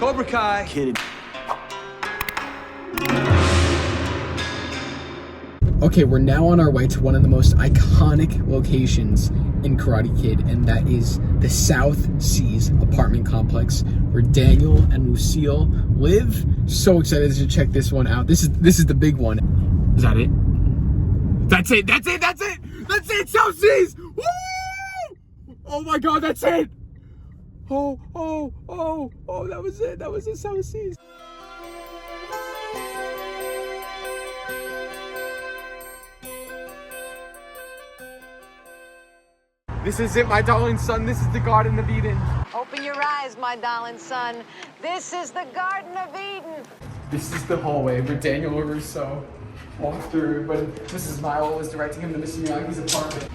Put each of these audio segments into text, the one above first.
Cobra Kai Kid. Okay, we're now on our way to one of the most iconic locations in Karate Kid, and that is the South Seas apartment complex where Daniel and Lucille live. So excited to check this one out. This is the big one. Is that it? That's it! That's it! That's it! That's it! South Seas! Woo! Oh my God, that's it! Oh, that was it. That was the South Seas. This is it, my darling son. This is the Garden of Eden. Open your eyes, my darling son. This is the Garden of Eden. This is the hallway where Daniel LaRusso walked through when Mrs. Milo was directing him to Mr. Miyagi's apartment.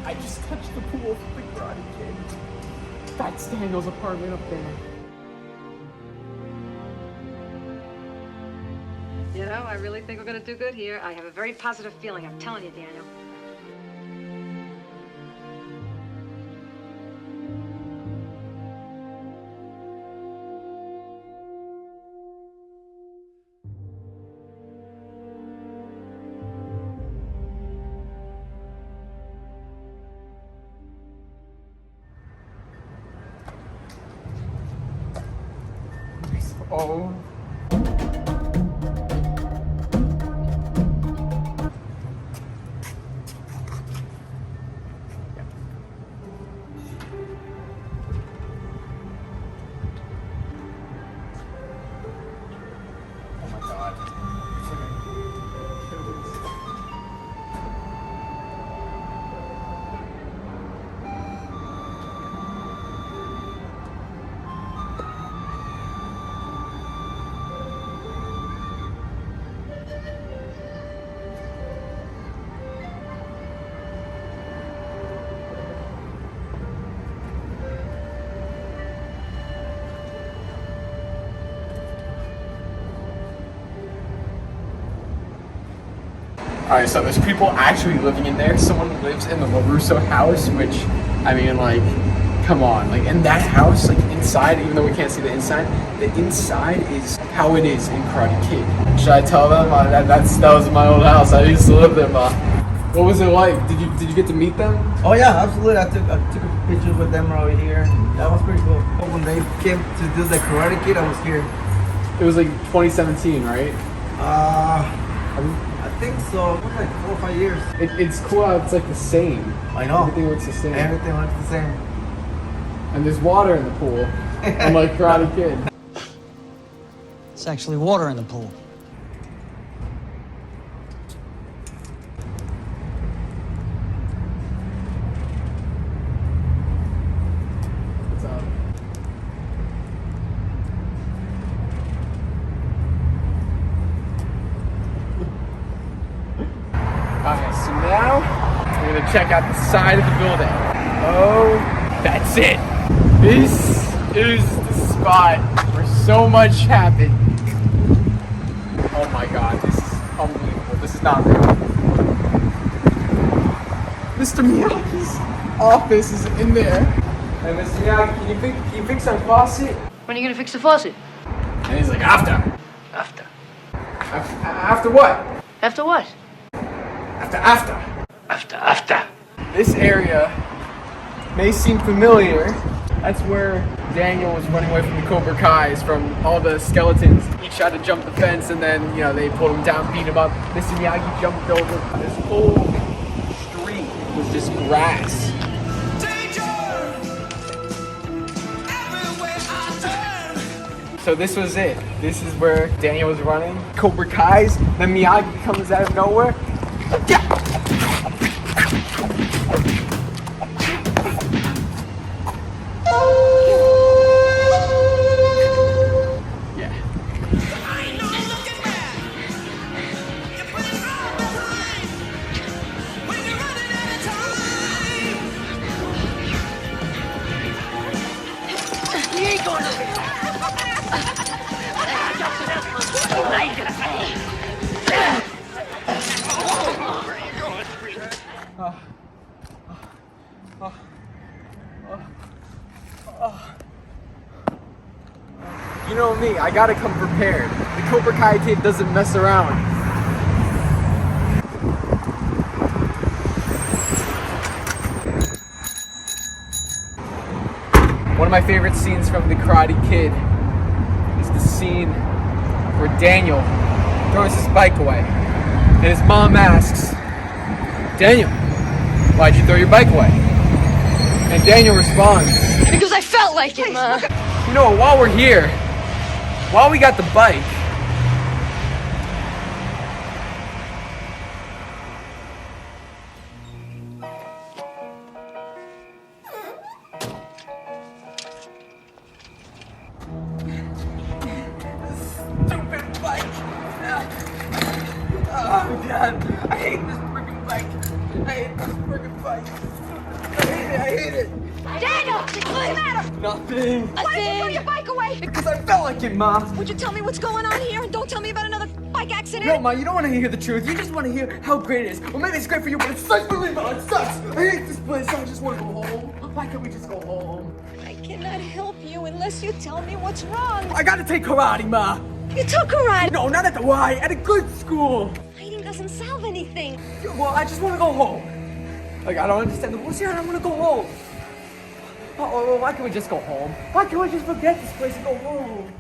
I just touched the pool from the Karate Kid. That's Daniel's apartment up there. You know, I really think we're gonna do good here. I have a very positive feeling. I'm telling you, Daniel. Oh. Alright, so there's people actually living in there. Someone lives in the LaRusso house, which, I mean, like, come on. Like, in that house, like, inside, even though we can't see the inside is how it is in Karate Kid. Should I tell them? That was my old house. I used to live there, What was it like? Did you get to meet them? Oh yeah, absolutely. I took a picture with them right here. That was pretty cool. When they came to do the Karate Kid, I was here. It was like 2017, right? I think so. It was like 4 or 5 years. It's cool how it's like the same. I know. Everything looks the same. Everything looks the same. And there's water in the pool. Unlike Karate Kid. It's actually water in the pool. What's up? Alright, so now we're gonna check out the side of the building. Oh, that's it. This is the spot where so much happened. Oh my God, this is unbelievable. This is not real. Mr. Miyagi's office is in there. Hey, Mr. Miyagi, can you fix our faucet? When are you gonna fix the faucet? And he's like, after. After. After what? After what? After. This area may seem familiar. That's where Daniel was running away from the Cobra Kais, from all the skeletons. He tried to jump the fence and then, you know, they pulled him down, beat him up. Mr. Miyagi jumped over. This whole street was just grass. So this was it. This is where Daniel was running. Cobra Kai's. Then Miyagi comes out of nowhere. Yeah. me. I gotta come prepared. The Cobra Kai Kid doesn't mess around. One of my favorite scenes from The Karate Kid is the scene where Daniel throws his bike away. And his mom asks, Daniel, why'd you throw your bike away? And Daniel responds, Because I felt like it, Ma. you know, while we're here, while we got the bike, Stupid bike. Oh God, I hate this freaking bike. I hate this freaking bike. I hate it. Daniel, what's the matter? Nothing. Why'd you throw your bike away? Because I felt like it, Ma. Would you tell me what's going on here and don't tell me about another bike accident? No, Ma, you don't want to hear the truth. You just want to hear how great it is. Well, maybe it's great for you, but it sucks for me, Ma. It sucks. I hate this place. I just want to go home. Why can't we just go home? I cannot help you unless you tell me what's wrong. I gotta take karate, Ma. You took a ride. No, not at the Y, at a good school. Fighting doesn't solve anything. Well, I just want to go home. Like, I don't understand the rules here, and I want to go home. Oh, why can't we just go home? Why can't we just forget this place and go home?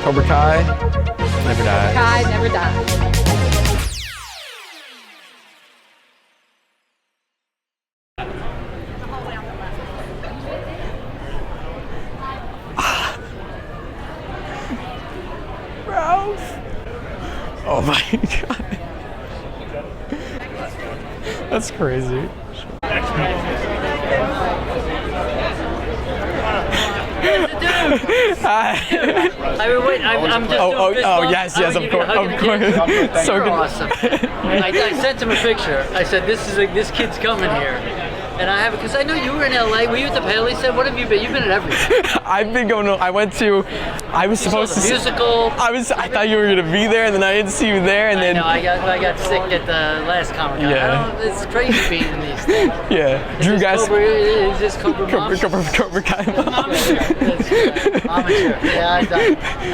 Cobra Kai, never die. Kai never died. Oh my God. That's crazy. I mean, wait, I'm just Oh, doing oh, fist yes, bump. yes, I'm of gonna course, give you a hug of in the course. kid. So You're good. awesome. I sent him a picture. I said, this kid's coming here. And I have, because I know you were in LA. Were you at the Paley? Said, what have you been? You've been at everything. I've been going to, I was supposed to, musical. I thought you were going to be there and then I didn't see you there and then. I know, I got sick at the last Comic Con. Yeah. It's crazy being in these things. Yeah. Is this Cobra Moms? Cobra Kai. Amateur. Yeah,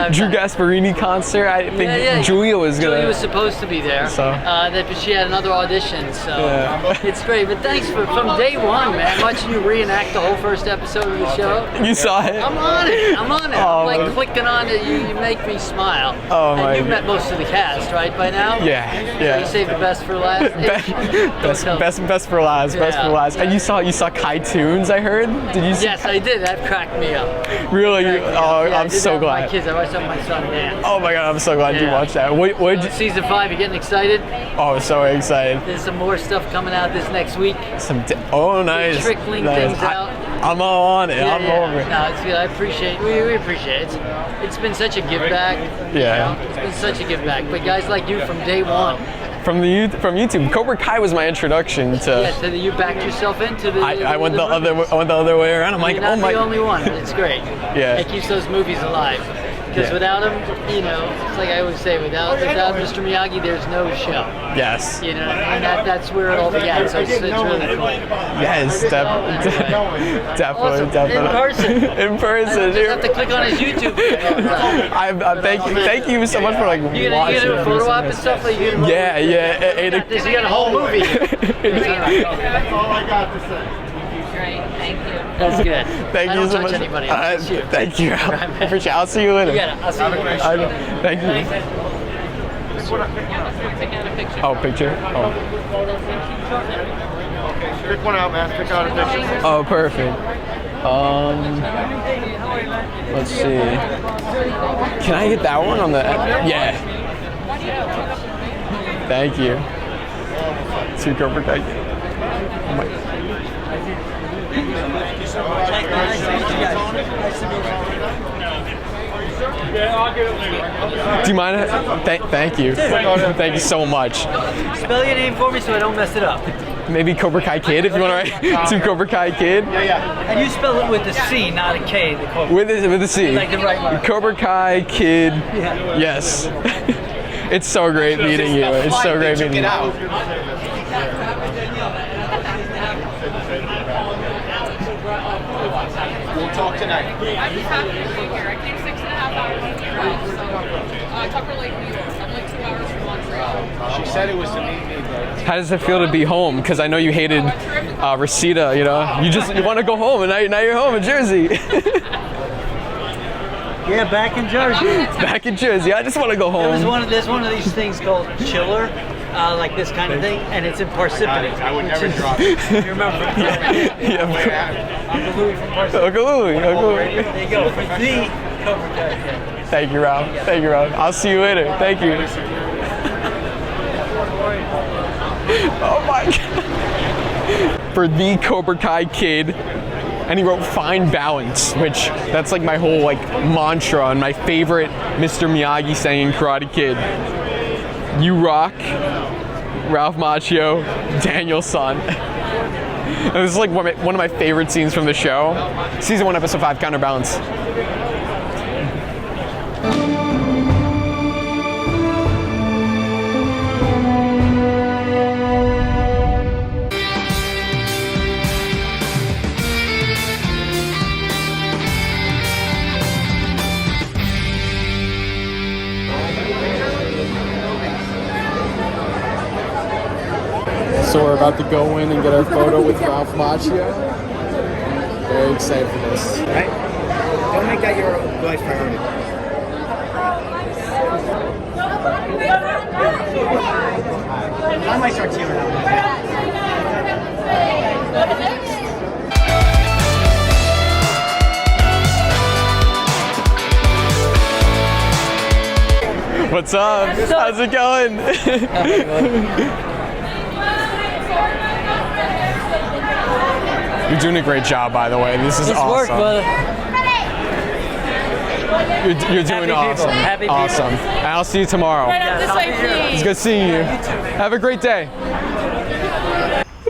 I've Drew done it. Gasparini concert. I think Julia was gonna. Julia was supposed to be there. So. But she had another audition, so Yeah. it's great. But thanks from day one, man. Watching you reenact the whole first episode of the show. You saw it. I'm on it. I'm Oh, like clicking on it. You make me smile. Oh, my And you've God. met most of the cast, right? By now. Yeah. So Yeah. you saved the best for last. Best for last. Best for Yeah. last. And you saw Kai Tunes, I heard. Did you see? Yes, I did. That cracked me up. Really? Oh, Yeah, I I'm did so that with glad. My kids. I watched that with my son Dan. Oh my God, I'm so glad you Yeah. watched that. What did you? Season 5, you getting excited? Oh, so excited. There's some more stuff coming out this next week. Oh, nice. Trickling Nice. things out. I'm all on it. I'm over it. No, it's good. I appreciate. We appreciate it. It's been such a give back. Yeah. You know? It's been such a give back. But guys like you from day one. From YouTube, Cobra Kai was my introduction to. Yeah, so you backed yourself into the. I went the other way around. I'm like, You're not oh my. the only one. It's great. Yeah. It keeps those movies alive. Because Yeah. without him, you know, it's like I always say, without Mr. Miyagi, there's no show. Yes. You know, and that's where it all began. So it's really cool. Yes, definitely. Awesome. Definitely. In person. In person. I just have to click on his YouTube. Thank you so much for like You watching. gonna do a photo op and stuff like you? Yeah. You got a whole movie. That's all I got to say. Great, thank you. That's good. Thank I you don't so touch much. anybody else. It's you. Thank you. Right, man. Appreciate it. I'll see you later. You got it. I'll see you later. Thank you. Oh, picture? Oh. Pick one out, man. Pick out a picture. Oh, perfect. Let's see. Can I get that one on the? Yeah. Thank you. To Cobra Kai Kid. Oh my. Do you mind? Thank you. Thank you so much. Spell your name for me so I don't mess it up. Maybe Cobra Kai Kid, if you want to write. To Cobra Kai Kid. And you spell it with a C, not a K. The Cobra. With a C. Like the right one. Cobra Kai Kid. Yeah. Yes. It's so great meeting you. It's so great meeting you. We'll talk tonight. I'm just happy to be here. I came 6.5 hours from New York, so Tucker Lake, New York. I'm like 2 hours from Montreal. She said it was to meet me, but... How does it feel to be home? Because I know you hated Reseda, you know? You want to go home, and now you're home in Jersey. Yeah, back in Jersey. Back in Jersey. I just want to go home. There's one of these things called chiller, like this kind of thing, and it's in Parsippany. I would never drop it. You remember from Yeah. I'm the Louie from Parsippany. Uncle Louie. There you go. For the Cobra Kai Kid. Thank you, Ralph. Thank you, Ralph. I'll see you later. Thank you. Oh my God. For the Cobra Kai Kid. And he wrote fine balance, which that's like my whole like mantra and my favorite Mr. Miyagi saying Karate Kid. You rock, Ralph Macchio, Daniel's son. It was like one of my favorite scenes from the show. Season 1, episode 5, Counterbalance. So we're about to go in and get our photo with Ralph Macchio. Very excited for this. Right? Don't make that your life priority. I might start tearing up. What's up? How's it going? You're doing a great job, by the way. This is awesome. Work, brother. You're doing awesome. Happy people. Awesome. And I'll see you tomorrow. Right up this way, please. It's good seeing you. Have a great day.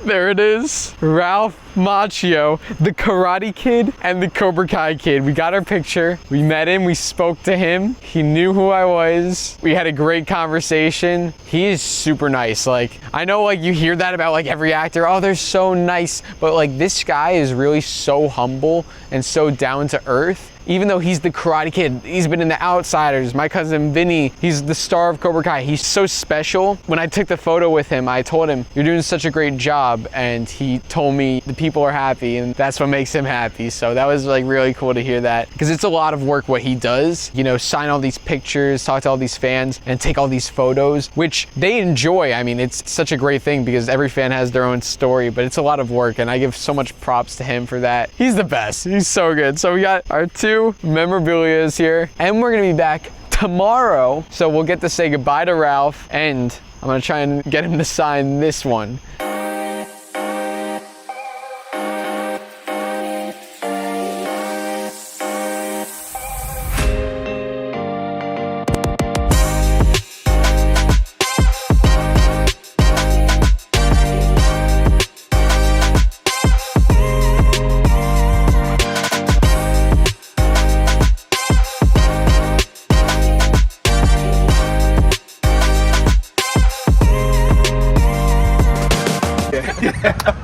There it is. Ralph Macchio, the Karate Kid and the Cobra Kai Kid. We got our picture. We met him. We spoke to him. He knew who I was. We had a great conversation. He is super nice. Like, I know like you hear that about like every actor. Oh, they're so nice. But like this guy is really so humble and so down to earth. Even though he's the Karate Kid, he's been in The Outsiders, My Cousin Vinny, he's the star of Cobra Kai. He's so special. When I took the photo with him, I told him, you're doing such a great job. And he told me the people are happy and that's what makes him happy. So that was like really cool to hear that. Because it's a lot of work what he does. You know, sign all these pictures, talk to all these fans and take all these photos, which they enjoy. I mean, it's such a great thing because every fan has their own story, but it's a lot of work and I give so much props to him for that. He's the best. He's so good. So we got our 2 memorabilias here and we're gonna be back tomorrow. So we'll get to say goodbye to Ralph and I'm gonna try and get him to sign this one.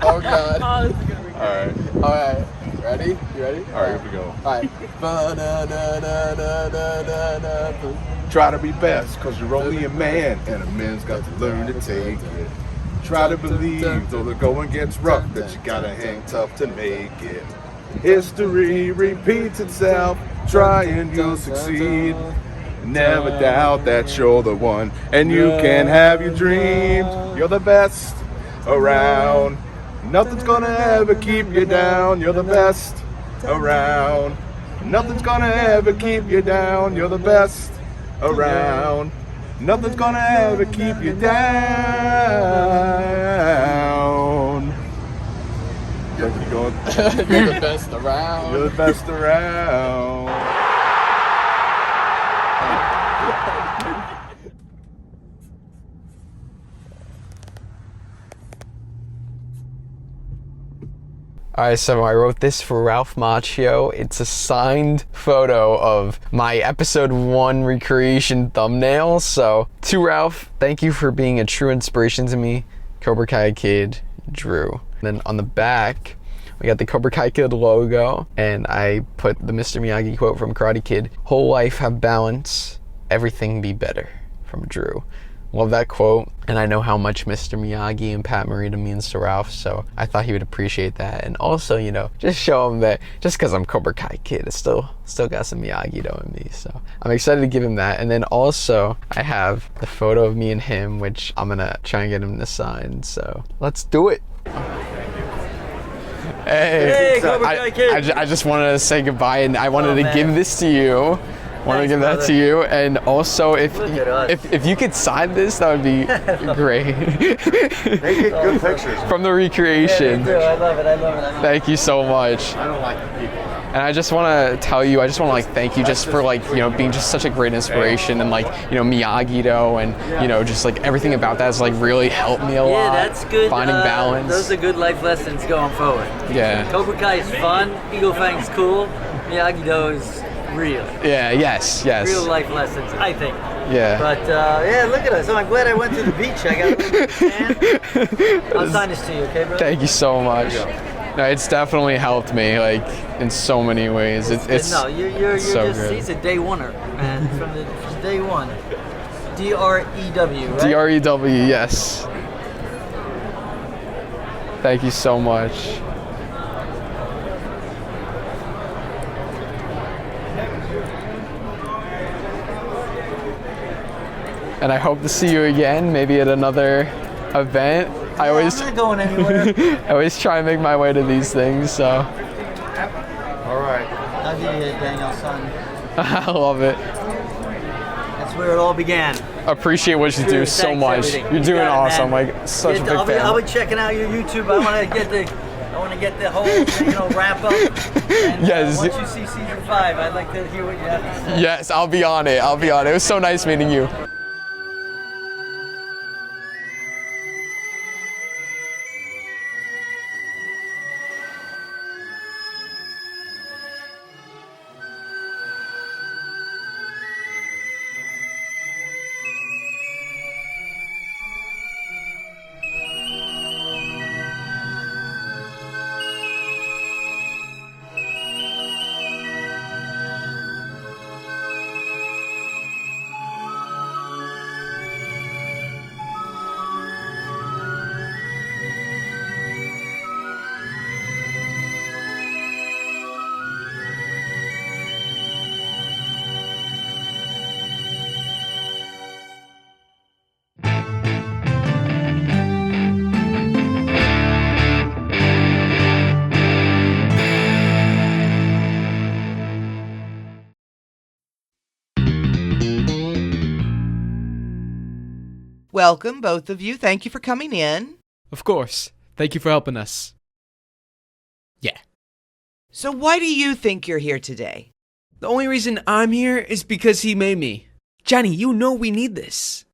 Oh God. Oh, this is gonna be great. All right. Ready? You ready? All right, here we go. All right. Try to be best, cause you're only a man, and a man's got to learn to take it. Try to believe, though the going gets rough, that you gotta hang tough to make it. History repeats itself, try and you'll succeed. Never doubt that you're the one, and you can have your dreams. You're the best around. Nothing's gonna ever keep you down. You're the best around. Nothing's gonna ever keep you down. You're the best around. Nothing's gonna ever keep you down. You're going. You're the best around. You're the best around. Alright, so I wrote this for Ralph Macchio. It's a signed photo of my episode 1 recreation thumbnail. So, to Ralph, thank you for being a true inspiration to me. Cobra Kai Kid, Drew. Then on the back, we got the Cobra Kai Kid logo, and I put the Mr. Miyagi quote from Karate Kid. Whole life have balance, everything be better, from Drew. Love that quote, and I know how much Mr. Miyagi and Pat Morita means to Ralph, so I thought he would appreciate that. And also, you know, just show him that just because I'm Cobra Kai Kid, it's still got some Miyagi-Do in me, so I'm excited to give him that. And then also, I have the photo of me and him, which I'm gonna try and get him to sign, so let's do it. Hey, Cobra Kai Kid. I just wanted to say goodbye, and I wanted to give this to you. Want to give that to you, and also if you could sign this, that would be great. They get good pictures. From the recreation. Yeah, I love it. Thank you so much. I don't like the people. And I just want to tell you, I just want to like thank you just for like, you know, being just such a great inspiration, and like, you know, Miyagi-Do, and you know, just like everything about that has like really helped me a lot. Yeah, that's good. Finding balance. Those are good life lessons going forward. Yeah. Cobra Kai is fun. Eagle Fang's cool. Miyagi-Do is real. Yeah. Yes. Real life lessons, I think. Yeah. But yeah, look at us. So I'm glad I went to the beach. I got a little bit of tan. I'll sign this to you, okay, bro? Thank you so much. No, it's definitely helped me like in so many ways. It's no, you're so just good. he's a day oneer, man. From day one. D-R-E-W, right? D-R-E-W, yes. Thank you so much. And I hope to see you again, maybe at another event. I'm not going anywhere. I always try and make my way to these things, so. All right. I'll give you Daniel's son. I love it. That's where it all began. Appreciate what you do so Thanks, much. everything. You're You doing got it, awesome. man. Like such a big fan. I'll be checking out your YouTube. I want to get the whole, wrap up. And, Yes. Once you see season 5, I'd like to hear what you have to say. Yes, I'll be on it. It was so nice meeting you. Welcome, both of you. Thank you for coming in. Of course. Thank you for helping us. Yeah. So why do you think you're here today? The only reason I'm here is because he made me. Johnny, you know we need this.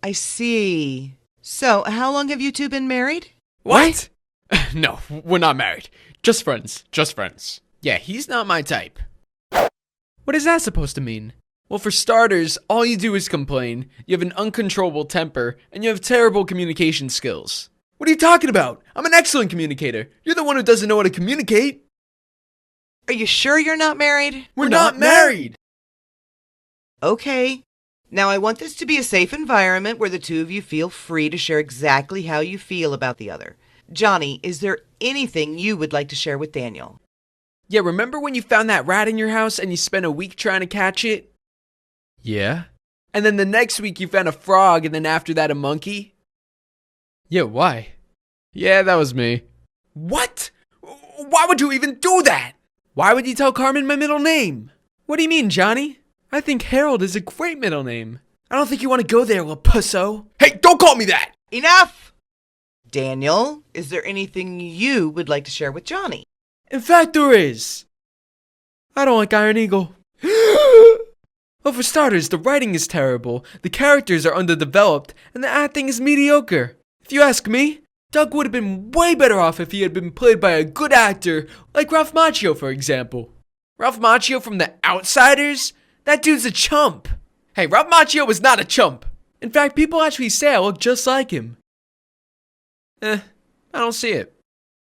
I see. So, how long have you two been married? What? No, we're not married. Just friends. Just friends. Yeah, he's not my type. What is that supposed to mean? Well, for starters, all you do is complain, you have an uncontrollable temper, and you have terrible communication skills. What are you talking about? I'm an excellent communicator. You're the one who doesn't know how to communicate. Are you sure you're not married? We're not married! Okay. Now, I want this to be a safe environment where the two of you feel free to share exactly how you feel about the other. Johnny, is there anything you would like to share with Daniel? Yeah, remember when you found that rat in your house and you spent a week trying to catch it? Yeah. And then the next week you found a frog, and then after that a monkey? Yeah, why? Yeah, that was me. What? Why would you even do that? Why would you tell Carmen my middle name? What do you mean, Johnny? I think Harold is a great middle name. I don't think you want to go there, little pusso. Hey, don't call me that! Enough! Daniel, is there anything you would like to share with Johnny? In fact, there is. I don't like Iron Eagle. Well, for starters, the writing is terrible, the characters are underdeveloped, and the acting is mediocre. If you ask me, Doug would have been way better off if he had been played by a good actor, like Ralph Macchio, for example. Ralph Macchio from The Outsiders? That dude's a chump. Hey, Ralph Macchio was not a chump. In fact, people actually say I look just like him. I don't see it.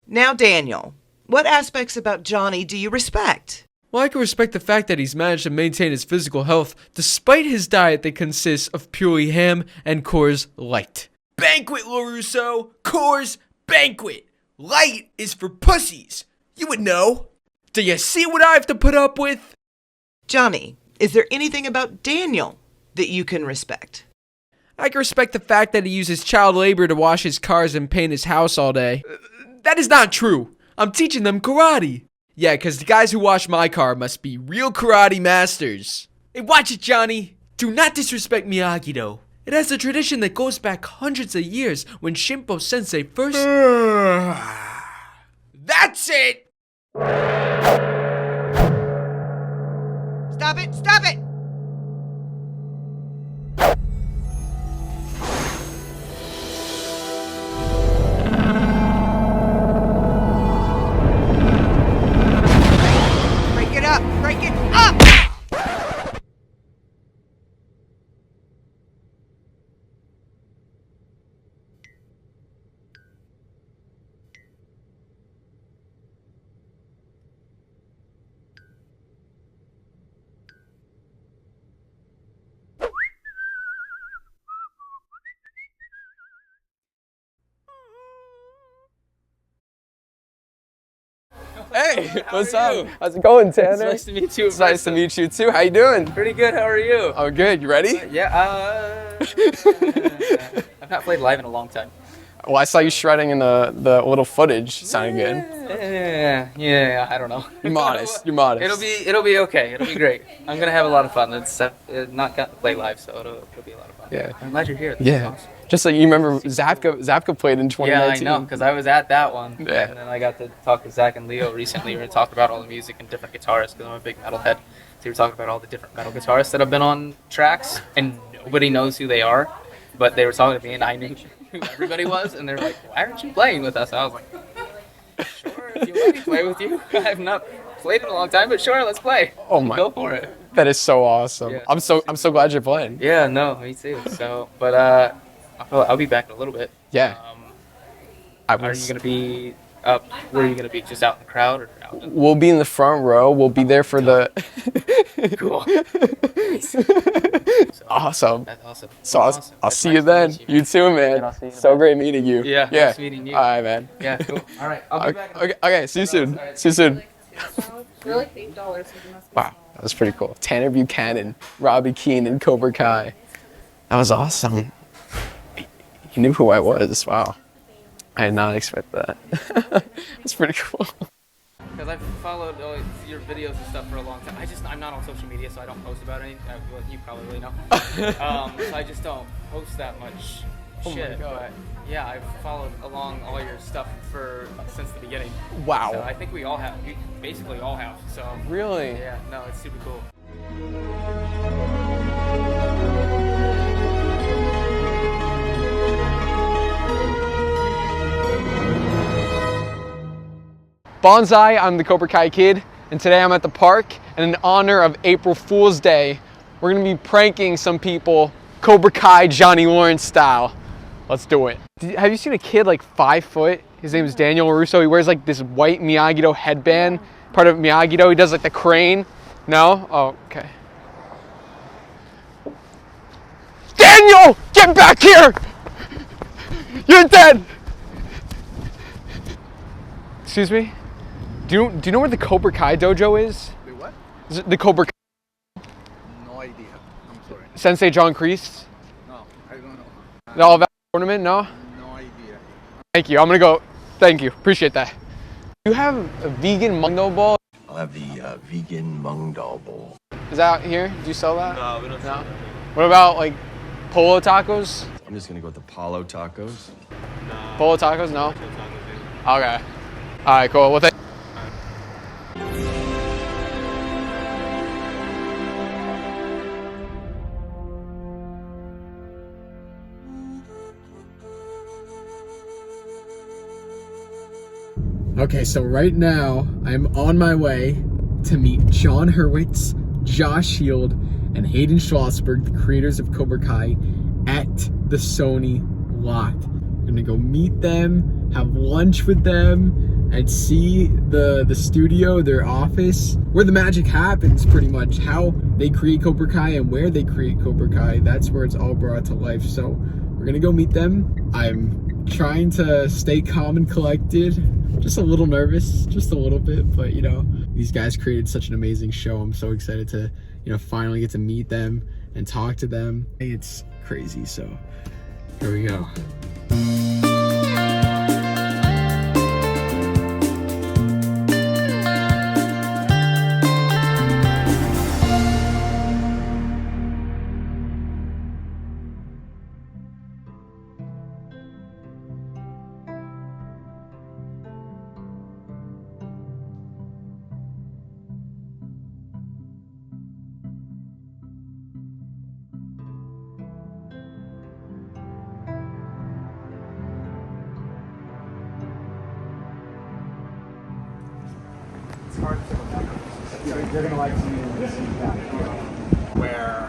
Now, Daniel, what aspects about Johnny do you respect? Well, I can respect the fact that he's managed to maintain his physical health despite his diet that consists of purely ham and Coors Light. Banquet, LaRusso! Coors Banquet! Light is for pussies! You would know! Do you see what I have to put up with? Johnny, is there anything about Daniel that you can respect? I can respect the fact that he uses child labor to wash his cars and paint his house all day. That is not true. I'm teaching them karate. Yeah, because the guys who wash my car must be real karate masters. Hey, watch it, Johnny. Do not disrespect Miyagi-Do. It has a tradition that goes back hundreds of years when Shimpo Sensei first... That's it! Stop it! Stop it! Break it up! Break it up! Hey, what's up? How's it going, Tanner? It's nice to meet you. It's nice to meet you too. How you doing? Pretty good. How are you? Oh, good. You ready? I've not played live in a long time. Well, I saw you shredding in the little footage. Sounded good. Yeah. I don't know. You're modest. You're modest. It'll be okay. It'll be great. I'm gonna have a lot of fun. It's not got to play live, so it'll be a lot of fun. Yeah. I'm glad you're here. This is awesome. Just like you remember, Zabka played in 2019. Yeah, I know, because I was at that one. Yeah. And then I got to talk to Zach and Leo recently. We were talking about all the music and different guitarists, because I'm a big metalhead. So we were talking about all the different metal guitarists that have been on tracks, and nobody knows who they are. But they were talking to me, and I knew who everybody was, and they're like, "Why aren't you playing with us?" And I was like, "Sure, if you let me play with you. I have not played in a long time, but sure, let's play. Oh my! Go for it." That is so awesome. Yeah. I'm so glad you're playing. Yeah, no, me too. So, but I'll be back in a little bit. Yeah. Are you gonna be up? Where are you gonna be? Just out in the crowd, or out? We'll be in the front row. We'll be there for the. Cool. Awesome. That's awesome. So I'll see you then. You too, man. So great meeting you. Yeah. Nice meeting you. All right, man. Yeah. Cool. All right. I'll be back. Okay. See you soon. See you soon. They're like $8. Wow, that was pretty cool. Tanner Buchanan, Robby and Cobra Kai. That was awesome. You knew who I was. Wow. I did not expect that. That's pretty cool. Because I've followed your videos and stuff for a long time. I'm not on social media, so I don't post about anything. You probably know. So I just don't post that much shit. Oh my God. But yeah, I've followed along all your stuff since the beginning. Wow. So I think we all have. We basically all have. So really? Yeah. No, it's super cool. Bonsai, I'm the Cobra Kai Kid, and today I'm at the park, and in honor of April Fool's Day, we're gonna be pranking some people, Cobra Kai Johnny Lawrence style. Let's do it. Have you seen a kid like 5 foot? His name is Daniel LaRusso. He wears like this white Miyagi-Do headband, part of Miyagi-Do. He does like the crane. No? Oh, okay. Daniel, get back here! You're dead! Excuse me? Do you know where the Cobra Kai dojo is? The what? Is it the Cobra Kai? No idea. I'm sorry. Sensei John Kreese? No, I don't know. The all that tournament? No? No idea. Thank you. I'm gonna go. Thank you. Appreciate that. You have a vegan mungdal bowl? I'll have the vegan mungdal bowl. Is that here? Do you sell that? No, we don't sell that. What about like polo tacos? I'm just gonna go with the Palo tacos. No. Polo tacos? No? Okay. All right, cool. Well, thank Okay, so right now I'm on my way to meet John Hurwitz, Josh Shield, and Hayden Schlossberg, the creators of Cobra Kai, at the Sony lot. I'm gonna go meet them, have lunch with them, and see the studio, their office, where the magic happens, pretty much. How they create Cobra Kai and where they create Cobra Kai. That's where it's all brought to life. So we're gonna go meet them. I'm trying to stay calm and collected. Just a little nervous, just a little bit, but you know, these guys created such an amazing show. I'm so excited to, you know, finally get to meet them and talk to them. It's crazy, so here we go. You're gonna like to see that where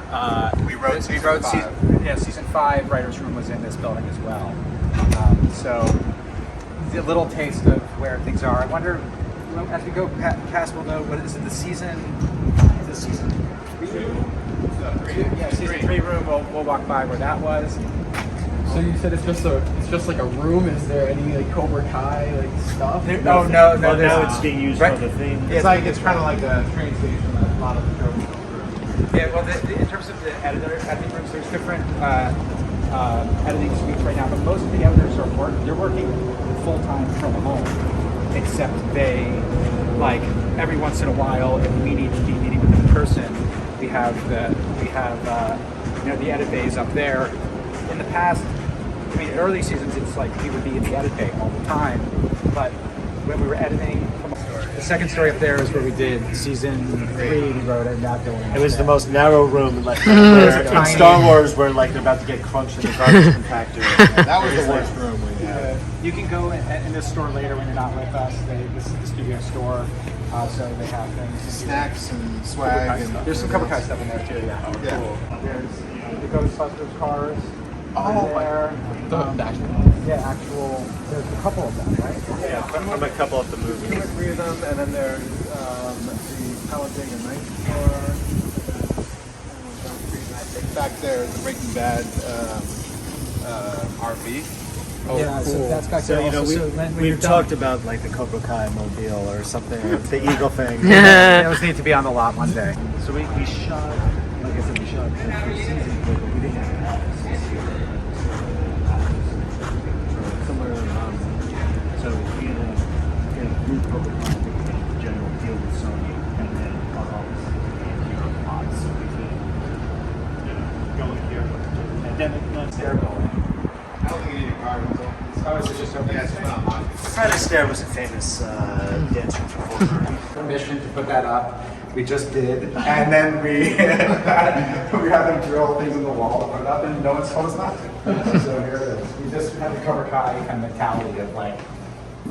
we wrote season 5 writers' room was in this building as well. So a little taste of where things are. I wonder, as we go past, we'll know what is it. The season 3 room. Yeah, season 3 room. We'll walk by where that was. So you said it's just like a room. Is there any like Cobra Kai like stuff? No. Now it's being used for the thing. It's kind of like a train station. A lot of the shows. Yeah, well, in terms of the editing rooms, there's different editing suites right now, but most of the editors they're working full time from home, except they, like, every once in a while, if we need to be meeting with them in person, we have the edit bays up there. In the past, I mean, early seasons, it's like we would be in the edit bay all the time, but when we were editing, the second story up there is where we did season 3. We wrote in that building. It was the most narrow room, like where in Star Wars, where like they're about to get crunched in the garbage compactor. That was the worst room we had. You can go in this store later when you're not with us. This is the studio store, so they have things, Snacks and swag. There's some Cobra Kai stuff in there too. Yeah. Cool. There's the Ghostbusters cars. There. Actual. There's a couple of them, right? Yeah, from a couple of the movies. 2 or 3 of them, and then there's the Talladega Night Store. Back there is the Breaking Bad RV. Oh, yeah, cool. So that's back so, there. You know, Also, we've talked about like the Cobra Kai mobile or something, the Eagle thing. Those need to be on the lot one day. So we shot, like I said, we shot 3 seasons, but we didn't have actors somewhere. So we had a group Cobra Kai the general deal with Sony, and then our office here on pods, so we could go in here. And then once they're going. I don't think you need a car rental. Oh, is it just open? Yeah, it's not. Fred Astaire was a famous dancer performer. Permission to put that up. We just did, and then we had them drill things in the wall to put it up, and no one's told us not to. So here it is. We just had the Cobra Kai kind of mentality of like,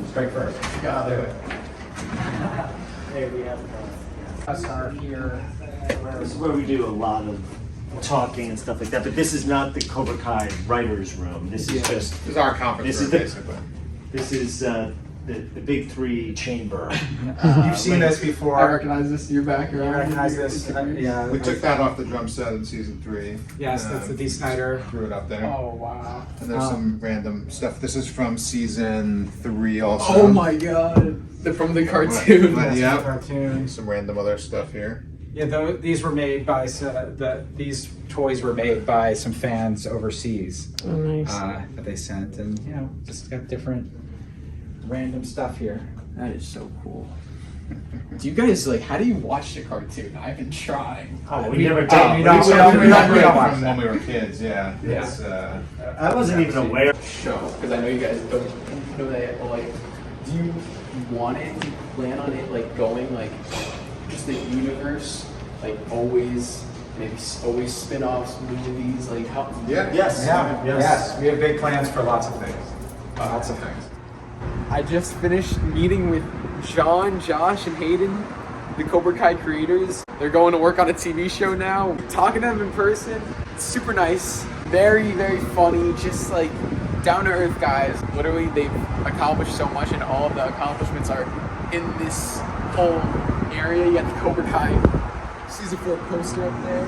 straight first. Gotta do it. Hey, we have Us are here. This is where we do a lot of talking and stuff like that, but this is not the Cobra Kai writers' room. This is just This is our conference room, basically. This is the big 3 chamber. You've seen this before. I recognize this. You're back around. You recognize this? Yeah. We took that off the drum set in season 3. Yes, that's the D. Snyder. Threw it up there. Oh wow. And there's some random stuff. This is from season 3 also. Oh my god. They're from the cartoon. Yeah. Cartoon. Some random other stuff here. Yeah, these were made by these toys were made by some fans overseas. Oh, nice. That they sent, and just got different random stuff here. That is so cool. Do you guys how do you watch the cartoon? I've been trying. Oh, we never We did. don't watch when we were kids, yeah. It's, I wasn't even aware. Show, because I know you guys don't know that, but do you want it? Do you plan on it going just the universe, always, maybe always spin-offs, movies, how? Yeah. Yes. We have big plans for lots of things. Lots of things. I just finished meeting with John, Josh, and Hayden, the Cobra Kai creators. They're going to work on a TV show now. Talking to them in person, super nice, very, very funny, just down-to-earth guys. Literally, they've accomplished so much, and all of the accomplishments are in this whole area. You got the Cobra Kai Season 4 poster up there.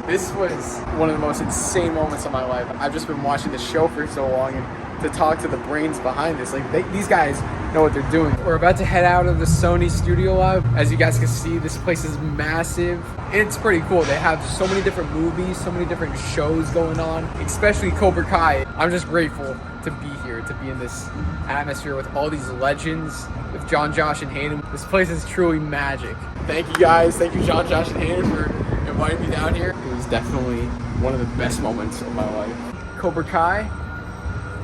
This was one of the most insane moments of my life. I've just been watching the show for so long, and to talk to the brains behind this, these guys know what they're doing. We're about to head out of the Sony studio lab. As you guys can see, this place is massive. It's pretty cool. They have so many different movies, so many different shows going on, especially Cobra Kai. I'm just grateful to be here, to be in this atmosphere with all these legends, with John, Josh, and Hayden. This place is truly magic. Thank you guys. Thank you, John, Josh, and Hayden, for inviting me down here. It was definitely one of the best moments of my life. Cobra Kai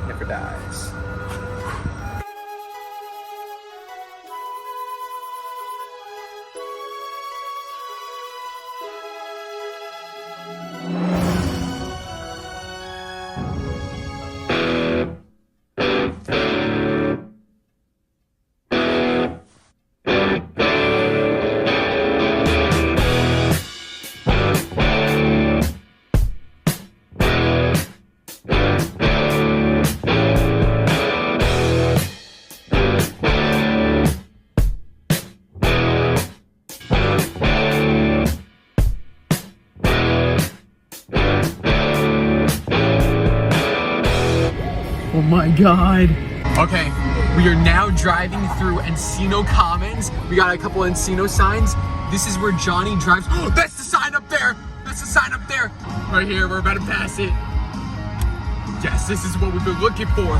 never dies. Oh my god. Okay, we are now driving through Encino Commons. We got a couple Encino signs. This is where Johnny drives. Oh, that's the sign up there. That's the sign up there. Right here, we're about to pass it. Yes, this is what we've been looking for.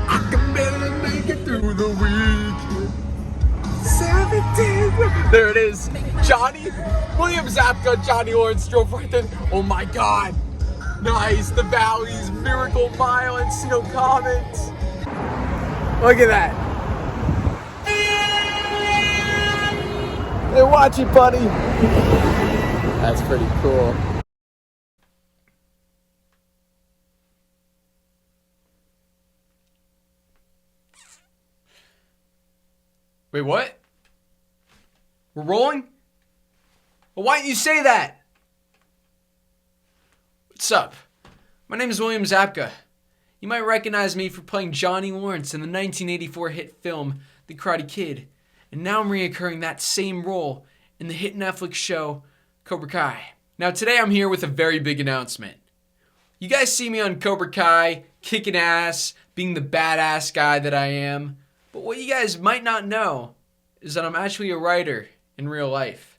I can barely make it through the week. 17. There it is. Johnny, William Zabka, Johnny Lawrence drove right in. Oh my god. Nice, the Valleys, Miracle Mile, Encino Commons. Look at that. Hey, watch it, buddy. That's pretty cool. Wait, what? We're rolling? Well, why didn't you say that? What's up? My name is William Zabka. You might recognize me for playing Johnny Lawrence in the 1984 hit film The Karate Kid, and now I'm reoccurring that same role in the hit Netflix show Cobra Kai. Now today I'm here with a very big announcement. You guys see me on Cobra Kai, kicking ass, being the badass guy that I am, but what you guys might not know is that I'm actually a writer in real life.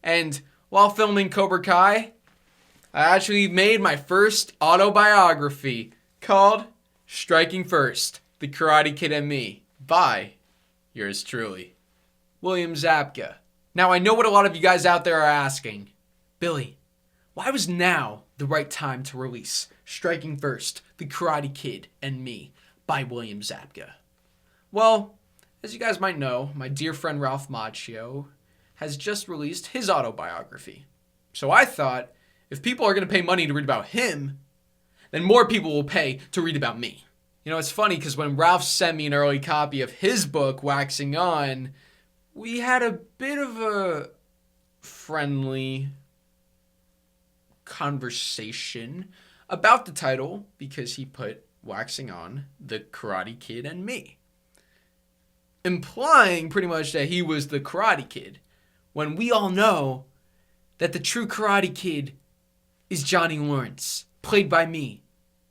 And while filming Cobra Kai, I actually made my first autobiography called Striking First, The Karate Kid and Me, by yours truly, William Zabka. Now I know what a lot of you guys out there are asking. Billy, why was now the right time to release Striking First, The Karate Kid and Me, by William Zabka? Well, as you guys might know, my dear friend Ralph Macchio has just released his autobiography. So I thought, if people are going to pay money to read about him, then more people will pay to read about me. You know, it's funny because when Ralph sent me an early copy of his book, Waxing On, we had a bit of a friendly conversation about the title because he put Waxing On, The Karate Kid and Me, implying pretty much that he was the Karate Kid, when we all know that the true Karate Kid is Johnny Lawrence, played by me,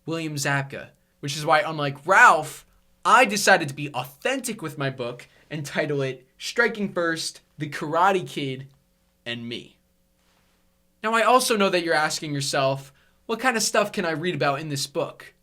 William Zabka, which is why, unlike Ralph, I decided to be authentic with my book and title it Striking First, The the Karate Kid, and me. Now, I also know that you're asking yourself, what kind of stuff can I read about in this book?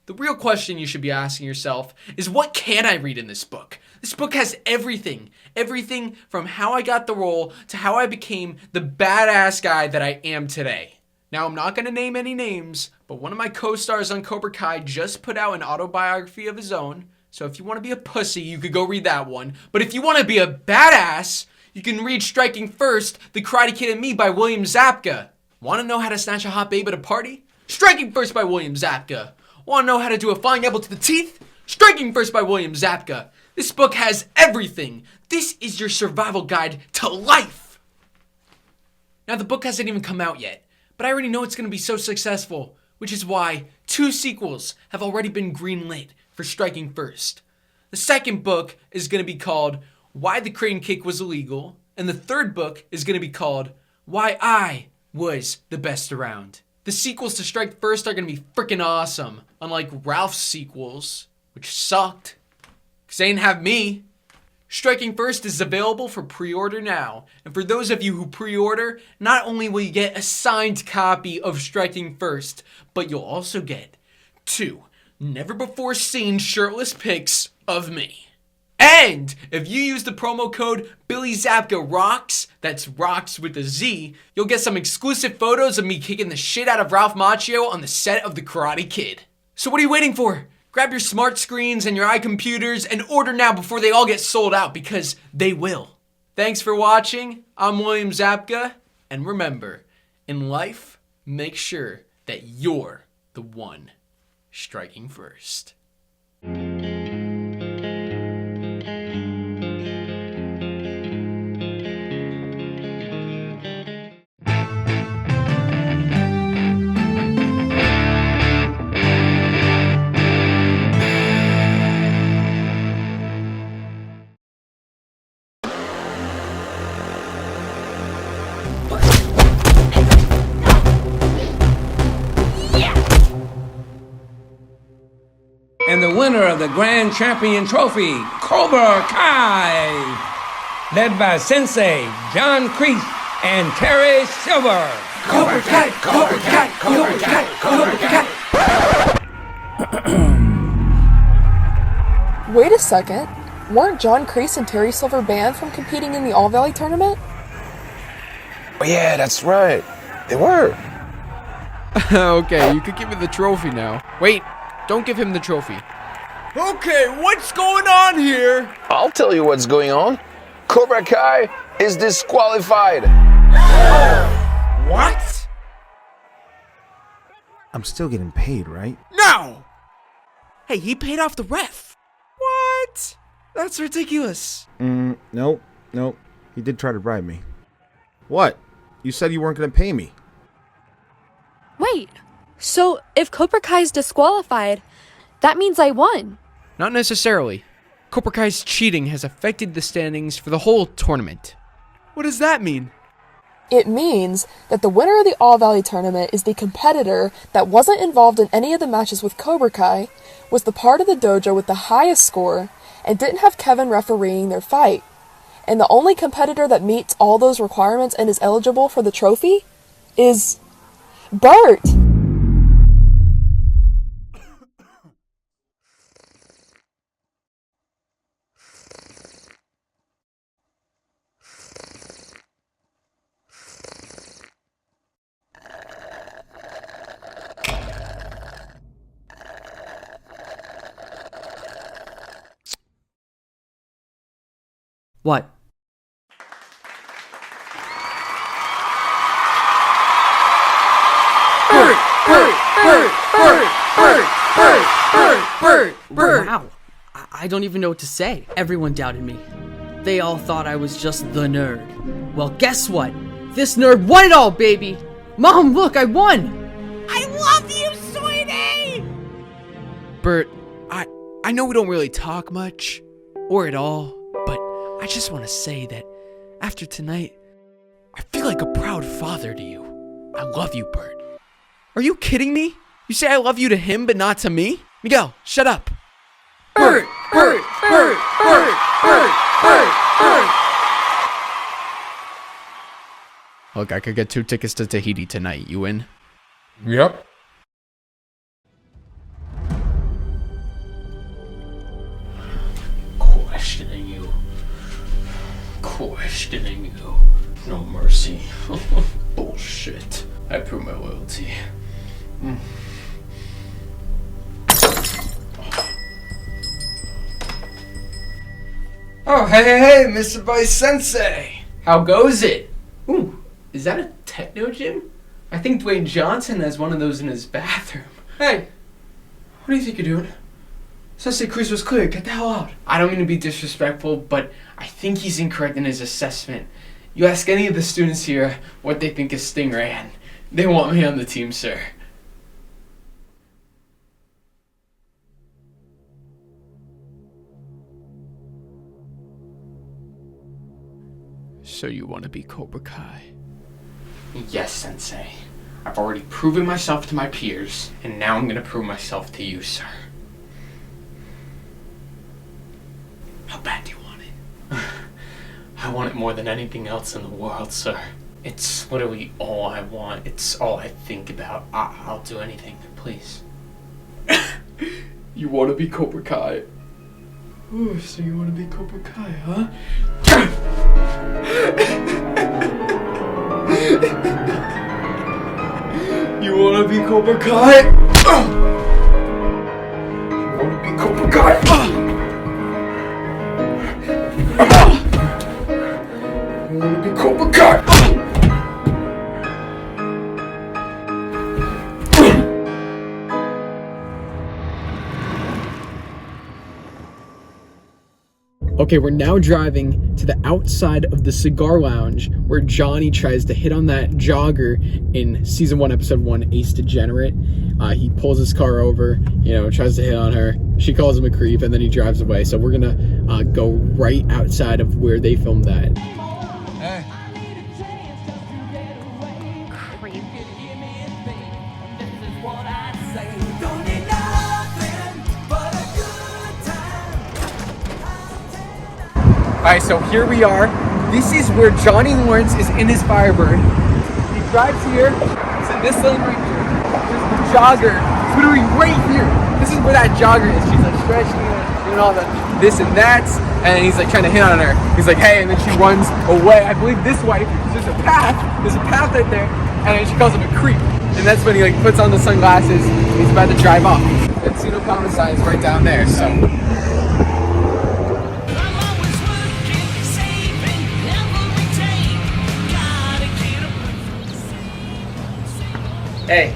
The real question you should be asking yourself is, what can I read in this book? This book has everything. Everything from how I got the role to how I became the badass guy that I am today. Now, I'm not going to name any names, but one of my co-stars on Cobra Kai just put out an autobiography of his own. So if you want to be a pussy, you could go read that one. But if you want to be a badass, you can read Striking First, The Karate Kid and Me by William Zabka. Want to know how to snatch a hot babe at a party? Striking First by William Zabka. Want to know how to do a flying elbow to the teeth? Striking First by William Zabka. This book has everything. This is your survival guide to life. Now, the book hasn't even come out yet, but I already know it's going to be so successful, which is why 2 sequels have already been greenlit for Striking First. The second book is going to be called Why the Crane Kick Was Illegal, and the third book is going to be called Why I Was the Best Around. The sequels to Strike First are going to be freaking awesome, unlike Ralph's sequels, which sucked, because they didn't have me. Striking First is available for pre-order now, and for those of you who pre-order, not only will you get a signed copy of Striking First, but you'll also get 2 never-before-seen shirtless pics of me. And if you use the promo code BillyZapkaRocks, that's rocks with a Z, you'll get some exclusive photos of me kicking the shit out of Ralph Macchio on the set of The Karate Kid. So what are you waiting for? Grab your smart screens and your iComputers and order now before they all get sold out, because they will. Thanks for watching. I'm William Zabka, and remember, in life, make sure that you're the one striking first. And the winner of the Grand Champion Trophy, Cobra Kai, led by Sensei John Kreese and Terry Silver. Cobra Kai, Cobra Kai, Cobra Kai, Cobra Kai. Wait a second. Weren't John Kreese and Terry Silver banned from competing in the All Valley tournament? Oh yeah, that's right. They were. Okay, you could give me the trophy now. Wait, don't give him the trophy. Okay, what's going on here? I'll tell you what's going on. Cobra Kai is disqualified. What? I'm still getting paid, right? No! Hey, he paid off the ref. What? That's ridiculous. Nope. He did try to bribe me. What? You said you weren't gonna pay me. Wait, so if Cobra Kai is disqualified, that means I won. Not necessarily. Cobra Kai's cheating has affected the standings for the whole tournament. What does that mean? It means that the winner of the All Valley tournament is the competitor that wasn't involved in any of the matches with Cobra Kai, was the part of the dojo with the highest score, and didn't have Kevin refereeing their fight. And the only competitor that meets all those requirements and is eligible for the trophy is Bert. What? Bert! Wow. I don't even know what to say. Everyone doubted me. They all thought I was just the nerd. Well, guess what? This nerd won it all, baby! Mom, look, I won! I love you, sweetie! Bert, I know we don't really talk much, or at all, but I just want to say that after tonight, I feel like a proud father to you. I love you, Bert. Are you kidding me? You say I love you to him, but not to me? Miguel, shut up. Bert! Look, I could get 2 tickets to Tahiti tonight. You in? Yep. Questioning you. No mercy. Bullshit. I prove my loyalty. Oh, hey, Mr. Vice Sensei! How goes it? Ooh, is that a techno gym? I think Dwayne Johnson has one of those in his bathroom. Hey, what do you think you're doing? Sensei Kreese was clear, get the hell out. I don't mean to be disrespectful, but I think he's incorrect in his assessment. You ask any of the students here what they think of Stingray, and they want me on the team, sir. So you want to be Cobra Kai? Yes, Sensei. I've already proven myself to my peers, and now I'm gonna prove myself to you, sir. How bad do you want it? I want it more than anything else in the world, sir. It's literally all I want. It's all I think about. I'll do anything, please. You want to be Cobra Kai? Ooh, so you want to be Cobra Kai, huh? You want to be Cobra Kai? You want to be Cobra Kai? You want to be Cobra Kai? Okay, we're now driving to the outside of the Cigar Lounge where Johnny tries to hit on that jogger in season 1, episode 1, Ace Degenerate. He pulls his car over, tries to hit on her. She calls him a creep, and then he drives away. So we're gonna go right outside of where they filmed that. Hey. Creep. Alright, so here we are. This is where Johnny Lawrence is in his Firebird. He drives here. It's in this lane right here. There's the jogger. It's literally right here. This is where that jogger is. She's like stretching and doing all the this and that. And he's like trying to hit on her. He's like, hey, and then she runs away. I believe this way. There's a path. There's a path right there. And then she calls him a creep. And that's when he like puts on the sunglasses and he's about to drive off. And Encino Homicide is right down there, so. Hey.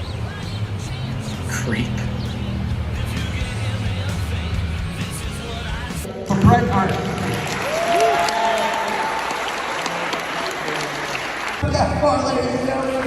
Creep. For Bret Art. That far, ladies and gentlemen.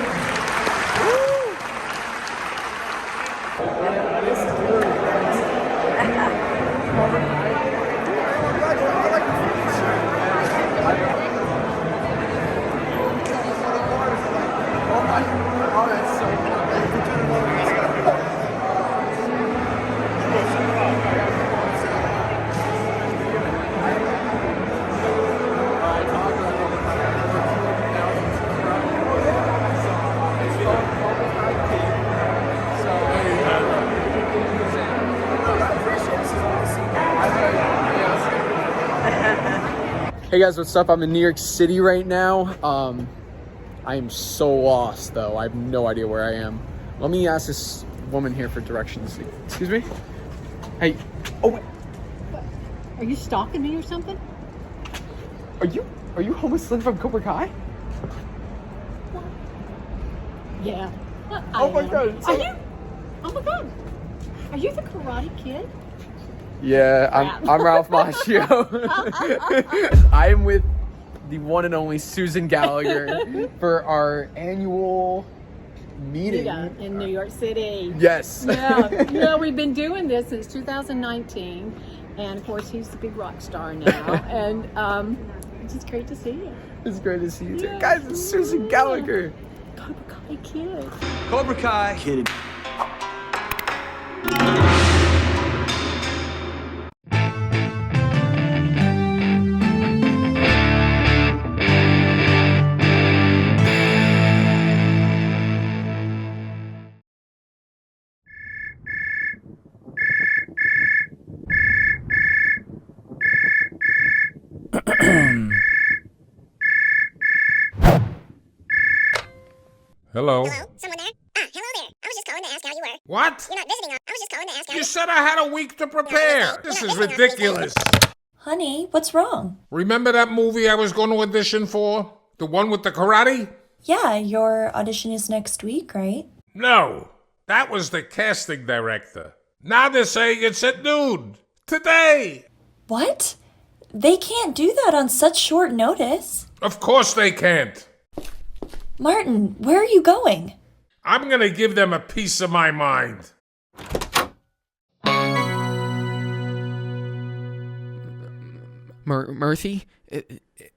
Hey guys, what's up? I'm in New York City right now. I am so lost though. I have no idea where I am. Let me ask this woman here for directions. Excuse me? Hey, oh wait. Are you stalking me or something? Are you homeless Lynn from Cobra Kai? Yeah. Oh my god. Are you? Oh my god. Are you the Karate Kid? Yeah, I'm Ralph Macchio. I am with the one and only Susan Gallagher for our annual meeting in New York City. Yes. Yeah, we've been doing this since 2019, and of course he's the big rock star now, and it's just great to see you. It's great to see you too. Guys, it's Susan Gallagher. Cobra Kai Kid. Cobra Kai Kid. Hello. Hello? Someone there? Ah, hello there. I was just calling to ask how you were. What? You're not visiting us. I was just calling to ask how You said I had a week to prepare. This is ridiculous. Honey, what's wrong? Remember that movie I was going to audition for? The one with the karate? Yeah, your audition is next week, right? No. That was the casting director. Now they're saying it's at noon. Today. What? They can't do that on such short notice. Of course they can't. Martin, where are you going? I'm going to give them a piece of my mind. Murphy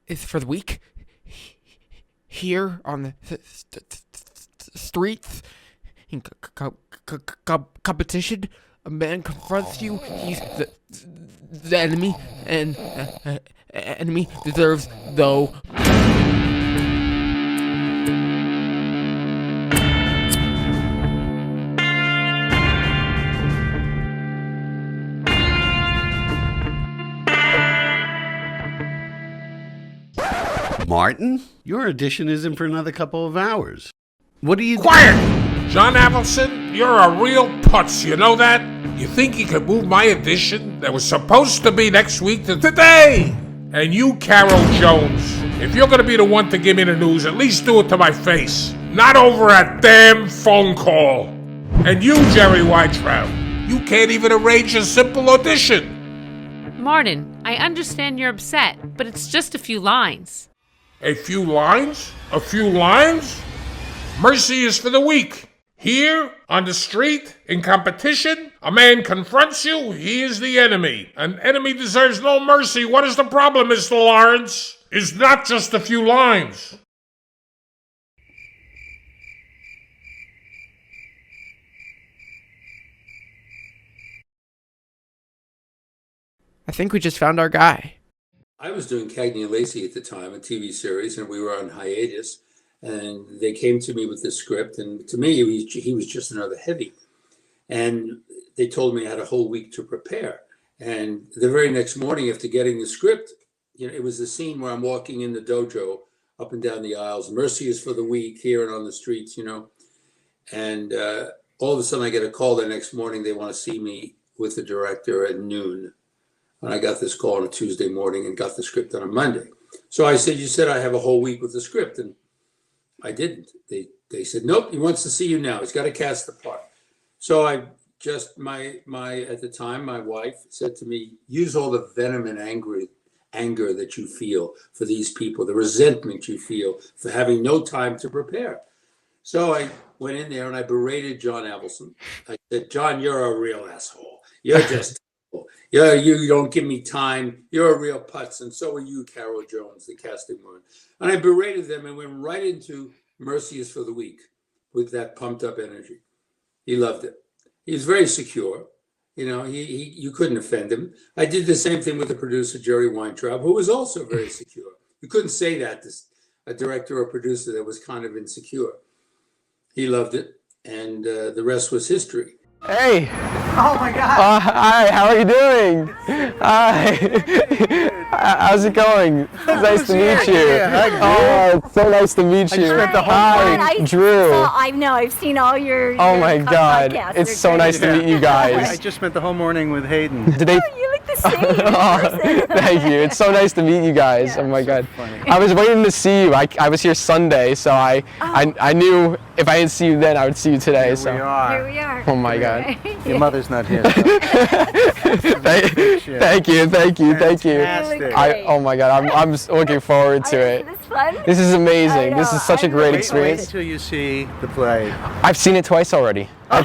is for the week. Here on the streets in competition, a man confronts you. He's the enemy, and enemy deserves though. Martin, your audition isn't for another couple of hours. What are you Quiet! John Avildsen, you're a real putz, you know that? You think you could move my audition that was supposed to be next week to today? And you, Carol Jones, if you're gonna be the one to give me the news, at least do it to my face. Not over a damn phone call. And you, Jerry Weintraub, you can't even arrange a simple audition. Martin, I understand you're upset, but it's just a few lines. A few lines? A few lines? Mercy is for the weak. Here, on the street, in competition, a man confronts you, he is the enemy. An enemy deserves no mercy. What is the problem, Mr. Lawrence? It's not just a few lines. I think we just found our guy. I was doing Cagney and Lacey at the time, a TV series, and we were on hiatus. And they came to me with this script, and to me, he was just another heavy. And they told me I had a whole week to prepare. And the very next morning, after getting the script, it was the scene where I'm walking in the dojo up and down the aisles. Mercy is for the weak here and on the streets, And all of a sudden, I get a call the next morning. They want to see me with the director at noon. And I got this call on a Tuesday morning and got the script on a Monday. So I said, you said I have a whole week with the script. And I didn't. They said, nope, he wants to see you now. He's got to cast the part. So I just, at the time, my wife said to me, use all the venom and anger that you feel for these people, the resentment you feel for having no time to prepare. So I went in there and I berated John Avildsen. I said, John, you're a real asshole. You're just Yeah, you don't give me time. You're a real putz. And so are you, Carol Jones, the casting woman. And I berated them and went right into Mercy is for the Weak with that pumped up energy. He loved it. He was very secure. You couldn't offend him. I did the same thing with the producer, Jerry Weintraub, who was also very secure. You couldn't say that to a director or producer that was kind of insecure. He loved it. And the rest was history. Hey! Oh my God! Hi, how are you doing? Hi! How's it going? It's nice to meet you. Oh, it's so nice to meet you. Hi, Drew. I've seen all your Oh my God, it's so nice to meet you guys. I just spent the whole morning with Hayden. Did they? You look the same. Thank you. It's so nice to meet you guys. Oh my God. I was waiting to see you. I was here Sunday, so I knew if I didn't see you then, I would see you today. Here we are. Here we are. Oh my God. Your mother's not here. Thank you. Fantastic. Oh my God, I'm looking forward to it. Is this fun? This is amazing. This is such a great experience. Wait until you see the play. I've seen it twice already. I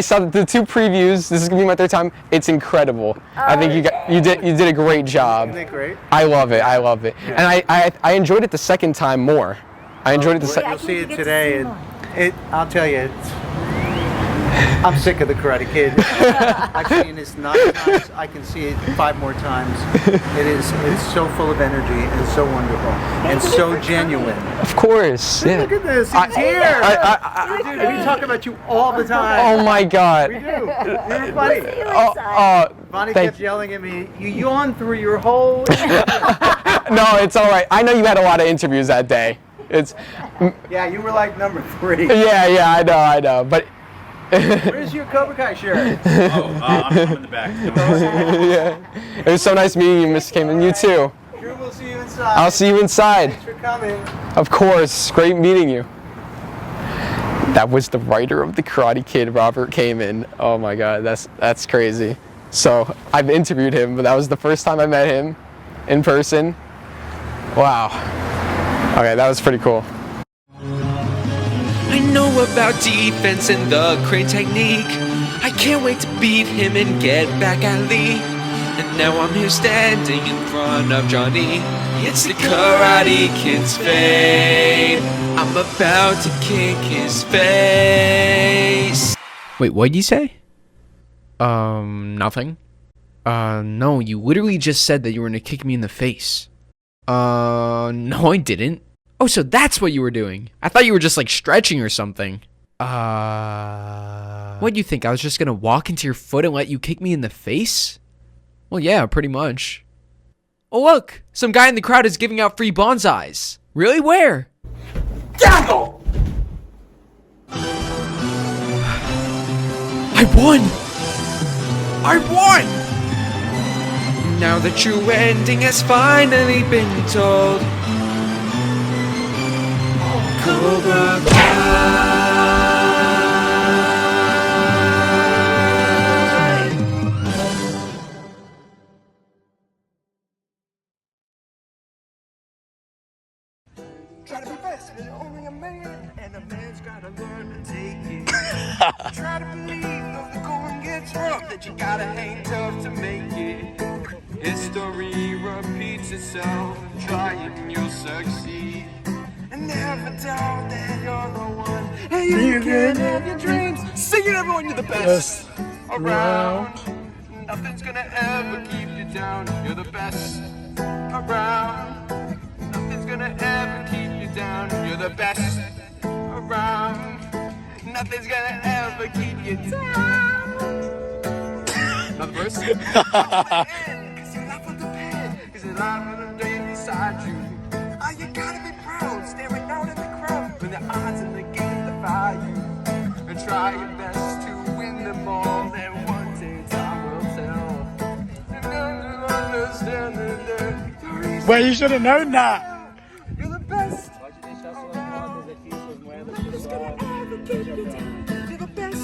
saw the two previews. This is gonna be my third time. It's incredible. I think you did a great job. Isn't it great? I love it. And I enjoyed it the second time more. I enjoyed it the second. You'll see it today. I'll tell you. I'm sick of the Karate Kid. I've seen this 9 times. I can see it 5 more times. It's so full of energy and so wonderful and so genuine. Of course. Yeah. Look at this. He's here. Dude, we talk about you all the time. Oh my God. We do. You're funny. Bonnie kept yelling at me. You yawned through your whole. No, it's all right. I know you had a lot of interviews that day. It's Yeah, you were like number 3. yeah, I know, but Where's your Cobra Kai shirt? I'm in the back. yeah, it was so nice meeting you, Mr. Kamen. You too. Sure, we'll see you inside. I'll see you inside. Thanks for coming. Of course, great meeting you. That was the writer of the Karate Kid, Robert Kamen. Oh my God, that's crazy. So I've interviewed him, but that was the first time I met him in person. Wow. Okay, that was pretty cool. I know about defense and the crane technique. I can't wait to beat him and get back at Lee. And now I'm here standing in front of Johnny. It's the Karate Kid's fate. I'm about to kick his face. Wait, what'd you say? Nothing. No, you literally just said that you were gonna kick me in the face. No, I didn't. Oh, so that's what you were doing. I thought you were just like stretching or something. What do you think? I was just gonna walk into your foot and let you kick me in the face? Well, yeah, pretty much. Oh, look! Some guy in the crowd is giving out free bonsais. Really? Where? Gago! I won! I won! Now the true ending has finally been told. Cobra Kai. Try to be best, there's only a man, and a man's gotta learn to take it. Try to believe, though the going gets rough, that you gotta hang tough to make it. History repeats itself, try and you'll succeed. And never doubt that you're the one, and you can have your dreams. Sing it, everyone, you're the best around. Nothing's gonna ever keep you down, you're the best around. Nothing's gonna ever keep you down, you're the best around. Nothing's gonna ever keep you down. Another verse? Cause you're life with the pen, cause you're life with the day beside you. Oh, you gotta be proud, staring out in the crowd when the odds in the game defy you. And try your best to win them all, and one day time will tell. And then you'll understand that victory's Well, you should have known that. You're the best around. Nothing's gonna ever keep you down. You're the best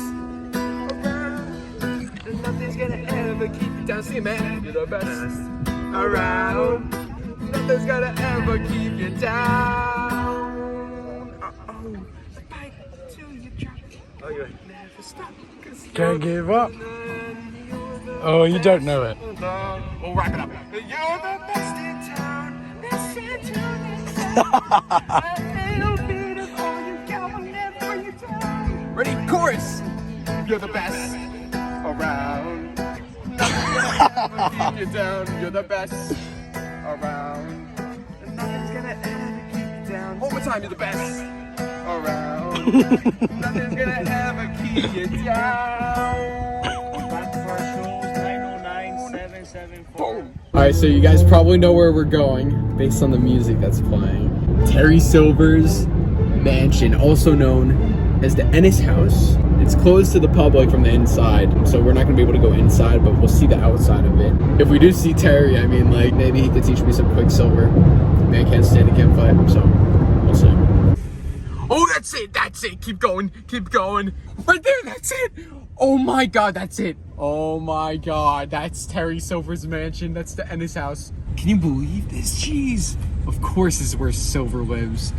around. And nothing's gonna ever keep you down. See, man, you're the best around. Nothing's gonna ever keep you down. Uh-oh. Spike till you drop it. Oh, you never stop. Can't give up. Oh, you don't know it. We'll wrap it up. You're the best in town. Best in town. Ready, chorus. You're the best around. Nothing's gonna ever keep you down. You're the best around. And nothing's gonna ever keep you down. One more time, you're the best around. Nothing's gonna ever keep you down. Alright, so you guys probably know where we're going based on the music that's playing. Terry Silver's mansion, also known as the Ennis house. It's closed to the public from the inside, so we're not going to be able to go inside, but we'll see the outside of it. If we do see Terry, I mean, like, maybe he could teach me some Quicksilver. Man can't stand a camp fight, so we'll see. Oh, that's it, keep going. Right there, that's it. Oh my God, that's it. Oh my God, that's Terry Silver's mansion. That's the Ennis house. Can you believe this? Jeez. Of course this is where Silver lives.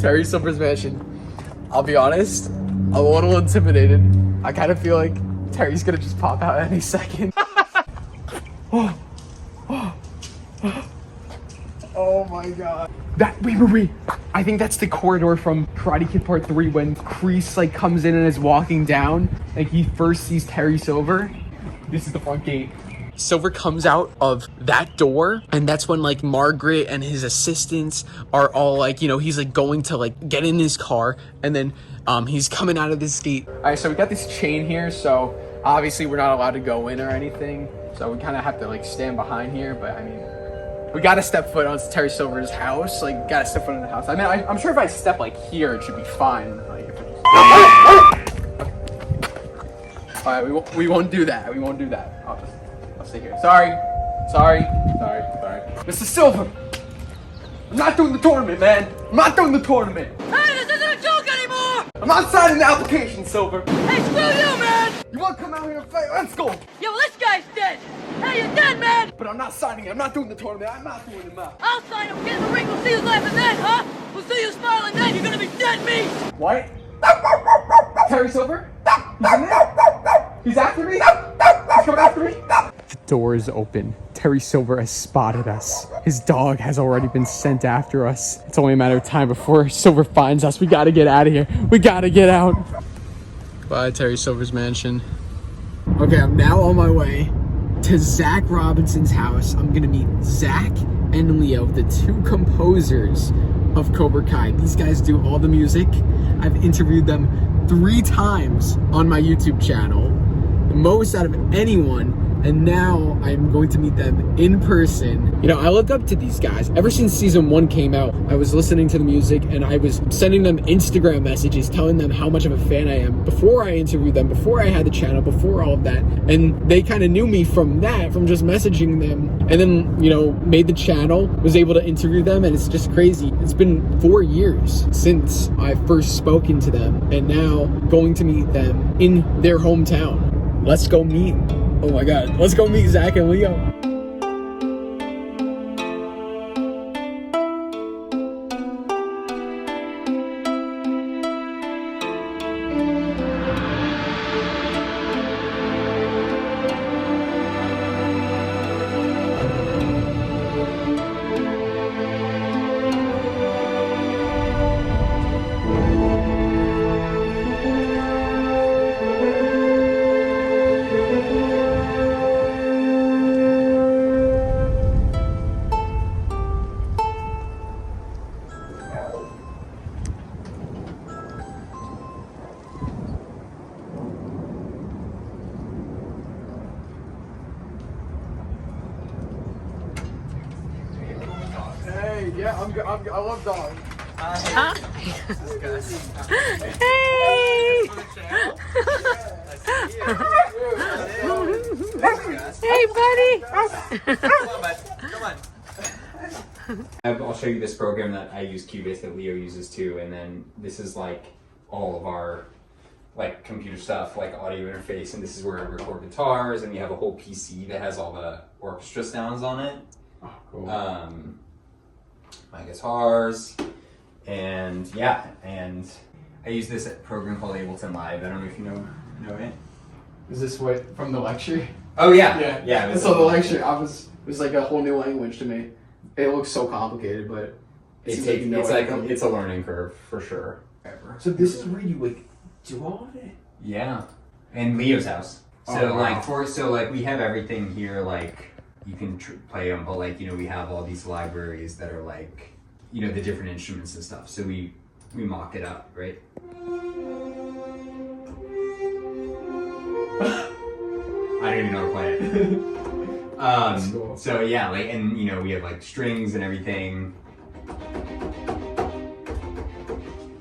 Terry Silver's mansion. I'll be honest, I'm a little intimidated. I kind of feel like Terry's gonna just pop out any second. Oh my God. Wait. I think that's the corridor from Karate Kid Part 3 when Kreese like comes in and is walking down. Like he first sees Terry Silver. This is the front gate. Silver comes out of that door, and that's when like Margaret and his assistants are all like, you know, he's like going to like get in his car, and then he's coming out of this gate. All right, so we got this chain here, so obviously we're not allowed to go in or anything, so we kind of have to like stand behind here, but I mean, we gotta step foot on Terry Silver's house, like gotta step foot in the house. I mean, I'm sure if I step like here, it should be fine. Like, if it just... All right, we won't do that. We won't do that. I'll stay here. Sorry. Mr. Silver, I'm not doing the tournament, man. I'm not doing the tournament. Hey, this isn't a joke anymore! I'm not signing the application, Silver. Hey, screw you, man! You want to come out here and fight? Let's go. Yeah, well, this guy's dead. Hey, you're dead, man! But I'm not signing it. I'm not doing the tournament. I'm not doing it, man. I'll sign him. Get in the ring. We'll see you laughing then, huh? We'll see you smiling then. You're gonna be dead meat. What? Terry Silver? He's in there? He's after me? He's coming after me? The door is open. Terry Silver has spotted us. His dog has already been sent after us. It's only a matter of time before Silver finds us. We gotta get out of here. We gotta get out. Bye, Terry Silver's mansion. Okay, I'm now on my way to Zach Robinson's house. I'm gonna meet Zach and Leo, the two composers of Cobra Kai. These guys do all the music. I've interviewed them 3 times on my YouTube channel, the most out of anyone, and now I'm going to meet them in person. You know, I look up to these guys. Ever since season 1 came out, I was listening to the music and I was sending them Instagram messages telling them how much of a fan I am before I interviewed them, before I had the channel, before all of that. And they kind of knew me from that, from just messaging them. And then, you know, made the channel, was able to interview them, and it's just crazy. It's been 4 years since I first spoken to them, and now going to meet them in their hometown. Let's go meet. Oh my God, let's go meet Zach and Leo. Yeah, I love dogs. Huh? Hey, buddy. Come on. I'll show you this program that I use, Cubase, that Leo uses too, and then this is like all of our like computer stuff, like audio interface, and this is where I record guitars, and we have a whole PC that has all the orchestra sounds on it. Oh, cool. My guitars, and yeah, and I use this program called Ableton Live. I don't know if you know it. Is this what, from the lecture? Oh yeah. Yeah. So the lecture, it was like a whole new language to me. It looks so complicated, but it's a learning curve for sure. So this is where you like do all of it? Yeah, and Leo's house. So we have everything here, like you can play them, but like, you know, we have all these libraries that are like, you know, the different instruments and stuff. So we mock it up, right? I don't even know how to play it. Cool. So yeah, like, and you know, we have like strings and everything,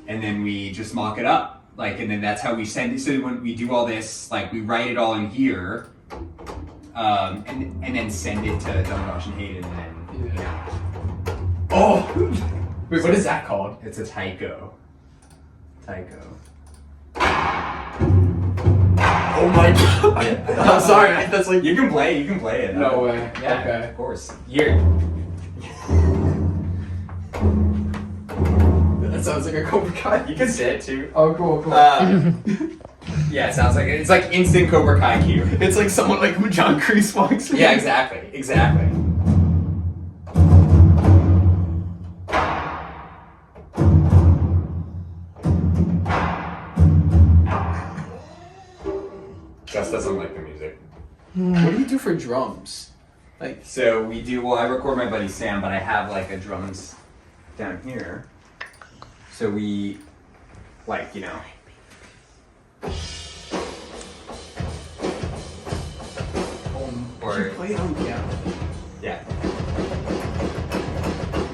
and then we just mock it up, like, and then that's how we send it. So when we do all this, like, we write it all in here, and then send it to Don't Watch and Hate, and then yeah. Oh, wait, what is that called? It's a taiko. Oh my God! Yeah. I'm sorry. That's like you can play it. No way. Yeah, okay. Of course. Here. That sounds like a Cobra Kai. You can say it too. Oh, cool. Yeah, it sounds like it's like instant Cobra Kai Kid. It's like someone like who John Kreese walks in. Yeah, exactly. Gus doesn't like the music. What do you do for drums? Like, so we do. Well, I record my buddy Sam, but I have like a drums down here. So we, like, you know. Or you play it on piano. Yeah.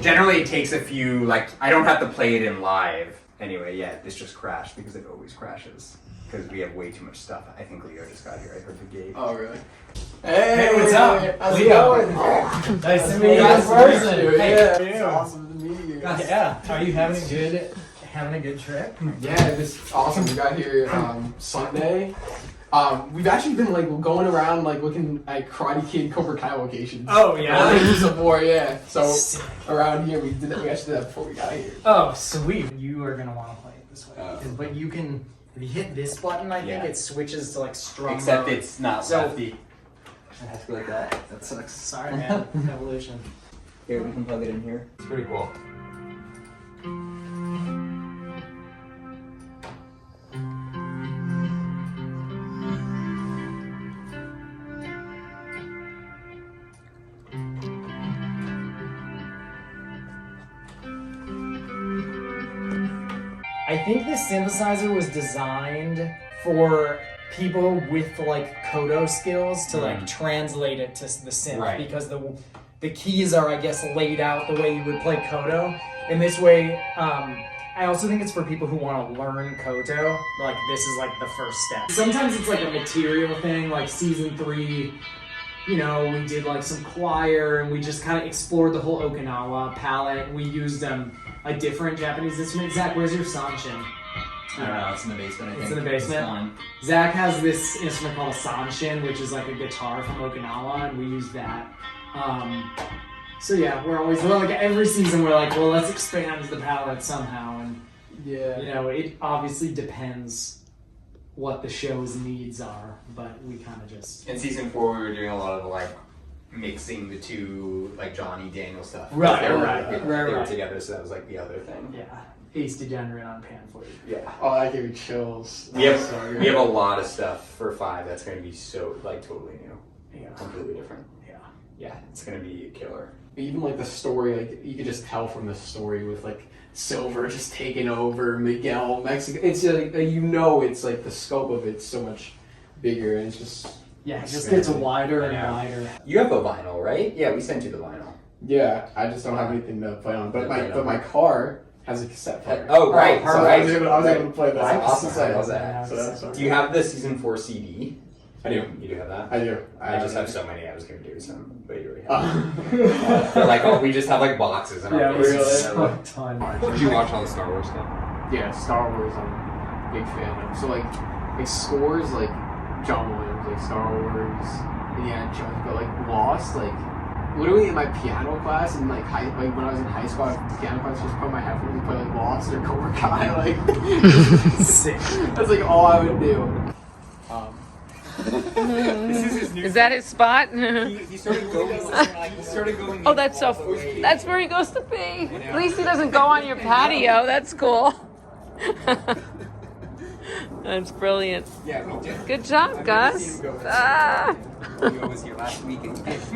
Generally, it takes a few. Like, I don't have to play it in live. Anyway, yeah, this just crashed because it always crashes. Because we have way too much stuff. I think Leo just got here. I heard the gate. Oh, really? Hey, what's up? How's Leo. it going? Nice to meet you in person. Hey, Yeah, how are you? it's awesome to meet you. Yeah. Are you having a good trip? Yeah, this is awesome. We got here Sunday. We've actually been like going around like looking at Karate Kid Cobra Kai locations. Oh yeah, some more. Yeah, so around here we did that. We actually did that before we got here. Oh sweet, you are gonna want to play it this way, but you can. If you hit this button, I think it switches to like strum. Except mode. it's not lefty. It has to be like that. That sucks. Sorry, man. Evolution. Here, we can plug it in here. It's pretty cool. I think this synthesizer was designed for people with like Kodo skills to like translate it to the synth because the keys are, I guess, laid out the way you would play Kodo. In this way, I also think it's for people who want to learn Kodo. Like this is like the first step. Sometimes it's like a material thing, like season 3. You know, we did like some choir and we just kind of explored the whole Okinawa palette. We used a different Japanese instrument. Zach, where's your sanshin? I don't know, it's in the basement, I think. It's in the basement? Zach has this instrument called a sanshin, which is like a guitar from Okinawa, and we use that. So yeah, we're like every season we're like, well, let's expand the palette somehow. And yeah, you know, it obviously depends what the show's needs are, but we kind of just... In season 4, we were doing a lot of like mixing the two, like Johnny Daniel stuff. Right. They were together, so that was like the other thing. Yeah. Ace Degenerate on pan flute. Yeah. Oh, that gave me chills. We have a lot of stuff for 5 that's going to be so like totally new. Yeah. Completely different. Yeah, it's going to be a killer. Even like the story, like you could just tell from the story with like Silver just taking over, Miguel, Mexico. It's like you know, it's like the scope of it's so much bigger, and it's just it just gets wider and wider. You have a vinyl, right? Yeah, we sent you the vinyl. Yeah, I just don't have anything to play on, but my car has a cassette player. Oh, right, so I was able to play that. Awesome. I love that. So do you have the season 4 CD? I do. You do have that? I do. I just have so many. I was going to do some, but you already have them. They're like, we just have like boxes in our bases. Did you watch all the Star Wars stuff? Yeah, Star Wars I'm a big fan of. So like scores like John Williams, like Star Wars, Indiana Jones, but like Lost, like literally in my piano class and like when I was in high school, I had piano class, just put my headphones and play like Lost or Cobra Kai, like sick. That's like all I would do. This is his new. Is that his spot? He started going. Oh, that's so. That's where he goes to pee. At least he doesn't go on your patio. That's cool. That's brilliant. Yeah, we did. Good job, Gus. Leo was here last week and Has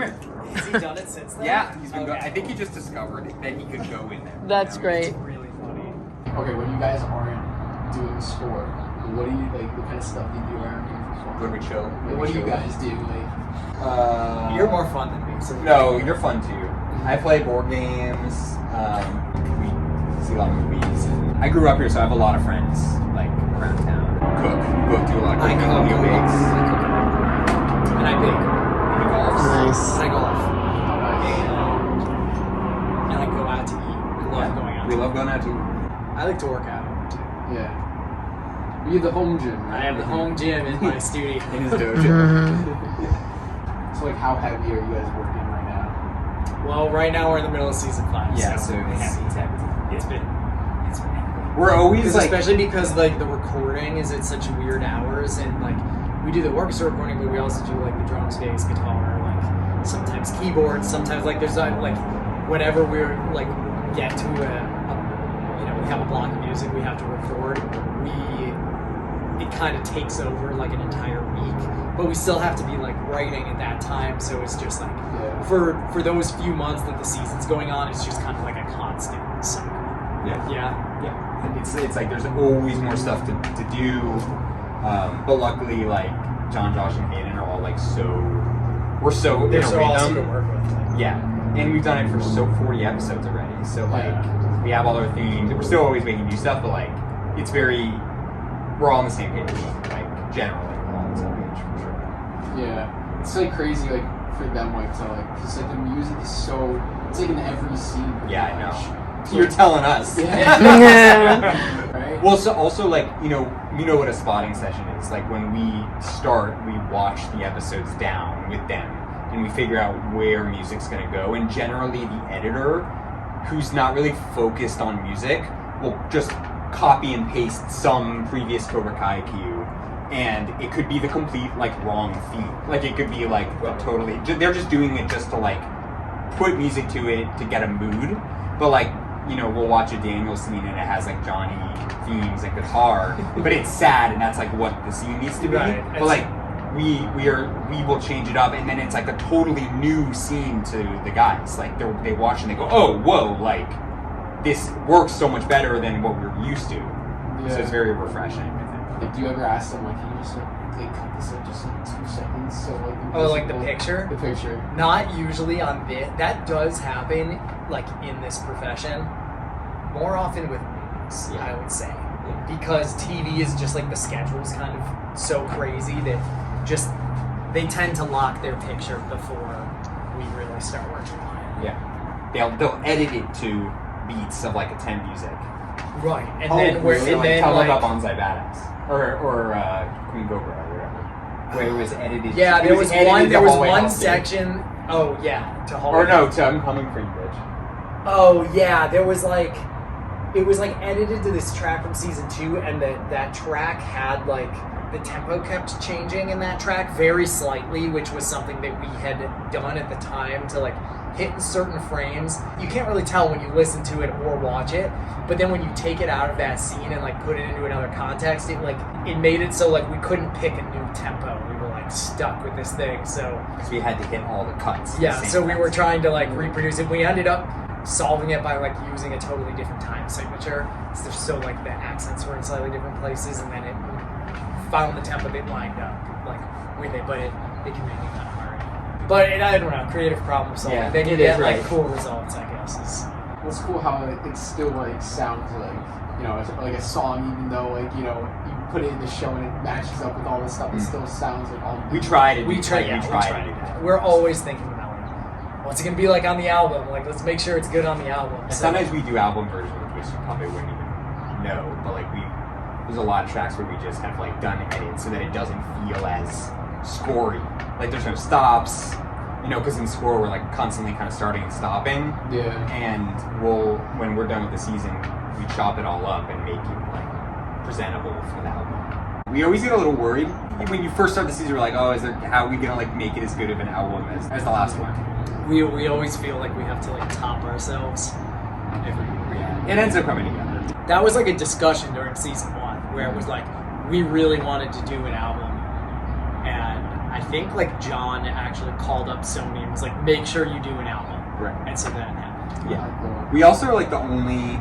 he done it since then? yeah, he's been. I think he just discovered that he could go in there. That's great. It's really funny. Okay, when you guys aren't doing score, what do you like? What kind of stuff do you do around here for fun? When we chill. What do you guys do? Like, You're more fun than me. So no, you're fun too. I play board games. We see a lot of movies. I grew up here, so I have a lot of friends like around town. Cook. We both do a lot of cooking. Leo bakes. And I bake. He golfs. Nice. And I golf. And I go out to eat. I love going out. We love going out to eat. I like to work out. yeah. You have the home gym, I right? have the home gym in my studio. In his dojo. So like, how heavy are you guys working right now? Well, right now we're in the middle of season 5. Yeah, so so it's heavy. It's been. We're always like, especially because like the recording is at such weird hours, and like we do the orchestra recording, but we also do like the drums, bass, guitar, like sometimes keyboards, sometimes like there's like whenever we're like get to we have a block of music we have to record, it kind of takes over like an entire week. but we still have to be like writing at that time. So it's just like for those few months that the season's going on, it's just kind of like a constant cycle. Yeah. And it's like there's always more stuff to do, but luckily like John, Josh, and Hayden are all like we're so They're in a so awesome to rhythm. work with. Like, Yeah, and we've done it for 40 episodes already. So like we have all our themes. We're still always making new stuff, but like we're all on the same page. Like generally, we're all on the same page for sure. Yeah, it's like crazy, like for them, like to like, because like the music is so, it's like in every scene. Yeah, I know. You're telling us. Right? Well, so also like you know what a spotting session is. Like when we start, we watch the episodes down with them, and we figure out where music's gonna go. And generally, the editor, who's not really focused on music, will just copy and paste some previous Cobra Kai cue, and it could be the complete like wrong theme. Like it could be like totally. They're just doing it just to like put music to it to get a mood, but like. You know, we'll watch a Daniel scene and it has like Johnny themes and guitar, but it's sad and that's like what the scene needs to be. Right. But like we will change it up and then it's like a totally new scene to the guys. Like they watch and they go, oh, whoa, like this works so much better than what we're used to. So it's very refreshing, I think. Like, do you ever ask them like, can you just like cut this up just like 2 seconds? So like like the picture? The picture. Not usually on this. That does happen like in this profession. More often with movies, I would say. Because TV is just like the schedule's kind of so crazy that just they tend to lock their picture before we really start working on it. Yeah. They'll edit it to beats of like a 10 music. Right. And then we're really? and then Tell like them about Bonsai Badass. Or Queen Cobra or whatever. Where it was edited. Yeah, it there was one. There to was Hallway one House, section. Oh yeah, to Hallway. Or no, House. to I'm Coming for You, bitch. Oh yeah, there was like, it was like edited to this track from season 2, and that track had like the tempo kept changing in that track very slightly, which was something that we had done at the time to like hit certain frames. You can't really tell when you listen to it or watch it, but then when you take it out of that scene and like put it into another context, it made it so like we couldn't pick a new tempo. We were like stuck with this thing, so because we had to hit all the cuts. Yeah, so we were trying to like reproduce it. We ended up solving it by like using a totally different time signature. So like the accents were in slightly different places, and then it found the tempo that lined up like with it, but it can make it kind of hard. But I don't know, creative problem solving. Yeah, then you it get is, like right. cool results, I guess. Well, it's cool how it still like sounds like, you know, like a song, even though like, you know, you put it in the show and it matches up with all this stuff. It still sounds like all. We tried it. We tried to do that. We're always thinking about like, what's it gonna be like on the album? Like, let's make sure it's good on the album. And sometimes we do album versions, which you probably wouldn't even know, but like there's a lot of tracks where we just have like done edits so that it doesn't feel as scory. Like there's no stops, you know, because in score we're like constantly kind of starting and stopping. Yeah. And when we're done with the season, we chop it all up and make it like presentable for the album. We always get a little worried when you first start the season. We're like, oh, how are we gonna like make it as good of an album as the last one? We always feel like we have to like top ourselves. It ends up coming together. That was like a discussion during season 1 where it was like we really wanted to do an album, and I think like John actually called up Sony and was like, make sure you do an album. Right. And so that happened. Yeah. We also are like the only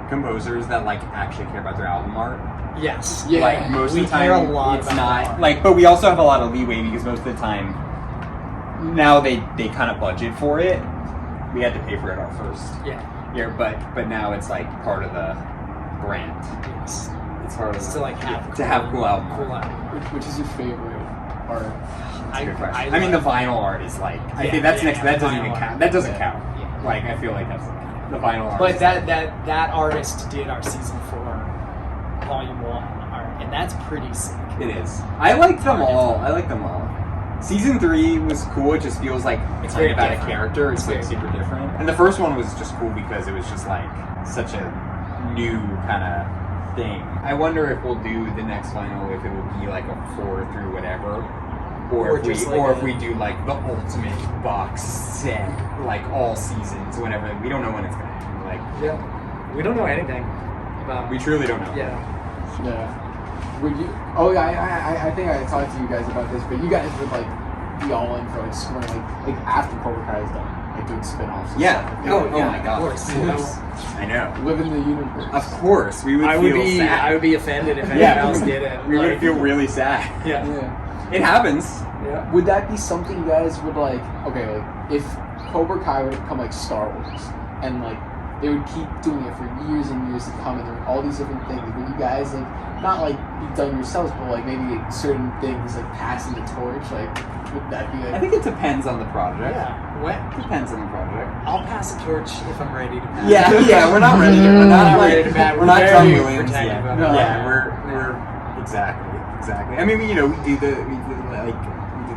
composers that like actually care about their album art. Yes. Yeah. Like most of the time, care a lot it's about not like, but we also have a lot of leeway because most of the time now they kind of budget for it. We had to pay for it our first year, but now it's like part of the brand. Yes. It's part of to like have cool album art. Which is your favorite art? That's a good question. I mean, the vinyl art is like, I think that's next. That doesn't even count. That doesn't count. Yeah. Like, I feel like that's the vinyl art. But that artist did our season 4 volume 1 art, and that's pretty sick. It is. I like them all. Season 3 was cool. It just feels like it's very about different. a character. It's like super different. And the first one was just cool because it was just like such a new kind of thing. I wonder if we'll do the next final, if it will be like a 4 through whatever, or if we do like the ultimate box set, like all seasons, whenever. We don't know when it's gonna happen. Like we don't know anything about. We truly don't know. Yeah. Would you? Oh yeah, I think I talked to you guys about this, but you guys would like be all in for like scoring like after Cobra Kai is done, like doing spin-offs. And Yeah. stuff. Oh my god. Of course. I know. Live in the universe. Of course, we would feel sad. I would be offended if anyone else did it. We would feel really sad. Yeah. It happens. Yeah. Would that be something you guys would like? Okay, like if Cobra Kai would become like Star Wars, and like they would keep doing it for years and years to come, and there were all these different things. Would you guys like not like be done yourselves, but like maybe like, certain things like passing the torch? Like, would that be? Like, I think it depends on the project. Yeah. What? Depends on the project. I'll pass the torch if I'm ready to pass. Yeah, yeah, we're not ready to. We're not ready like, to pass. we're not very John Williams protective yet. of it. Yeah, we're exactly. I mean, you know, we do the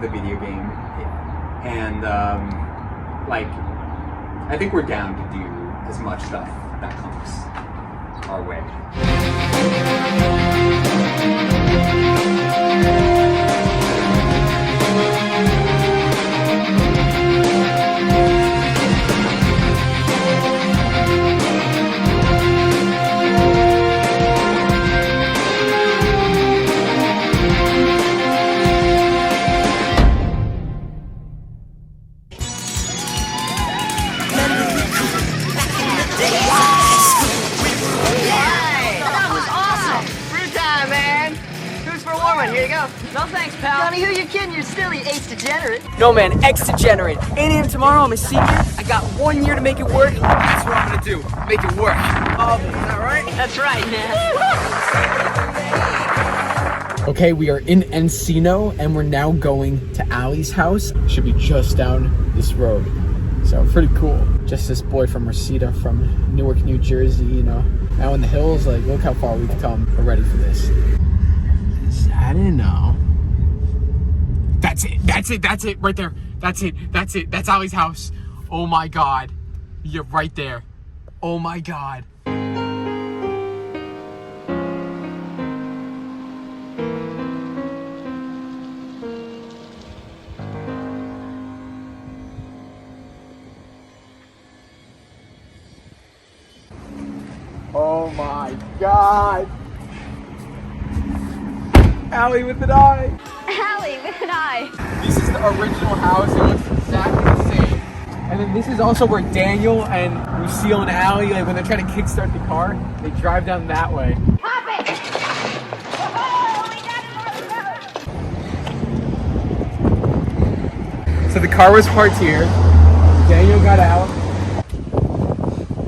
video game, and like I think we're down to do as much stuff that comes our way. Here you go. No thanks, pal. Johnny, who you kidding? You're still the ace degenerate. No, man, ex-degenerate. 8 a.m. tomorrow, I'm a senior. I got 1 year to make it work. That's what I'm gonna do. Make it work. Oh, is that right? That's right, man. Okay, we are in Encino, and we're now going to ALY'S house. Should be just down this road. So pretty cool. Just this boy from Reseda from Newark, New Jersey, you know. Out in the hills, like look how far we've come. We're ready for this. I didn't know. That's it right there. That's it. That's ALY'S house. Oh my god. You're right there. Oh my god. Oh my god. ALY with an eye. ALY with an eye. This is the original house. It looks exactly the same. And then this is also where Daniel and Lucille and ALY, like when they're trying to kickstart the car, they drive down that way. Pop it! So the car was parked here. Daniel got out.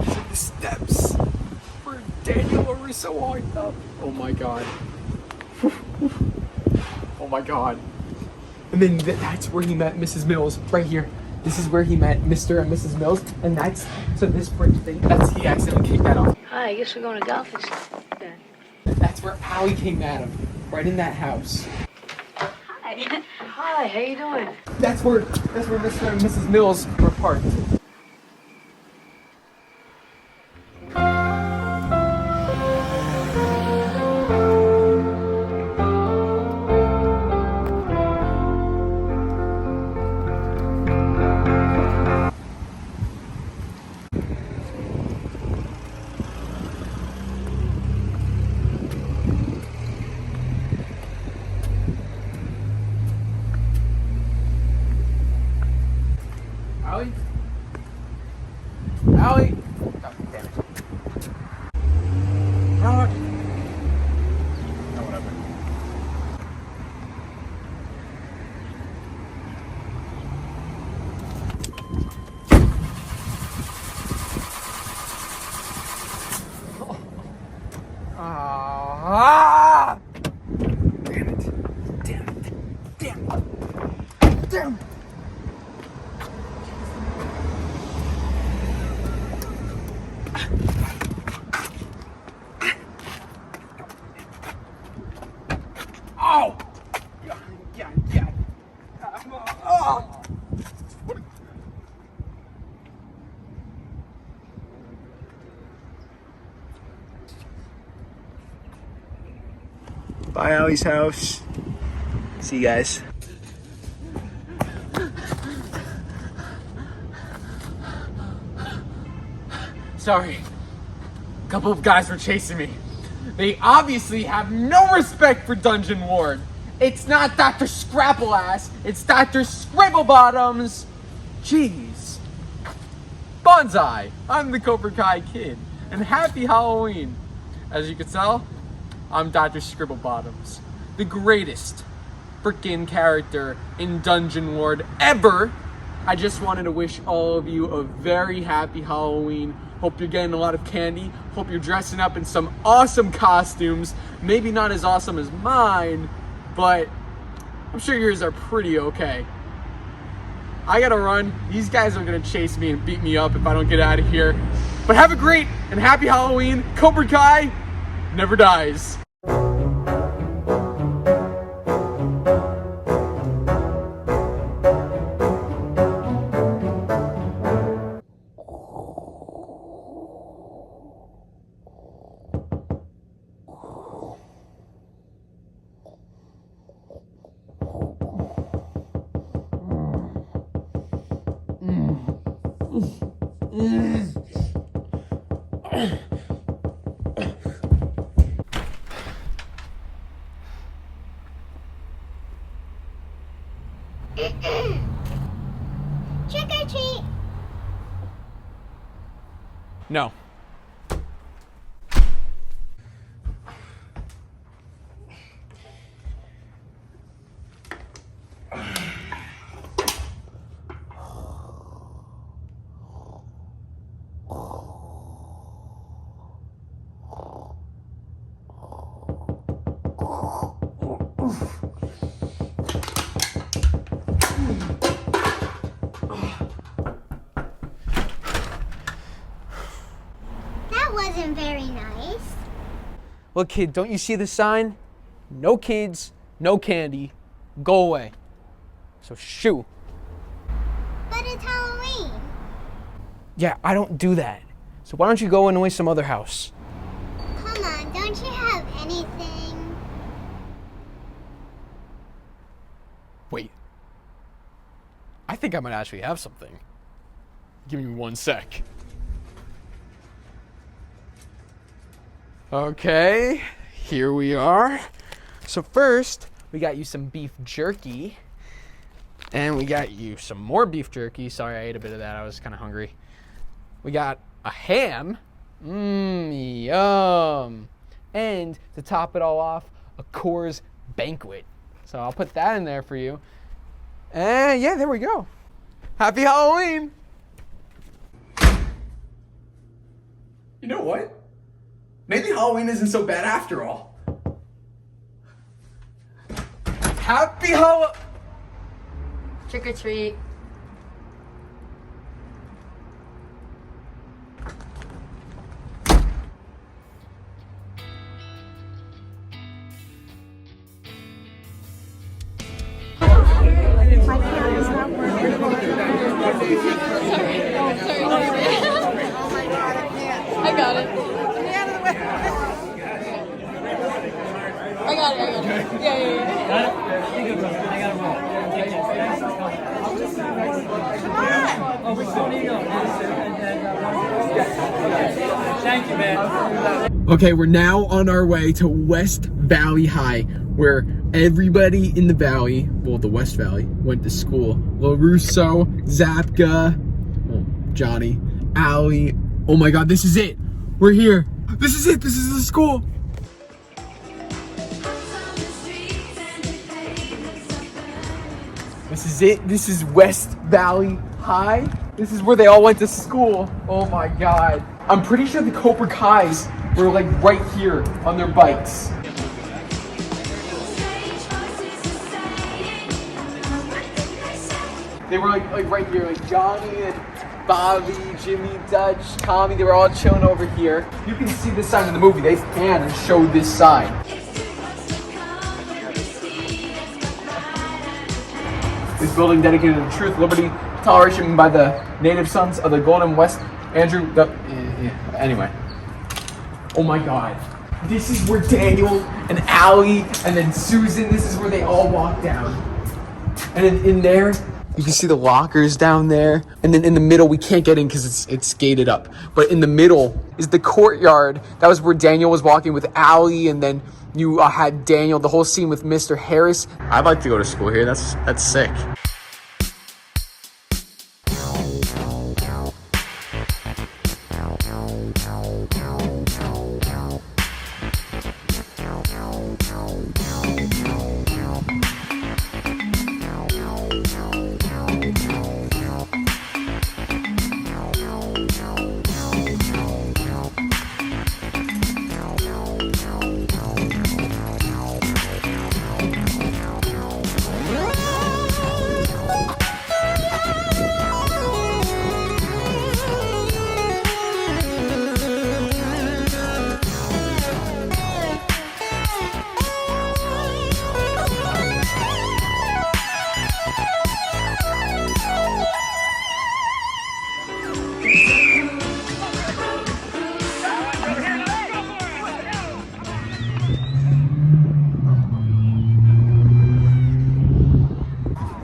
These are the steps where Daniel and LaRusso walked up. Oh my god. Oh my god. And then that's where he met Mrs. Mills, right here. This is where he met Mr. and Mrs. Mills, and that's, so this bridge thing, that's, he accidentally kicked that off. Hi, I guess we're going to golf then. That's where ALY came at him, right in that house. Hi. Hi, how you doing? That's where Mr. and Mrs. Mills were parked. ALY? ALY? Oh, damn it. Oh, whatever. Ah! Damn it. Damn it. Damn it. Damn it. Oh! Yeah. Oh! Bye, ALY'S house. See you guys. Sorry. A couple of guys were chasing me. They obviously have no respect for Dungeon Ward. It's not Dr. Scrapple Ass, it's Dr. Scribble Bottoms. Jeez. Bonsai, I'm the Cobra Kai Kid, and happy Halloween. As you can tell, I'm Dr. Scribble Bottoms, the greatest freaking character in Dungeon Ward ever. I just wanted to wish all of you a very happy Halloween. Hope you're getting a lot of candy. Hope you're dressing up in some awesome costumes. Maybe not as awesome as mine, but I'm sure yours are pretty okay. I gotta run. These guys are gonna chase me and beat me up if I don't get out of here. But have a great and happy Halloween. Cobra Kai never dies. Trick or treat! No. That wasn't very nice. Look, kid, don't you see the sign? No kids, no candy. Go away. So shoo. But it's Halloween. Yeah, I don't do that. So why don't you go annoy some other house? Come on, don't you have anything? Wait. I think I might actually have something. Give me 1 sec. Okay, here we are. So first, we got you some beef jerky. And we got you some more beef jerky. Sorry, I ate a bit of that. I was kind of hungry. We got a ham. Yum. And to top it all off, a Coors Banquet. So I'll put that in there for you. And yeah, there we go. Happy Halloween. You know what? Maybe Halloween isn't so bad after all. Happy Halloween. Trick or treat. I got it. I got it. Yeah. Got it? I got it wrong. Come on! Oh, which one do you go? Thank you, man. Okay, we're now on our way to West Valley High, where everybody in the valley, well, the West Valley, went to school. LaRusso, Zabka, well, Johnny, ALY'S. Oh my God, this is it. We're here. This is it. This is the school. This is it. This is West Valley High. This is where they all went to school. Oh my God. I'm pretty sure the Cobra Kais were like right here on their bikes. They were like right here, like Johnny and Bobby, Jimmy, Dutch, Tommy, they were all chilling over here. You can see this sign in the movie. They panned and showed this sign. This building dedicated to truth, liberty, toleration by the native sons of the Golden West. Andrew, anyway. Oh my God. This is where Daniel and ALY'S and then Susan, this is where they all walk down. And in there, You can see the lockers down there. And then in the middle, we can't get in because it's gated up. But in the middle is the courtyard. That was where Daniel was walking with Allie, and then you had Daniel, the whole scene with Mr. Harris. I'd like to go to school here. That's sick.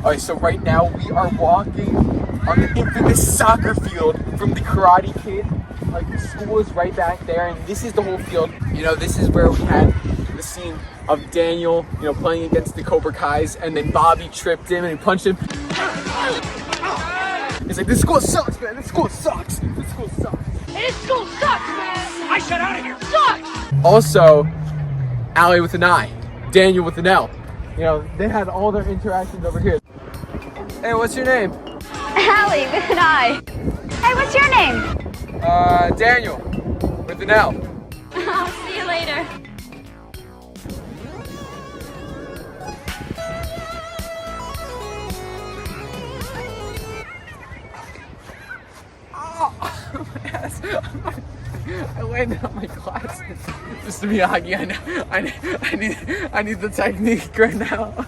Alright, so right now we are walking on the infamous soccer field from the Karate Kid. Like, the school is right back there, and this is the whole field. You know, this is where we had the scene of Daniel, you know, playing against the Cobra Kais, and then Bobby tripped him and he punched him. He's like, this school sucks, man. This school sucks. This school sucks. This school sucks, man! I shut out of here! Sucks! Also, Allie with an I, Daniel with an L. You know, they had all their interactions over here. Hey, what's your name? Allie with an I. Hey, what's your name? Daniel with an L. I'll see you later. I landed on my glasses. Just to be Miyagi, I need the technique right now.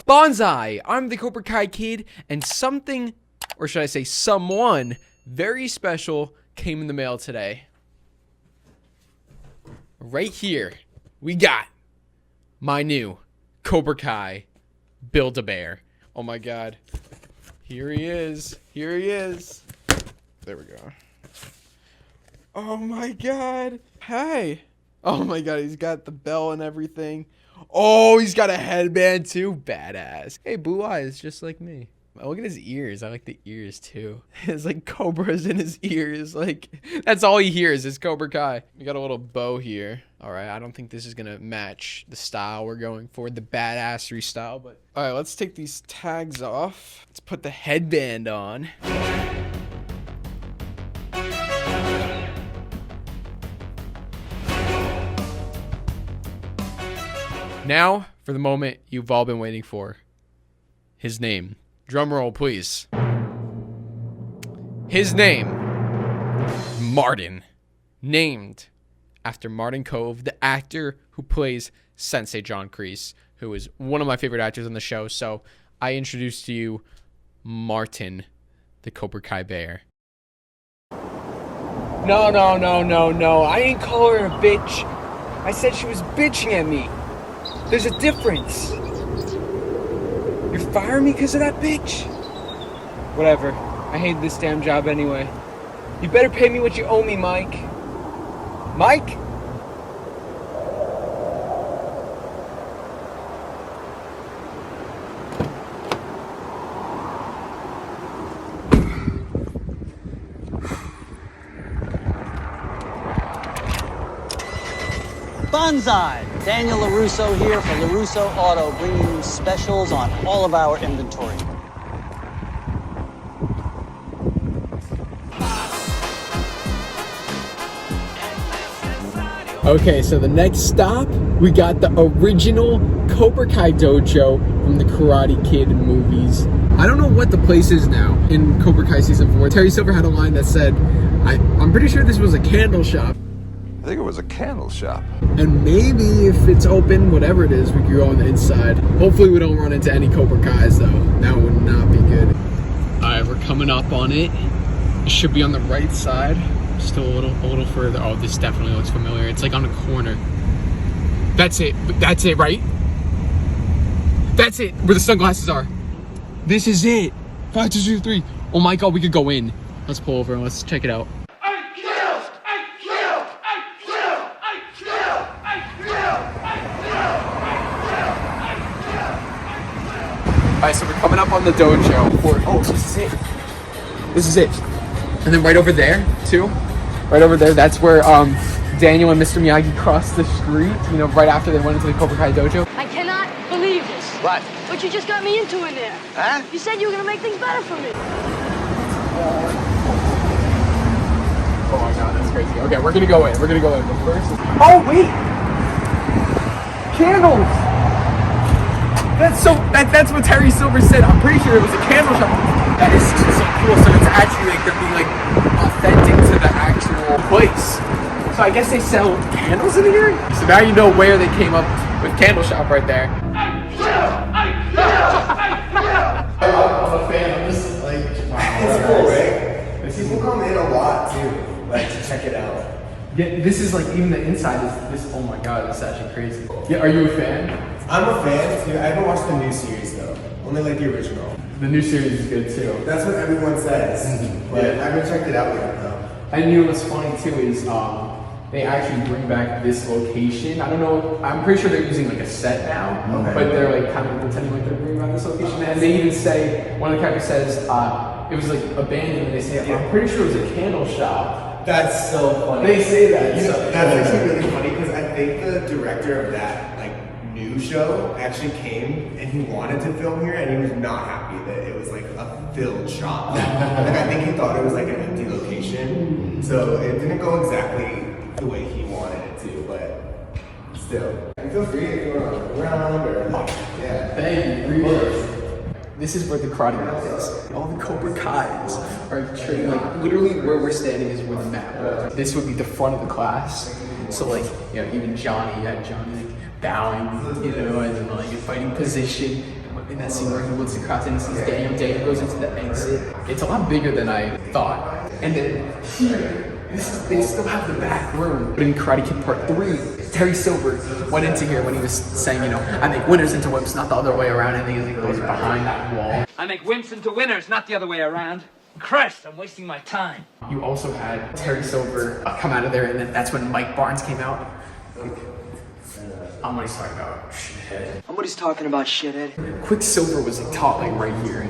Bonsai! I'm the Cobra Kai Kid, and something, or should I say someone, very special came in the mail today. Right here, we got my new Cobra Kai Build-A-Bear. Oh my god. Here he is. Here he is. There we go. Oh my god. Hi. Oh my god, he's got the bell and everything. Oh, he's got a headband too. Badass. Hey, blue eyes, just like me. Oh, look at his ears. I like the ears too. It's like cobras in his ears. Like, that's all he hears is Cobra Kai. We got a little bow here. All right, I don't think this is gonna match the style we're going for, the badassery style, but all right, let's take these tags off. Let's put the headband on. Now, for the moment you've all been waiting for. His name. Drum roll, please. His name, Martin. Named after Martin Cove, the actor who plays Sensei John Kreese, who is one of my favorite actors on the show. So I introduce to you Martin, the Cobra Kai bear. No. I ain't call her a bitch. I said she was bitching at me. There's a difference. You're firing me because of that bitch? Whatever. I hate this damn job anyway. You better pay me what you owe me, Mike. Mike? Banzai! Daniel LaRusso here for LaRusso Auto, bringing you specials on all of our inventory. Okay, so the next stop, we got the original Cobra Kai dojo from the Karate Kid movies. I don't know what the place is now in Cobra Kai Season 4. Terry Silver had a line that said, I'm pretty sure this was a candle shop. I think it was a candle shop. And maybe if it's open, whatever it is, we could go on the inside. Hopefully we don't run into any Cobra Kais though. That would not be good. Alright, we're coming up on it. It should be on the right side. Still a little further. Oh, this definitely looks familiar. It's like on a corner. That's it. That's it, right? That's it. Where the sunglasses are. This is it. 5, 2, 2, 3. Oh my god, we could go in. Let's pull over and let's check it out. Alright, so we're coming up on the dojo. Oh, this is it. This is it. And then right over there, too. Right over there, that's where Daniel and Mr. Miyagi crossed the street, you know, right after they went into the Cobra Kai dojo. I cannot believe this. What? What you just got me into in there. Huh? You said you were going to make things better for me. Oh my god, that's crazy. Okay, we're gonna go in. We're gonna go in. But first. Oh wait! Candles! That's what Terry Silver said. I'm pretty sure it was a candle shop. That is so cool. So it's actually like they're being like authentic to the actual place. So I guess they sell candles in here? So now you know where they came up with candle shop right there. I'm a fan. I'm just like, wow. It's cool, right? People come in a lot too, like to check it out. Yeah, this is like, even the inside is this. Oh my god, this is actually crazy. Yeah, are you a fan? I'm a fan too. I haven't watched the new series though. Only like the original. The new series is good too. That's what everyone says. But Yeah. I haven't checked it out yet though. I knew what's funny too is they actually bring back this location. I don't know. I'm pretty sure they're using like a set now, Okay. but they're like kind of pretending like they're bringing back this location. And they even say, one of the characters says it was like abandoned. And they say, I'm pretty sure it was a candle shop. That's so funny. They say that. You know, so- that's actually really funny because I think the director of that like new show actually came and he wanted to film here and he was not happy that it was like a filled shop. Like I think he thought it was like an empty location, so it didn't go exactly the way he wanted it to, but still. Feel free if you want to around or yeah. Thank you. This is where the karate map is. All the Cobra Kais are training. Like literally where we're standing is where the map was. This would be the front of the class. So like, you know, even Johnny, you had Johnny like bowing, you know, and then like in fighting position. in that scene where he looks across and sees Daniel. Daniel goes into the exit. It's a lot bigger than I thought. And then here, they still have the back room. But in Karate Kid Part 3, Terry Silver went into here when he was saying, you know, I make winners into wimps, not the other way around. And he goes behind that wall. I make wimps into winners, not the other way around. Christ, I'm wasting my time. You also had Terry Silver come out of there, and then that's when Mike Barnes came out. Somebody's talking about shithead. Somebody's talking about shithead. Quicksilver was like taught like right here.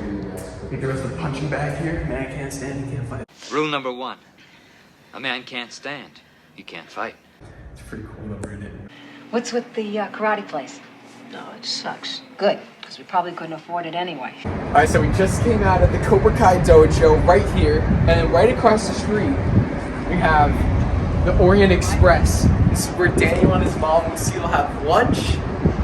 Like, there was the punching bag here. Man can't stand, he can't fight. Rule number 1. A man can't stand. He can't fight. It's pretty cool number, isn't it? What's with the karate place? No, it sucks. Good, because we probably couldn't afford it anyway. Alright, so we just came out of the Cobra Kai dojo right here, and then right across the street, we have the Orient Express. This is where Daniel and his mom and Lucille have lunch,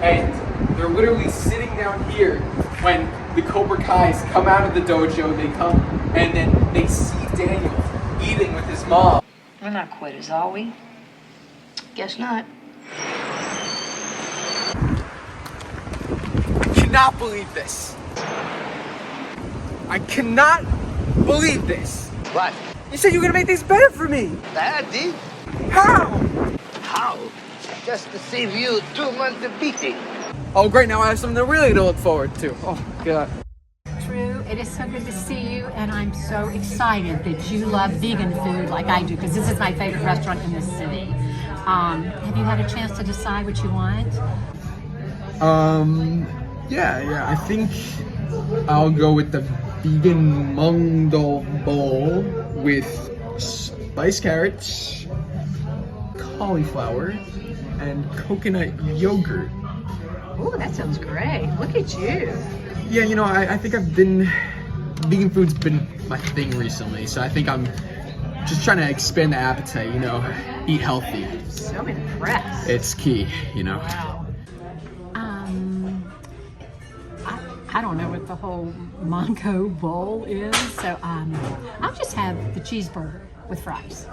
and they're literally sitting down here when the Cobra Kais come out of the dojo. They come, and then they see Daniel eating with his mom. We're not quitters, are we? Guess not. I cannot believe this. I cannot believe this. What? You said you were gonna make things better for me. I did. How? How? Just to save you 2 months of beating. Oh, great. Now I have something really to look forward to. Oh, God. Drew, it is so good to see you, and I'm so excited that you love vegan food like I do, because this is my favorite restaurant in the city. Have you had a chance to decide what you want? Yeah, I think I'll go with the vegan Mongol bowl with spiced carrots, cauliflower, and coconut yogurt. Ooh, that sounds great. Look at you. Yeah, you know, I think vegan food's been my thing recently, so I think I'm just trying to expand the appetite, you know, eat healthy. So impressed. It's key, you know. Wow. I don't know what the whole Mongo bowl is, so I'll just have the cheeseburger with fries.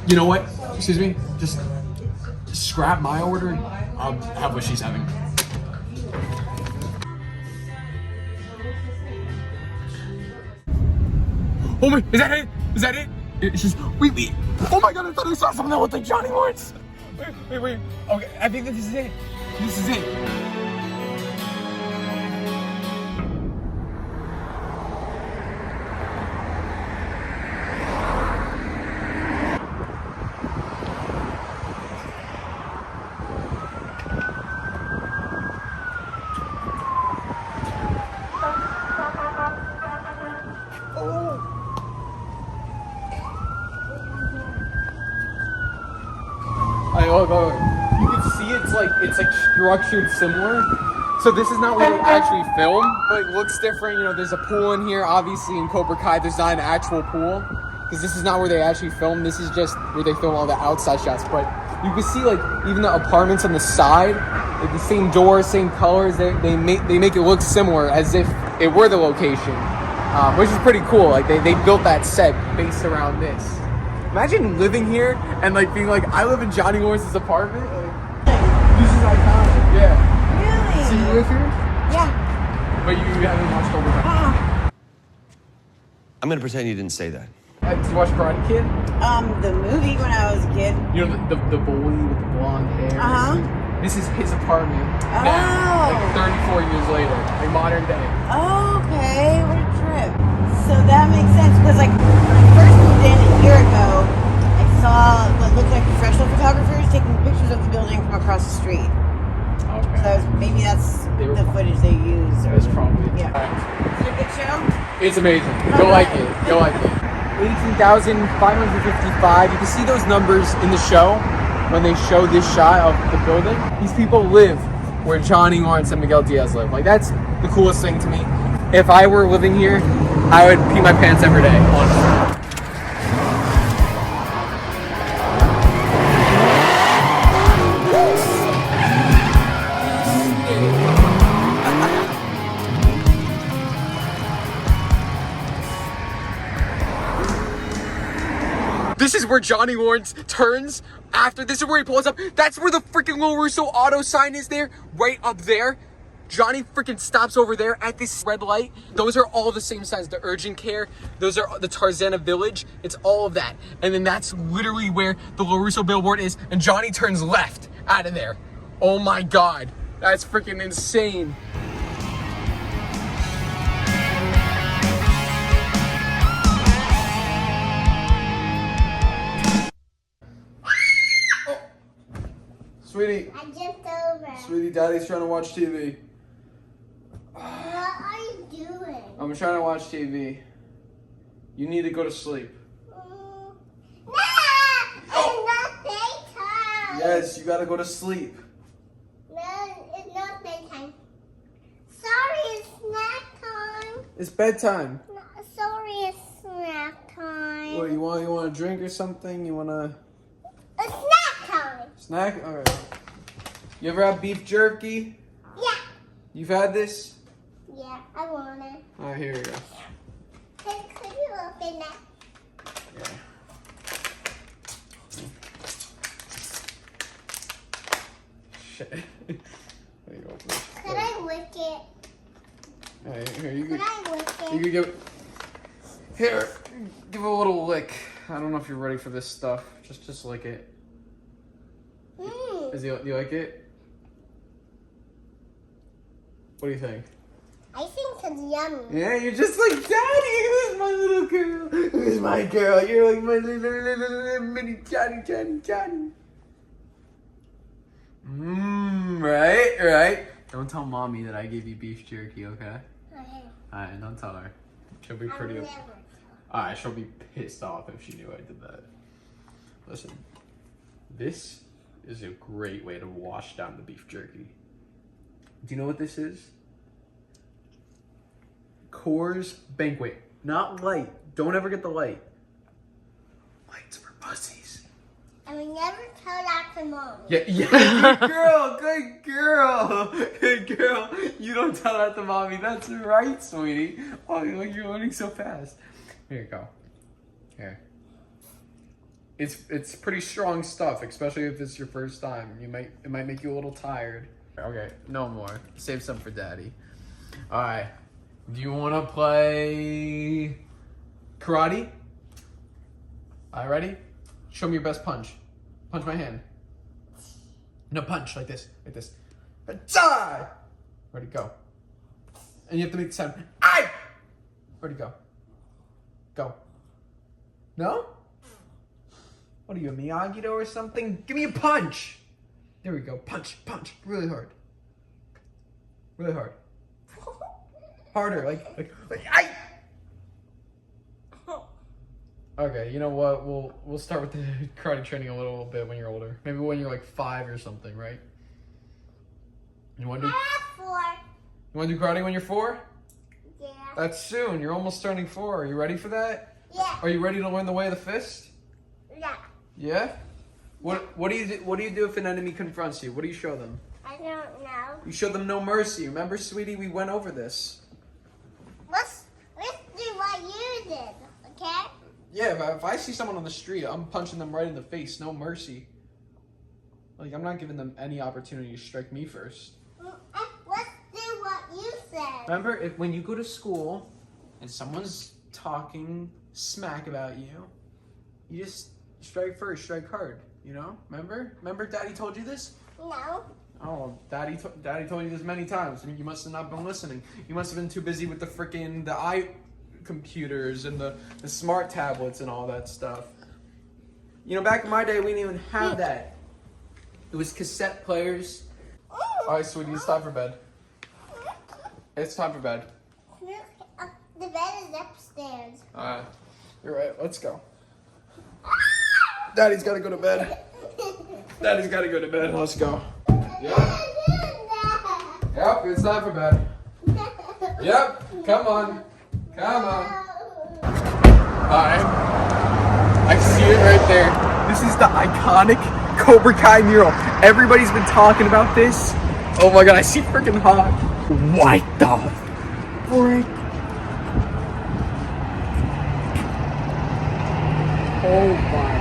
You know what? Excuse me? Just scrap my order. I'll have what she's having. Oh my, is that it? Is that it? It's just, wait. Oh my God, I thought I saw something that looked like Johnny Lawrence. Wait. Okay, I think this is it. This is it. You can see it's like structured similar. So this is not where they actually film, but it looks different. You know, there's a pool in here. Obviously in Cobra Kai, there's not an actual pool because this is not where they actually film. This is just where they film all the outside shots. But you can see like even the apartments on the side, like the same doors, same colors. They make it look similar as if it were the location, which is pretty cool. Like they built that set based around this. Imagine living here and like being like, I live in Johnny Lawrence's apartment. Like, this is iconic. Yeah. Really? So you live here? Yeah. But you haven't watched Cobra Kai? I'm gonna pretend you didn't say that. Did you watch Karate Kid? The movie when I was a kid. You know the bully with the blonde hair. This is his apartment now, like 34 years later, like modern day. Oh, okay. What a trip. So that makes sense because like when I first moved in a year ago, I saw what looked like professional photographers taking pictures of the building from across the street. Okay. So maybe that's the footage they used. That's probably it. Yeah. Is it a good show? It's amazing. Go like it. Go like it. 18,555. You can see those numbers in the show when they show this shot of the building. These people live where Johnny Lawrence and Miguel Diaz live. Like that's the coolest thing to me. If I were living here, I would pee my pants every day, honestly. This is where Johnny Lawrence turns after. This is where he pulls up. That's where the freaking LaRusso auto sign is there. Right up there. Johnny freaking stops over there at this red light. Those are all the same signs. The urgent care. Those are the Tarzana Village. It's all of that. And then that's literally where the LaRusso billboard is. And Johnny turns left out of there. Oh my God. That's freaking insane. Sweetie. I jumped over. Sweetie, Daddy's trying to watch TV. What are you doing? I'm trying to watch TV. You need to go to sleep. No! It's not daytime. Yes, you gotta go to sleep. No, it's not daytime. Sorry, it's snack time. It's bedtime. No, sorry, it's snack time. What, you want a drink or something? You want a snack time. snack? All right. You ever have beef jerky? Yeah. You've had this? Yeah, I want it. All right, here you go. Could you open that? Yeah. Shit. There you go. Could I lick it? All right, here you Could go. I lick it? You could give it a little lick. I don't know if you're ready for this stuff. Just lick it. Do you like it? What do you think? I think it's yummy. Yeah, you're just like, Daddy, who's my little girl? Who's my girl? You're like my little mini Johnny. Right. Don't tell Mommy that I gave you beef jerky, okay? Okay. Alright, don't tell her. She'll be pretty... Alright, she'll be pissed off if she knew I did that. Listen, this is a great way to wash down the beef jerky. Do you know what this is? Coors Banquet. Not light. Don't ever get the light. Light's for pussies. I will never tell that to Mom. Yeah, good girl. You don't tell that to Mommy. That's right, sweetie. Oh, you're learning so fast. Here you go. Here. It's pretty strong stuff, especially if it's your first time. It might make you a little tired. Okay, no more. Save some for Daddy. All right. Do you want to play karate? All right, ready? Show me your best punch. Punch my hand. No, punch like this. Die. Ready, go. And you have to make the sound. Aye. Ready, go. Go. No? What are you, a Miyagi-Do or something? Give me a punch. There we go. Punch. Really hard. Harder, like aye. Okay, you know what? We'll start with the karate training a little bit when you're older. Maybe when you're like 5 or something, right? You want to do? You want to do karate when you're 4? Yeah. That's soon. You're almost turning 4. Are you ready for that? Yeah. Are you ready to learn the way of the fist? Yeah. Yeah. What do you do if an enemy confronts you? What do you show them? I don't know. You show them no mercy. Remember, sweetie, we went over this. Let's do what you did, okay? Yeah, if I see someone on the street, I'm punching them right in the face. No mercy. Like, I'm not giving them any opportunity to strike me first. Let's do what you said. Remember, when you go to school and someone's talking smack about you, you just strike first, strike hard. You know? Remember Daddy told you this? No. Oh, Daddy told you this many times. I mean, you must have not been listening. You must have been too busy with the eye computers and the smart tablets and all that stuff. You know, back in my day, we didn't even have that. It was cassette players. All right, sweetie, it's time for bed. It's time for bed. The bed is upstairs. All right, you're right. Let's go. Daddy's got to go to bed. Daddy's got to go to bed. Let's go. Yep, it's time for bed. Yep, come on. Alright. I see it right there. This is the iconic Cobra Kai mural. Everybody's been talking about this. Oh my god, I see freaking hot. What the frick? Oh my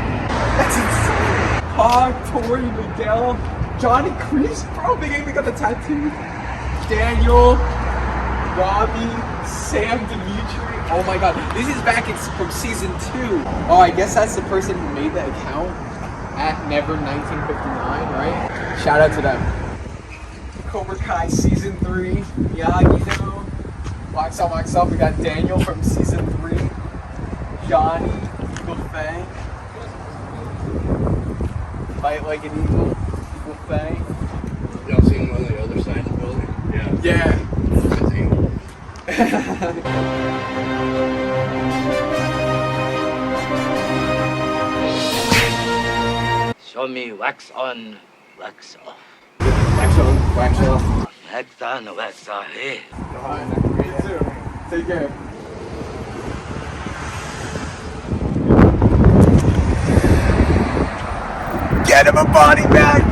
Tory, Miguel, Johnny Kreese, bro. They even got the tattoo. Daniel, Robby, Sam, Dimitri. Oh my god, this is back from season 2. Oh, I guess that's the person who made the account at Never 1959, right? Shout out to them. Cobra Kai season 3. Miyagi-Do. Wax on, wax off. We got Daniel from season 3. Johnny, Eagle Fang. Fight like an eagle. Eagle Fang. Y'all seen him on the other side of the building? Yeah. Show me wax on, wax off. Wax on, wax off. Wax on, wax off. Hey. Take care. Get him a body bag!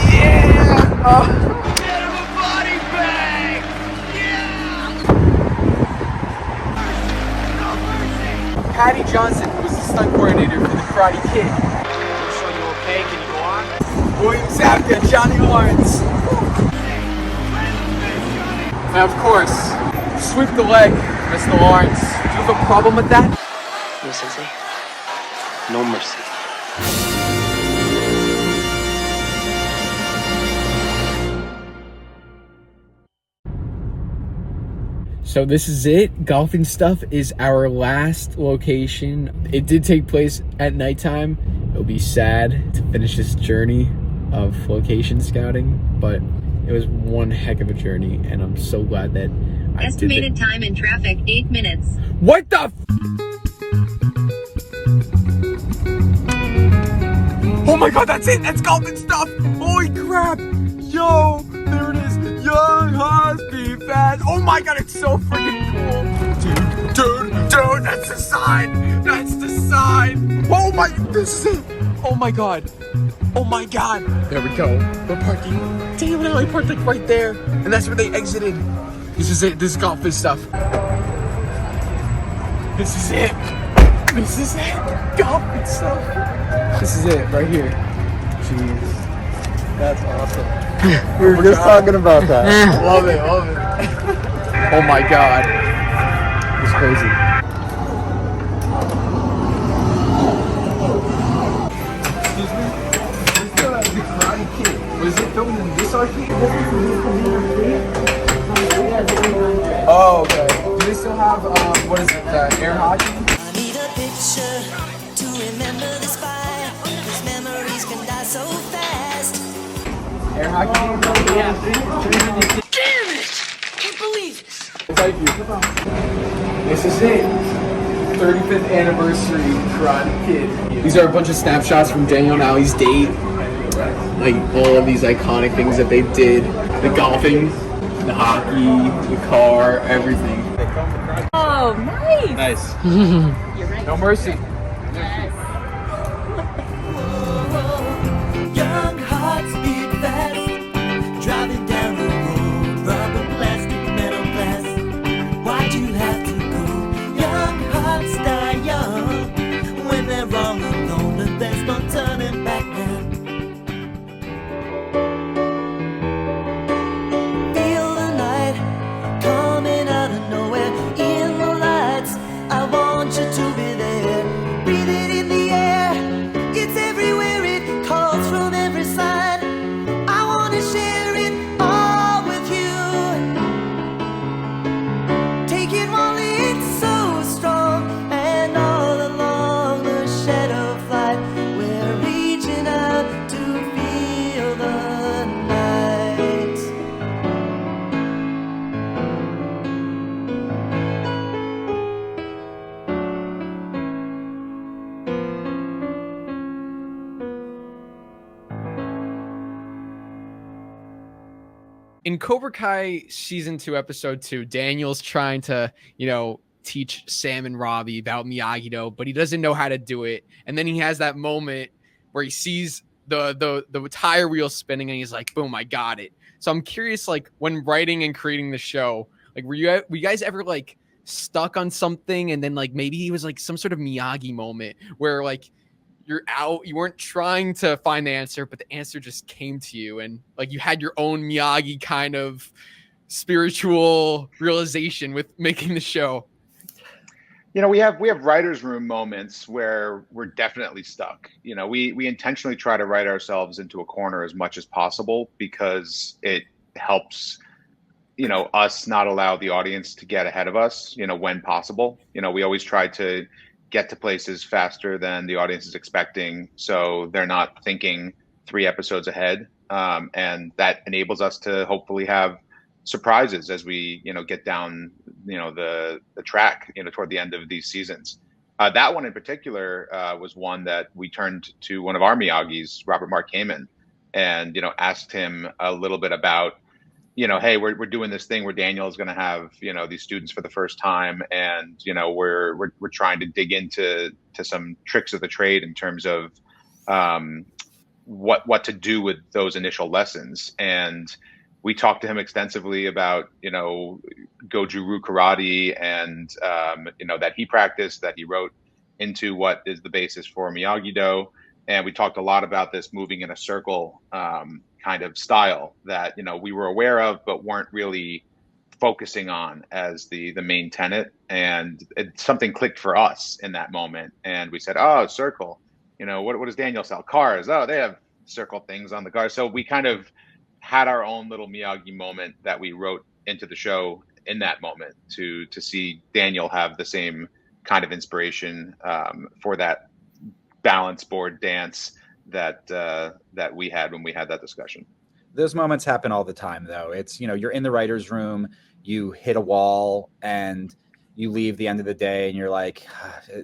Yeah! Get him a body bag! Yeah! Patty Johnson, who was the stunt coordinator for the Karate Kid. So you okay? Can you go on? William Zabka, Johnny Lawrence. And of course, sweep the leg, Mr. Lawrence. Do you have a problem with that? No, Sensei. No mercy. So this is it. Golfing Stuff is our last location. It did take place at nighttime. It'll be sad to finish this journey of location scouting, but it was one heck of a journey, and I'm so glad that I Estimated time in traffic, 8 minutes. What the Oh my god, that's it! That's Golfing Stuff! Holy crap! Yo, there it is! Young Husky Fast! Oh my god, it's so freaking cool! Dude, that's the sign! That's the sign! Oh my, this is it! Oh my god! Oh my god! There we go. We're parking. Damn it, I parked like right there. And that's where they exited. This is it. This is Golfing Stuff. This is it. This is it. Golfing Stuff. This is it right here. Jeez. That's awesome. We were just talking about that. Love it, love it. Oh my god. It's crazy. Excuse me? The Karate Kid. Was it filmed in this arcade? Oh, okay. Do they still have, what is it, air hockey? I need a picture to remember this by, because memories can die so fast. Air hockey? Yeah. Damn it! Can't believe this. Thank you. This is it. 35th anniversary Karate Kid. These are a bunch of snapshots from Daniel and Ally's date. Like all of these iconic things that they did. The golfing, the hockey, the car, everything. Oh, nice. Nice. No mercy. Young hearts beat fast, driving down the road, rubber, plastic, metal, glass. Why'd you have to go? Young hearts die young when they're wrong alone, and there's no turning back now. Feel the night coming out of nowhere in the lights. I want you to be there. Breathe it in the air. It's everywhere. It calls from every side. I want to share it all with you. Take it while it's so strong. And all along the shadow flight, we're reaching out to feel the night. In Cobra Kai season 2, episode 2, Daniel's trying to, teach Sam and Robby about Miyagi-Do, but he doesn't know how to do it. And then he has that moment where he sees the tire wheel spinning and he's like, boom, I got it. So I'm curious, like, when writing and creating the show, like, were you guys ever like stuck on something and then like maybe he was like some sort of Miyagi moment where like you're out. You weren't trying to find the answer, but the answer just came to you, and like you had your own Miyagi kind of spiritual realization with making the show. You know, we have writers' room moments where we're definitely stuck. You know, we intentionally try to write ourselves into a corner as much as possible because it helps, you know, us not allow the audience to get ahead of us, you know, when possible. You know, we always try to get to places faster than the audience is expecting, so they're not thinking 3 episodes ahead. And that enables us to hopefully have surprises as we, you know, get down, you know, the track, you know, toward the end of these seasons. That one in particular was one that we turned to one of our Miyagis, Robert Mark Kamen, and, you know, asked him a little bit about, you know, hey, we're doing this thing where Daniel is going to have, you know, these students for the first time, and, you know, we're trying to dig into some tricks of the trade in terms of what to do with those initial lessons. And we talked to him extensively about, you know, Goju-Ryu karate and, you know, that he practiced, that he wrote into what is the basis for Miyagi-Do. And we talked a lot about this moving in a circle kind of style that, you know, we were aware of, but weren't really focusing on as the main tenet. And something clicked for us in that moment. And we said, oh, circle, you know, what does Daniel sell? Cars. Oh, they have circle things on the cars. So we kind of had our own little Miyagi moment that we wrote into the show in that moment to see Daniel have the same kind of inspiration for that balance board dance that we had when we had that discussion. Those moments happen all the time, though. It's, you know, you're in the writer's room, you hit a wall, and you leave the end of the day, and you're like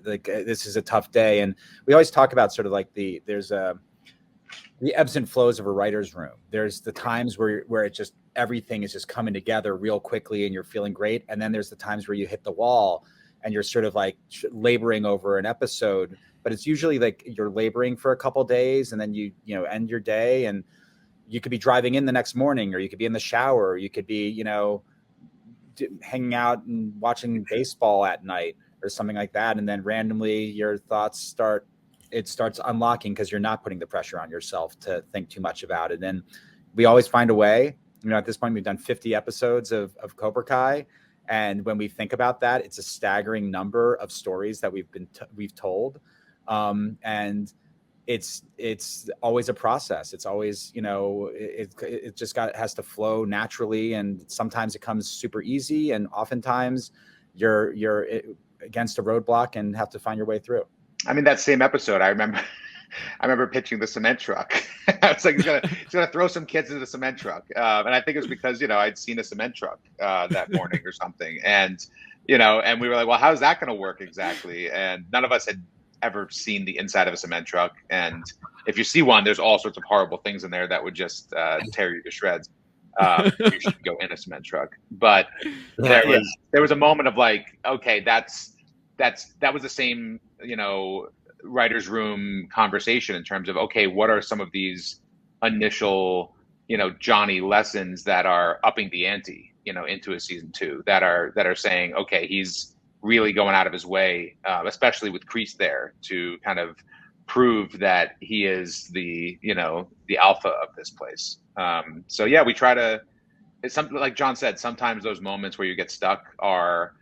this is a tough day. And we always talk about sort of like the ebbs and flows of a writer's room. There's the times where it just, everything is just coming together real quickly and you're feeling great. And then there's the times where you hit the wall and you're sort of like laboring over an episode, but it's usually like you're laboring for a couple of days and then you know, end your day, and you could be driving in the next morning, or you could be in the shower, or you could be, you know, hanging out and watching baseball at night or something like that. And then randomly your thoughts starts unlocking because you're not putting the pressure on yourself to think too much about it. And we always find a way. You know, at this point, we've done 50 episodes of Cobra Kai. And when we think about that, it's a staggering number of stories that we've told. And it's always a process. It's always, you know, it just has to flow naturally. And sometimes it comes super easy. And oftentimes you're against a roadblock and have to find your way through. I mean, that same episode, I remember pitching the cement truck. I was like, he's gonna throw some kids into the cement truck. And I think it was because, you know, I'd seen a cement truck that morning or something. And, you know, and we were like, well, how's that going to work exactly? And none of us had ever seen the inside of a cement truck. And if you see one, there's all sorts of horrible things in there that would just tear you to shreds. You should go in a cement truck. But there was a moment of like, okay, that was the same, you know, writer's room conversation in terms of, okay, what are some of these initial, you know, Johnny lessons that are upping the ante, you know, into a season 2 that are saying, okay, he's really going out of his way, especially with Kreese there, to kind of prove that he is the, you know, the alpha of this place. So yeah, we try to, it's something like John said, sometimes those moments where you get stuck are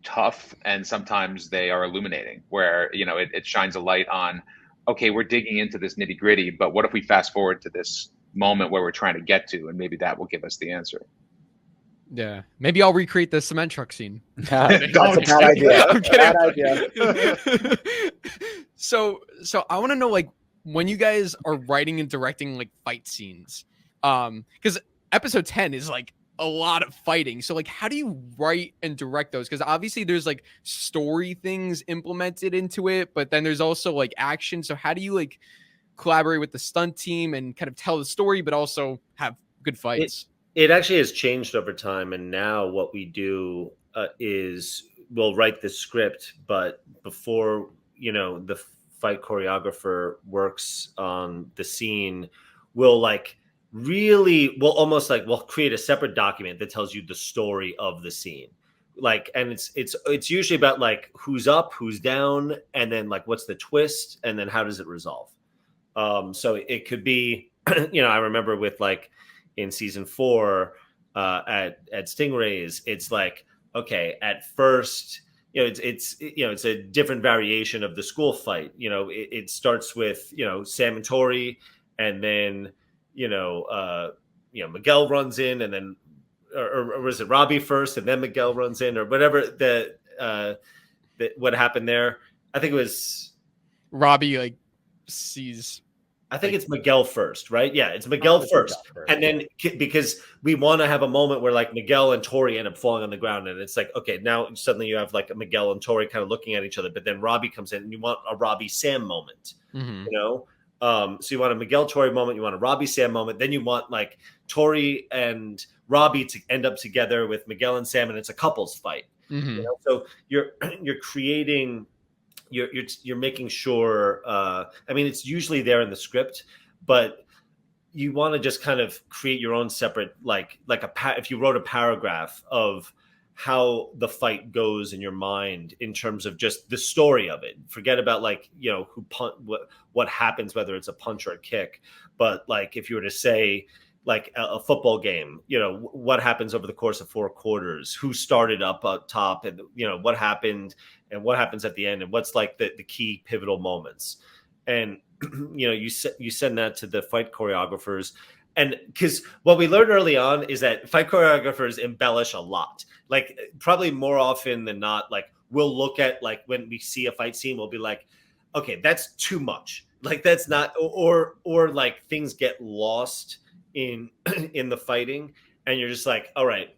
tough, and sometimes they are illuminating, where, you know, it shines a light on, okay, we're digging into this nitty gritty, but what if we fast forward to this moment where we're trying to get to, and maybe that will give us the answer. Yeah, maybe I'll recreate the cement truck scene. That's a bad idea. Bad idea. So I want to know, like, when you guys are writing and directing like fight scenes, because episode 10 is like a lot of fighting. So like, how do you write and direct those? Because obviously there's like story things implemented into it, but then there's also like action. So how do you like collaborate with the stunt team and kind of tell the story, but also have good fights? It actually has changed over time. And now what we do is we'll write the script, but before, you know, the fight choreographer works on the scene, we'll almost like we'll create a separate document that tells you the story of the scene, like, and it's usually about like who's up, who's down, and then like what's the twist, and then how does it resolve. So it could be, I remember with like in season 4 at Stingray's, it's like, okay, at first, it's a different variation of the school fight. It starts with Sam and Tory, and then Miguel runs in, and then or was it Robby first and then Miguel runs in, or whatever what happened there. I think it was Robby like sees. I think it's Miguel first, right? Yeah, it's Miguel first. And then because we want to have a moment where like Miguel and Tory end up falling on the ground, and it's like, okay, now suddenly you have like a Miguel and Tory kind of looking at each other, but then Robby comes in, and you want a Robby Sam moment, so you want a Miguel Tory moment, you want a Robby Sam moment, then you want like Tory and Robby to end up together with Miguel and Sam, and it's a couples fight. So you're creating. You're making sure. I mean, it's usually there in the script, but you want to just kind of create your own separate, if you wrote a paragraph of how the fight goes in your mind in terms of just the story of it. Forget about what happens, whether it's a punch or a kick, but like if you were to say like a football game, what happens over the course of 4 quarters, who started up top, and what happened and what happens at the end, and what's like the key pivotal moments. And you send that to the fight choreographers. And because what we learned early on is that fight choreographers embellish a lot, like probably more often than not. Like we'll look at, like, when we see a fight scene, we'll be like, okay, that's too much, like that's not, or like things get lost in the fighting, and you're just like, all right,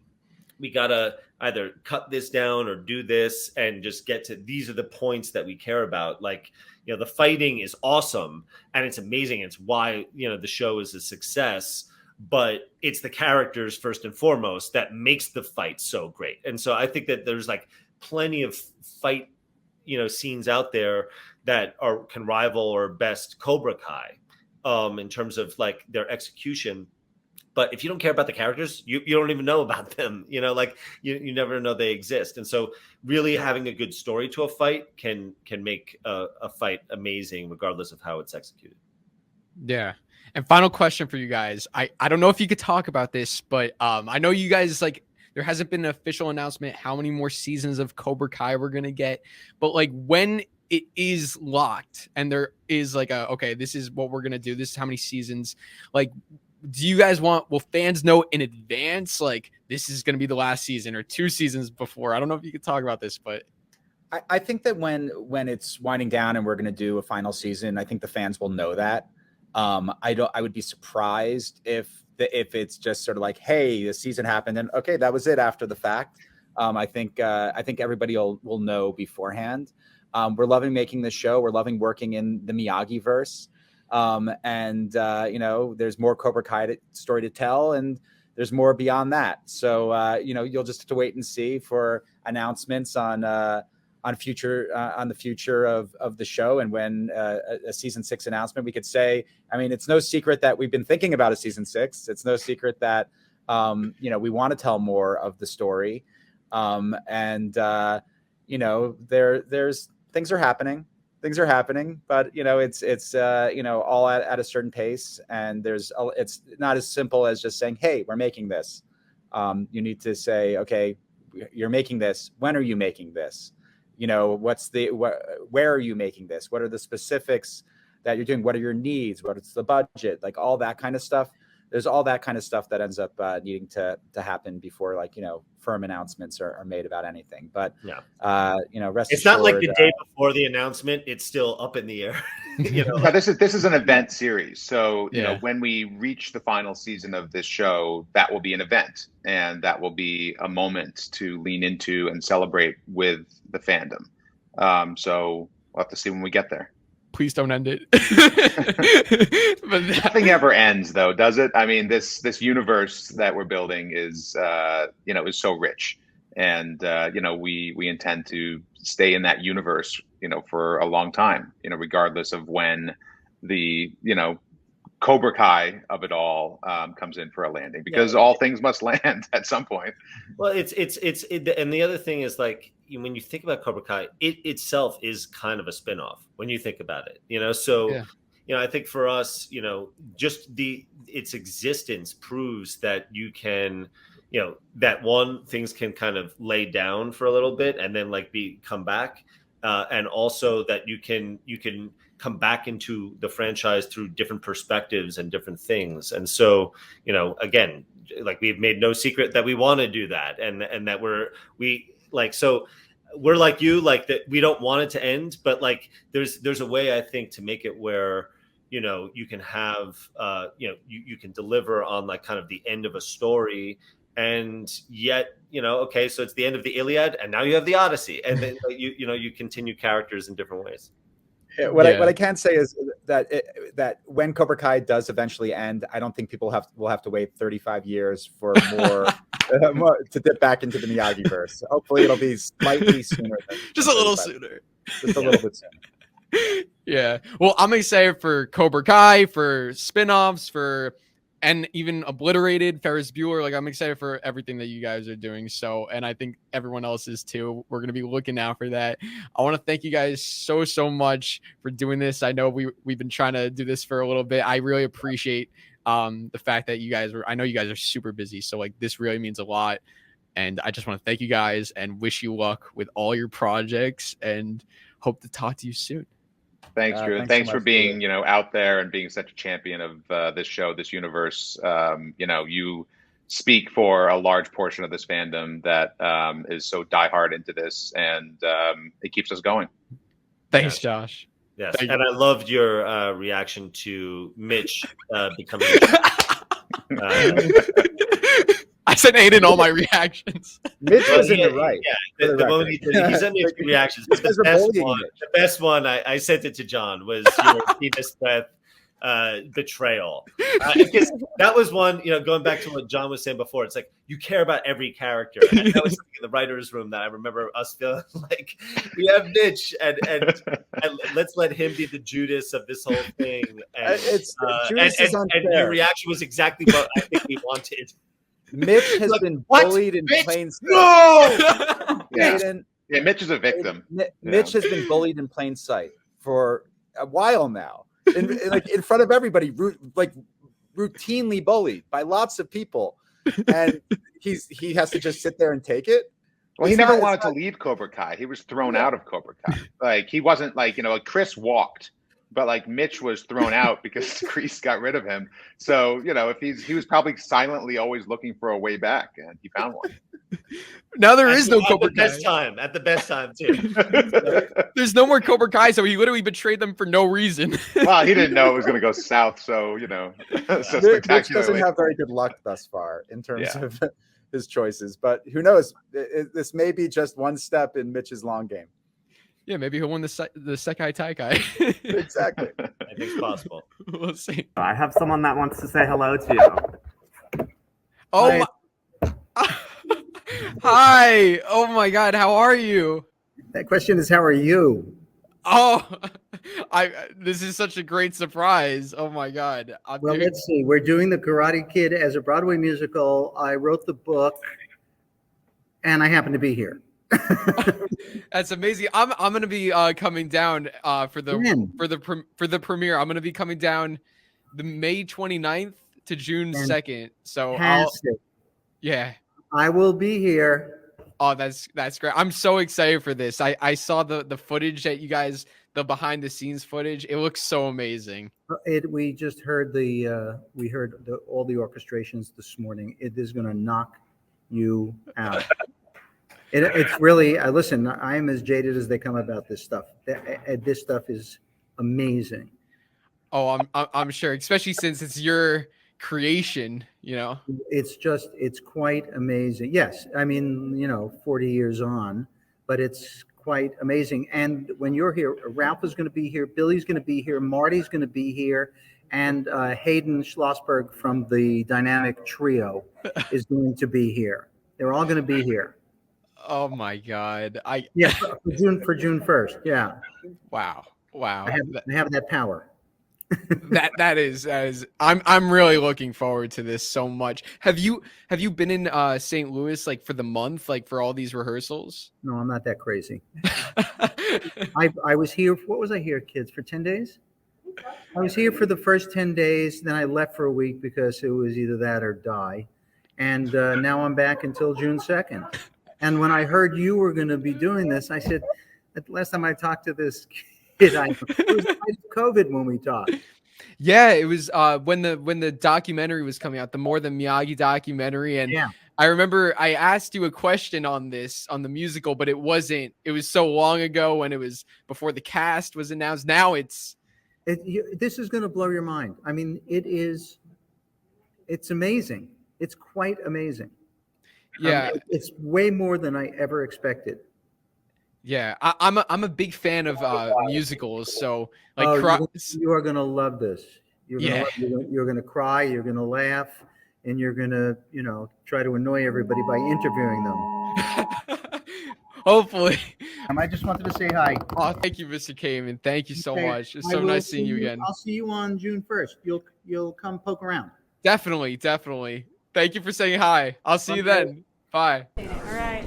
we gotta either cut this down or do this and just get to, these are the points that we care about. Like, the fighting is awesome and it's amazing. It's why, the show is a success, but it's the characters first and foremost that makes the fight so great. And so I think that there's like plenty of fight, scenes out there that can rival or best Cobra Kai in terms of like their execution. But if you don't care about the characters, you don't even know about them, like you never know they exist. And so really having a good story to a fight can make a fight amazing, regardless of how it's executed. Yeah. And final question for you guys. I don't know if you could talk about this, but I know you guys, like, there hasn't been an official announcement how many more seasons of Cobra Kai we're going to get. But like when it is locked and there is like okay, this is what we're going to do, this is how many seasons, like, do you guys will fans know in advance, like, this is going to be the last season or 2 seasons before? I don't know if you could talk about this, but I think that when it's winding down and we're going to do a final season, I think the fans will know that. I would be surprised if it's just sort of like, hey, the season happened and okay, that was it after the fact. I think everybody will know beforehand. We're loving making this show. We're loving working in the Miyagi verse. There's more Cobra Kai story to tell, and there's more beyond that. So, you'll just have to wait and see for announcements on the future of the show. And when a season 6 announcement, we could say, I mean, it's no secret that we've been thinking about a season 6. It's no secret that, we want to tell more of the story. There's things are happening. Things are happening, but it's all at a certain pace, and it's not as simple as just saying, hey, we're making this. You need to say, okay, you're making this. When are you making this? Where are you making this? What are the specifics that you're doing? What are your needs? What's the budget? Like all that kind of stuff. There's all that kind of stuff that ends up needing to happen before, firm announcements are made about anything. But yeah, rest it's assured, not like the day before the announcement; it's still up in the air. No, this is an event series. So when we reach the final season of this show, that will be an event, and that will be a moment to lean into and celebrate with the fandom. So we'll have to see when we get there. Please don't end it. But nothing ever ends, though, does it? I mean, this universe that we're building is so rich, and we intend to stay in that universe, for a long time, regardless of when the Cobra Kai of it all comes in for a landing, because all things must land at some point. Well, and the other thing is, like, when you think about Cobra Kai, it itself is kind of a spinoff when you think about it, so I think for us, just its existence proves that you can, that things can kind of lay down for a little bit and then like come back, and also that you can come back into the franchise through different perspectives and different things. And so, again, like, we've made no secret that we want to do that, and that we're like you, like, that we don't want it to end, but like there's a way, I think, to make it where you can have you can deliver on like kind of the end of a story, and yet okay, so it's the end of the Iliad, and now you have the Odyssey, and then you continue characters in different ways. What I can say is that when Cobra Kai does eventually end, I don't think people will have to wait 35 years for more to dip back into the Miyagi verse. Hopefully, it'll be slightly sooner. Just a little sooner. Just a little bit sooner. Yeah. Well, I'm excited for Cobra Kai, for spin-offs, and even Obliterated, Ferris Bueller. Like, I'm excited for everything that you guys are doing. So, and I think everyone else is too. We're going to be looking out for that. I want to thank you guys so much for doing this. I know we've been trying to do this for a little bit. I really appreciate the fact that I know you guys are super busy. So, like, this really means a lot. And I just want to thank you guys and wish you luck with all your projects, and hope to talk to you soon. Thanks, Drew. Thanks so for being, out there and being such a champion of this show, this universe. You speak for a large portion of this fandom that is so diehard into this, and it keeps us going. Thanks, Josh. Yes, and I loved your reaction to Mitch becoming. I sent Aiden all my reactions. Mitch was in the right. Yeah, the moment he sent me a few reactions. The best one I sent it to John was your penis breath betrayal. Because that was one, going back to what John was saying before, it's like you care about every character. And that was something in the writer's room that I remember us feeling like we have Mitch and let's let him be the Judas of this whole thing. And, and your reaction was exactly what I think we wanted. Mitch has been bullied in plain sight. No! Yeah, Mitch is a victim. Mitch has been bullied in plain sight for a while now, in front of everybody, routinely bullied by lots of people, and he has to just sit there and take it. Well, he never wanted to leave Cobra Kai. He was thrown out of Cobra Kai. Like, he wasn't like, Chris walked. But like, Mitch was thrown out because Kreese got rid of him. So, if he was probably silently always looking for a way back, and he found one. Now there is no Cobra Kai. At the best time too. There's no more Cobra Kai, so he literally betrayed them for no reason. Well, he didn't know it was going to go south, so so Mitch doesn't have very good luck thus far in terms of his choices. But who knows? This may be just one step in Mitch's long game. Yeah, maybe he'll win the Sekai Taikai. Exactly. I think it's possible. We'll see. I have someone that wants to say hello to you. Oh, hi. Oh my God, how are you? That question is, how are you? Oh, this is such a great surprise. Oh my God. Let's see. We're doing the Karate Kid as a Broadway musical. I wrote the book, and I happen to be here. That's amazing. I'm gonna be coming down for the premiere. I'm gonna be coming down the May 29th to June 2nd. So I will be here. Oh, that's great. I'm so excited for this. I saw the footage that you guys, the behind the scenes footage. It looks so amazing. We just heard all the orchestrations this morning. It is gonna knock you out. It's really, listen, I'm as jaded as they come about this stuff. This stuff is amazing. Oh, I'm sure, especially since it's your creation, It's quite amazing. Yes, I mean, 40 years on, but it's quite amazing. And when you're here, Ralph is going to be here, Billy's going to be here, Marty's going to be here, and Hayden Schlossberg from the Dynamic Trio is going to be here. They're all going to be here. Oh my God! For June 1st. Yeah. Wow. I have that power. That is I'm really looking forward to this so much. Have you been in St. Louis like for the month, like for all these rehearsals? No, I'm not that crazy. I was here. What was I here, kids, for 10 days? I was here for the first 10 days. Then I left for a week because it was either that or die. And now I'm back until June 2nd. And when I heard you were going to be doing this, I said, last time I talked to this kid, it was COVID when we talked. Yeah, it was when the documentary was coming out, the More Than Miyagi documentary. And yeah. I remember I asked you a question on the musical, but it was so long ago when it was before the cast was announced. Now this is going to blow your mind. I mean, it's amazing. It's quite amazing. Yeah. It's way more than I ever expected. Yeah, I'm a big fan of musicals. So like, you are gonna love this. You're gonna cry. You're gonna laugh, and you're gonna try to annoy everybody by interviewing them. Hopefully. I just wanted to say hi. Oh, thank you, Mr. Kamen. Thank you so much. It's so nice seeing you again. I'll see you on June 1st. You'll come poke around. Definitely. Thank you for saying hi. I'll see you then. Bye. All right.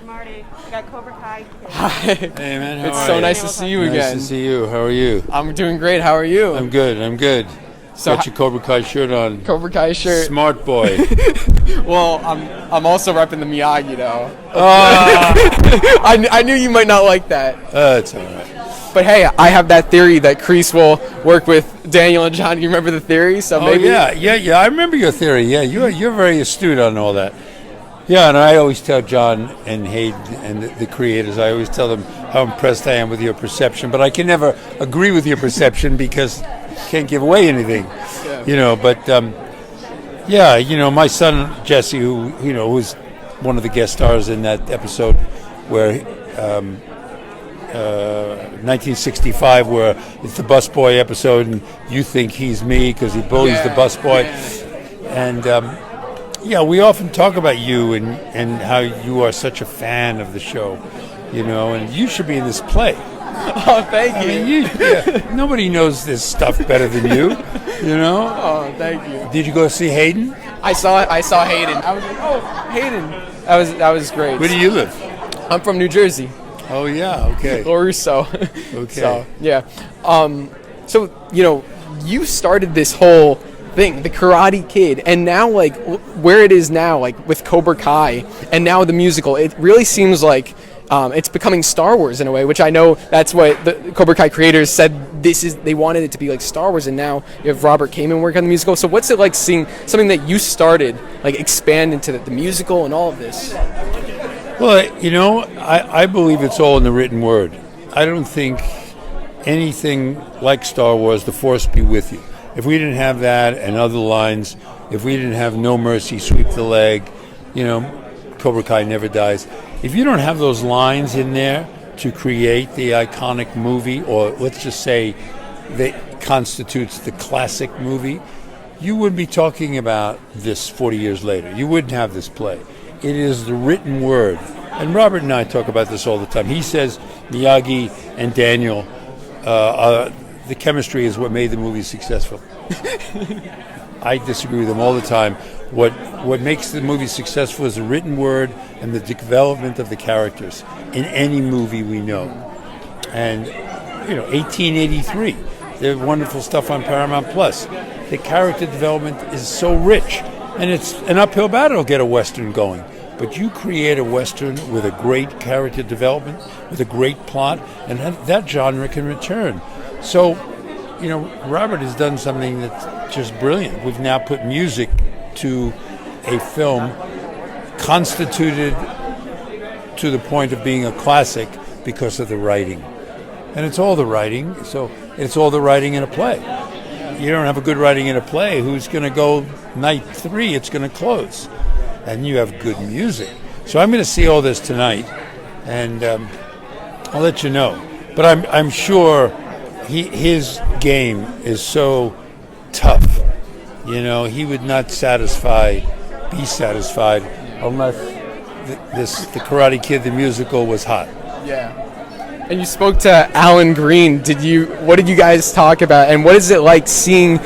Marty, I got Cobra Kai Kid. Hi. Hey man, it's so nice to see you again. Nice to see you. How are you? I'm doing great. How are you? I'm good. So got your Cobra Kai shirt on. Cobra Kai shirt. Smart boy. Well, I'm also repping the Miyagi though. I knew you might not like that. It's all right. But hey, I have that theory that Kreese will work with Daniel and John. You remember the theory? So maybe. Yeah. I remember your theory. Yeah, you're very astute on all that. Yeah, and I always tell John and Hayden and the creators, I always tell them how impressed I am with your perception, but I can never agree with your perception because you can't give away anything, But my son Jesse, who was one of the guest stars in that episode where 1965, where it's the busboy episode, and you think he's me because he bullies the busboy, and. We often talk about you and how you are such a fan of the show, and you should be in this play. Oh, thank you. Nobody knows this stuff better than you, Oh, thank you. Did you go see Hayden? I saw Hayden. I was like, oh, Hayden. That was great. Where do you live? I'm from New Jersey. Oh, yeah, okay. LaRusso. Okay. So, yeah. You started this whole thing, the Karate Kid, and now like where it is now, like with Cobra Kai and now the musical, it really seems like it's becoming Star Wars in a way, which I know that's what the Cobra Kai creators said they wanted it to be like Star Wars, and now you have Robert Kamen working on the musical. So what's it like seeing something that you started like expand into the musical and all of this? Well, I believe it's all in the written word. I don't think anything like Star Wars, the Force be with you. If we didn't have that and other lines, if we didn't have No Mercy, Sweep the Leg, Cobra Kai Never Dies. If you don't have those lines in there to create the iconic movie, or let's just say that constitutes the classic movie, you wouldn't be talking about this 40 years later. You wouldn't have this play. It is the written word. And Robert and I talk about this all the time. He says Miyagi and Daniel the chemistry is what made the movie successful. I disagree with them all the time. What makes the movie successful is the written word and the development of the characters in any movie we know. And 1883, there's wonderful stuff on Paramount Plus. The character development is so rich, and it's an uphill battle to get a Western going. But you create a Western with a great character development, with a great plot, and that genre can return. So, Robert has done something that's just brilliant. We've now put music to a film constituted to the point of being a classic because of the writing. And it's all the writing, so it's all the writing in a play. You don't have a good writing in a play, who's going to go night 3, it's going to close. And you have good music. So I'm going to see all this tonight, and I'll let you know. But I'm sure his game is so tough. He would not be satisfied unless the Karate Kid, the musical, was hot. Yeah. And you spoke to Alan Green. What did you guys talk about? And what is it like seeing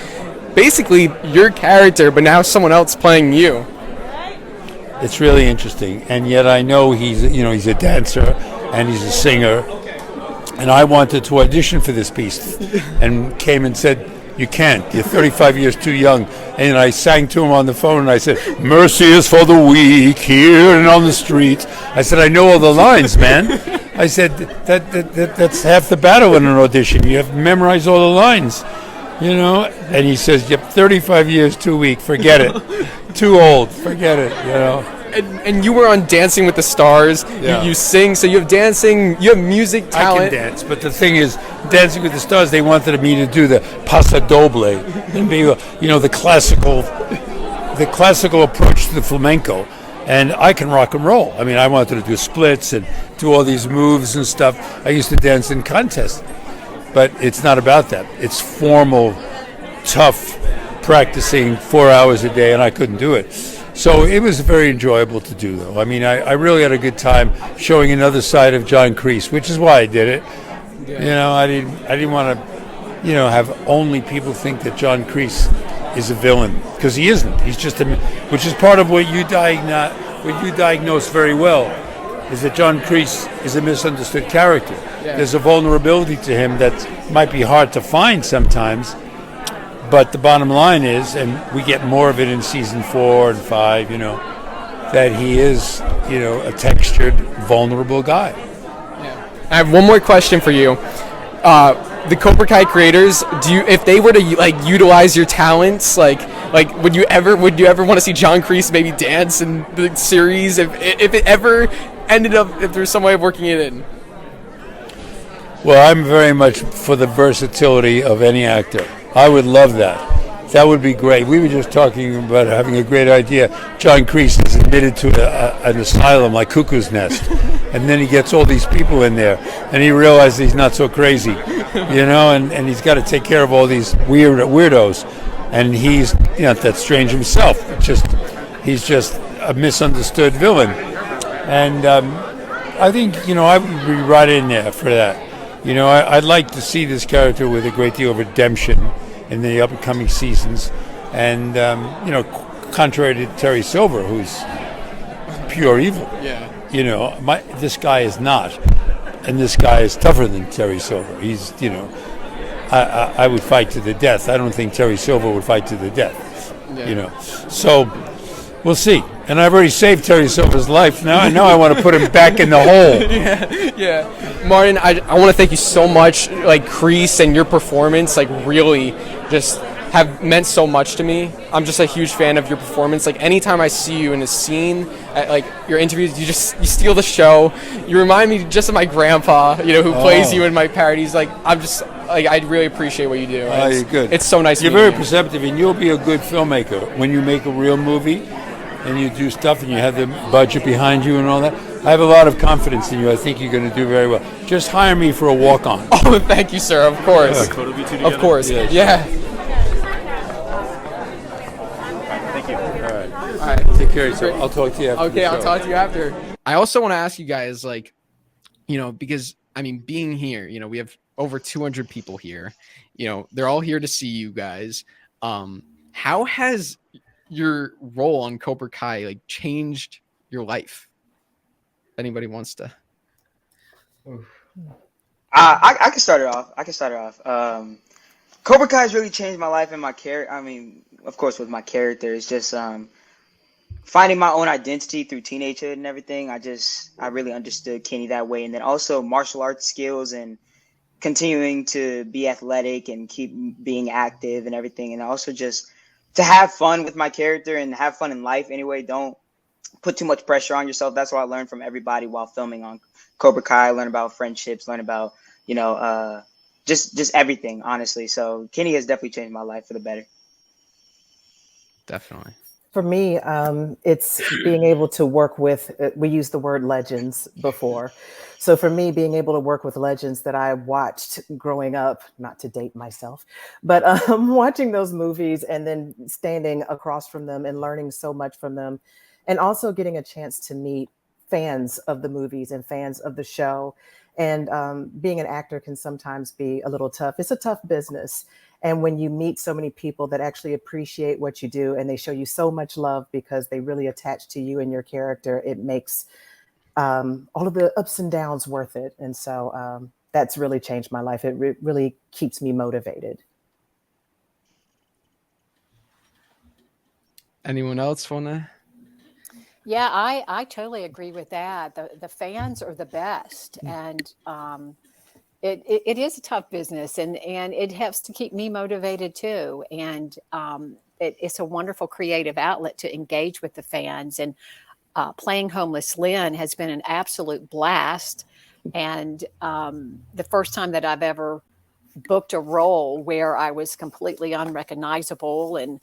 basically your character, but now someone else playing you? It's really interesting. And yet I know he's a dancer and he's a singer. And I wanted to audition for this piece and came and said, you can't. You're 35 years too young. And I sang to him on the phone and I said, mercy is for the weak here and on the street. I said, I know all the lines, man. I said, that's half the battle in an audition. You have to memorize all the lines, And he says, yep, 35 years too weak. Forget it. Too old. Forget it, And you were on Dancing with the Stars. Yeah. You sing, so you have dancing, you have music talent. I can dance, but the thing is, Dancing with the Stars, they wanted me to do the paso doble and be, the classical approach to the flamenco. And I can rock and roll. I mean, I wanted to do splits and do all these moves and stuff. I used to dance in contests, but it's not about that. It's formal, tough practicing 4 hours a day, and I couldn't do it. So it was very enjoyable to do, though. I mean, I really had a good time showing another side of John Kreese, which is why I did it. Yeah. I didn't want to, have only people think that John Kreese is a villain, because he isn't. He's just which is part of what you diagnose very well, is that John Kreese is a misunderstood character. Yeah. There's a vulnerability to him that might be hard to find sometimes. But the bottom line is, and we get more of it in season 4 and 5, that he is, a textured, vulnerable guy. Yeah. I have one more question for you. The Cobra Kai creators, if they were to utilize your talents, would you ever want to see John Kreese maybe dance in the series if it ever ended up, if there's some way of working it in? Well, I'm very much for the versatility of any actor. I would love that. That would be great. We were just talking about having a great idea. John Kreese is admitted to an asylum like Cuckoo's Nest, and then he gets all these people in there, and he realizes he's not so crazy, and he's got to take care of all these weirdos, and he's not that strange himself. He's just a misunderstood villain, and I think I would be right in there for that. I'd like to see this character with a great deal of redemption in the upcoming seasons. And, contrary to Terry Silver, who's pure evil. Yeah. This guy is not. And this guy is tougher than Terry Silver. He's, I would fight to the death. I don't think Terry Silver would fight to the death. Yeah. So we'll see. And I've already saved Terry Silver's life. Now I want to put him back in the hole. Yeah. Martin, I want to thank you so much. Kreese and your performance, really just have meant so much to me. I'm just a huge fan of your performance. Anytime I see you in a scene, at your interviews, you steal the show. You remind me just of my grandpa, who plays you in my parodies. I really appreciate what you do. You're good. It's so nice. You're very perceptive, and you'll be a good filmmaker when you make a real movie. And you do stuff and you have the budget behind you and all that. I have a lot of confidence in you. I think you're going to do very well. Just hire me for a walk-on. Oh, thank you, sir. Of course. Of course. Yeah. Thank you. All right. Take care of yourself. I'll talk to you after. Okay, I'll talk to you after. I also want to ask you guys, because, being here, we have over 200 people here. They're all here to see you guys. How has your role on Cobra Kai changed your life? Anybody wants to? I can start it off. Cobra Kai has really changed my life and my character. Of course, with my character, it's just finding my own identity through teenagehood and everything. I really understood Kenny that way, and then also martial arts skills and continuing to be athletic and keep being active and everything, and also just to have fun with my character and have fun in life anyway. Don't put too much pressure on yourself. That's what I learned from everybody while filming on Cobra Kai. Learn about friendships, learn about, just everything, honestly. So Kenny has definitely changed my life for the better. Definitely. For me, it's being able to work with, we used the word legends before. So for me, being able to work with legends that I watched growing up, not to date myself, but watching those movies and then standing across from them and learning so much from them, and also getting a chance to meet fans of the movies and fans of the show, And being an actor can sometimes be a little tough. It's a tough business. And when you meet so many people that actually appreciate what you do and they show you so much love because they really attach to you and your character, it makes all of the ups and downs worth it. And so that's really changed my life. It really keeps me motivated. Anyone else want to? Yeah, I totally agree with that. The fans are the best, and it is a tough business, and it has to keep me motivated too. And it's a wonderful creative outlet to engage with the fans. And playing Homeless Lynn has been an absolute blast. And the first time that I've ever booked a role where I was completely unrecognizable and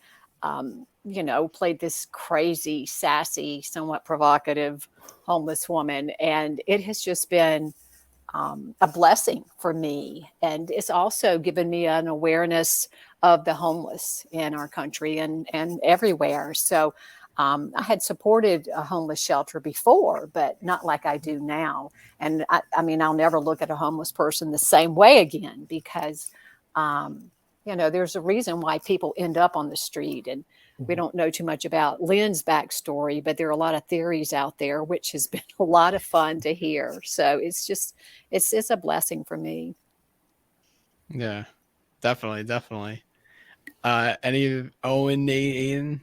played this crazy, sassy, somewhat provocative homeless woman. And it has just been a blessing for me. And it's also given me an awareness of the homeless in our country and everywhere. So I had supported a homeless shelter before, but not like I do now. And I mean, I'll never look at a homeless person the same way again because, there's a reason why people end up on the street. And we don't know too much about Lynn's backstory, but there are a lot of theories out there, which has been a lot of fun to hear. So it's a blessing for me. Yeah, definitely. Any Owen, Nate, Ian?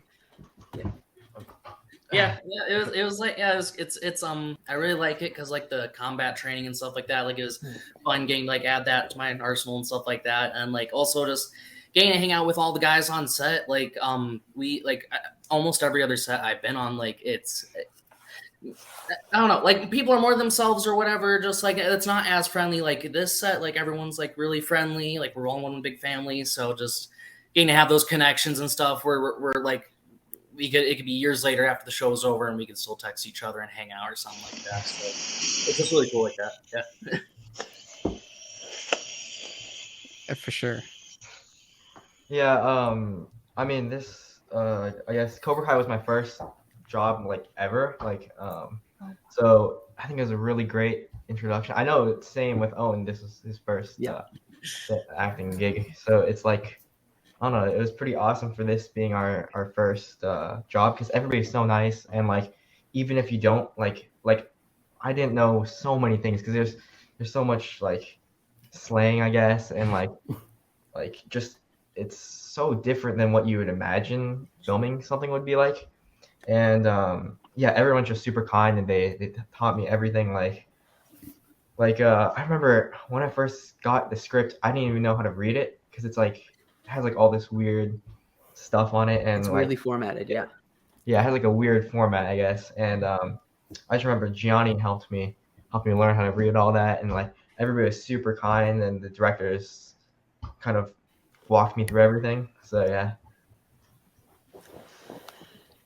It was like it's I really like it because like the combat training and stuff like that, like it was fun getting like add that to my arsenal and stuff like that, and like also just getting to hang out with all the guys on set. Like we like almost every other set I've been on, like it's I don't know, like people are more themselves or whatever, just like it's not as friendly like this set, like everyone's like really friendly, like we're all one big family, so just getting to have those connections and stuff where we're like it could be years later after the show's over and we can still text each other and hang out or something like that. So it's just really cool like that. Yeah, for sure. Yeah, I mean this I guess Cobra Kai was my first job like ever. Like so I think it was a really great introduction. I know it's same with Owen, this was his first acting gig. So it's like I don't know, it was pretty awesome for this being our first job because everybody's so nice, and like even if you don't like I didn't know so many things because there's so much like slang, I guess, and like just it's so different than what you would imagine filming something would be like. And everyone's just super kind, and they taught me everything. Like I remember when I first got the script, I didn't even know how to read it because it's like it has like all this weird stuff on it, and it's weirdly formatted. Yeah, it has like a weird format, I guess. And I just remember Gianni helped me learn how to read all that, and like everybody was super kind, and the directors kind of walked me through everything. So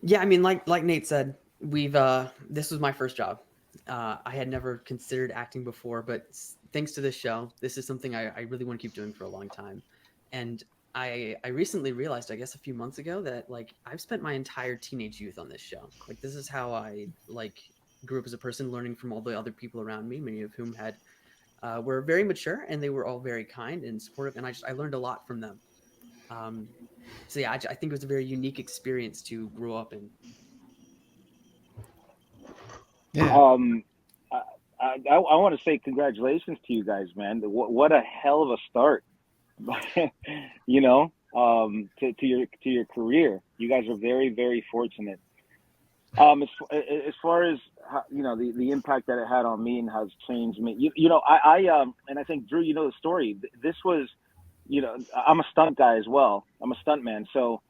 yeah, I mean, like Nate said, we've this was my first job. I had never considered acting before, but thanks to this show, this is something I really want to keep doing for a long time. And I recently realized, I guess a few months ago, that like I've spent my entire teenage youth on this show. Like this is how I like grew up as a person, learning from all the other people around me, many of whom were very mature, and they were all very kind and supportive, and I learned a lot from them. So yeah, I think it was a very unique experience to grow up in. Yeah. I want to say congratulations to you guys, man. What a hell of a start. To your career. You guys are very, very fortunate. As far as the impact that it had on me and has changed me, and I think Drew, you know the story. This was, I'm a stunt guy as well. I'm a stunt man. So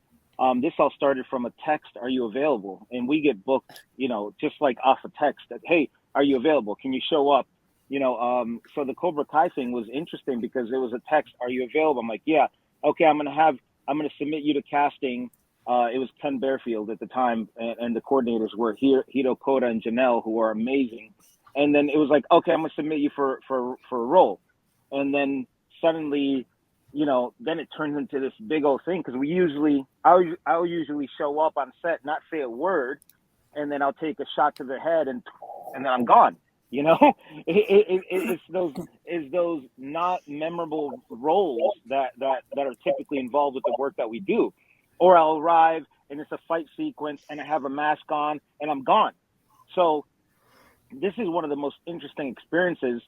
this all started from a text, "Are you available?" And we get booked, just like off a text that, "Hey, are you available? Can you show up?" So the Cobra Kai thing was interesting because it was a text, "Are you available?" I'm like, "Yeah, okay, I'm gonna submit you to casting." It was Ken Bearfield at the time, and the coordinators were Hito Koda and Janelle, who are amazing. And then it was like, "Okay, I'm gonna submit you for a role." And then suddenly, then it turns into this big old thing because I'll usually show up on set, not say a word, and then I'll take a shot to the head, and then I'm gone. You know, it's those not memorable roles that are typically involved with the work that we do. Or I'll arrive and it's a fight sequence and I have a mask on and I'm gone. So this is one of the most interesting experiences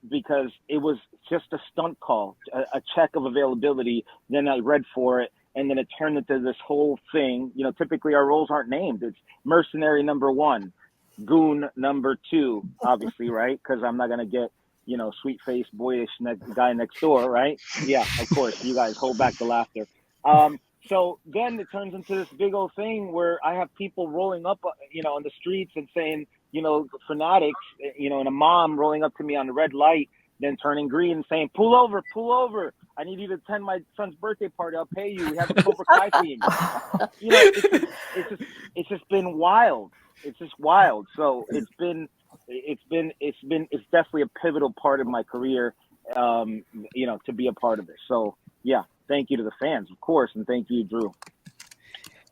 because it was just a stunt call, a check of availability. Then I read for it, and then it turned into this whole thing. You know, typically our roles aren't named. It's mercenary number 1, goon number 2, obviously, right? Because I'm not going to get, you know, sweet-faced, boyish guy next door, right? Yeah, of course. You guys hold back the laughter. So then it turns into this big old thing where I have people rolling up, you know, on the streets and saying, you know, fanatics, you know, and a mom rolling up to me on the red light, then turning green and saying, pull over. I need you to attend my son's birthday party. I'll pay you. We have a Cobra Kai theme. You know, it's just been wild. It's just wild. So it's definitely a pivotal part of my career, you know, to be a part of it. So yeah, thank you to the fans, of course. And thank you, Drew.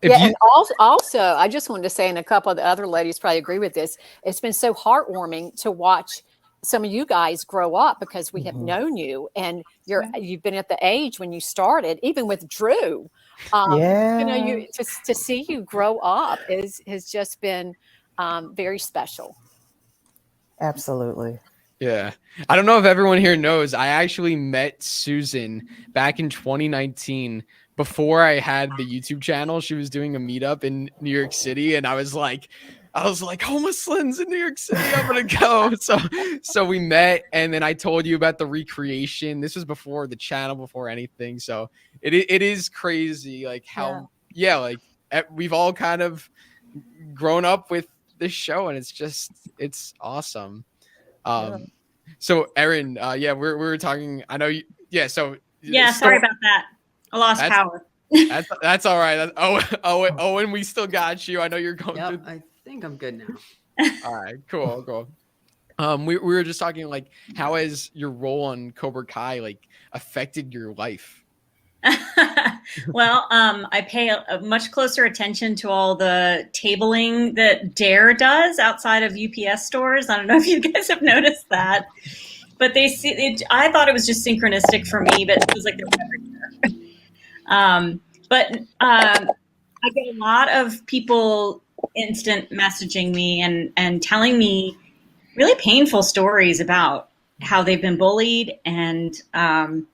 And also, I just wanted to say, and a couple of the other ladies probably agree with this, it's been so heartwarming to watch some of you guys grow up because we have known you and you've been at the age when you started, even with Drew. You know, to see you grow up has just been very special. Absolutely. Yeah. I don't know if everyone here knows, I actually met Susan back in 2019 before I had the YouTube channel. She was doing a meetup in New York City, and I was like, homeless Slim's in New York City, I'm gonna go. So we met, and then I told you about the recreation. This was before the channel, before anything. So it is crazy, like how like we've all kind of grown up with this show, and it's awesome. So Erin, we were talking. I know you. Yeah. So sorry about that. I lost power. That's all right. Owen, we still got you. I know you're going through. I think I'm good now. All right, cool. We were just talking, like, how has your role on Cobra Kai like affected your life? Well, I pay a much closer attention to all the tabling that Dare does outside of UPS stores. I don't know if you guys have noticed that, but they see it. I thought it was just synchronistic for me, but it was like they're everywhere. I get a lot of people instant messaging me and telling me really painful stories about how they've been bullied and the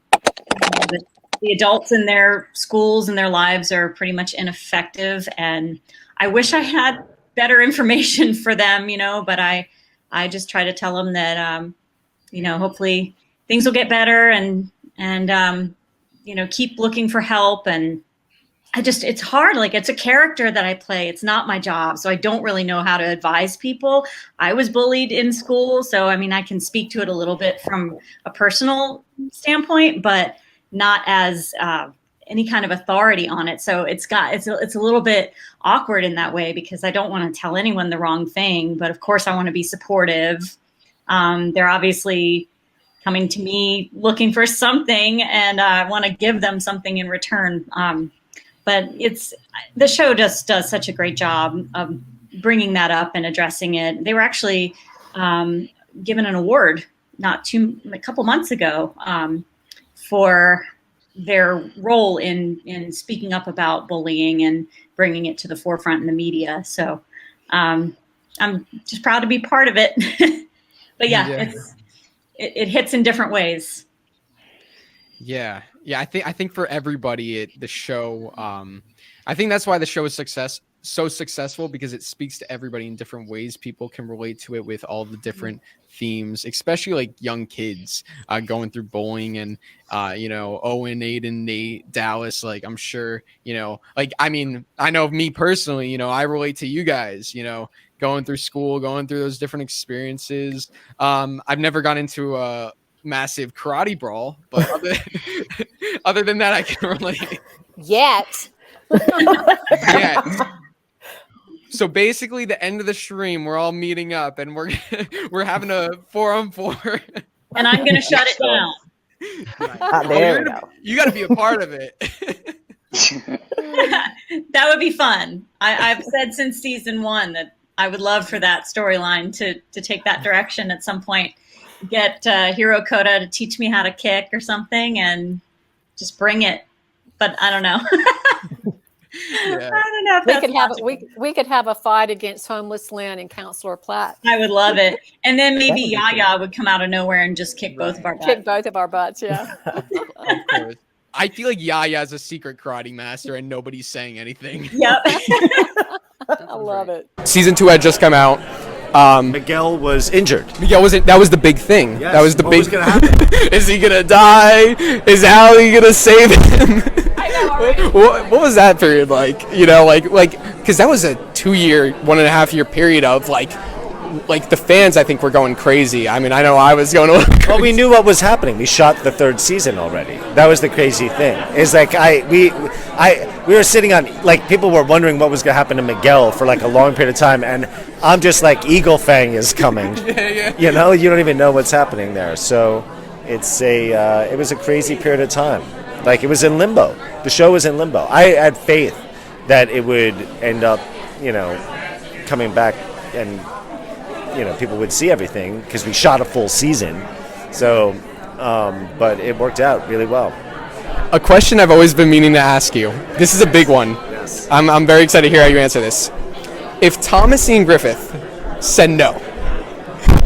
adults in their schools and their lives are pretty much ineffective. And I wish I had better information for them, you know, but I just try to tell them that, you know, hopefully things will get better and you know, keep looking for help. And it's hard. Like, it's a character that I play. It's not my job. So I don't really know how to advise people. I was bullied in school. So, I mean, I can speak to it a little bit from a personal standpoint, but not as any kind of authority on it. So it's a little bit awkward in that way because I don't want to tell anyone the wrong thing, but of course I want to be supportive. They're obviously coming to me looking for something, and I want to give them something in return. But the show just does such a great job of bringing that up and addressing it. They were actually given an award a couple months ago for their role in speaking up about bullying and bringing it to the forefront in the media. So I'm just proud to be part of it. But it hits in different ways. Yeah. I think for everybody, the show, I think that's why the show is so successful, because it speaks to everybody in different ways. People can relate to it with all the different themes, especially like young kids going through bullying and, you know, Owen, Aiden, Nate, Dallas, like, I'm sure, you know, like, I mean, I know me personally, you know, I relate to you guys, you know, going through school, going through those different experiences. I've never gone into a massive karate brawl, but other than that, I can relate. Yet. So basically, the end of the stream, we're all meeting up and we're having a 4-on-4. And I'm gonna shut it down. There we go. You got to be a part of it. That would be fun. I've said since season 1 that I would love for that storyline to take that direction at some point. Get Hiro Koda to teach me how to kick or something, and just bring it. But I don't know. Yeah. I don't know if We that's could have possible. we could have a fight against Homeless Lynn and Counselor Platt. I would love it. And then maybe That would be Yaya would come out of nowhere and just kick both of our butts. Kick both of our butts, yeah. Of course. I feel like Yaya's a secret karate master and nobody's saying anything. Yep. I love it. Season 2 had just come out. Miguel was injured. Miguel wasn't. That was the big thing. Yes. That was the What big. was gonna happen? Is he gonna die? Is Ali gonna save him? what was that period like? You know, like because that was a 2-year, 1.5-year period of like the fans. I think were going crazy. I mean, I know I was going to. Well, we knew what was happening. We shot the 3rd season already. That was the crazy thing. Is like we were sitting on, like, people were wondering what was going to happen to Miguel for like a long period of time, and I'm just like, Eagle Fang is coming. Yeah. You know, you don't even know what's happening there. So it's it was a crazy period of time. Like, it was in limbo. The show was in limbo. I had faith that it would end up, you know, coming back and, you know, people would see everything because we shot a full season. So, but it worked out really well. A question I've always been meaning to ask you. This is a big one. Yes. I'm very excited to hear how you answer this. If Thomas Ian Griffith said no.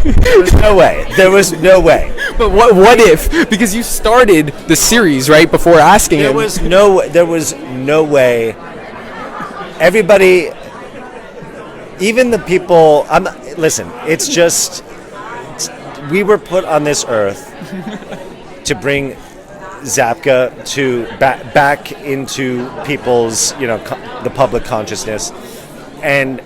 There was no way. There was no way. But what if? Because you started the series right before asking There him. was no way. Everybody, even the people. Listen. It's just we were put on this earth to bring Zabka to back into people's, you know, the public consciousness, and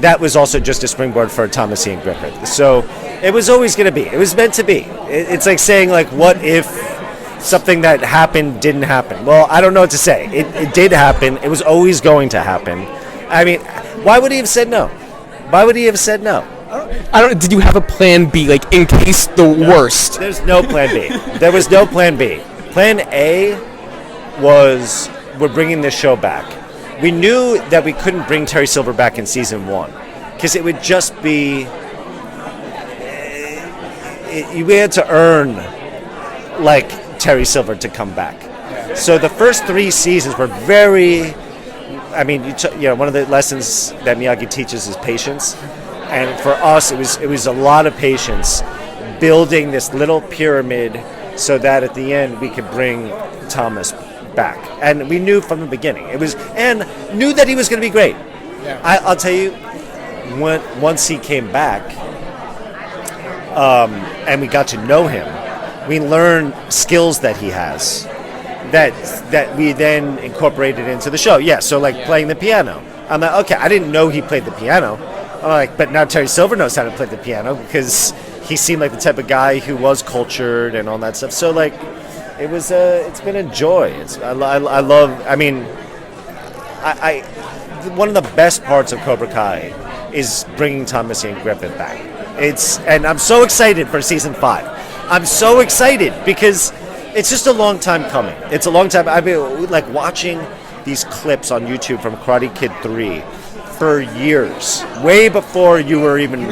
that was also just a springboard for Thomas Ian Griffith. So it was always going to be. It was meant to be. It's like saying, like, what if something that happened didn't happen? Well, I don't know what to say. It did happen. It was always going to happen. I mean, why would he have said no? Why would he have said no? I don't. Did you have a plan B, like in case the worst? There's no plan B. There was no plan B. Plan A was, we're bringing this show back. We knew that we couldn't bring Terry Silver back in season 1 because it would just be. We had to earn, like, Terry Silver to come back. So the first 3 seasons were very. I mean, you know, one of the lessons that Miyagi teaches is patience, and for us, it was a lot of patience, building this little pyramid, so that at the end we could bring Thomas back. And we knew from the beginning and knew that he was going to be great. Yeah. I'll tell you, once he came back, and we got to know him, we learned skills that he has. That we then incorporated into the show. Yeah, so like playing the piano. I'm like, okay, I didn't know he played the piano. I'm like, but now Terry Silver knows how to play the piano because he seemed like the type of guy who was cultured and all that stuff. So like, it's been a joy. I love. I mean, one of the best parts of Cobra Kai is bringing Thomas Ian Griffith back. And I'm so excited for season 5. I'm so excited because it's just a long time coming. It's a long time. I've been like watching these clips on YouTube from Karate Kid 3 for years, way before you were even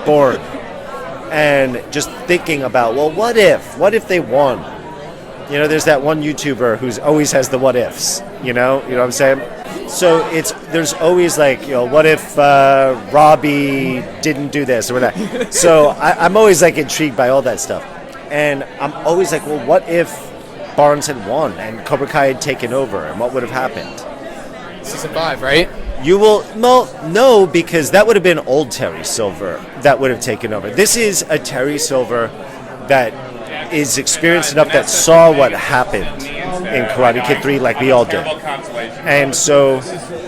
born, and just thinking about, well, what if they won? You know, there's that one YouTuber who's always has the what ifs. You know what I'm saying? So there's always like, you know, what if Robby didn't do this or that? So I'm always like intrigued by all that stuff. And I'm always like, well, what if Barnes had won and Cobra Kai had taken over, and what would have happened? Season 5, right? No, because that would have been old Terry Silver that would have taken over. This is a Terry Silver that is experienced enough that saw what happened in Karate Kid 3 like we all did. And so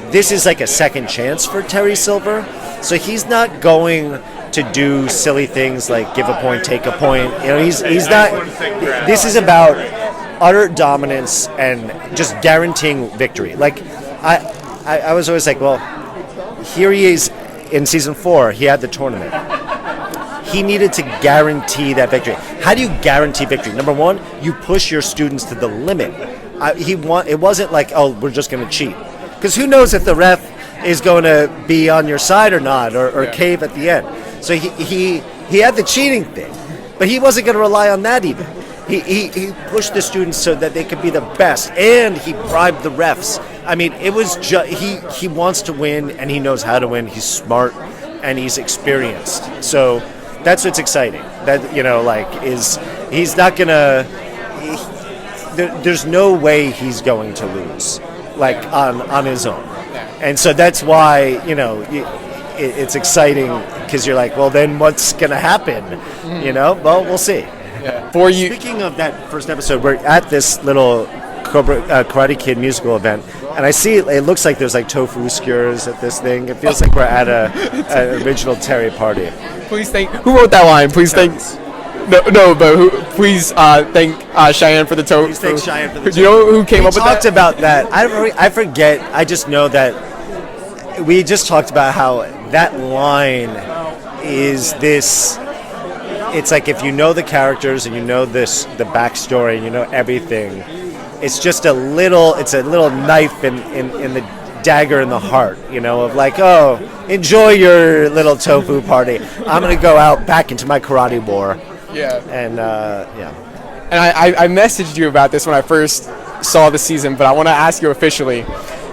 this is like a second chance for Terry Silver. So he's not going to do silly things like give a point, take a point. You know, he's not. This is about utter dominance and just guaranteeing victory. Like, I was always like, well, here he is in season 4. He had the tournament. He needed to guarantee that victory. How do you guarantee victory? Number 1, you push your students to the limit. It wasn't like, oh, we're just going to cheat. Because who knows if the ref is going to be on your side or not, or cave at the end. So he had the cheating thing, but he wasn't going to rely on that even. He pushed the students so that they could be the best, and he bribed the refs. I mean, it was he wants to win, and he knows how to win. He's smart, and he's experienced. So that's what's exciting. That he's not gonna. There's no way he's going to lose, on his own. And so that's why it's exciting, because you're like, well, then what's gonna happen? Well, we'll see. For you. Speaking of that first episode, we're at this little Karate Kid musical event, and I see it looks like there's tofu skewers at this thing. It feels like we're at an original Terry party. Please thank. Who wrote that line? Please thank. No, but please thank Cheyenne for the tofu. Please thank Cheyenne for the tofu. Do you know who came up with that? We talked about that. I forget. I just know that we just talked about how that line is this. It's like if you know the characters and you know the backstory and you know everything, it's just a little knife in the dagger in the heart, of enjoy your little tofu party. I'm gonna go out back into my karate war. Yeah. And And I messaged you about this when I first saw the season, but I want to ask you officially.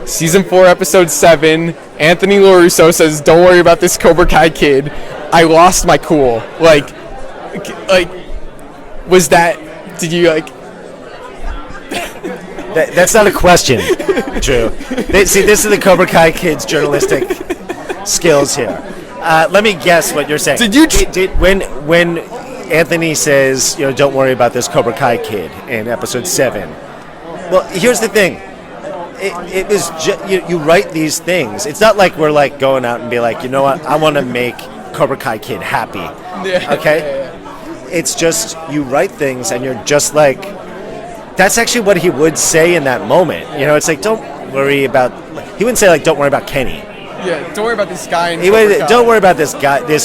Season 4, episode 7, Anthony LaRusso says, "Don't worry about this Cobra Kai kid." I lost my cool. Was that? Did you That's not a question, Drew. See, this is the Cobra Kai Kid's journalistic skills here. Let me guess what you're saying. Did you when Anthony says, don't worry about this Cobra Kai Kid in episode 7? Well, here's the thing. It was you write these things. It's not like we're going out and be like, you know what? I want to make Cobra Kai Kid happy. Yeah. Okay. Yeah. It's just you write things and you're just like. That's actually what he would say in that moment. It's like, don't worry about. He wouldn't say don't worry about Kenny. Yeah, don't worry about this guy in Cobra Kai. Don't worry about this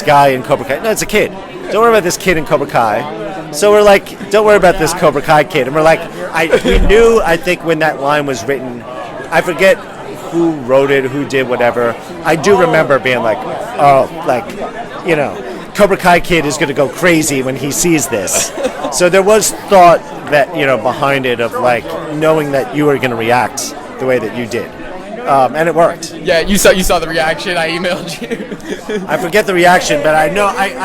guy in Cobra Kai. No, it's a kid. Don't worry about this kid in Cobra Kai. So we're like, don't worry about this Cobra Kai kid. And we're like, we knew, I think, when that line was written, I forget who wrote it, who did whatever. I do remember being like, Cobra Kai Kid is going to go crazy when he sees this. So there was thought that, behind it of knowing that you were going to react the way that you did. And it worked. Yeah, you saw the reaction. I emailed you. I forget the reaction, but I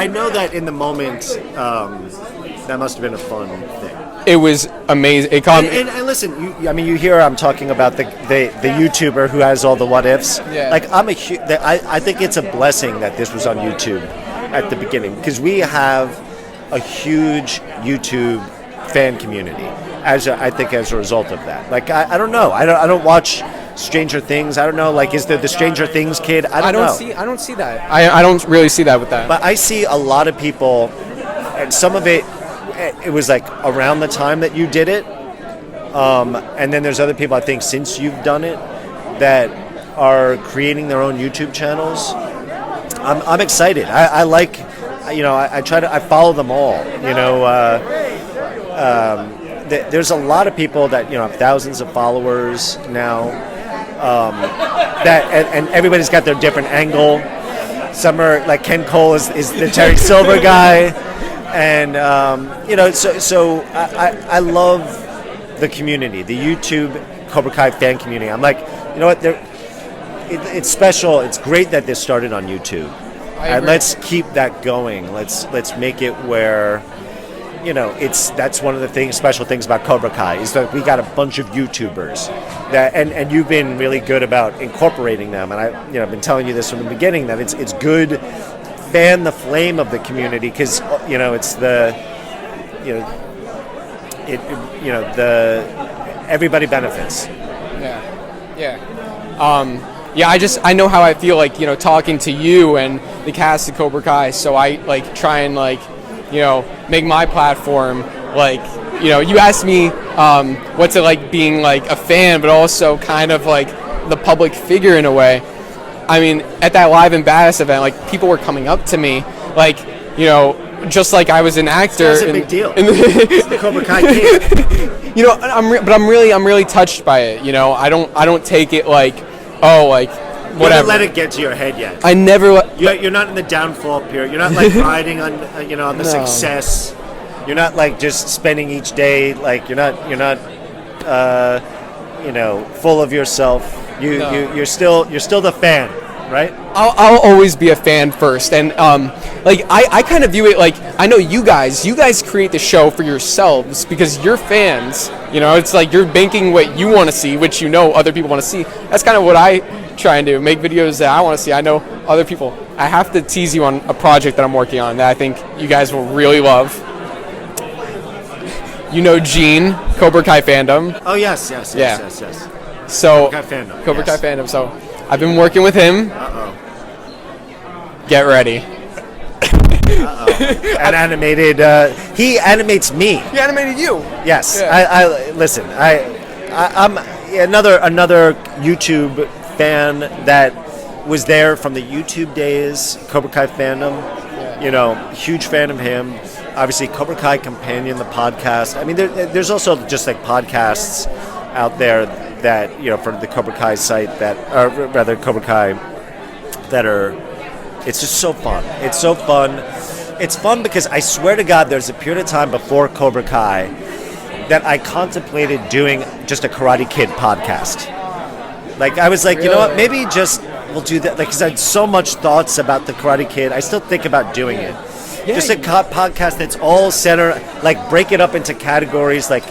know that in the moment, that must have been a fun thing. It was amazing. And listen, you hear I'm talking about the YouTuber who has all the what ifs. Yeah. I think it's a blessing that this was on YouTube at the beginning, because we have a huge YouTube fan community as a result of that. I don't know. I don't watch Stranger Things. I don't know. Is there the Stranger Things kid? I don't know. I don't see that. I don't really see that with that. But I see a lot of people, and some of it was around the time that you did it, and then there's other people, I think, since you've done it, that are creating their own YouTube channels. I'm excited. I like, I follow them all. There's a lot of people that have thousands of followers now. And everybody's got their different angle. Some are like Ken Cole is the Terry Silver guy, and so I love the community, the YouTube Cobra Kai fan community. I'm like, you know what? It's special. It's great that this started on YouTube, and let's keep that going. Let's make it where. That's one of the special things about Cobra Kai is that we got a bunch of YouTubers that, and you've been really good about incorporating them. And I've been telling you this from the beginning that it's good, fan the flame of the community, because it's the everybody benefits. Yeah. I know how I feel talking to you and the cast of Cobra Kai. So I try and make my platform you asked me what's it like being a fan, but also kind of the public figure in a way. I mean, at that Live and Badass event, people were coming up to me just like I was an actor. That's a big deal. It's the Cobra Kai Kid. I'm really touched by it. I don't take it haven't let it get to your head yet. I never. You're not in the downfall period. You're not like riding on on the success. You're not like just spending each day like you're not full of yourself. You're still the fan, right? I'll always be a fan first, and I kind of view it like, I know you guys create the show for yourselves because you're fans. It's like you're banking what you want to see, which other people want to see. That's kind of what I try and do, make videos that I want to see. I know other people. I have to tease you on a project that I'm working on that I think you guys will really love. Gene, Cobra Kai fandom. Oh yes. So Cobra Kai fandom. Cobra Kai fandom. So I've been working with him. Get ready. An animated. He animates me. He animated you. Yes. Yeah. I listen. I'm another YouTube fan that was there from the YouTube days. Cobra Kai fandom. Huge fan of him. Obviously, Cobra Kai Companion, the podcast. I mean, there's also just like podcasts out there that from the Cobra Kai site Cobra Kai that are. It's just so fun. It's so fun. It's fun because I swear to God, there's a period of time before Cobra Kai that I contemplated doing just a Karate Kid podcast. Like I was like, you know what? Maybe just we'll do that. Like, because I had so much thoughts about the Karate Kid. I still think about doing it. Just a podcast that's all like break it up into categories like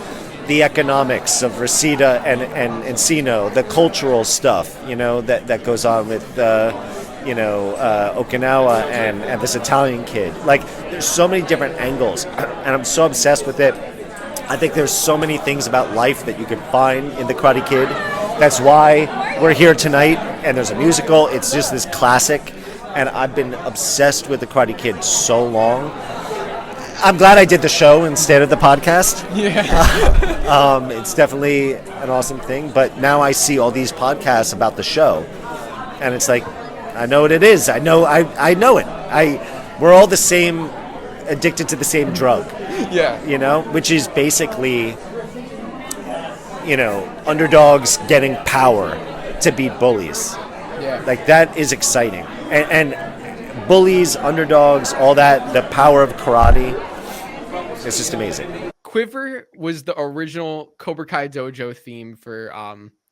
the economics of Reseda and Encino, the cultural stuff, that goes on with, Okinawa and this Italian kid. Like, there's so many different angles, and I'm so obsessed with it. I think there's so many things about life that you can find in the Karate Kid. That's why we're here tonight, and there's a musical. It's just this classic. And I've been obsessed with the Karate Kid so long. I'm glad I did the show instead of the podcast. Yeah. It's definitely an awesome thing. But now I see all these podcasts about the show, and it's like, I know what it is. I know it. We're all the same, addicted to the same drug. Yeah. Which is basically, underdogs getting power to beat bullies. Yeah. Like, that is exciting. And bullies, underdogs, all that, the power of karate, it's just amazing. Quiver was the original Cobra Kai Dojo theme for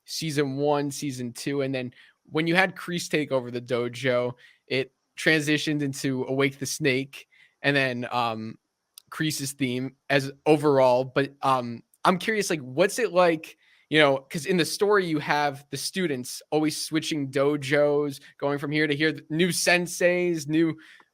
season 1, season 2, and then when you had Kreese take over the dojo, it transitioned into Awake the Snake, and then Kreese's theme as overall. But I'm curious, like, what's it like? Because in the story you have the students always switching dojos, going from here to here, new senseis,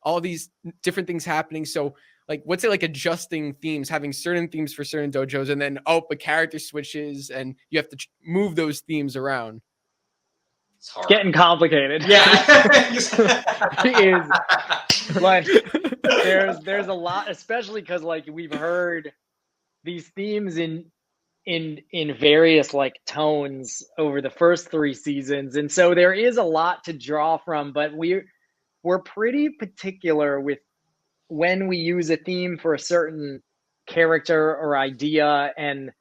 all these different things happening. So, like, what's it like adjusting themes, having certain themes for certain dojos, and then a character switches and you have to move those themes around? It's getting complicated. Yeah. It is. Like, there's a lot, especially because like we've heard these themes in various like tones over the first 3 seasons, and so there is a lot to draw from, but we're pretty particular with when we use a theme for a certain character or idea, and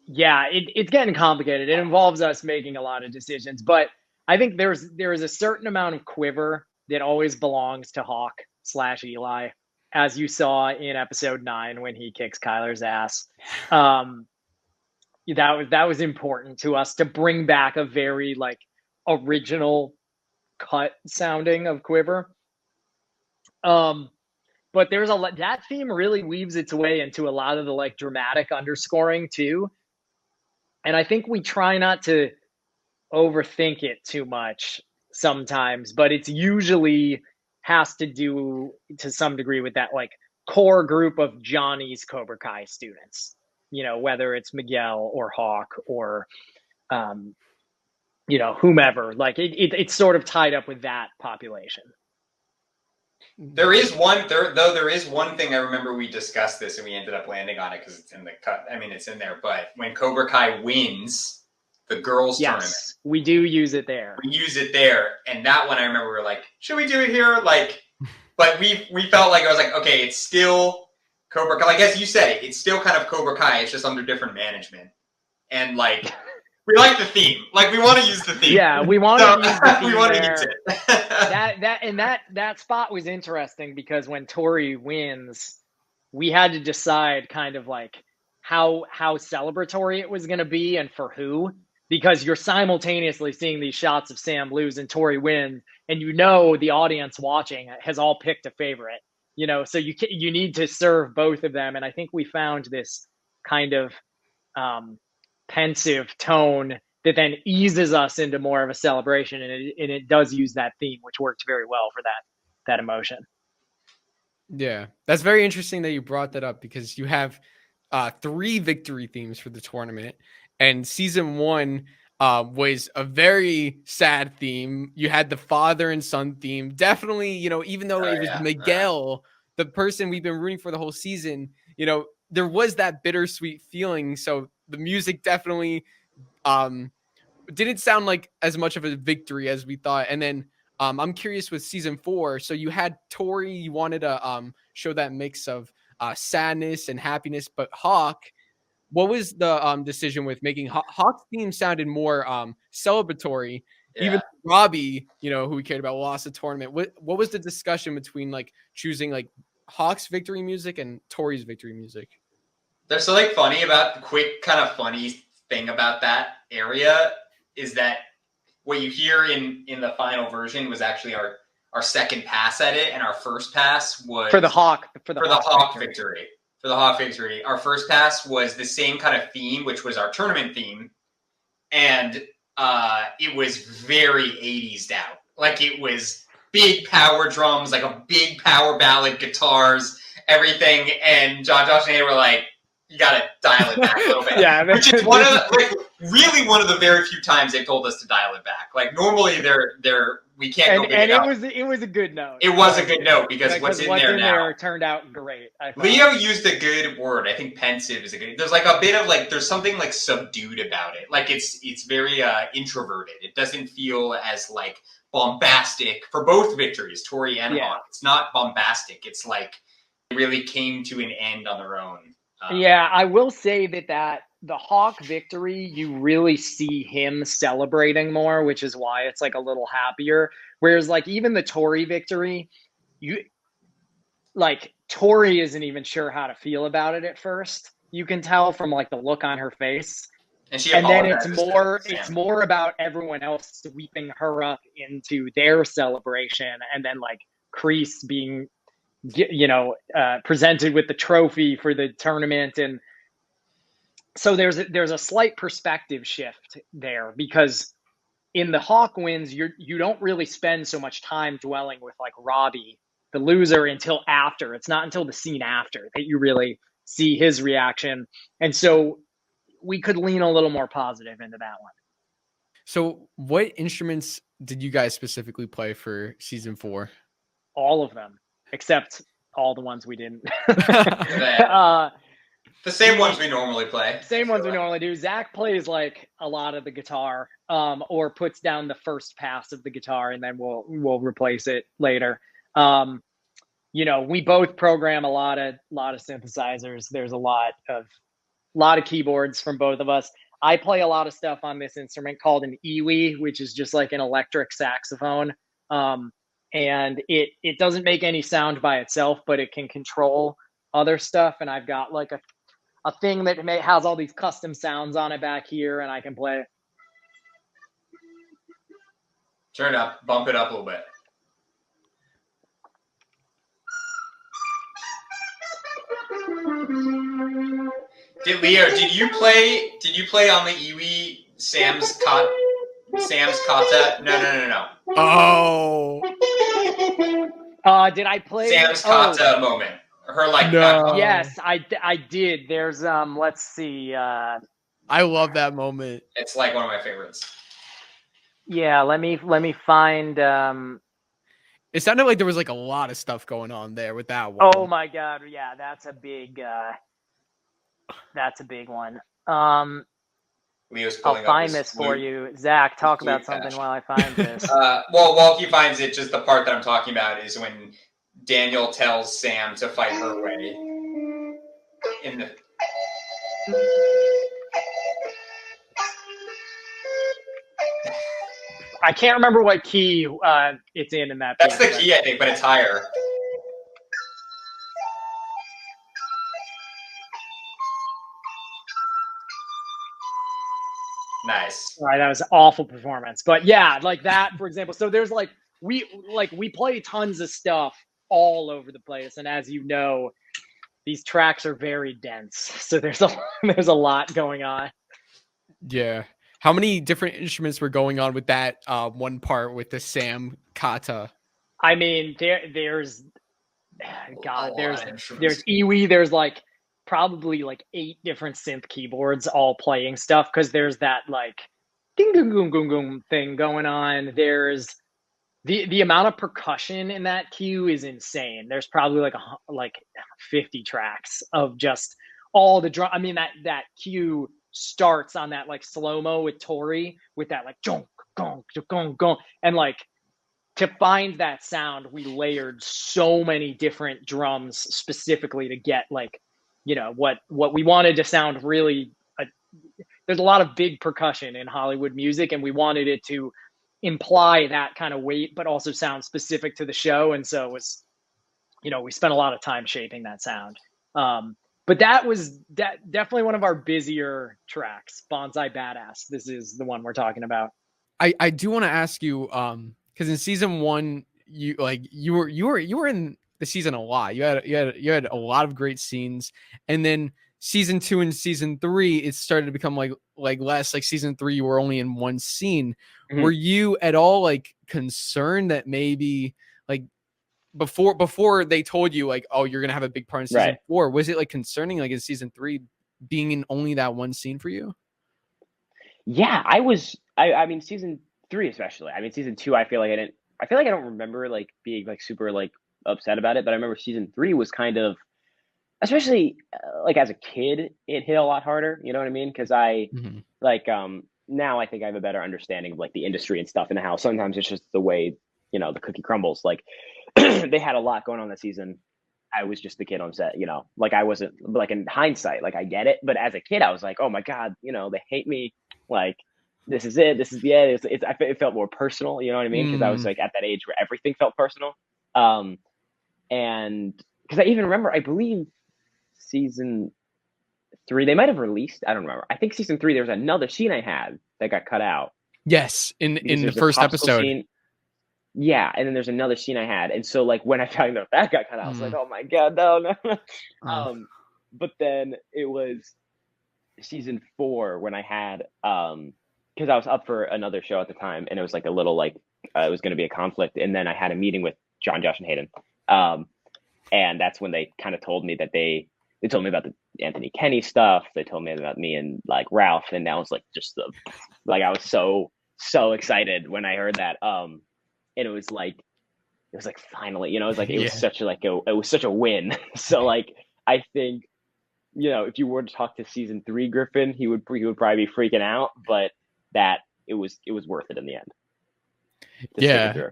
it's getting complicated. It involves us making a lot of decisions, but I think there is a certain amount of quiver that always belongs to Hawk/Eli, as you saw in episode 9 when he kicks Kyler's ass. That was important to us to bring back a very like original cut sounding of quiver. But there's that theme really weaves its way into a lot of the like dramatic underscoring too. And I think we try not to overthink it too much sometimes, but it's usually has to do to some degree with that like core group of Johnny's Cobra Kai students, whether it's Miguel or Hawk or, whomever, like it's sort of tied up with that population. There is one thing I remember we discussed this and we ended up landing on it because it's in the cut. I mean, it's in there, but when Cobra Kai wins the girls tournament, we do use it there. We use it there, and that one I remember we were like, should we do it here? Like, but we felt like I was like, okay, it's still Cobra Kai. Like as you said, it's still kind of Cobra Kai. It's just under different management, and like We like the theme. Like, we want to use the theme. Yeah, we want So, to use the theme we want to there. use it. that spot was interesting because when Tory wins, we had to decide kind of like how celebratory it was going to be and for who, because you're simultaneously seeing these shots of Sam lose and Tory win, and you know the audience watching has all picked a favorite, you know, so you need to serve both of them. And I think we found this kind of pensive tone that then eases us into more of a celebration, and it does use that theme, which worked very well for that emotion. Yeah, that's very interesting that you brought that up, because you have 3 victory themes for the tournament, and season 1 was a very sad theme. You had the father and son theme. Definitely, you know, even though it was Miguel, the person we've been rooting for the whole season, you know, there was that bittersweet feeling. So the music definitely didn't sound like as much of a victory as we thought. And then I'm curious with season 4. So you had Tory, you wanted to show that mix of sadness and happiness, but Hawk, what was the decision with making Hawk's theme sounded more celebratory? Yeah. Even Robby, you know, who we cared about, lost the tournament. What was the discussion between like choosing like Hawk's victory music and Tory's victory music? There's something funny about the quick kind of funny thing about that area is that what you hear in the final version was actually our second pass at it, and our first pass was for the Hawk victory. For the Hawk victory, our first pass was the same kind of theme, which was our tournament theme, and it was very 80s out. Like, it was big power drums, like a big power ballad, guitars, everything, and Josh and Ada were like, you gotta dial it back a little bit. Yeah, which is one of the very few times they've told us to dial it back. Like, normally we can't go big and enough. it was a good note. It was a good note because what's in there now turned out great. Leo used a good word. I think pensive is a good. There's like a bit of like there's something like subdued about it. Like it's very introverted. It doesn't feel as like bombastic for both victories, Tory and Hawk. It's not bombastic. It's like it really came to an end on their own. Yeah, I will say that the Hawk victory, you really see him celebrating more, which is why it's like a little happier. Whereas like even the Tory victory, Tory isn't even sure how to feel about it at first. You can tell from like the look on her face. And then it's more about everyone else sweeping her up into their celebration, and then like Kreese being presented with the trophy for the tournament. And so there's a slight perspective shift there, because in the Hawk wins, you don't really spend so much time dwelling with like Robby, the loser, until after. It's not until the scene after that you really see his reaction. And so we could lean a little more positive into that one. So what instruments did you guys specifically play for season 4? All of them, except all the ones we didn't. The same ones we normally play. Same ones we normally do. Zach plays like a lot of the guitar, or puts down the first pass of the guitar, and then we'll replace it later. We both program a lot of synthesizers. There's a lot of keyboards from both of us. I play a lot of stuff on this instrument called an ALY'S, which is just like an electric saxophone. And it doesn't make any sound by itself, but it can control other stuff. And I've got like a thing that has all these custom sounds on it back here, and I can play it. Turn it up, bump it up a little bit. Did you play on the ALY'S Sam's kata? No. Oh. Did I play Sam's kata moment? Her like no. Yes, I did. There's let's see. I love that moment. It's like one of my favorites. Yeah, let me find. It sounded like there was like a lot of stuff going on there with that one. Oh my god, yeah, that's a big one. Leo's I'll find this for you. Zach, talk about something while I find this. Well, while he finds it, just the part that I'm talking about is when Daniel tells Sam to fight her way. I can't remember what key it's in that. That's piece, the key, I think, but it's higher. Nice. All right, that was an awful performance, but yeah, like that, for example. So there's like we play tons of stuff all over the place, and as you know, these tracks are very dense. So there's a lot going on. Yeah. How many different instruments were going on with that one part with the Sam kata? I mean, there's Iwi, there's like probably like 8 different synth keyboards all playing stuff, because there's that like ding ding goom goom goom thing going on. There's the amount of percussion in that cue is insane. There's probably like 50 tracks of just all the drum. I mean, that cue starts on that like slow-mo with Tory with that like jong gong gong gong, and like to find that sound, we layered so many different drums specifically to get like, you know, what we wanted to sound really. There's a lot of big percussion in Hollywood music, and we wanted it to imply that kind of weight, but also sound specific to the show. And so it was, you know, we spent a lot of time shaping that sound. But that was definitely one of our busier tracks, Bonsai Badass. This is the one we're talking about. I do want to ask you, because in season 1, you were in the season a lot. You had a lot of great scenes, and then season 2 and season 3, it started to become like less. Like season 3, you were only in one scene. Mm-hmm. Were you at all like concerned that maybe like before they told you like, oh, you're gonna have a big part in season 4? Was it like concerning like in season 3 being in only that one scene for you? Yeah, I was. I mean, season 3 especially. I mean, season 2, I feel like I don't remember like being like super like upset about it, but I remember season 3 was kind of, especially like as a kid, it hit a lot harder. You know what I mean? Because like now I think I have a better understanding of like the industry and stuff, and how sometimes it's just the way, you know, the cookie crumbles. Like they had a lot going on this season. I was just the kid on set, you know, like I wasn't, like in hindsight, like I get it, but as a kid I was like, oh my God, you know, they hate me. Like this is it. This is the end. It felt more personal. You know what I mean? Because I was like at that age where everything felt personal. And because I even remember, I believe season 3, they might have released, I don't remember. I think season 3, there was another scene I had that got cut out. Yes, in the first episode. Scene. Yeah, and then there's another scene I had, and so like when I found out that got cut out, I was like, oh my God, no. But then it was season 4 when I had because I was up for another show at the time, and it was like a little like it was going to be a conflict, and then I had a meeting with John, Josh, and Hayden, and that's when they kind of told me that they told me about the Anthony Kenny stuff. They told me about me and like Ralph, and that was like just I was so excited when I heard that. And it was like finally, you know, it was like it was such a win. So like I think, you know, if you were to talk to season 3 Griffin, he would probably be freaking out, but that it was worth it in the end. Yeah.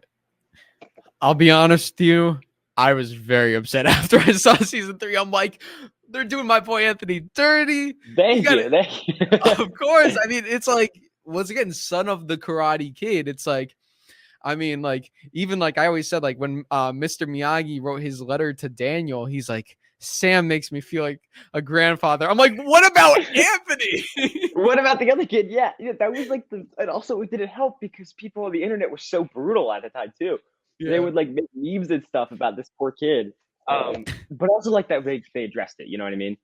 I'll be honest with you, I was very upset after I saw season 3. I'm like, they're doing my boy Anthony dirty. Thank you. Of course. I mean, it's like, once again, son of the Karate Kid. It's like, I mean, like, even like I always said, like when Mr. Miyagi wrote his letter to Daniel, he's like, Sam makes me feel like a grandfather. I'm like, what about Anthony? What about the other kid? Yeah, that was like and also it didn't help because people on the internet were so brutal at the time too. Yeah. They would like make memes and stuff about this poor kid. But also like that they addressed it, you know what I mean?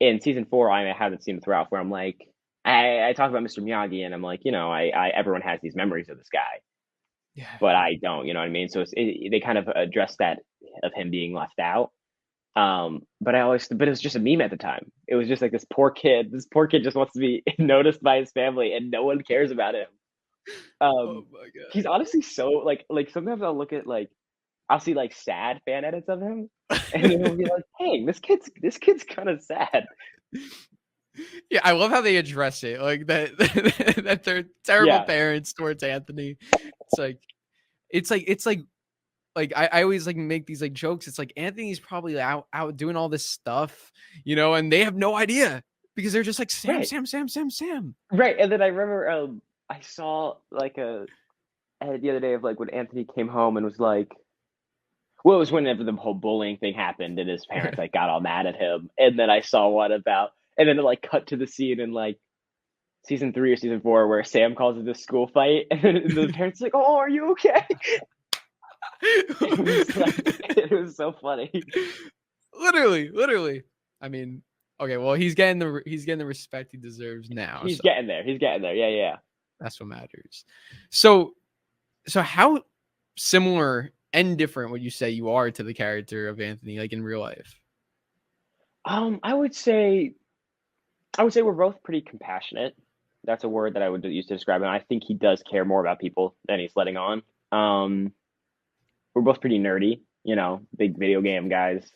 In season 4, I haven't seen it throughout where I'm like, I talk about Mr. Miyagi and I'm like, you know, I everyone has these memories of this guy. Yeah. But I don't, you know what I mean? So they kind of addressed that of him being left out. But it was just a meme at the time. It was just like this poor kid just wants to be noticed by his family and no one cares about him. Oh my God. He's honestly so like sometimes I'll look at like, I'll see like sad fan edits of him and then I'll be like, hey, this kid's kind of sad. Yeah, I love how they address it, like that they're terrible parents towards Anthony. It's like I always like make these like jokes. It's like Anthony's probably out doing all this stuff, you know, and they have no idea because they're just like Sam. Right, and then I remember I saw like the other day of like when Anthony came home and was like, well, it was whenever the whole bullying thing happened and his parents like got all mad at him. And then I saw one about, and then it like cut to the scene in like season 3 or season 4 where Sam calls it a school fight, and then the parents are like, "Oh, are you okay?" It was so funny. Literally. I mean, okay, well, he's getting the respect he deserves now. He's getting there. Yeah. That's what matters. So how similar and different would you say you are to the character of Anthony, like in real life? I would say we're both pretty compassionate. That's a word that I would use to describe him. I think he does care more about people than he's letting on. We're both pretty nerdy, big video game guys.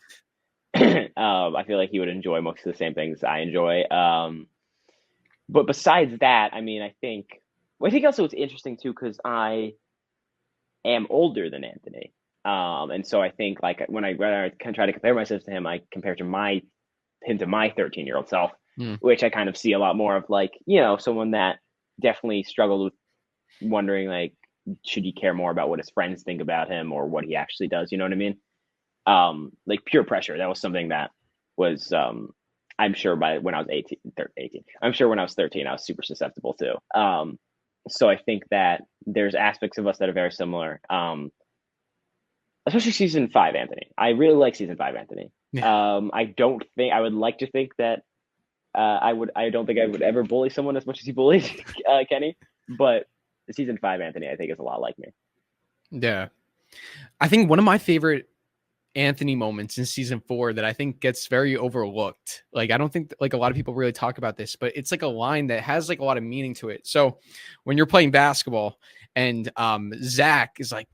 I feel like he would enjoy most of the same things I enjoy. But besides that, I mean, I think also it's interesting too, because I am older than Anthony. And so I think like when I try to compare myself to him, I compare him to my 13-year-old self, which I kind of see a lot more of like, someone that definitely struggled with wondering like, should he care more about what his friends think about him or what he actually does? You know what I mean? Like peer pressure. That was something that was, I'm sure when I was 18, I'm sure when I was 13, I was super susceptible to. So I think that there's aspects of us that are very similar. Especially season 5, Anthony. I really like season 5, Anthony. Yeah. I would like to think that I don't think I would ever bully someone as much as he bullied Kenny, but season 5 Anthony, I think, is a lot like me. Yeah. I think one of my favorite Anthony moments in season 4 that I think gets very overlooked. Like, I don't think like a lot of people really talk about this, but it's like a line that has like a lot of meaning to it. So when you're playing basketball and Zach is like,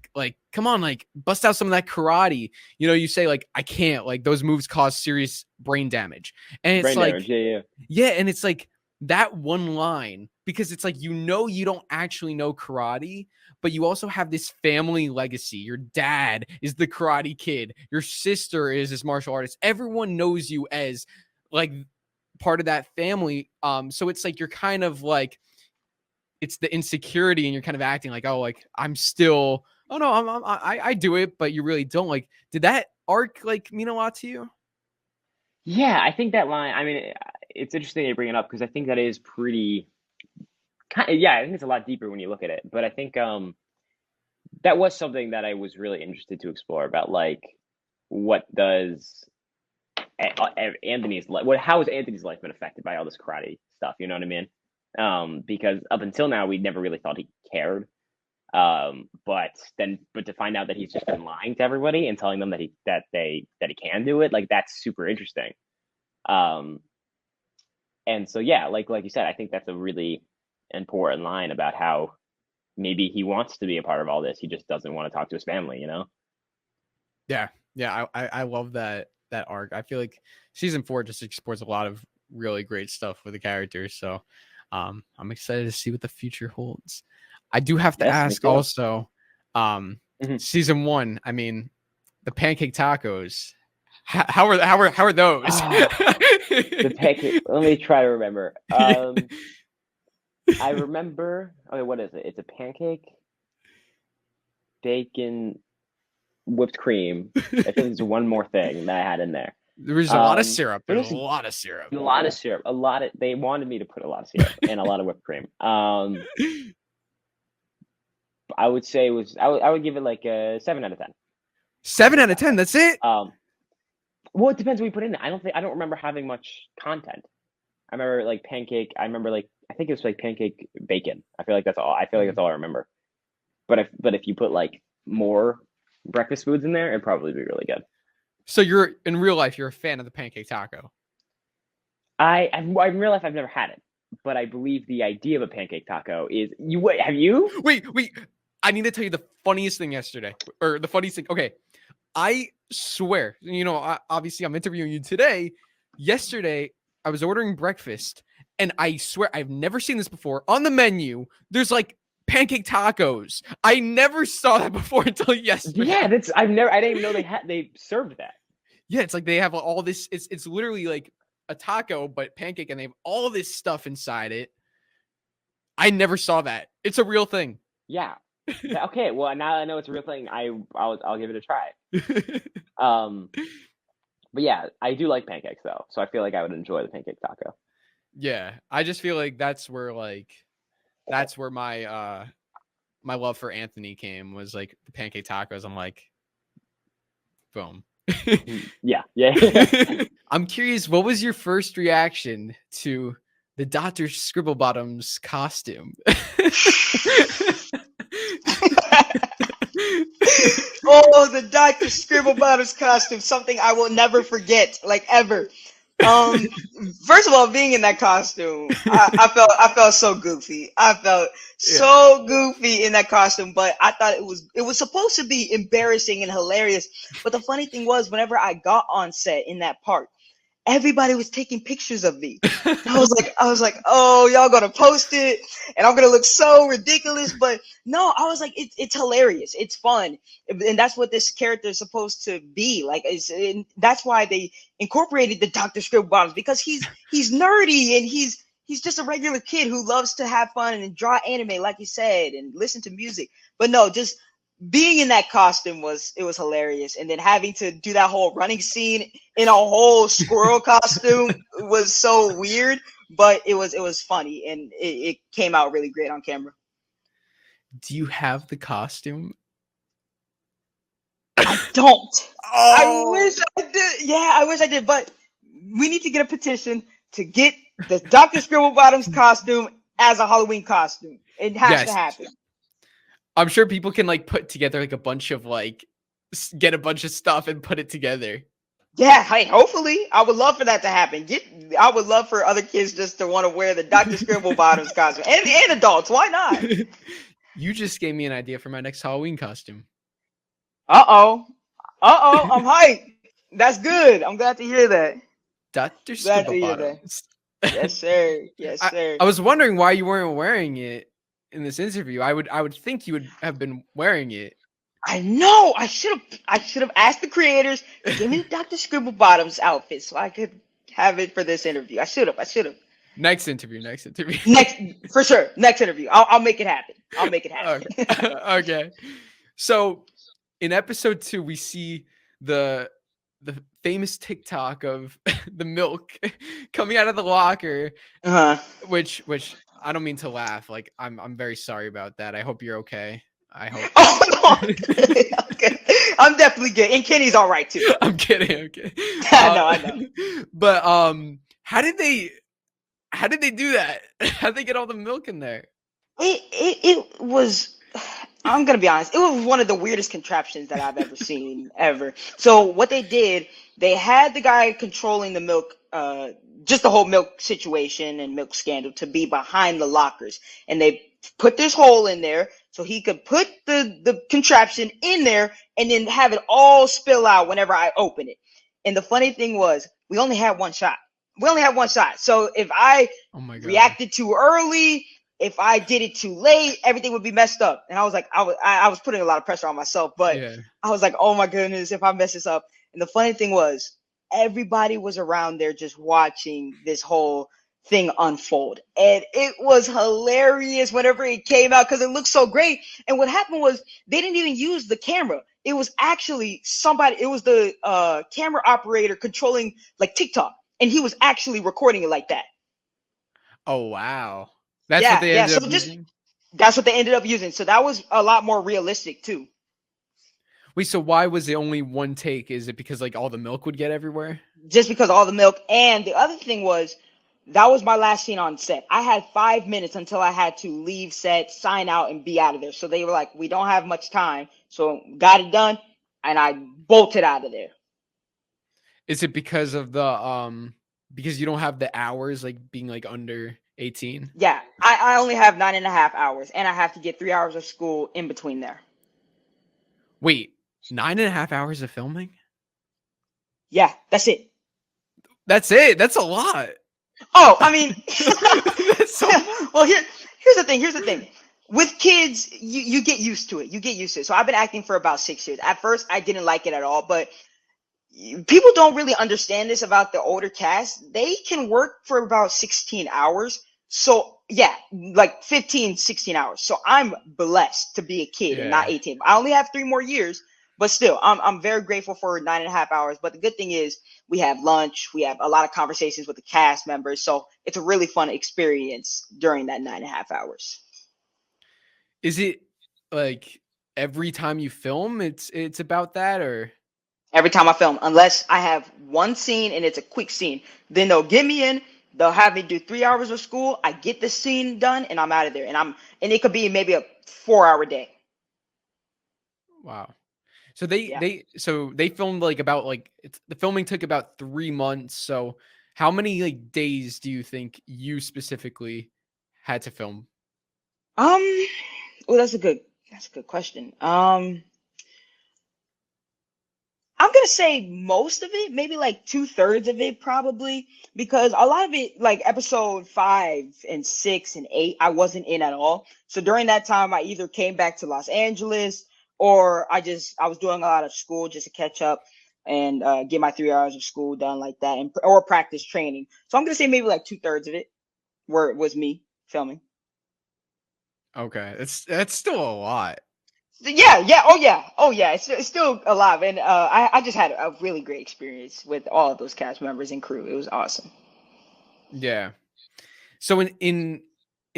come on, like bust out some of that karate. You say like, I can't, like those moves cause serious brain damage. And it's brain damage, yeah. And it's like that one line, because it's like, you don't actually know karate, but you also have this family legacy. Your dad is the Karate Kid. Your sister is this martial artist. Everyone knows you as like part of that family. So it's like, you're kind of like, it's the insecurity and you're kind of acting like, oh, like I'm still, oh no, I do it, but you really don't. Like, did that arc like mean a lot to you? Yeah, I think that line, I mean, it's interesting you bring it up because I think that is pretty, I think it's a lot deeper when you look at it. But I think that was something that I was really interested to explore about, like, what does Anthony's life, how has Anthony's life been affected by all this karate stuff? You know what I mean? Because up until now, we never really thought he cared. But to find out that he's just been lying to everybody and telling them that he can do it, like that's super interesting. And so yeah, like you said, I think that's a really important line about how maybe he wants to be a part of all this. He just doesn't want to talk to his family, Yeah. I love that arc. I feel like season 4 just explores a lot of really great stuff with the characters. So I'm excited to see what the future holds. I do have to ask also, season 1, I mean, the pancake tacos, how are those? The pancake, let me try to remember. I remember, okay, what is it? It's a pancake, bacon, whipped cream. I think there's one more thing that I had in there. There's a lot of syrup. There's a lot of syrup. They wanted me to put a lot of syrup and a lot of whipped cream. I would say I would give it like a 7 out of 10. 7 out of 10. That's it. Well, it depends what you put in it. I don't remember having much content. I remember like pancake. I think it was like pancake bacon. I feel like that's all. I remember. But if you put like more breakfast foods in there, it'd probably be really good. So you're in real life, you're a fan of the pancake taco. In real life, I've never had it, but I believe the idea of a pancake taco is have you? Wait. I need to tell you the funniest thing yesterday, or the funniest thing. Okay. I swear, obviously I'm interviewing you today. Yesterday, I was ordering breakfast and I swear I've never seen this before. On the menu, there's like pancake tacos. I never saw that before until yesterday. Yeah, I didn't even know they served that. Yeah, it's like they have all this, it's literally like a taco, but pancake, and they have all this stuff inside it. I never saw that. It's a real thing. Yeah. Okay, well now I know it's a real thing. I'll give it a try. But yeah, I do like pancakes though, so I feel like I would enjoy the pancake taco. Yeah, I just feel like that's where my my love for Anthony came, was like the pancake tacos. I'm like, boom. Yeah. I'm curious, what was your first reaction to the Dr. Scribble Bottoms costume? Oh, the Dr. Scribble Bottoms costume, something I will never forget, like ever. First of all, being in that costume, I felt so goofy. I felt so goofy in that costume, but I thought it was supposed to be embarrassing and hilarious. But the funny thing was, whenever I got on set in that part, everybody was taking pictures of me. I was like, oh, y'all gonna post it, and I'm gonna look so ridiculous. But no, I was like, it's hilarious, it's fun, and that's what this character is supposed to be. Like, that's why they incorporated the Dr. Scribble Bottoms, because he's nerdy and he's just a regular kid who loves to have fun and draw anime, like you said, and listen to music. But no, just being in that costume was hilarious, and then having to do that whole running scene in a whole squirrel costume was so weird, but it was funny, and it came out really great on camera. Do you have the costume? I don't. I wish I did. Yeah, I wish I did, but we need to get a petition to get the Dr. Scribble Bottoms costume as a Halloween costume. It has to happen. I'm sure people can like put together like a bunch of get a bunch of stuff and put it together. Yeah, hey, hopefully. I would love for that to happen. I would love for other kids just to want to wear the Dr. Scribble Bottoms costume. And adults, why not? You just gave me an idea for my next Halloween costume. I'm hyped. That's good. I'm glad to hear that. Dr. Scribble Bottoms. Yes, sir. Yes, sir. I was wondering why you weren't wearing it in this interview. I would think you would have been wearing it. I know. I should have asked the creators to give me the Dr. Scribble Bottoms outfit so I could have it for this interview. I should have. Next interview. Next, for sure. Next interview. I'll make it happen. Okay. So in episode 2, we see the famous TikTok of the milk coming out of the locker, which I don't mean to laugh. Like, I'm very sorry about that. I hope you're okay. I hope. Oh, no, okay. I'm definitely good, and Kenny's all right too. I'm kidding. Okay. I know. But how did they do that? How did they get all the milk in there? It was. I'm gonna be honest. It was one of the weirdest contraptions that I've ever seen ever. So what they did, they had the guy controlling the milk, just the whole milk situation and milk scandal, to be behind the lockers, and they put this hole in there so he could put the contraption in there and then have it all spill out whenever I open it. And the funny thing was, we only had one shot. So if I reacted too early, if I did it too late, everything would be messed up. And I was like, I was putting a lot of pressure on myself, but I was like, oh my goodness, if I mess this up. And the funny thing was, everybody was around there just watching this whole thing unfold. And it was hilarious whenever it came out, because it looked so great. And what happened was, they didn't even use the camera. It was actually it was the camera operator controlling like TikTok. And he was actually recording it like that. Oh, wow. That's what they ended up using? That's what they ended up using. So that was a lot more realistic too. Wait, so why was it only one take? Is it because like all the milk would get everywhere? Just because all the milk. And the other thing was, that was my last scene on set. I had 5 minutes until I had to leave set, sign out, and be out of there. So they were like, we don't have much time. So got it done, and I bolted out of there. Is it because of the because you don't have the hours, like being like under 18? Yeah, I only have 9.5 hours, and I have to get 3 hours of school in between there. Wait, 9.5 hours of filming? Yeah, that's it. That's it? That's a lot. Oh, I mean, well, here's the thing. With kids, you get used to it. So I've been acting for about 6 years. At first, I didn't like it at all, but people don't really understand this about the older cast. They can work for about 16 hours. So yeah, like 15, 16 hours. So I'm blessed to be a kid and not Yeah. 18. I only have 3 more years, but still, I'm very grateful for 9.5 hours. But the good thing is we have lunch, we have a lot of conversations with the cast members. So it's a really fun experience during that 9.5 hours. Is it like every time you film, it's about that, or? Every time I film, unless I have one scene and it's a quick scene, then they'll get me in. They'll have me do 3 hours of school. I get the scene done and I'm out of there. And it could be maybe a 4-hour day. Wow. So they filmed like about like the filming took about 3 months. So how many like days do you think you specifically had to film? Well, that's a good question. I'm gonna say most of it, maybe like 2/3 of it, probably, because a lot of it, like episode 5 and 6 and 8, I wasn't in at all. So during that time, I either came back to Los Angeles or I was doing a lot of school just to catch up and get my 3 hours of school done like that, or practice training. So I'm gonna say maybe like 2/3 of it where it was me filming. Okay, that's still a lot. Yeah, oh yeah. It's still alive, and I just had a really great experience with all of those cast members and crew. It was awesome. Yeah. So in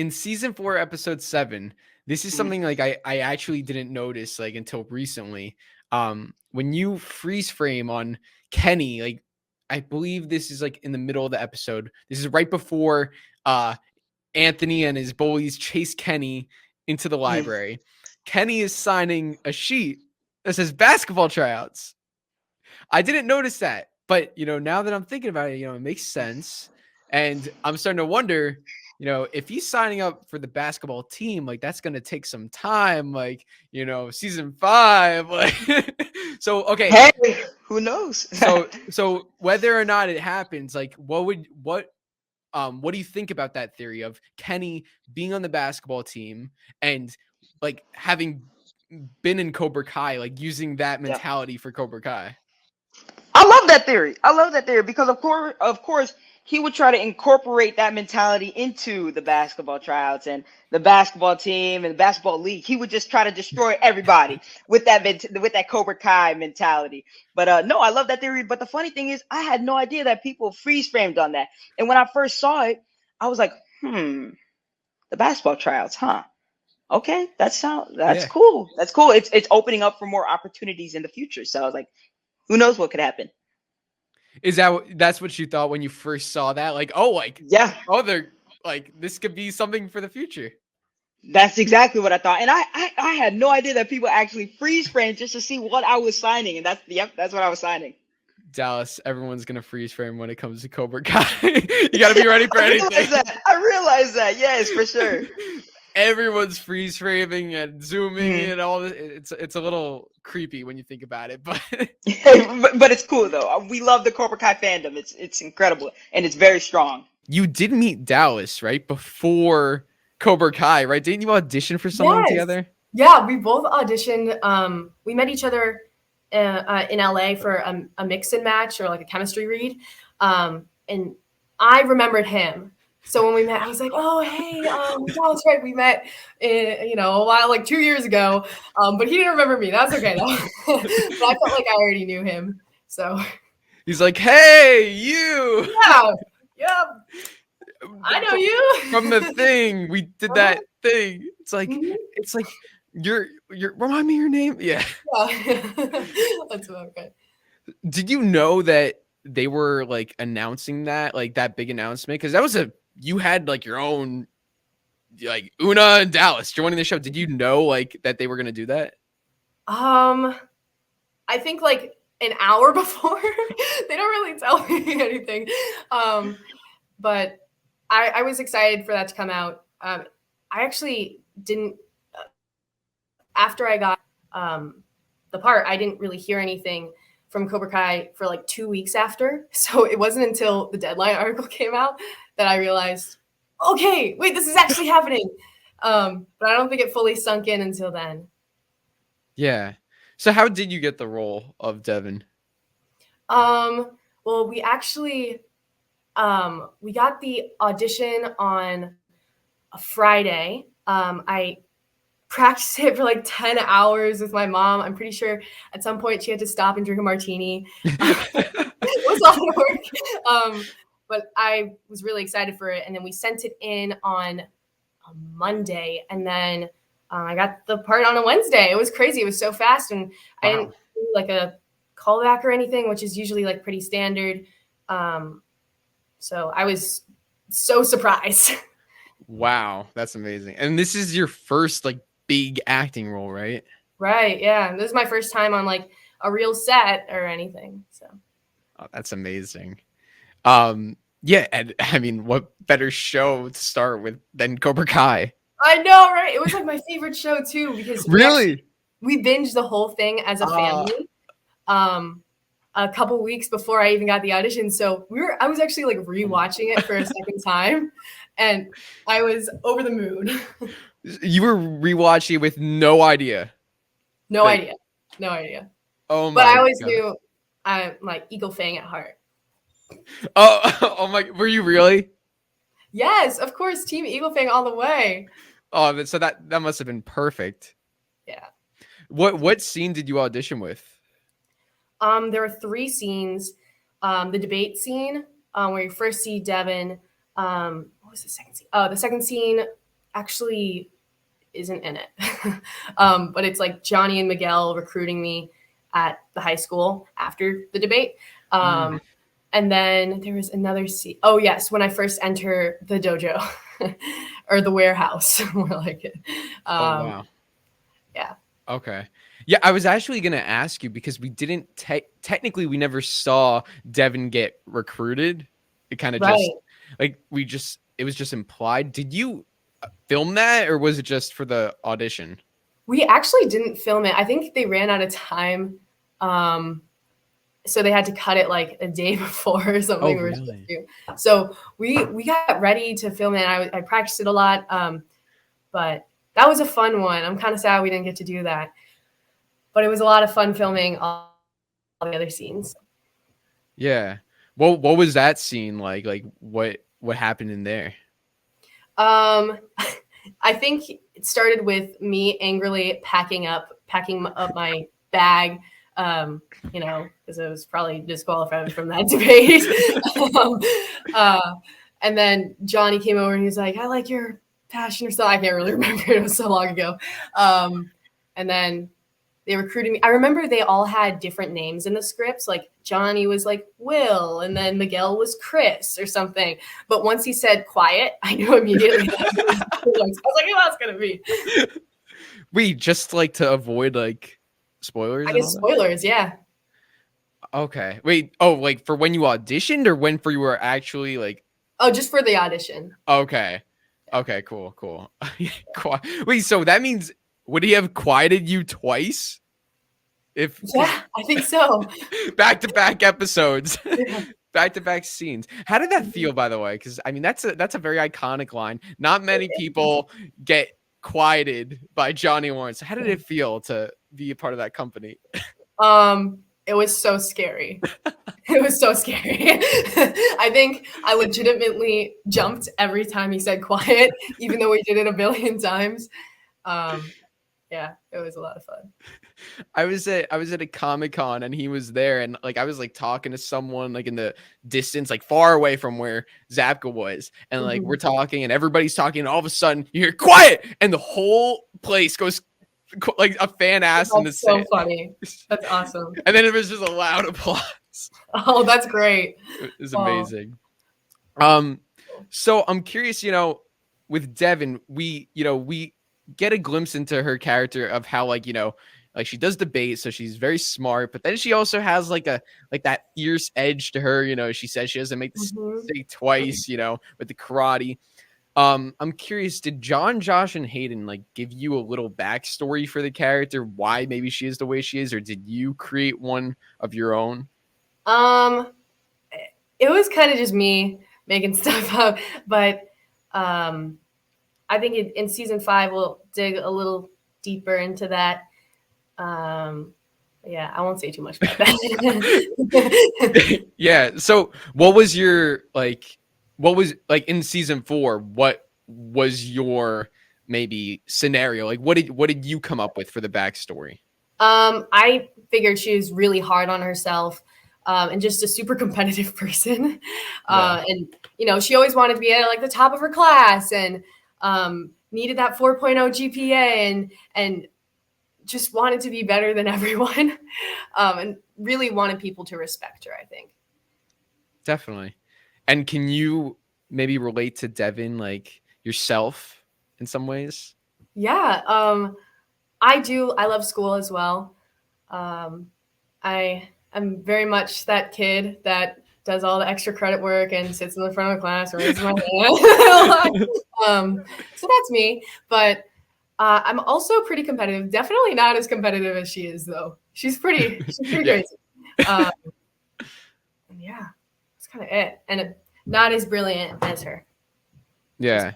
season 4, episode 7, this is something like I actually didn't notice like until recently. When you freeze frame on Kenny, like I believe this is like in the middle of the episode. This is right before Anthony and his bullies chase Kenny into the library. Kenny is signing a sheet that says basketball tryouts. I didn't notice that, but now that I'm thinking about it, it makes sense. And I'm starting to wonder, if he's signing up for the basketball team, like that's going to take some time, like, season 5, like, so, okay. Hey, who knows? so whether or not it happens, like what do you think about that theory of Kenny being on the basketball team and like having been in Cobra Kai, like using that mentality for Cobra Kai? I love that theory. Because of course, he would try to incorporate that mentality into the basketball tryouts and the basketball team and the basketball league. He would just try to destroy everybody with that Cobra Kai mentality. But no, I love that theory. But the funny thing is, I had no idea that people freeze framed on that. And when I first saw it, I was like, the basketball tryouts, huh? Okay, that's cool. That's cool. It's opening up for more opportunities in the future. So I was like, who knows what could happen? Is that's what you thought when you first saw that? Like, they're like, this could be something for the future. That's exactly what I thought. And I had no idea that people actually freeze frame just to see what I was signing. And that's what I was signing. Dallas, everyone's gonna freeze frame when it comes to Cobra Kai. You gotta be ready for anything. I realize that. Yes, for sure. Everyone's freeze framing and zooming and all this. It's a little creepy when you think about it, but but it's cool though. We love the Cobra Kai fandom. It's incredible and it's very strong. You did meet Dallas right before Cobra Kai, right? Didn't you audition for something together? Yeah, we both auditioned. We met each other in LA for a mix and match or like a chemistry read, and I remembered him. So when we met, I was like, "Oh, hey, that's right. We met, a while, like 2 years ago." But he didn't remember me. That's okay though. But I felt like I already knew him. So he's like, "Hey, you." Yeah. I know you from the thing. We did that thing. It's like you're remind me your name. Yeah. That's okay. Did you know that they were like announcing that, like that big announcement? Because that was you had like your own, like Una and Dallas joining the show. Did you know like that they were gonna do that? I think like an hour before. They don't really tell me anything. But I was excited for that to come out. I actually didn't. After I got the part, I didn't really hear anything from Cobra Kai for like 2 weeks after. So it wasn't until the Deadline article came out that I realized, okay, wait, this is actually happening. But I don't think it fully sunk in until then. Yeah. So how did you get the role of Devin? Well, we actually we got the audition on a Friday. I practiced it for like 10 hours with my mom. I'm pretty sure at some point she had to stop and drink a martini. It was a lot of work. But I was really excited for it. And then we sent it in on a Monday. And then I got the part on a Wednesday. It was crazy. It was so fast. And I didn't do like a callback or anything, which is usually like pretty standard. So I was so surprised. Wow, that's amazing. And this is your first like big acting role, right? Right. Yeah. This is my first time on like a real set or anything. So. Oh, that's amazing. Yeah, and I mean, what better show to start with than Cobra Kai? I know, right? It was like my favorite show too because Really? we binged the whole thing as a family. A couple weeks before I even got the audition, so I was actually like rewatching it for a second time, and I was over the moon. You were rewatching with no idea. No idea. Oh my! But I always God. knew I'm like Eagle Fang at heart. Oh my! Were you really? Yes, of course, Team Eagle Fang all the way. Oh, so that must have been perfect. Yeah. What scene did you audition with? There were 3 scenes. The debate scene, where you first see Devin. What was the second scene? Oh, the second scene actually isn't in it. But it's like Johnny and Miguel recruiting me at the high school after the debate. And then there was another scene. Oh, yes, when I first enter the dojo or the warehouse, more like it. Oh, wow. Yeah. Okay. Yeah, I was actually going to ask you because we didn't technically we never saw Devin get recruited. It kind of just like it was just implied. Did you film that or was it just for the audition? We actually didn't film it. I think they ran out of time. So they had to cut it like a day before or something. Oh, really? So we got ready to film it. I practiced it a lot. But that was a fun one. I'm kind of sad we didn't get to do that. But it was a lot of fun filming all the other scenes. Yeah. What was that scene like? Like what happened in there? I think it started with me angrily packing up my bag, because I was probably disqualified from that debate. And then Johnny came over and he was like, I like your passion or something. I can't really remember. It was so long ago. And then they recruited me. I remember they all had different names in the scripts. Like Johnny was like Will, and then Miguel was Chris or something. But once he said quiet, I knew immediately that I was like, who else gonna be? Wait, just like to avoid like spoilers? I guess spoilers, yeah. Okay. Wait. Oh, like for when you auditioned or when for you were actually like? Oh, just for the audition. Okay. Okay. Cool. Wait. So that means would he have quieted you twice? Yeah, I think so. Back-to-back episodes, back-to-back scenes. How did that feel, by the way? Because I mean, that's a very iconic line. Not many people get quieted by Johnny Lawrence. How did it feel to be a part of that company? It was so scary. It was so scary. I think I legitimately jumped every time he said quiet, even though we did it a billion times. Yeah, it was a lot of fun. I was at a Comic-Con and he was there and like I was like talking to someone like in the distance, like far away from where Zabka was, and like we're talking and everybody's talking and all of a sudden you hear quiet and the whole place goes like a fan asked him to say. So funny. That's awesome. And then it was just a loud applause. Oh, that's great. It was amazing. So I'm curious, with Devin, we get a glimpse into her character of how like she does debate, so she's very smart, but then she also has like that fierce edge to her. She says she doesn't make the mistake twice, with the karate. I'm curious, did John, Josh, and Hayden like give you a little backstory for the character, why maybe she is the way she is, or did you create one of your own? It was kind of just me making stuff up, but I think in season 5 we'll dig a little deeper into that. Yeah, I won't say too much about that. Yeah. So what was in season 4, what was your maybe scenario? Like what did you come up with for the backstory? I figured she was really hard on herself, and just a super competitive person. And you know, she always wanted to be at like the top of her class, and needed that 4.0 GPA, and just wanted to be better than everyone, and really wanted people to respect her, I think. Definitely. And can you maybe relate to Devin, like yourself in some ways? Yeah, I do. I love school as well. I am very much that kid that does all the extra credit work and sits in the front of the class and raises my hand. So that's me. But I'm also pretty competitive. Definitely not as competitive as she is, though. She's pretty Yeah. crazy. Yeah, that's kind of it. And not as brilliant as her. Yeah.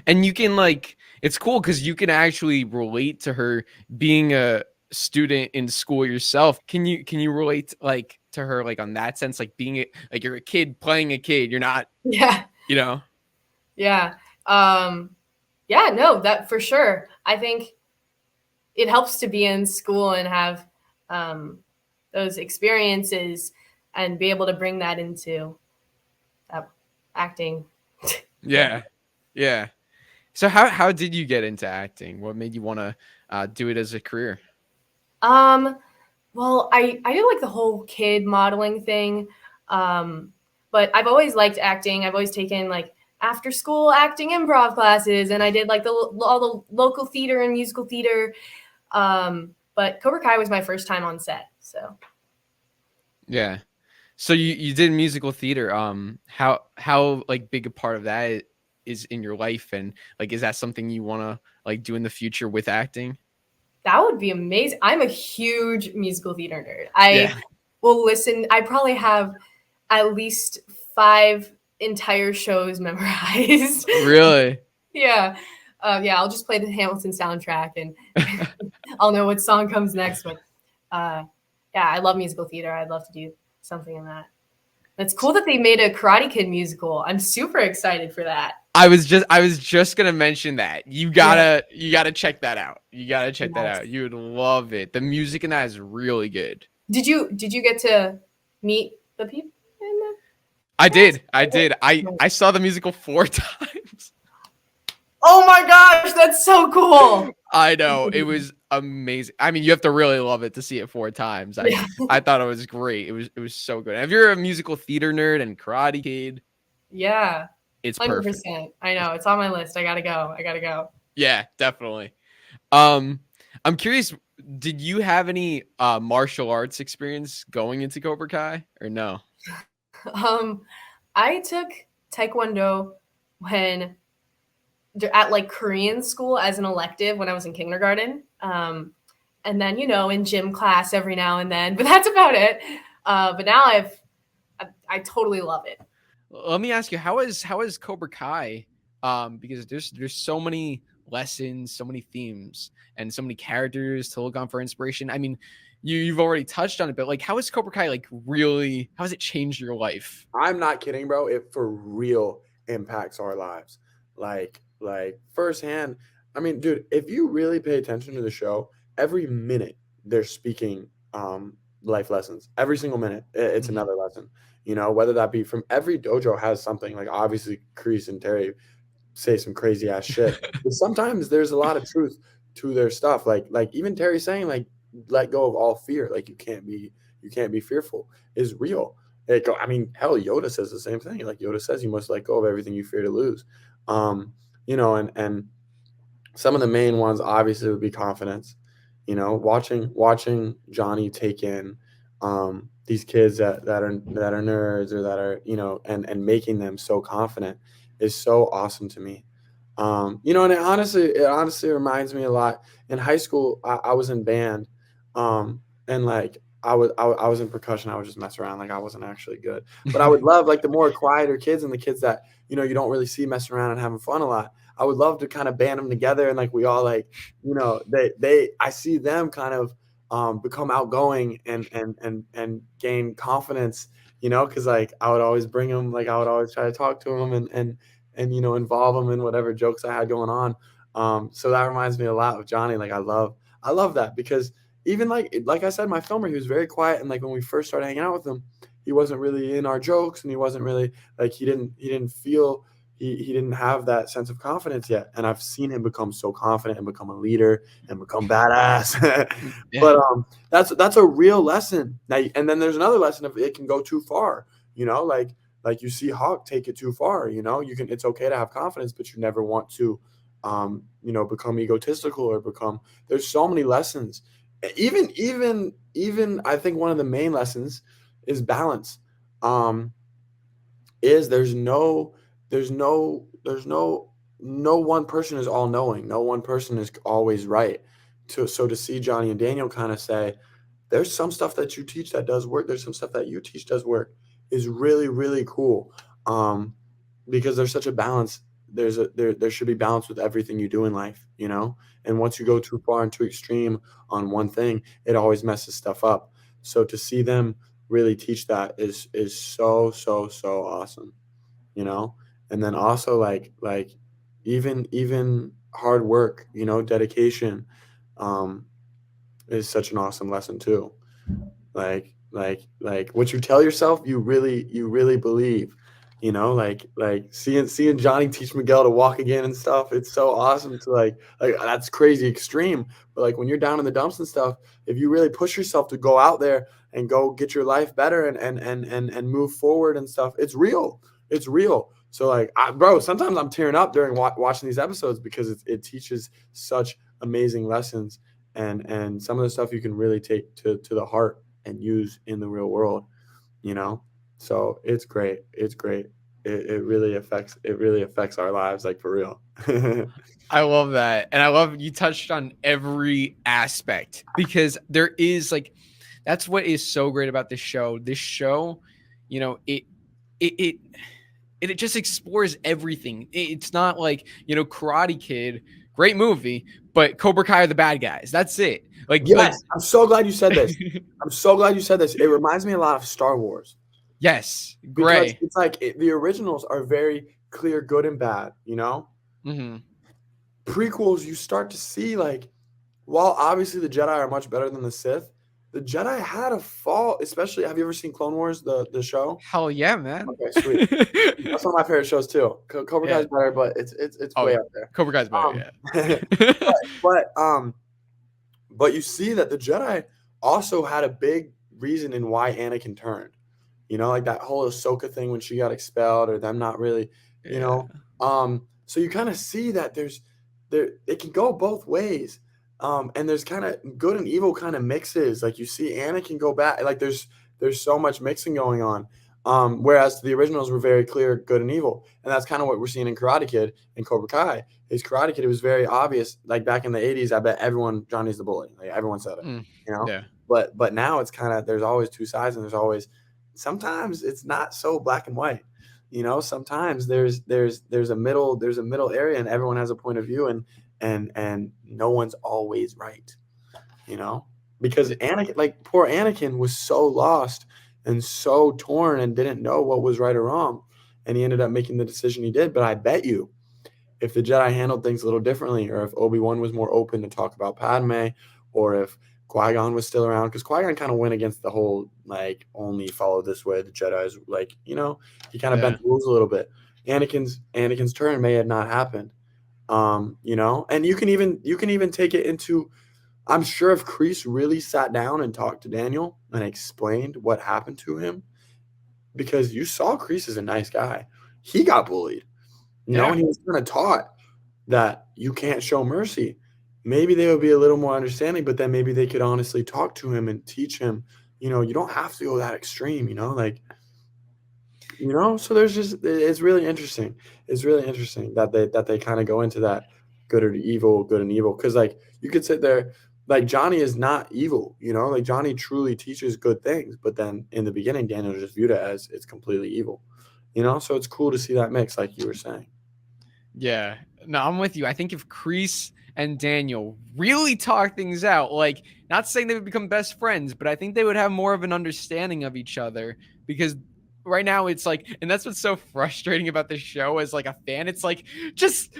And you can like, it's cool because you can actually relate to her being a student in school yourself. Can you relate like to her like on that sense, like being like you're a kid playing a kid, you're not, Yeah. you know? Yeah. Yeah, no, that for sure. I think it helps to be in school and have those experiences and be able to bring that into acting. Yeah. Yeah. So how did you get into acting? What made you want to do it as a career? Well, I did like the whole kid modeling thing. But I've always liked acting. I've always taken like after school acting improv classes, and I did like all the local theater and musical theater. But Cobra Kai was my first time on set. So Yeah. So you did musical theater. How like big a part of that is in your life, and like is that something you want to like do in the future with acting? that would be amazing. I'm a huge musical theater nerd. I will listen. I probably have at least 5 entire shows memorized. Really? Yeah. Yeah, I'll just play the Hamilton soundtrack and I'll know what song comes next. But yeah, I love musical theater. I'd love to do something in that. It's cool that they made a Karate Kid musical. I'm super excited for that. I was just gonna mention that. You gotta check that out. You gotta check that out. You would love it. The music in that is really good. Did you get to meet the people in that? I did. I saw the musical 4 times. Oh my gosh, that's so cool. I know. It was amazing. I mean, you have to really love it to see it 4 times. I thought it was great. It was so good. If you're a musical theater nerd and Karate Kid, Yeah. it's 100%. perfect. I know. It's on my list. I gotta go. Yeah, definitely. I'm curious, did you have any martial arts experience going into Cobra Kai or no? I took Taekwondo at like Korean school as an elective when I was in kindergarten. And then, you know, in gym class every now and then, but that's about it. But now I totally love it. Let me ask you, how is Cobra Kai? Because there's so many lessons, so many themes, and so many characters to look on for inspiration. I mean, you've already touched on it, but like, how is Cobra Kai like really? How has it changed your life? I'm not kidding, bro. It for real impacts our lives. Like firsthand. I mean, dude, if you really pay attention to the show, every minute they're speaking life lessons. Every single minute, it's another lesson. You know, whether that be from every dojo has something. Like obviously, Kreese and Terry say some crazy ass shit, but sometimes there's a lot of truth to their stuff. Like even Terry saying like, let go of all fear. Like you can't be fearful is real. Like, I mean, hell, Yoda says the same thing. Like Yoda says, you must let go of everything you fear to lose. You know, and some of the main ones obviously would be confidence. You know, watching Johnny take in these kids that are nerds or that are, you know, and making them so confident is so awesome to me. You know, and it honestly reminds me a lot. In high school, I was in band, and like I was in percussion. I would just mess around, like I wasn't actually good. But I would love like the more quieter kids and the kids that, you know, you don't really see messing around and having fun a lot. I would love to kind of band them together and like we all like, you know, I see them kind of become outgoing and gain confidence, you know, because like I would always bring them, like I would always try to talk to them and involve him in whatever jokes I had going on. So that reminds me a lot of Johnny. Like I love that, because even like I said, my filmer, he was very quiet, and like when we first started hanging out with him, he wasn't really in our jokes, and he wasn't really like he didn't feel he didn't have that sense of confidence yet. And I've seen him become so confident and become a leader and become badass. Yeah. But that's a real lesson. Now, and then there's another lesson of it can go too far. Like you see Hawk take it too far. It's okay to have confidence, but you never want to become egotistical or become. There's so many lessons. Even I think one of the main lessons is balance. There's no one person is all knowing. No one person is always right. So to see Johnny and Daniel kind of say, there's some stuff that you teach that does work. There's some stuff that you teach does work, is really, really cool. Because there's such a balance. There should be balance with everything you do in life, and once you go too far and too extreme on one thing, it always messes stuff up. So to see them really teach that is so awesome, and then also like even hard work, dedication, is such an awesome lesson too. Like what you tell yourself, you really believe, like seeing Johnny teach Miguel to walk again and stuff. It's so awesome to like that's crazy extreme. But like when you're down in the dumps and stuff, if you really push yourself to go out there and go get your life better and move forward and stuff, it's real. It's real. So like, bro, sometimes I'm tearing up during watching these episodes because it teaches such amazing lessons, and some of the stuff you can really take to the heart and use in the real world, So it's great. It's great. It really affects our lives, like for real. I love that. And I love you touched on every aspect, because there is like, that's what is so great about this show. This show, it just explores everything. It's not like, Karate Kid, great movie, but Cobra Kai are the bad guys. That's it. Like, yes, I'm so glad you said this. It reminds me a lot of Star Wars. Yes, Because great. it's like the originals are very clear, good and bad, Mm-hmm. Prequels, you start to see like, while obviously the Jedi are much better than the Sith, the Jedi had a fall. Especially, have you ever seen Clone Wars, the show? Hell yeah, man. Okay, sweet. That's one of my favorite shows too. Cobra Kai's better, but it's way up there. Cobra Kai's better, yeah. But you see that the Jedi also had a big reason in why Anakin turned. Like that whole Ahsoka thing when she got expelled, or them not really, So you kind of see that it can go both ways. And there's kind of good and evil kind of mixes. Like you see Anakin go back, like there's so much mixing going on. Whereas the originals were very clear, good and evil. And that's kind of what we're seeing in Karate Kid and Cobra Kai. Is Karate Kid, it was very obvious, like back in the 80s, I bet Johnny's the bully. Like everyone said it, Yeah. But now it's kind of, there's always two sides, and there's always, sometimes it's not so black and white. Sometimes there's a middle area, and everyone has a point of view, and no one's always right. Because Anakin, like poor Anakin, was so lost and so torn and didn't know what was right or wrong, and he ended up making the decision he did. But I bet you, if the Jedi handled things a little differently, or if Obi-Wan was more open to talk about Padme, or if Qui-Gon was still around, because Qui-Gon kind of went against the whole like only follow this way. The Jedi's like, he kind of bent the rules a little bit. Anakin's turn may have not happened. And you can even take it into, I'm sure if Kreese really sat down and talked to Daniel and explained what happened to him, because you saw Kreese is a nice guy. He got bullied, and he was kind of taught that you can't show mercy. Maybe they would be a little more understanding, but then maybe they could honestly talk to him and teach him, you don't have to go that extreme, so there's just, it's really interesting. It's really interesting that they kind of go into that good and evil. Cause like you could sit there, like Johnny is not evil, like Johnny truly teaches good things, but then in the beginning, Daniel just viewed it as it's completely evil, so it's cool to see that mix, like you were saying. Yeah, no, I'm with you. I think if Kreese and Daniel really talk things out, like not saying they would become best friends, but I think they would have more of an understanding of each other, because right now it's like, and that's what's so frustrating about the show as like a fan. It's like, just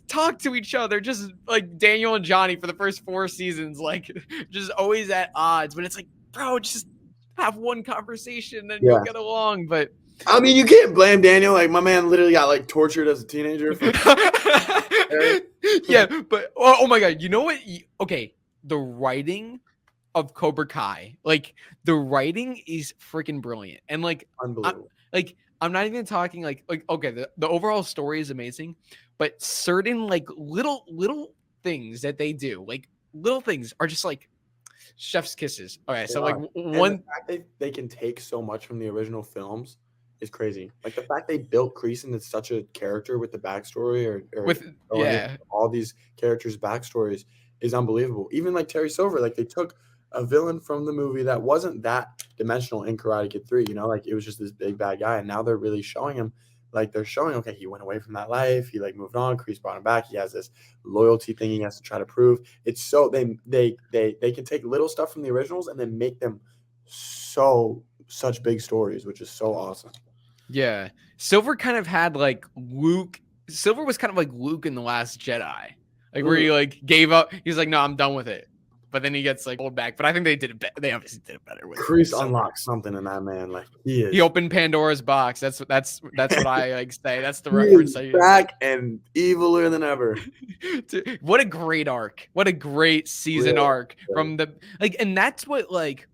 talk to each other. Just like Daniel and Johnny for the first 4 seasons, like just always at odds. But it's like, bro, just have one conversation and you'll get along. But I mean, you can't blame Daniel. Like, my man literally got like tortured as a teenager. Yeah, but oh my God, you know what? Okay, the writing of Cobra Kai, like the writing is freaking brilliant, and like unbelievable. I'm not even talking like okay, the overall story is amazing, but certain like little things that they do, like little things, are just like chef's kisses. Okay, so like one, and the fact they can take so much from the original films is crazy. Like the fact they built Kreese into such a character with the backstory or with all these characters' backstories is unbelievable. Even like Terry Silver, like they took a villain from the movie that wasn't that dimensional in Karate Kid 3, you know, like it was just this big bad guy, and now they're really showing him, like they're showing, okay, he went away from that life, he like moved on, Kreese brought him back, he has this loyalty thing he has to try to prove. It's so they can take little stuff from the originals and then make them such big stories, which is so awesome. Yeah, Silver kind of had like Luke. Silver was kind of like Luke in The Last Jedi, like where he like gave up. He's like, no, I'm done with it. But then he gets like pulled back. But I think they did it. They obviously did it better with Kreese. Unlocked something in that man. Like he opened Pandora's box. That's what I like say. That's the reference. Back and eviler than ever. Dude, what a great arc! What a great season arc from the like, and that's what like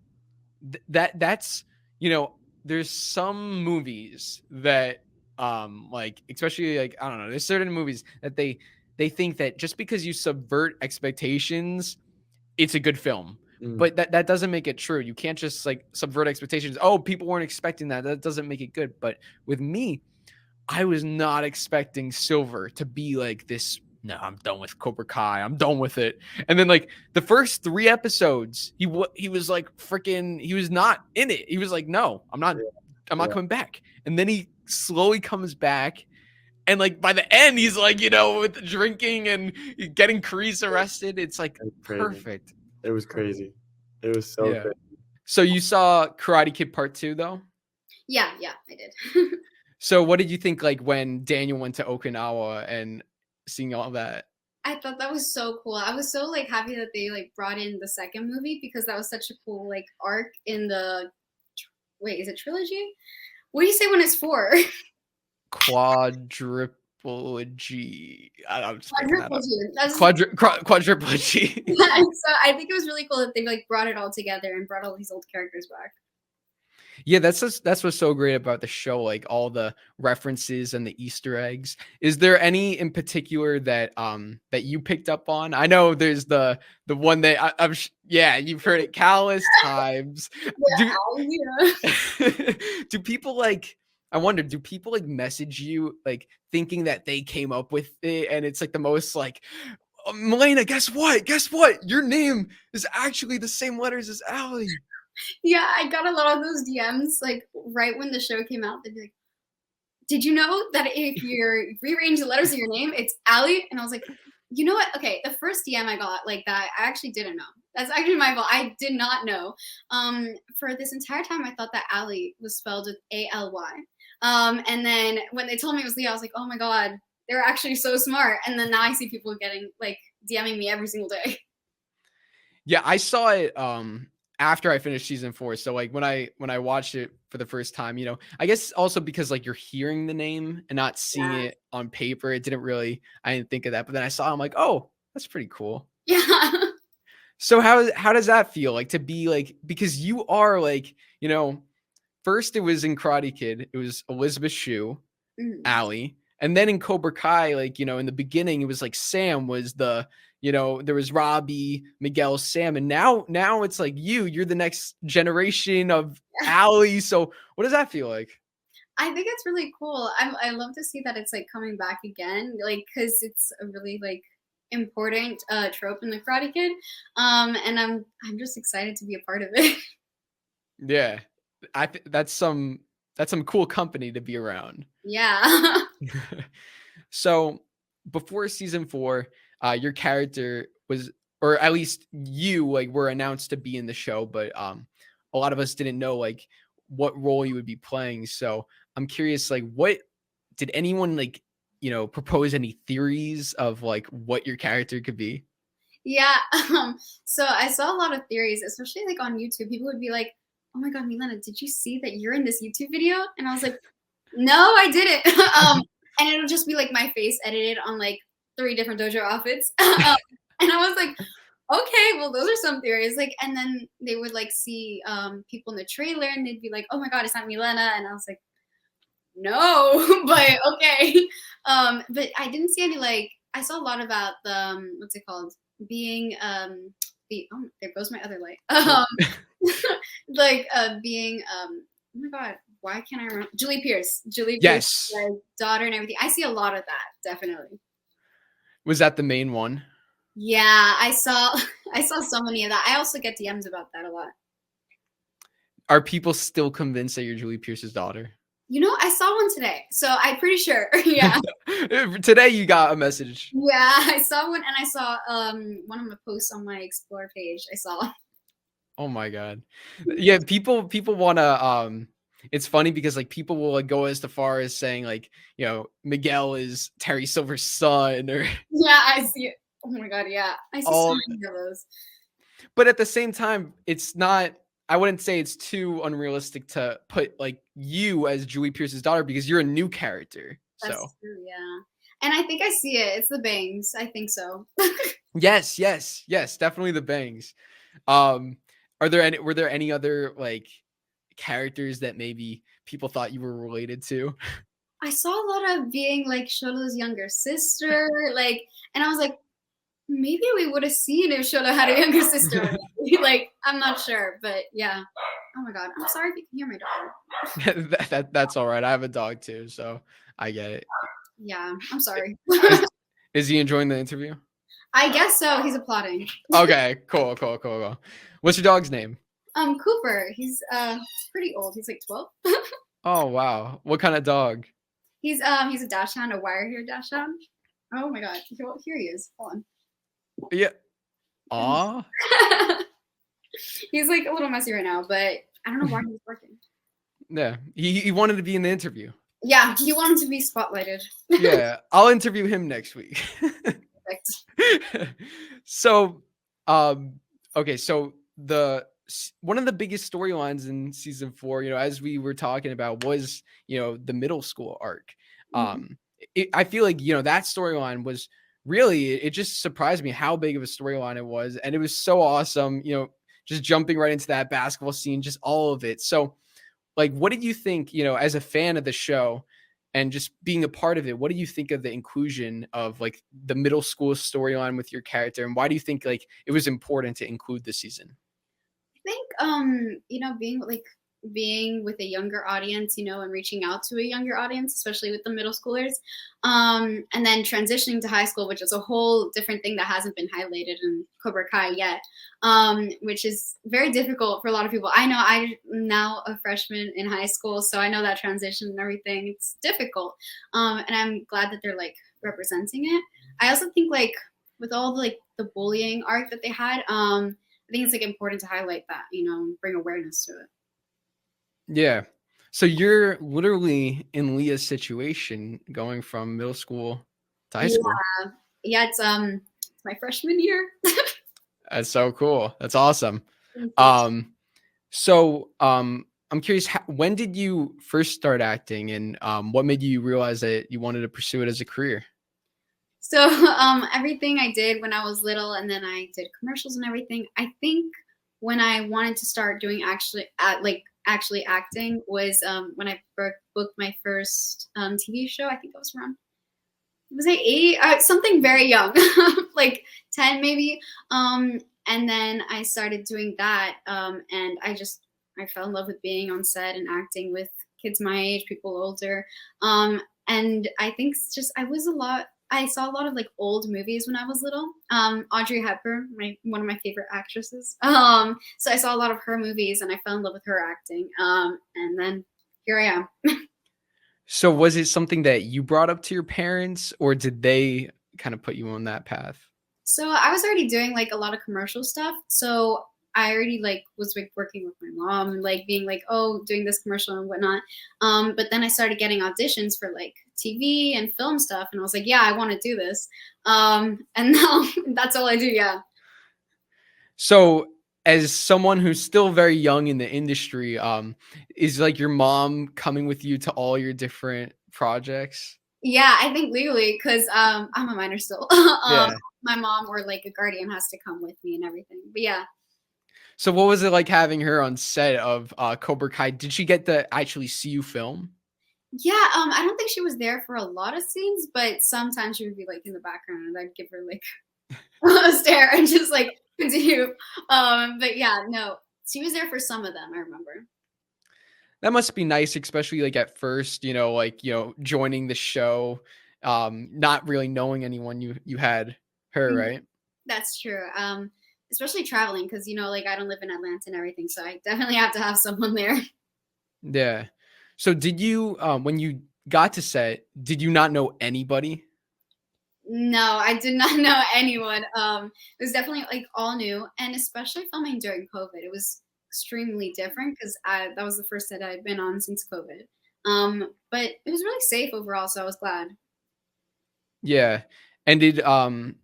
that's you know. There's some movies that like especially like I don't know, there's certain movies that they think that just because you subvert expectations, it's a good film. But that doesn't make it true. You can't just like subvert expectations. Oh, people weren't expecting that. That doesn't make it good. But with me, I was not expecting Silver to be like this. No, I'm done with Cobra Kai. I'm done with it. And then like the first 3 episodes, he was like freaking, he was not in it. He was like, no, I'm not coming back. And then he slowly comes back. And like by the end, he's like, you know, with the drinking and getting Kreese arrested. It's like perfect. It was crazy. It was so crazy. So you saw Karate Kid Part 2 though? Yeah, I did. So what did you think like when Daniel went to Okinawa and seeing all that? I thought that was so cool. I was so like happy that they like brought in the second movie because that was such a cool like arc in the is it trilogy? What do you say when it's 4? Quadruple G. I'm just Quadruple G. Quadruple G. Yeah, so I think it was really cool that they like brought it all together and brought all these old characters back. Yeah, that's what's so great about the show, like all the references and the Easter eggs. Is there any in particular that that you picked up on? I know there's the one that you've heard it countless times. Do people like? I wonder, do people like message you like thinking that they came up with it and it's like the most like, Milena, guess what? Your name is actually the same letters as Allie. Yeah, I got a lot of those DMs like right when the show came out. They'd be like, did you know that if you rearrange the letters of your name, it's Allie? And I was like, you know what? Okay, the first DM I got like that, I actually didn't know. That's actually my fault. I did not know. For this entire time, I thought that Allie was spelled with ALY. And then when they told me it was Leah, I was like, oh my God, they're actually so smart. And then now I see people getting like DMing me every single day. Yeah, I saw it after I finished season 4. So like when I watched it for the first time, you know, I guess also because like you're hearing the name and not seeing it on paper, I didn't think of that. But then I saw it, I'm like, oh, that's pretty cool. Yeah. So how does that feel like to be like, because you are like, you know, first it was in Karate Kid, it was Elizabeth Shue, Allie, and then in Cobra Kai, like, you know, in the beginning it was like Sam was the, you know, there was Robby, Miguel, Sam, and now it's like you're the next generation of Allie. So what does that feel like? I think it's really cool. I love to see that it's like coming back again, like because it's a really like important trope in the Karate Kid, and I'm just excited to be a part of it. Yeah, that's some cool company to be around. Yeah. So before season 4, your character was, or at least you like were announced to be in the show, but a lot of us didn't know like what role you would be playing. So I'm curious, like, what did anyone like, propose any theories of like what your character could be? Yeah. So I saw a lot of theories, especially like on YouTube. People would be like, "Oh my God, Milena, did you see that you're in this YouTube video?" And I was like, "No, I didn't." And it'll just be like my face edited on like 3 different dojo outfits. And I was like, "Okay, well, those are some theories." Like, and then they would like see people in the trailer, and they'd be like, "Oh my God, it's not Milena," and I was like, "No," but okay. But I didn't see any like. I saw a lot about the what's it called? Being there goes my other light. Like being oh my God, why can't I remember? Julie Pierce, Yes. like, daughter and everything. I see a lot of that, definitely. Was that the main one? Yeah, I saw so many of that. I also get DMs about that a lot. Are people still convinced that you're Julie Pierce's daughter? I saw one today, so I'm pretty sure. Yeah. Today you got a message. Yeah, I saw one, and I saw one of my posts on my Explore page. I saw. Oh my God. Yeah, people want to it's funny because like people will like go as far as saying like, Miguel is Terry Silver's son, or Yeah, I see it. Oh my God, yeah. I see so many of those. But at the same time, it's not, I wouldn't say it's too unrealistic to put like you as Julie Pierce's daughter because you're a new character. That's so true, yeah. And I think I see it. It's the bangs. I think so. yes, definitely the bangs. Were there any other like characters that maybe people thought you were related to? I saw a lot of being like Sholo's younger sister, like, and I was like, maybe we would have seen if Sholo had a younger sister. Like, I'm not sure, but yeah. Oh my God, I'm sorry if you can hear my dog. That's all right. I have a dog too, so I get it. Yeah, I'm sorry. Is he enjoying the interview? I guess so. He's applauding. Okay, cool. What's your dog's name? Cooper. He's pretty old. He's like 12. Oh wow, what kind of dog? He's a dachshund, a wire hair dachshund. Oh my God, here he is. Hold on. Yeah. Aw. He's like a little messy right now, but I don't know why he's working. Yeah, he wanted to be in the interview. Yeah, he wanted to be spotlighted. Yeah, I'll interview him next week. Perfect. So, okay, so one of the biggest storylines in season 4, as we were talking about, was the middle school arc. I feel like that storyline was really, it just surprised me how big of a storyline it was, and it was so awesome. Just jumping right into that basketball scene, just all of it. So, like, what did you think? As a fan of the show and just being a part of it, what do you think of the inclusion of like the middle school storyline with your character, and why do you think like it was important to include this season? I think being with a younger audience, and reaching out to a younger audience, especially with the middle schoolers, and then transitioning to high school, which is a whole different thing that hasn't been highlighted in Cobra Kai yet, which is very difficult for a lot of people. I know I'm now a freshman in high school, so I know that transition and everything. It's difficult, and I'm glad that they're like representing it. I also think like with all the bullying arc that they had, I think it's like important to highlight that, bring awareness to it. Yeah. So you're literally in Leah's situation, going from middle school to high school. Yeah, it's my freshman year. That's so cool. That's awesome. I'm curious, when did you first start acting, and what made you realize that you wanted to pursue it as a career? So everything I did when I was little, and then I did commercials and everything. I think when I wanted to start doing actually acting was when I booked my first TV show. I think I was around, was I 8? Something very young, like 10 maybe. And then I started doing that, and I fell in love with being on set and acting with kids my age, people older. And I think I saw a lot of like old movies when I was little. Audrey Hepburn, one of my favorite actresses. So I saw a lot of her movies, and I fell in love with her acting. And then here I am. So was it something that you brought up to your parents, or did they kind of put you on that path? So I was already doing like a lot of commercial stuff. So I already like was like working with my mom and like being like, oh, doing this commercial and whatnot. But then I started getting auditions for like TV and film stuff, and I was like, yeah, I want to do this. And now that's all I do. Yeah. So as someone who's still very young in the industry, is like your mom coming with you to all your different projects? Yeah, I think legally, because I'm a minor still. Yeah. My mom or like a guardian has to come with me and everything. But yeah. So what was it like having her on set of Cobra Kai? Did she get to actually see you film? Yeah, I don't think she was there for a lot of scenes, but sometimes she would be like in the background and I'd give her like a stare and just like continue. But yeah, no, she was there for some of them, I remember. That must be nice, especially like at first, like, joining the show, not really knowing anyone. You had her, right? That's true. Especially traveling, because like I don't live in Atlanta and everything, so I definitely have to have someone there. Yeah. So did you, when you got to set, did you not know anybody? No, I did not know anyone. It was definitely like all new, and especially filming during COVID, it was extremely different because that was the first set I'd been on since COVID. But it was really safe overall, so I was glad. Yeah. And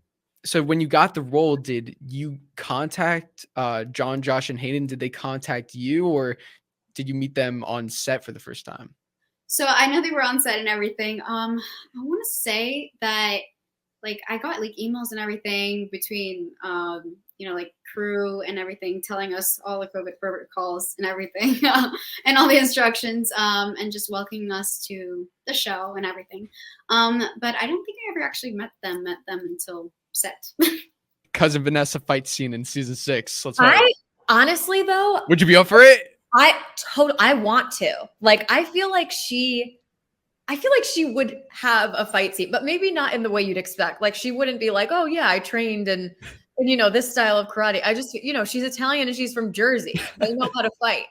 so when you got the role, did you contact John, Josh, and Hayden? Did they contact you, or did you meet them on set for the first time? So I know they were on set and everything. I want to say that like I got like emails and everything between like crew and everything telling us all the COVID protocols and everything and all the instructions and just welcoming us to the show and everything. But I don't think I ever actually met them until set. Cousin Vanessa fight scene in season 6. Honestly though, would you be up for it? I want to. Like I feel like she would have a fight scene, but maybe not in the way you'd expect. Like she wouldn't be like, oh yeah, I trained and this style of karate. I just, she's Italian and she's from Jersey. They know how to fight.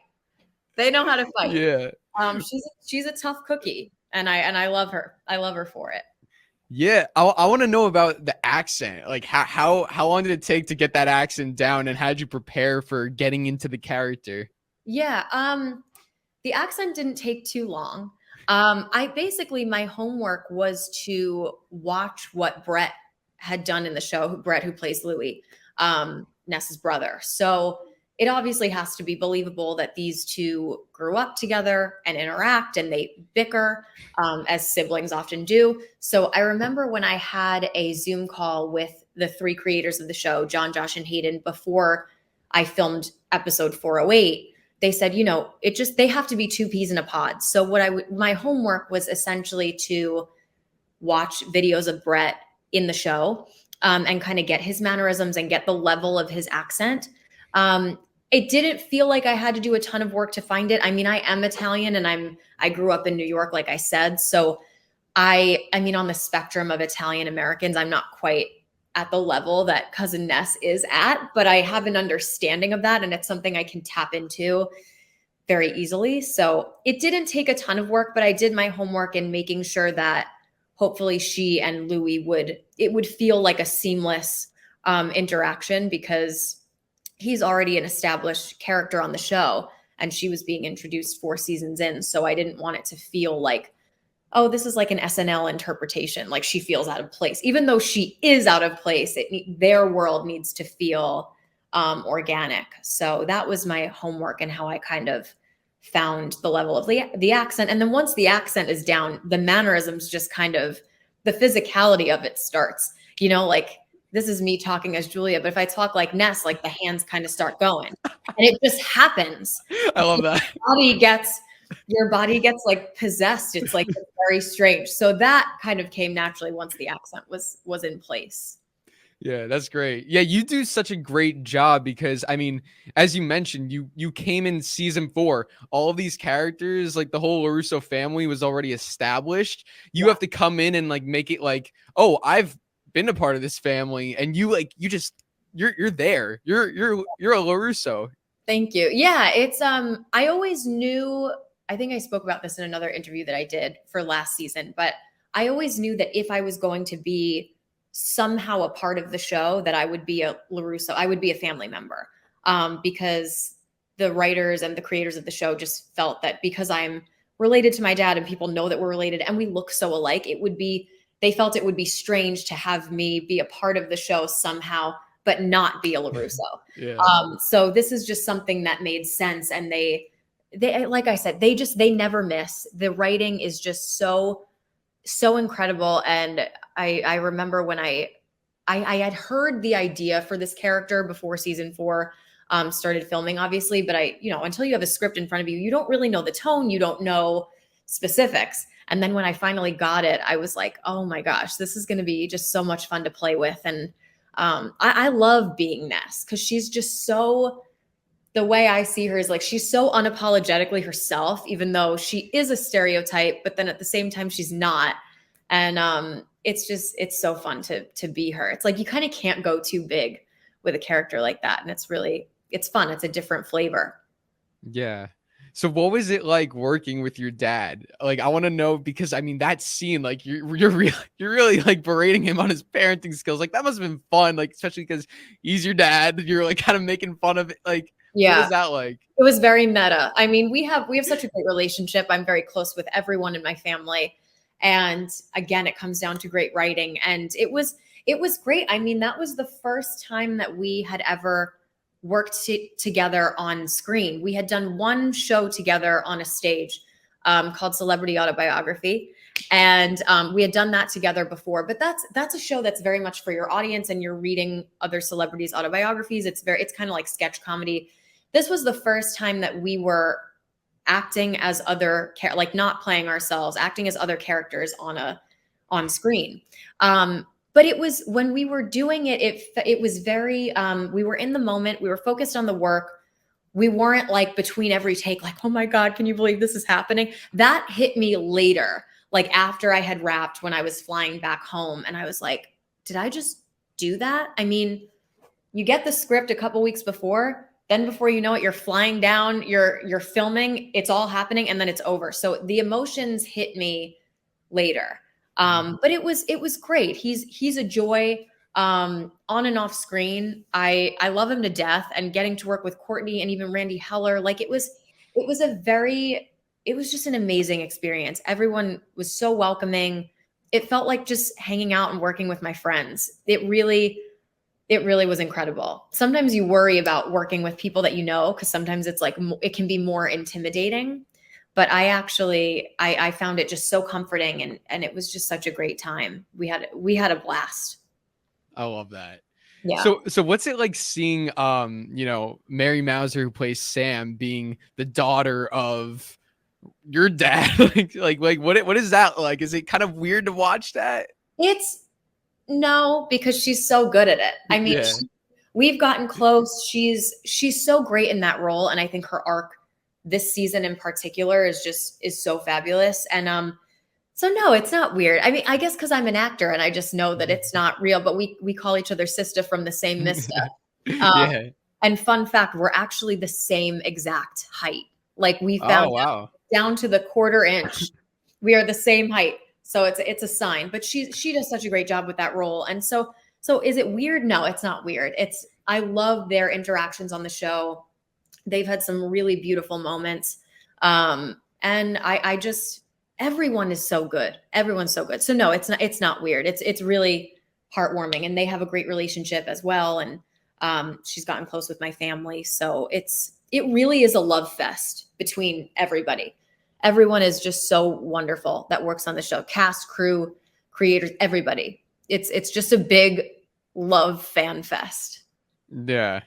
Yeah. She's a tough cookie, and I love her. I love her for it. Yeah, I want to know about the accent. Like how long did it take to get that accent down, and how did you prepare for getting into the character? Yeah, the accent didn't take too long. My homework was to watch what Bret had done in the show, Bret, who plays Louie, Ness's brother. So it obviously has to be believable that these two grew up together and interact and they bicker, as siblings often do. So I remember when I had a Zoom call with the 3 creators of the show, John, Josh, and Hayden, before I filmed episode 408, they said, they have to be 2 peas in a pod. So my homework was essentially to watch videos of Bret in the show and kind of get his mannerisms and get the level of his accent. It didn't feel like I had to do a ton of work to find it. I mean, I am Italian and I grew up in New York, like I said. So on the spectrum of Italian Americans, I'm not quite at the level that Cousin Ness is at, but I have an understanding of that. And it's something I can tap into very easily. So it didn't take a ton of work, but I did my homework in making sure that hopefully she and Louie would feel like a seamless interaction, because he's already an established character on the show and she was being introduced 4 seasons in. So I didn't want it to feel like, oh, this is like an SNL interpretation. Like she feels out of place, even though she is out of place. Their world needs to feel organic. So that was my homework and how I kind of found the level of the accent. And then once the accent is down, the mannerisms just kind of, the physicality of it starts, like this is me talking as Julia, but if I talk like Ness, like the hands kind of start going and it just happens. I love that. Your body gets like possessed. It's like very strange. So that kind of came naturally once the accent was in place. Yeah, that's great. Yeah, you do such a great job because, as you mentioned, you came in season 4. All of these characters, like the whole LaRusso family was already established. You have to come in and like make it like, oh, I've been a part of this family, and you're there. You're a LaRusso. Thank you. Yeah, it's I always knew, I think I spoke about this in another interview that I did for last season, but I always knew that if I was going to be somehow a part of the show, that I would be a LaRusso, I would be a family member. because the writers and the creators of the show just felt that because I'm related to my dad and people know that we're related and we look so alike, they felt it would be strange to have me be a part of the show somehow, but not be a LaRusso. Yeah. So this is just something that made sense. And they, like I said, they never miss. The writing is just so incredible. And I remember when I had heard the idea for this character before season 4 started filming, obviously, but until you have a script in front of you, you don't really know the tone, you don't know specifics. And then when I finally got it, I was like, oh my gosh, this is going to be just so much fun to play with. And I love being Ness because she's just so, the way I see her is like, she's so unapologetically herself, even though she is a stereotype, but then at the same time, she's not. And it's so fun to be her. It's like, you kind of can't go too big with a character like that. And it's fun. It's a different flavor. Yeah. So what was it like working with your dad? Like, I want to know, because I mean, that scene, like you're really like berating him on his parenting skills. Like that must've been fun. Like, especially because he's your dad, you're like kind of making fun of it. Like, yeah. What was that like? It was very meta. I mean, we have such a great relationship. I'm very close with everyone in my family. And again, it comes down to great writing. And it was great. I mean, that was the first time that we had ever worked together on screen. We had done one show together on a stage called Celebrity Autobiography. And we had done that together before, but that's a show that's very much for your audience and you're reading other celebrities' autobiographies. It's kind of like sketch comedy. This was the first time that we were acting as like not playing ourselves, acting as other characters on screen. But it was, when we were doing it, it was very, we were in the moment, we were focused on the work. We weren't like between every take, like, oh my God, can you believe this is happening? That hit me later, like after I had wrapped, when I was flying back home. And I was like, did I just do that? I mean, you get the script a couple weeks before, then before you know it, you're flying down, you're filming, it's all happening, and then it's over. So the emotions hit me later. But it was great. He's a joy on and off screen. I love him to death, and getting to work with Courtney and even Randy Heller, like it was just an amazing experience. Everyone was so welcoming. It felt like just hanging out and working with my friends. It really was incredible. Sometimes you worry about working with people that you know, because sometimes it's like, it can be more intimidating. But I found it just so comforting, and it was just such a great time. We had a blast. I love that. Yeah. So what's it like seeing, Mary Mauser, who plays Sam, being the daughter of your dad? like what is that like? Is it kind of weird to watch that? No, because she's so good at it. I mean, Yeah. We've gotten close. She's so great in that role. And I think her arc this season in particular is so fabulous. And so no, it's not weird. I mean, I guess because I'm an actor and I just know that it's not real, but we call each other Sista from the same Mista. Yeah. And fun fact, we're actually the same exact height. Like we found out down to the 1/4 inch. We are the same height. So it's a sign. But she does such a great job with that role. And so is it weird? No, it's not weird. I love their interactions on the show. They've had some really beautiful moments. And everyone is so good. Everyone's so good. So no, it's not weird. It's really heartwarming, and they have a great relationship as well. And she's gotten close with my family. So it really is a love fest between everybody. Everyone is just so wonderful that works on the show. Cast, crew, creators, everybody. It's just a big love fan fest. Yeah.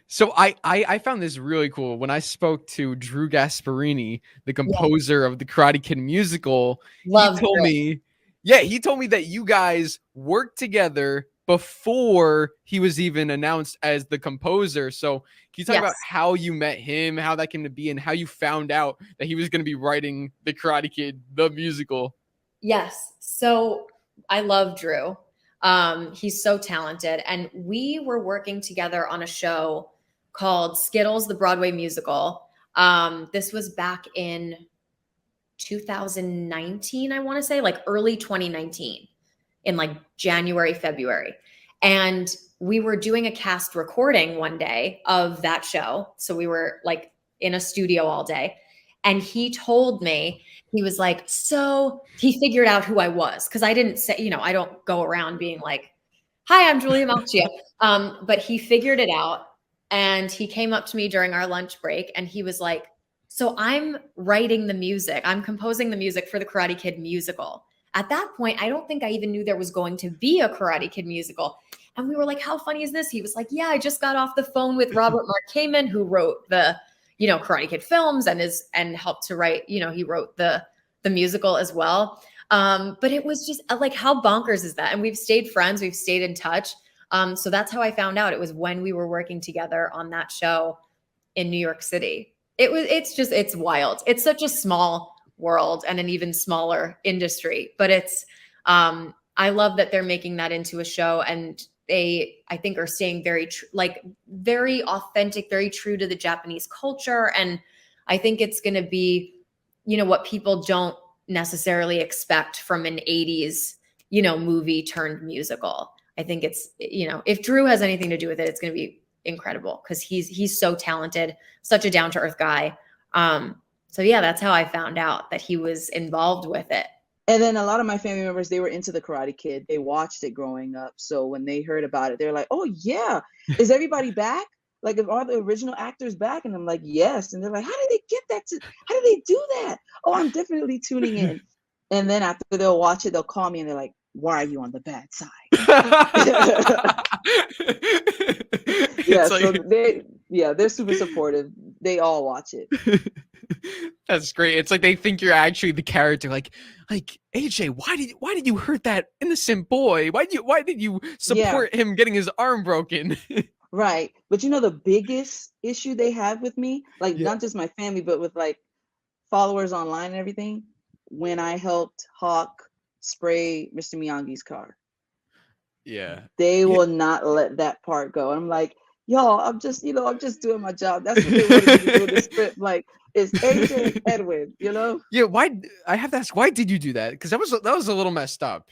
So I found this really cool. When I spoke to Drew Gasparini, the composer of the Karate Kid musical, he told me that you guys worked together before he was even announced as the composer. So can you talk about how you met him, how that came to be, and how you found out that he was going to be writing the Karate Kid, the musical? Yes. So I love Drew. He's so talented. And we were working together on a show called Skittles, the Broadway musical. This was back in 2019, I want to say, like early 2019, in like January, February. And we were doing a cast recording one day of that show. So we were like in a studio all day. And he told me, he was like, so he figured out who I was. Cause I didn't say, I don't go around being like, hi, I'm Julia Macchio. But he figured it out. And he came up to me during our lunch break and he was like, so I'm writing the music. I'm composing the music for the Karate Kid musical. At that point, I don't think I even knew there was going to be a Karate Kid musical. And we were like, how funny is this? He was like, yeah, I just got off the phone with Robert Mark Kamen, who wrote the, Karate Kid films and helped to write, he wrote the musical as well. But it was just like, how bonkers is that? And we've stayed friends. We've stayed in touch. So that's how I found out. It was when we were working together on that show in New York City. It's wild. It's such a small world and an even smaller industry, but I love that they're making that into a show, and they, I think, are staying very very authentic, very true to the Japanese culture. And I think it's going to be, what people don't necessarily expect from an 80s, movie turned musical. I think it's, if Drew has anything to do with it, it's going to be incredible because he's so talented, such a down-to-earth guy. So yeah, that's how I found out that he was involved with it. And then a lot of my family members, they were into the Karate Kid. They watched it growing up. So when they heard about it, they're like, oh yeah, is everybody back? Like, are the original actors back? And I'm like, yes. And they're like, how did they get that? How did they do that? Oh, I'm definitely tuning in. And then after they'll watch it, they'll call me and they're like, why are you on the bad side? Yeah, so they're super supportive. They all watch it. That's great. It's like they think you're actually the character. Like AJ, why did you hurt that innocent boy? Why did you support him getting his arm broken? Right. But the biggest issue they have with me, like not just my family, but with like followers online and everything, when I helped Hawk spray Mr. Miyagi's car. Yeah. They will not let that part go. And I'm like, y'all, I'm just doing my job. That's what they wanted me to do in the script. Like, it's AJ and Edwin, Yeah, why I have to ask, why did you do that? Because that was a little messed up.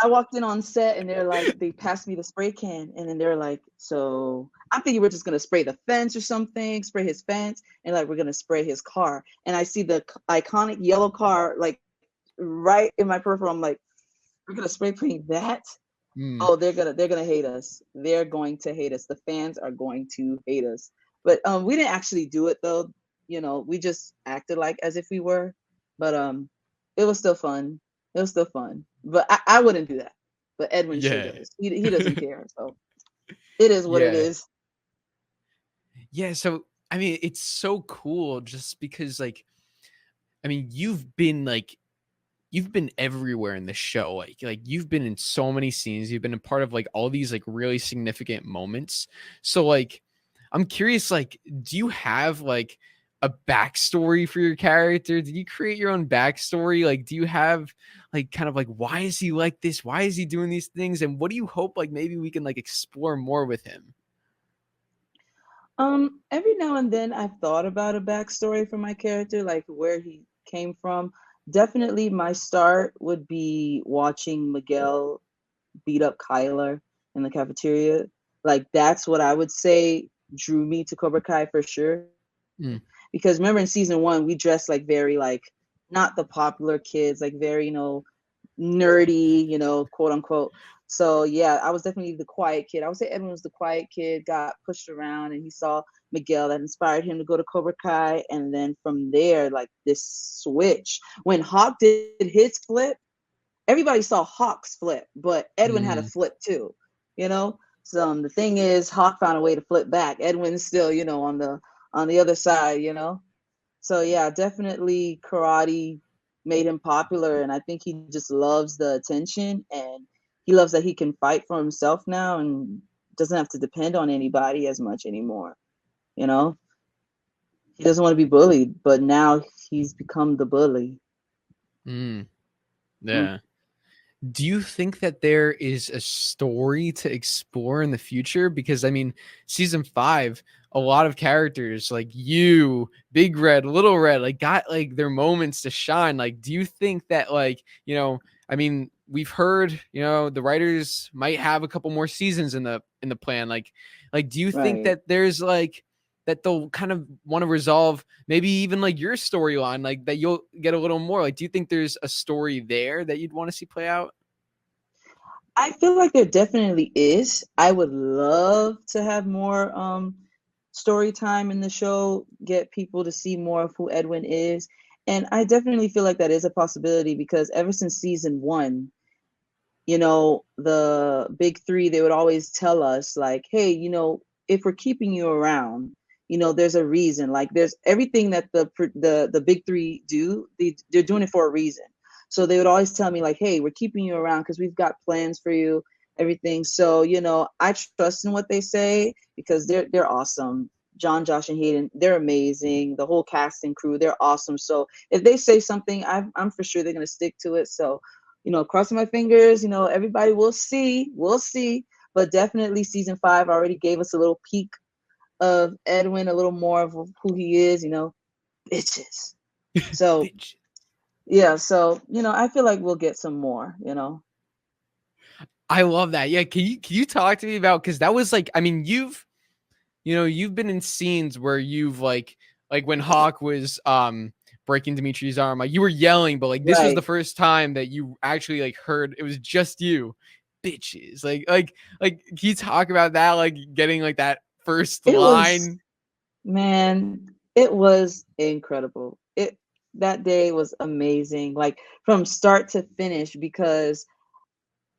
I walked in on set and they're like, they passed me the spray can, and then they're like, so I'm thinking we're just gonna spray the fence or something, spray his fence, and like we're gonna spray his car. And I see the iconic yellow car like right in my peripheral. I'm like, we're gonna spray paint that? Oh, they're gonna hate us. They're going to hate us. The fans are going to hate us. But we didn't actually do it though. We just acted like as if we were. But it was still fun. But I wouldn't do that. But Edwin sure does. He doesn't care. So it is what it is. Yeah, so I mean, it's so cool just because like, I mean, you've been everywhere in the show. Like you've been in so many scenes. You've been a part of like all these like really significant moments. So like, I'm curious, like, do you have like a backstory for your character? Did you create your own backstory? Like, do you have like kind of like, why is he like this? Why is he doing these things? And what do you hope like maybe we can like explore more with him? Every now and then I've thought about a backstory for my character, like where he came from. Definitely my start would be watching Miguel beat up Kyler in the cafeteria. Like that's what I would say drew me to Cobra Kai for sure. Because remember in season 1, we dressed like very like not the popular kids, like very, nerdy, quote unquote. So yeah, I was definitely the quiet kid. I would say Edwin was the quiet kid, got pushed around, and he saw Miguel that inspired him to go to Cobra Kai. And then from there, like this switch. When Hawk did his flip, everybody saw Hawk's flip, but Edwin had a flip too, So the thing is, Hawk found a way to flip back. Edwin's still, on the other side, So yeah, definitely karate made him popular, and I think he just loves the attention, and he loves that he can fight for himself now and doesn't have to depend on anybody as much anymore. He doesn't want to be bullied, but now he's become the bully. Yeah. Do you think that there is a story to explore in the future? Because I mean, season 5 a lot of characters like you, Big Red, Little Red, like got like their moments to shine. Like, do you think that like, you know, I mean, we've heard, you know, the writers might have a couple more seasons in the plan. Like do you think Right. that there's like that they'll kind of want to resolve maybe even like your storyline, like that you'll get a little more? Like, do you think there's a story there that you'd want to see play out? I feel like there definitely is. I would love to have more story time in the show, get people to see more of who Edwin is. And I definitely feel like that is a possibility because ever since season 1, you know, the big 3, they would always tell us like, hey, you know, if we're keeping you around, you know, there's a reason. Like there's everything that the big 3 do, they're doing it for a reason. So they would always tell me like, hey, we're keeping you around because we've got plans for you, everything. So, you know, I trust in what they say because they're awesome. John, Josh, and Hayden, they're amazing. The whole cast and crew, they're awesome. So if they say something, I'm for sure they're going to stick to it. So, you know, crossing my fingers, you know, everybody will see. We'll see. But definitely season 5 already gave us a little peek of Edwin, a little more of who he is, you know, bitches. So, yeah. So, you know, I feel like we'll get some more, you know. I love that. Yeah. Can you talk to me about, because that was like, I mean, you've been in scenes where you've like when Hawk was breaking Dimitri's arm, like you were yelling, but like this was the first time that you actually like heard it was just you, bitches. Like can you talk about that? Like getting like that first line. Man, it was incredible. That day was amazing, like from start to finish, because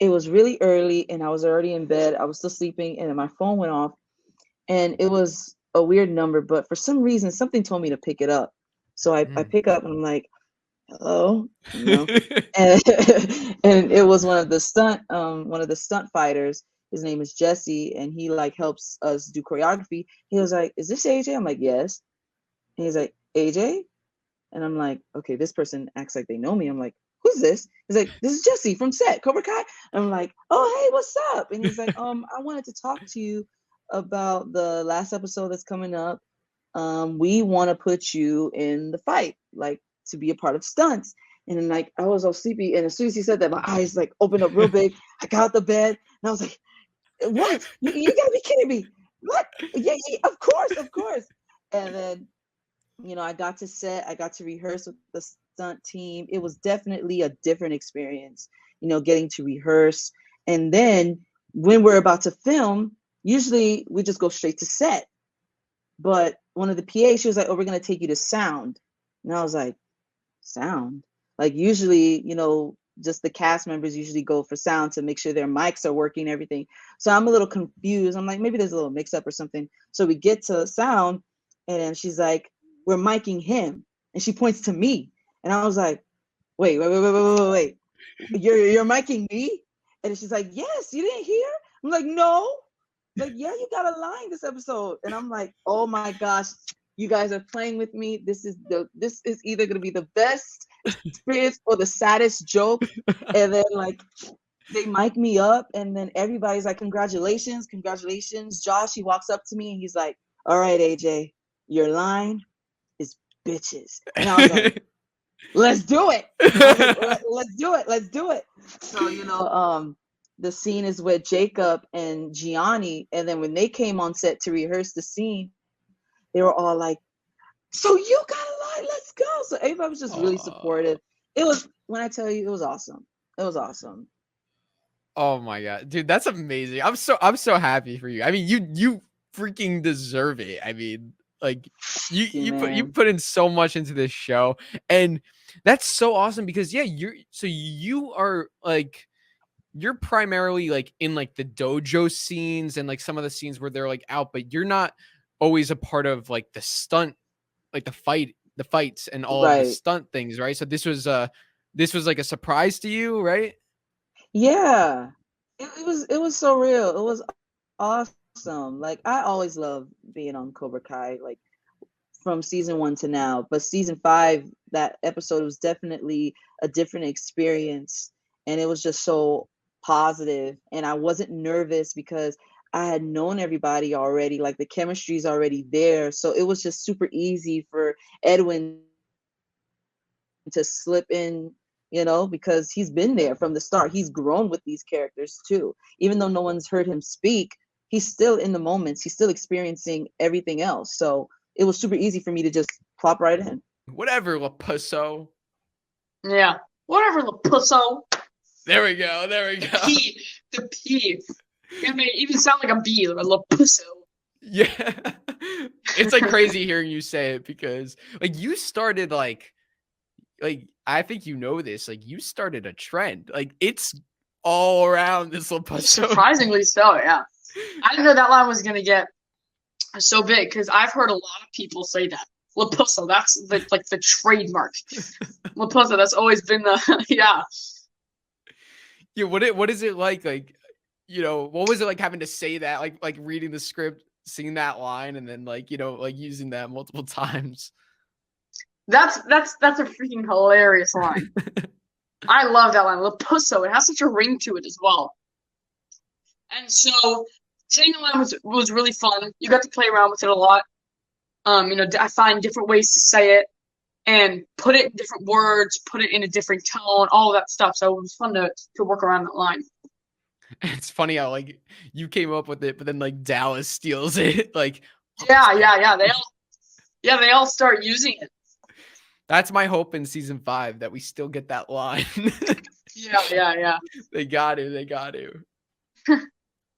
it was really early and I was already in bed. I was still sleeping and then my phone went off and it was a weird number, but for some reason something told me to pick it up. So I pick up and I'm like, hello, you know, and it was one of the stunt fighters. His name is Jesse, and he like helps us do choreography. He was like, "Is this AJ?" I'm like, "Yes." And he's like, "AJ?" And I'm like, "Okay, this person acts like they know me." I'm like, "Who's this?" He's like, "This is Jesse from set, Cobra Kai." I'm like, "Oh, hey, what's up?" And he's like, I wanted to talk to you about the last episode that's coming up. We want to put you in the fight, like to be a part of stunts." And then like I was all sleepy, and as soon as he said that, my eyes like opened up real big. I got out the bed and I was like, "What? You gotta be kidding me! What? Yeah, of course." And then, you know, I got to set. I got to rehearse with the stunt team. It was definitely a different experience, you know, getting to rehearse. And then when we're about to film, usually we just go straight to set. But one of the PAs, she was like, "Oh, we're gonna take you to sound." And I was like, "Sound?" Like usually, you know, just the cast members usually go for sound to make sure their mics are working and everything. So I'm a little confused. I'm like, maybe there's a little mix up or something. So we get to sound and then she's like, "We're miking him." And she points to me. And I was like, wait. You're miking me? And she's like, "Yes, you didn't hear?" I'm like, "No." Like, "Yeah, you got a line this episode." And I'm like, oh my gosh, you guys are playing with me. This is either gonna be the best experience or the saddest joke. And then like they mic me up and then everybody's like, congratulations. Josh, he walks up to me and he's like, "All right, AJ, your line is bitches." And I was like, let's do it. I was like, let's do it. So, you know, the scene is with Jacob and Gianni, and then when they came on set to rehearse the scene, they were all like, "So you got a line, let's go." So everybody was just really supportive. It was, when I tell you, it was awesome. It was awesome. Oh my god, dude, that's amazing. I'm so happy for you. I mean, you freaking deserve it. I mean, like you put in so much into this show, and that's so awesome because yeah, you are like, you're primarily like in like the dojo scenes and like some of the scenes where they're like out, but you're not always a part of like the stunt, like the fights and all of the stunt things, right? So this was like a surprise to you, right? Yeah, it was so real. It was awesome. Like I always love being on Cobra Kai, like from season 1 to now. But season 5, that episode was definitely a different experience, and it was just so positive. And I wasn't nervous because I had known everybody already, like the chemistry's already there. So it was just super easy for Edwin to slip in, you know, because he's been there from the start. He's grown with these characters too. Even though no one's heard him speak, he's still in the moments. He's still experiencing everything else. So it was super easy for me to just plop right in. Whatever, LaPusso. Yeah. Whatever, LaPusso. There we go. There we go. The P. It may even sound like a B, like a LaPusso. Yeah. It's like crazy hearing you say it because like you started like I think you know this, like you started a trend. Like it's all around this LaPusso. Surprisingly so, yeah. I didn't know that line was gonna get so big because I've heard a lot of people say that. LaPusso, that's the trademark. LaPusso, that's always been the yeah. Yeah, what is it like you know, what was it like having to say that, like reading the script, seeing that line, and then like, you know, like using that multiple times? That's a freaking hilarious line. I love that line. LaPusso, it has such a ring to it as well. And so saying the line was really fun. You got to play around with it a lot. You know, I find different ways to say it and put it in different words, put it in a different tone, all of that stuff. So it was fun to work around that line. It's funny how like you came up with it, but then like Dallas steals it. Like yeah. They all start using it. That's my hope in season 5 that we still get that line. Yeah. They got to.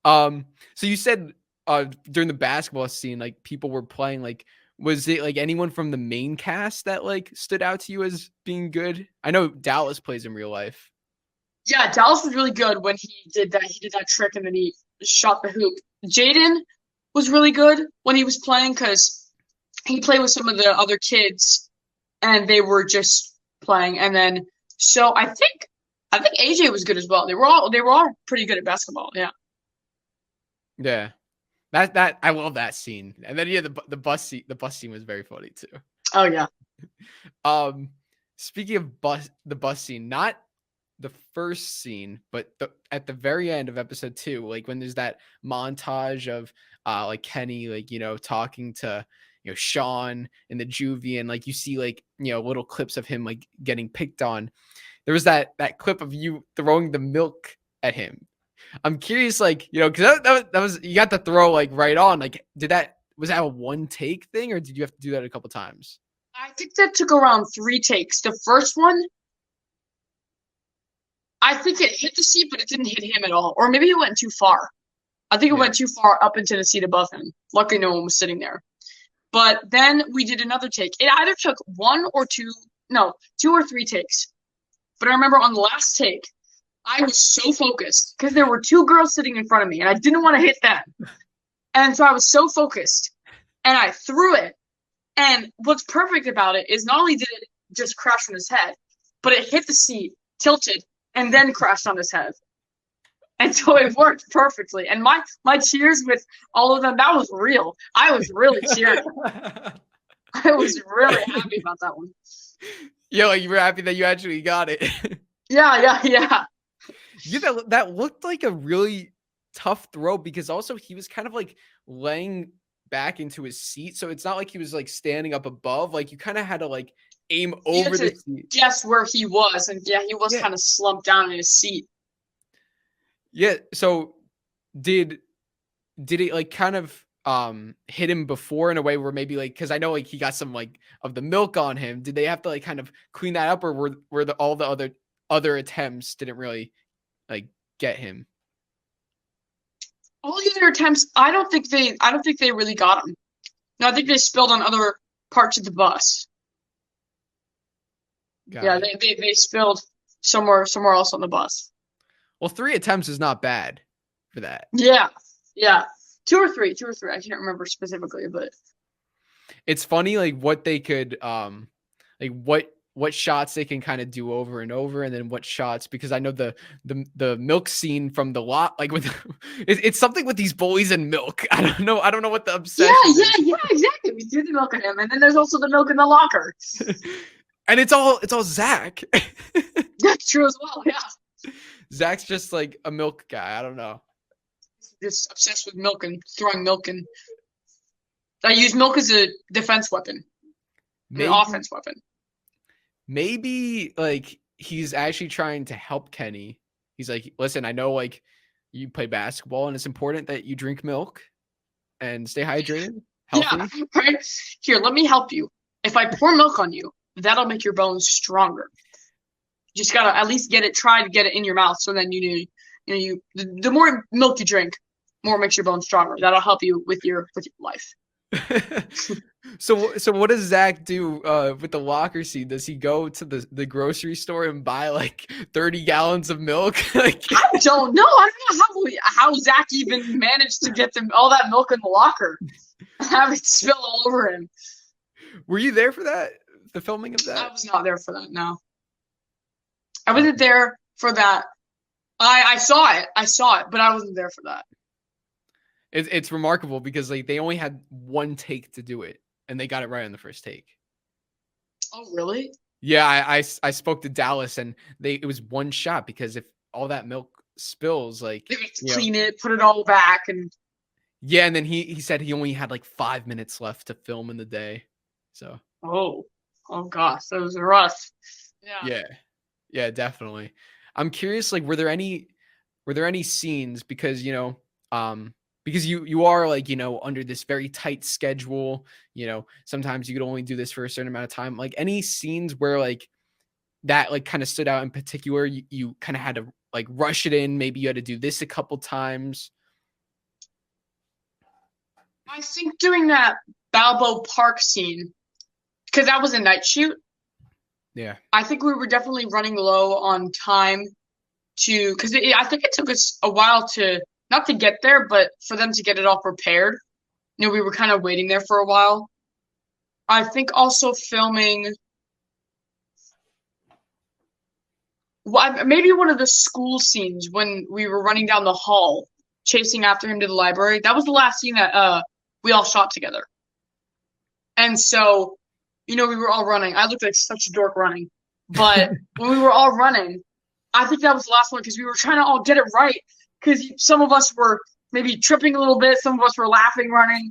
So you said during the basketball scene, like people were playing, like was it like anyone from the main cast that like stood out to you as being good? I know Dallas plays in real life. Yeah, Dallas was really good when he did that trick and then he shot the hoop. Jaden was really good when he was playing because he played with some of the other kids and they were just playing. And then so I think AJ was good as well. They were all pretty good at basketball. Yeah. Yeah. That I love that scene. And then the bus scene was very funny too. Oh yeah. Speaking of the bus scene, not the first scene, but at the very end of episode 2, like when there's that montage of like Kenny, like, you know, talking to, you know, Sean in the juvie, and like you see like, you know, little clips of him like getting picked on. There was that clip of you throwing the milk at him. I'm curious, like, you know, because that was you got the throw like right on. Like, was that a one take thing, or did you have to do that a couple times? I think that took around 3 takes. The first one, I think it hit the seat, but it didn't hit him at all. Or maybe it went too far. I think it went too far up into the seat above him. Luckily, no one was sitting there. But then we did another take. It either took 2 or 3 takes. But I remember on the last take, I was so focused because there were 2 girls sitting in front of me, and I didn't want to hit them. And so I was so focused, and I threw it. And what's perfect about it is not only did it just crash on his head, but it hit the seat, tilted, and then crashed on his head. And so it worked perfectly. And my cheers with all of them, that was real. I was really cheering. I was really happy about that one. Yeah, like you were happy that you actually got it. Yeah. Yeah, that looked like a really tough throw because also he was kind of like laying back into his seat. So it's not like he was like standing up above. Like you kind of had to like aim over the seat. Guess where he was. And yeah, he was kind of slumped down in his seat. Yeah. So did it like kind of hit him before in a way where maybe like, because I know like he got some like of the milk on him. Did they have to like kind of clean that up, or were all the other attempts didn't really like get him? All the other attempts, I don't think they really got him. No, I think they spilled on other parts of the bus. They spilled somewhere else on the bus. Well, 3 attempts is not bad for that. Yeah. 2 or 3. I can't remember specifically, but it's funny like what they could like what shots they can kind of do over and over, and then what shots, because I know the milk scene from the lot, like with it's something with these bullies and milk. I don't know what the obsession is. Yeah, exactly. We threw the milk at him, and then there's also the milk in the locker. And it's all Zach. That's true as well, yeah. Zach's just like a milk guy. I don't know. just obsessed with milk and throwing milk, and I use milk as a defense weapon, an offense weapon. Maybe like he's actually trying to help Kenny. He's like, listen, I know like you play basketball and it's important that you drink milk and stay hydrated, healthy. Yeah, right. Here, let me help you. If I pour milk on you, that'll make your bones stronger. You just gotta at least try to get it in your mouth, so then the more milk you drink, more makes your bones stronger. That'll help you with your life. So what does Zach do with the locker scene? Does he go to the grocery store and buy like 30 gallons of milk? Like, I don't know. I don't know how Zach even managed to get all that milk in the locker, have it spill all over him. Were you there for that? The filming of that? I was not there for that. No, I wasn't there for that. I saw it, but I wasn't there for that. It's remarkable because like they only had one take to do it, and they got it right on the first take. Oh, really? Yeah, I spoke to Dallas, and it was one shot because if all that milk spills, like they would clean it, put it all back, and yeah, and then he said he only had like 5 minutes left to film in the day, so oh gosh, that was rough. Yeah, definitely. I'm curious, like, were there any scenes because because you are like, under this very tight schedule, sometimes you could only do this for a certain amount of time. Like any scenes where like that like kind of stood out in particular, you kind of had to like rush it in. Maybe you had to do this a couple times. I think doing that Balboa Park scene, because that was a night shoot. Yeah. I think we were definitely running low on time because I think it took us a while not to get there, but for them to get it all prepared. We were kind of waiting there for a while. I think also filming maybe one of the school scenes when we were running down the hall, chasing after him to the library. That was the last scene that we all shot together. And so, we were all running. I looked like such a dork running. But when we were all running, I think that was the last one because we were trying to all get it right. Because some of us were maybe tripping a little bit, some of us were laughing running,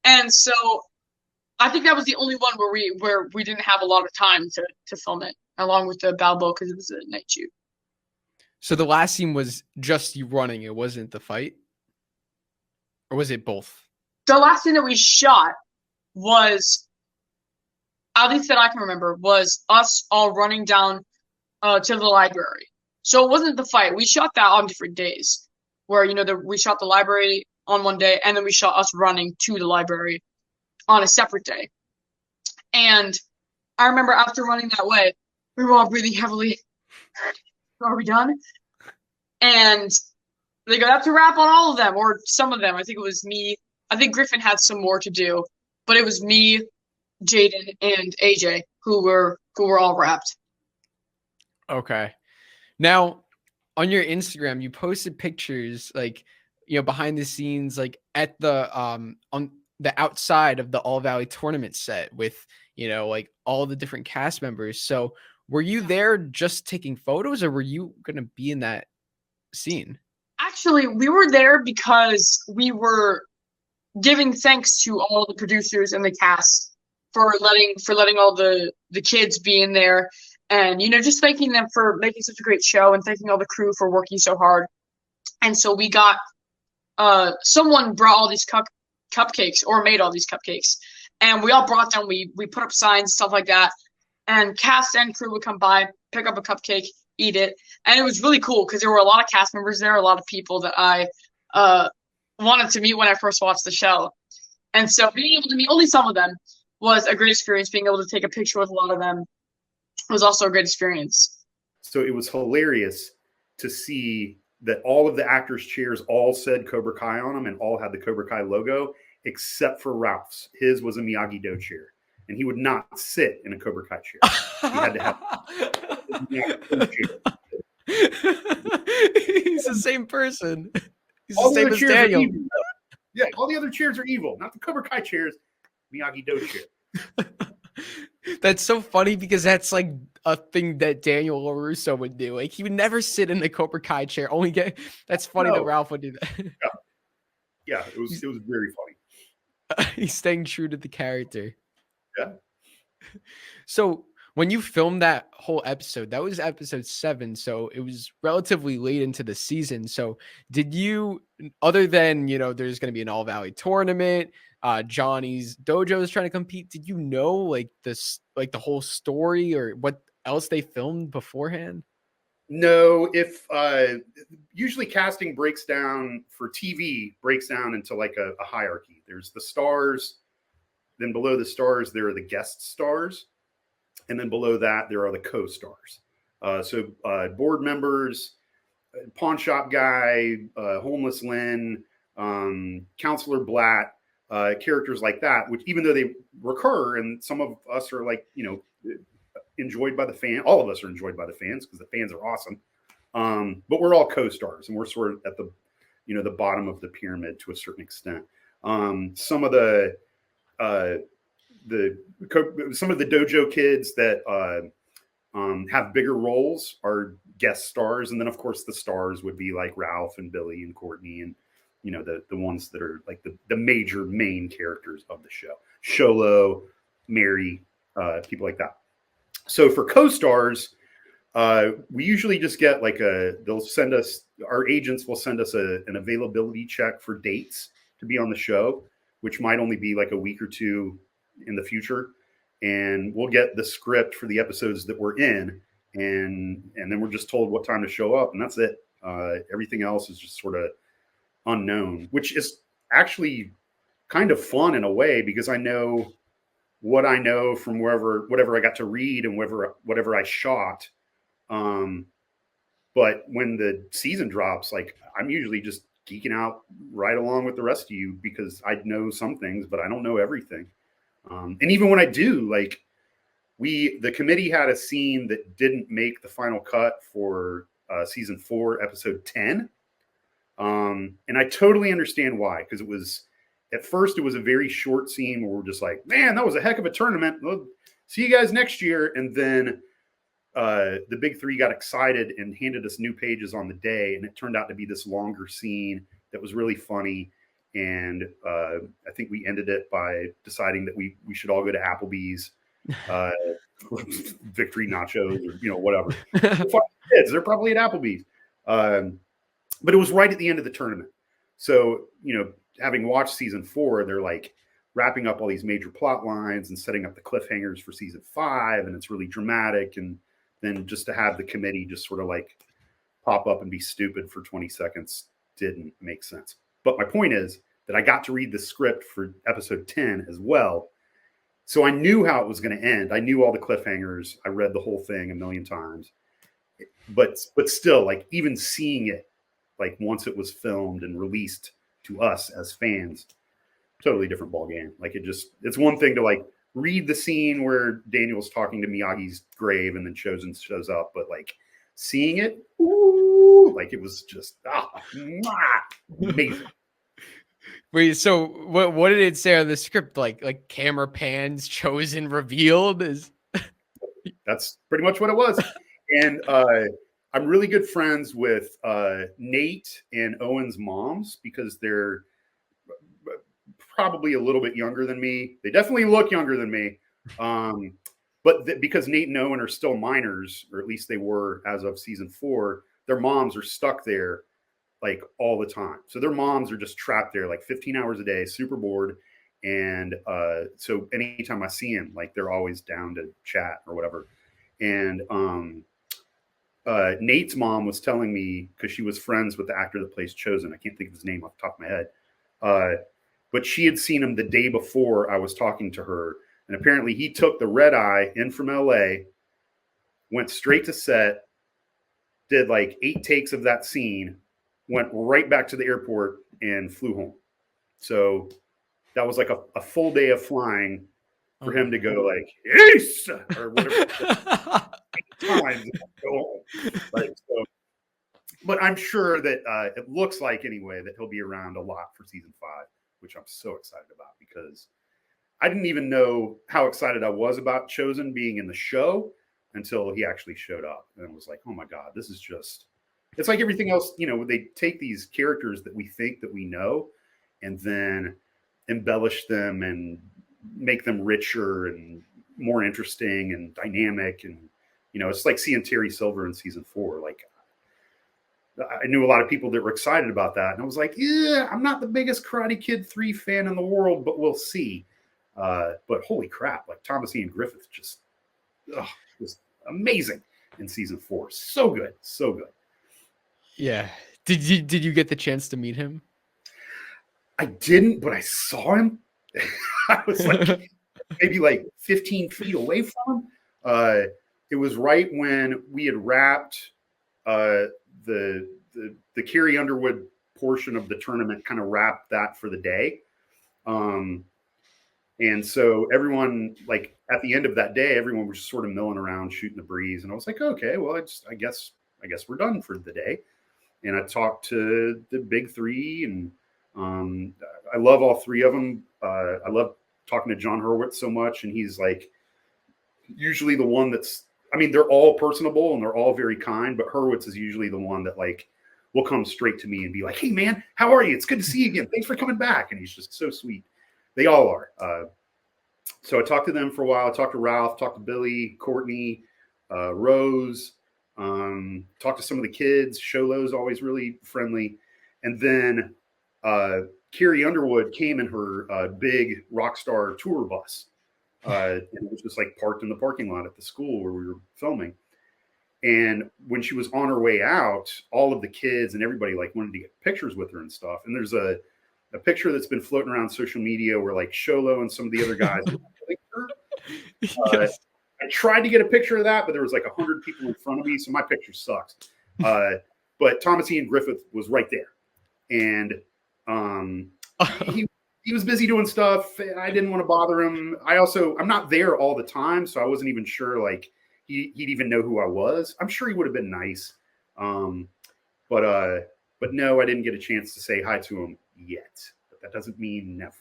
and so I think that was the only one where we didn't have a lot of time to film it, along with the Balboa because it was a night shoot. So the last scene was just you running; it wasn't the fight, or was it both? The last scene that we shot was, at least that I can remember, was us all running down to the library. So it wasn't the fight. We shot that on different days. Where, we shot the library on one day, and then we shot us running to the library on a separate day. And I remember after running that way, we were all breathing heavily. Are we done? And they go, that's a wrap on all of them, or some of them. I think it was me. I think Griffin had some more to do, but it was me, Jaden, and AJ who were all wrapped. Okay. Now, on your Instagram, you posted pictures like, behind the scenes, like at the on the outside of the All Valley tournament set with, like all the different cast members. So were you there just taking photos, or were you going to be in that scene? Actually, we were there because we were giving thanks to all the producers and the cast for letting all the kids be in there. And, just thanking them for making such a great show and thanking all the crew for working so hard. And so we got, someone brought all these cupcakes or made all these cupcakes. And we all brought them. We put up signs, stuff like that. And cast and crew would come by, pick up a cupcake, eat it. And it was really cool because there were a lot of cast members there, a lot of people that I wanted to meet when I first watched the show. And so being able to meet only some of them was a great experience. Being able to take a picture with a lot of them was also a great experience. So it was hilarious to see that all of the actors' chairs all said Cobra Kai on them and all had the Cobra Kai logo, except for Ralph's. His was a Miyagi-Do chair, and he would not sit in a Cobra Kai chair. He had to have a Miyagi-Do chair. He's the same person. He's all the same as Daniel. Evil, yeah, all the other chairs are evil, not the Cobra Kai chairs. Miyagi-Do chair. That's so funny because that's like a thing that Daniel LaRusso would do. Like he would never sit in the Cobra Kai chair. That's funny that Ralph would do that. Yeah, it was very funny. He's staying true to the character. Yeah. So when you filmed that whole episode, that was episode 7, so it was relatively late into the season. So did you, other than, there's going to be an All Valley tournament, Johnny's dojo is trying to compete, did you know like this, like the whole story or what else they filmed beforehand? No, if usually casting breaks down for TV, breaks down into like a hierarchy. There's the stars, then below the stars, there are the guest stars. And then below that, there are the co-stars. So board members, pawn shop guy, homeless Lynn, Counselor Blatt, characters like that, which even though they recur and some of us are like, enjoyed by the fan, all of us are enjoyed by the fans because the fans are awesome. But we're all co-stars and we're sort of at the, the bottom of the pyramid to a certain extent. Some of the dojo kids that have bigger roles are guest stars, and then of course the stars would be like Ralph and Billy and Courtney and the ones that are like the major main characters of the show. Sholo, Mary, people like that. So for co-stars, we usually just get like they'll send us, our agents will send us an availability check for dates to be on the show, which might only be like a week or two in the future. And we'll get the script for the episodes that we're in. And then we're just told what time to show up, and that's it. Everything else is just sort of unknown, which is actually kind of fun in a way, because I know what I know from whatever I got to read and whatever I shot. But when the season drops, like I'm usually just geeking out right along with the rest of you because I know some things, but I don't know everything. And even when I do, like the committee had a scene that didn't make the final cut for season 4, episode 10. And I totally understand why, because at first it was a very short scene where we're just like, man, that was a heck of a tournament. We'll see you guys next year. And then the big three got excited and handed us new pages on the day. And it turned out to be this longer scene that was really funny. And I think we ended it by deciding that we should all go to Applebee's, victory nachos, or whatever. Kids, they're probably at Applebee's. But it was right at the end of the tournament. So, having watched season 4, they're like wrapping up all these major plot lines and setting up the cliffhangers for season 5. And it's really dramatic. And then just to have the committee just sort of like pop up and be stupid for 20 seconds didn't make sense. But my point is that I got to read the script for episode 10 as well. So I knew how it was going to end. I knew all the cliffhangers. I read the whole thing a million times. But still, like even seeing it, like once it was filmed and released to us as fans, totally different ballgame. Like it's one thing to like read the scene where Daniel's talking to Miyagi's grave and then Chosen shows up, but like seeing it, ooh, like it was just amazing. Wait, so what did it say on the script? Like camera pans, Chosen revealed is. That's pretty much what it was. And I'm really good friends with Nate and Owen's moms because they're probably a little bit younger than me. They definitely look younger than me. But because Nate and Owen are still minors, or at least they were as of season 4, their moms are stuck there like all the time. So their moms are just trapped there like 15 hours a day, super bored. And so anytime I see them, like they're always down to chat or whatever. And Nate's mom was telling me, because she was friends with the actor that plays Chosen. I can't think of his name off the top of my head. But she had seen him the day before I was talking to her. And apparently he took the red eye in from LA, went straight to set, did like 8 takes of that scene, went right back to the airport and flew home. So that was like a full day of flying for him to go like, yes, or whatever. Times go home. Like, so, but I'm sure that it looks like anyway that he'll be around a lot for season 5, which I'm so excited about because I didn't even know how excited I was about Chosen being in the show until he actually showed up. And it was like, oh my God, this is just, it's like everything else, they take these characters that we think that we know and then embellish them and make them richer and more interesting and dynamic. And, you know, it's like seeing Terry Silver in season 4. Like, I knew a lot of people that were excited about that. And I was like, yeah, I'm not the biggest Karate Kid 3 fan in the world, but we'll see. But holy crap, like Thomas Ian Griffith just was amazing in season 4. So good. So good. Yeah. Did you get the chance to meet him? I didn't, but I saw him. I was like maybe like 15 feet away from him. It was right when we had wrapped the Carrie Underwood portion of the tournament, kind of wrapped that for the day. And so everyone, like at the end of that day, everyone was just sort of milling around, shooting the breeze. And I was like, okay, well, I guess we're done for the day. And I talked to the big 3, and I love all 3 of them. I love talking to John Hurwitz so much. And he's like usually the one that's, I mean, they're all personable and they're all very kind, but Hurwitz is usually the one that like will come straight to me and be like, hey man, how are you? It's good to see you again. Thanks for coming back. And he's just so sweet. They all are. So I talked to them for a while. I talked to Ralph, talked to Billy, Courtney, Rose, talked to some of the kids. Sholo's always really friendly. And then Carrie Underwood came in her big Rockstar tour bus. And it was just like parked in the parking lot at the school where we were filming. And when she was on her way out, all of the kids and everybody like wanted to get pictures with her and stuff. And there's a picture that's been floating around social media where like Sholo and some of the other guys were like her. Yes. I tried to get a picture of that, but there was like 100 people in front of me, so my picture sucks. But Thomas Ian Griffith was right there, and he was busy doing stuff. I didn't want to bother him. I'm not there all the time, so I wasn't even sure like he'd even know who I was. I'm sure he would have been nice, but no, I didn't get a chance to say hi to him yet. But that doesn't mean never.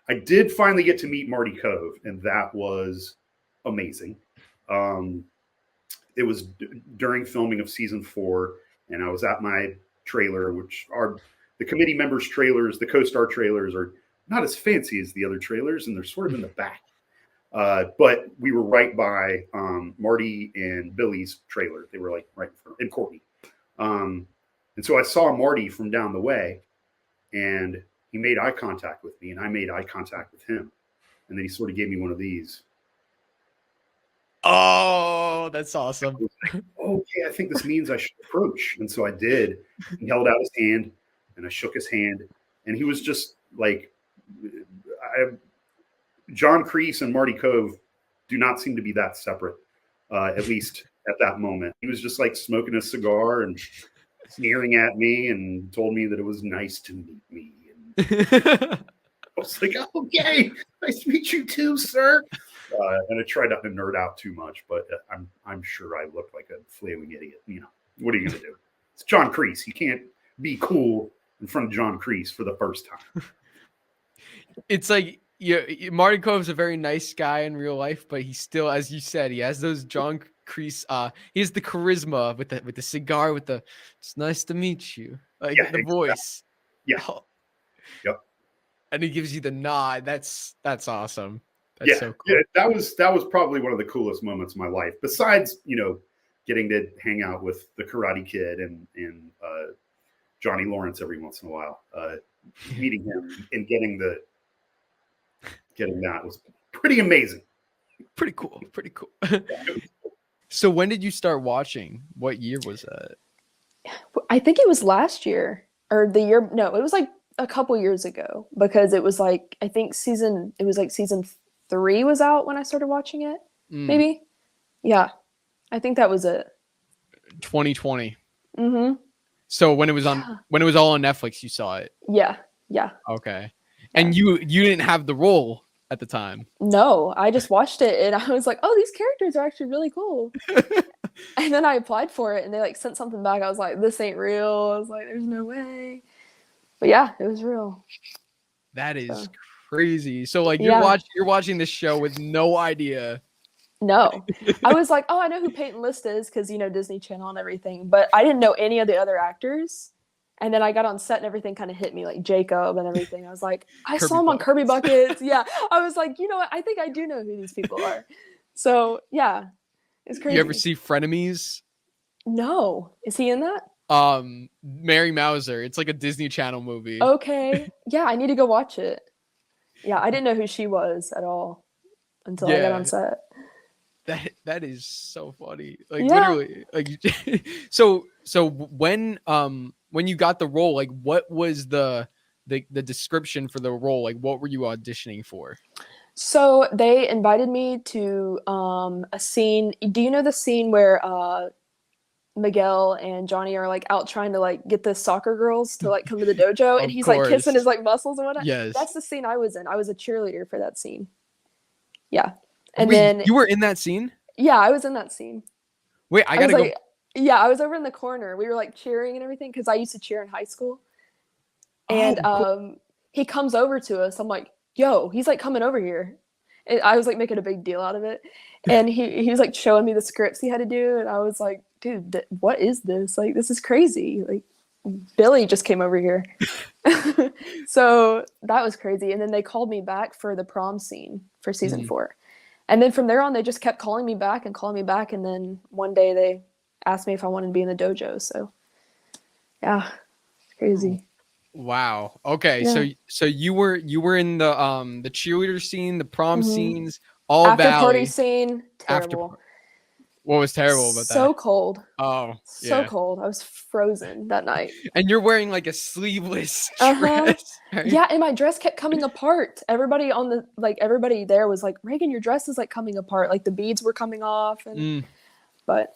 I did finally get to meet Marty Cove, and that was amazing. It was during filming of season 4, and I was at my trailer, which are the committee members' trailers. The co-star trailers are not as fancy as the other trailers, and they're sort of in the back. But we were right by Marty and Billy's trailer. They were like right in front, and Courtney. And so I saw Marty from down the way, and he made eye contact with me, and I made eye contact with him. And then he sort of gave me one of these. Oh, that's awesome. Okay, I think this means I should approach. And so I did. He held out his hand, and I shook his hand. And he was just like, John Kreese and Marty Cove do not seem to be that separate, at least at that moment. He was just like smoking a cigar and sneering at me and told me that it was nice to meet me. And I was like, okay, nice to meet you too, sir. And I tried not to nerd out too much, but I'm sure I looked like a flailing idiot. You know, what are you going to do? It's John Kreese. You can't be cool in front of John Kreese for the first time. It's like, Marty Cove's a very nice guy in real life, but he still, as you said, he has those John Kreese. He has the charisma with the cigar, with the "It's nice to meet you," like the voice. Yeah. Oh. Yep. And he gives you the nod. That's awesome. That's so cool. Yeah, that was probably one of the coolest moments of my life. Besides, getting to hang out with the Karate Kid and Johnny Lawrence every once in a while. Meeting him and getting that was pretty amazing. Pretty cool. So when did you start watching? What year was that? I think it was last year or the year. No, it was like a couple years ago, because it was like, I think season 3 was out when I started watching it. Maybe. Yeah. I think that was it. 2020. Mm-hmm. So when it was all on Netflix, you saw it. Yeah. Okay. And you didn't have the role at the time. No, I just watched it and I was like, oh, these characters are actually really cool. And then I applied for it and they like sent something back. I was like, this ain't real. I was like, there's no way. But yeah, it was real. That is crazy. So like you're watching this show with no idea. No. I was like, oh, I know who Peyton List is because, Disney Channel and everything. But I didn't know any of the other actors. And then I got on set and everything kind of hit me, like Jacob and everything. I was like, I Kirby saw him on Buckets. Kirby Buckets. Yeah. I was like, you know what? I think I do know who these people are. So yeah, it's crazy. You ever see Frenemies? No. Is he in that? Mary Mauser. It's like a Disney Channel movie. Okay. Yeah, I need to go watch it. Yeah, I didn't know who she was at all until I got on set. That is so funny. Like Yeah. literally, like so when you got the role, like what was the description for the role? Like what were you auditioning for? So they invited me to a scene. Do you know the scene where Miguel and Johnny are like out trying to like get the soccer girls to like come to the dojo, and he's like kissing his like muscles and whatnot? Yes. That's the scene I was in. I was a cheerleader for that scene. Yeah. And Wait, then you were in that scene? yeah, I was in that scene. Wait, I gotta was go. like, yeah, I was over in the corner. We were like cheering and everything because I used to cheer in high school. And he comes over to us. I'm like, yo, he's like coming over here. And I was like making a big deal out of it. And he was like showing me the scripts he had to do. And I was like, dude, what is this? Like, this is crazy. Like, Billy just came over here. So that was crazy. And then they called me back for the prom scene for season 4. And then from there on, they just kept calling me back. And then one day they asked me if I wanted to be in the dojo. So yeah, it's crazy. Wow. Okay. Yeah. So you were in the cheerleader scene, the prom scenes, all After Valley. party scene, terrible. What was terrible about that? So cold. Oh, So yeah. cold. I was frozen that night. And you're wearing like a sleeveless dress. Right? Yeah, and my dress kept coming apart. Everybody everybody there was like, Reagan, your dress is like coming apart. Like the beads were coming off, but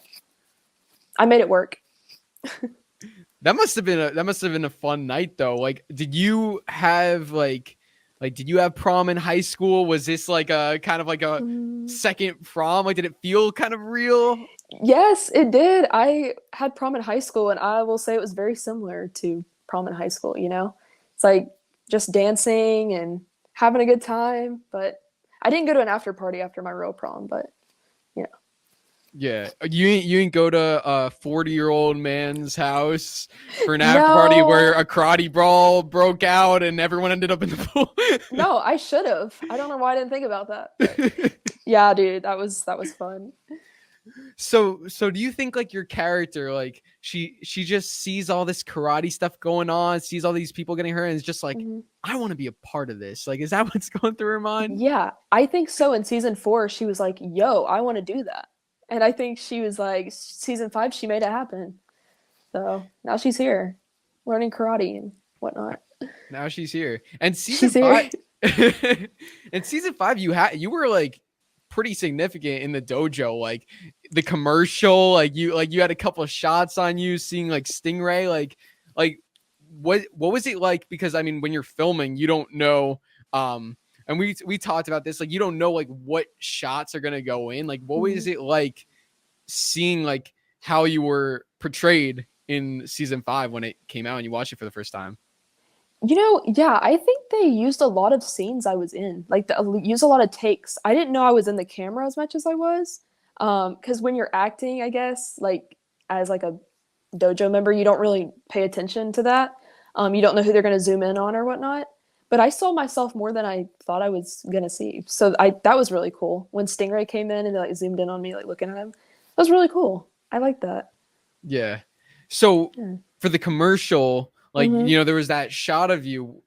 I made it work. That must have been a fun night though. Like, did you have did you have prom in high school? Was this like a kind of like a second prom? Like, did it feel kind of real? Yes, it did. I had prom in high school, and I will say it was very similar to prom in high school. You know, it's like just dancing and having a good time. But I didn't go to an after party after my real prom. But you know, Yeah, you didn't go to a 40-year-old man's house for an after party where a karate brawl broke out and everyone ended up in the pool. No, I should have. I don't know why I didn't think about that. But yeah, dude, that was fun. So do you think like your character, like she just sees all this karate stuff going on, sees all these people getting hurt, and is just like, I want to be a part of this? Like, is that what's going through her mind? Yeah, I think so. In season 4, she was like, yo, I want to do that. And I think she was like, season 5, she made it happen. So now she's here, learning karate and whatnot. Now she's here. And season 5, in season 5, you were like pretty significant in the dojo. Like the commercial, like you had a couple of shots on you, seeing like Stingray. Like what was it like? Because I mean, when you're filming, you don't know. And we talked about this, like, you don't know like what shots are gonna go in. Like, what was it like seeing like how you were portrayed in season 5 when it came out and you watched it for the first time? You know, yeah, I think they used a lot of scenes I was in. Like, used a lot of takes. I didn't know I was in the camera as much as I was. Because when you're acting, I guess, like, as like a dojo member, you don't really pay attention to that. You don't know who they're going to zoom in on or whatnot. But I saw myself more than I thought I was going to see. So that was really cool. When Stingray came in and they like zoomed in on me, like looking at him, that was really cool. I like that. Yeah. So for the commercial, like, you know, there was that shot of you.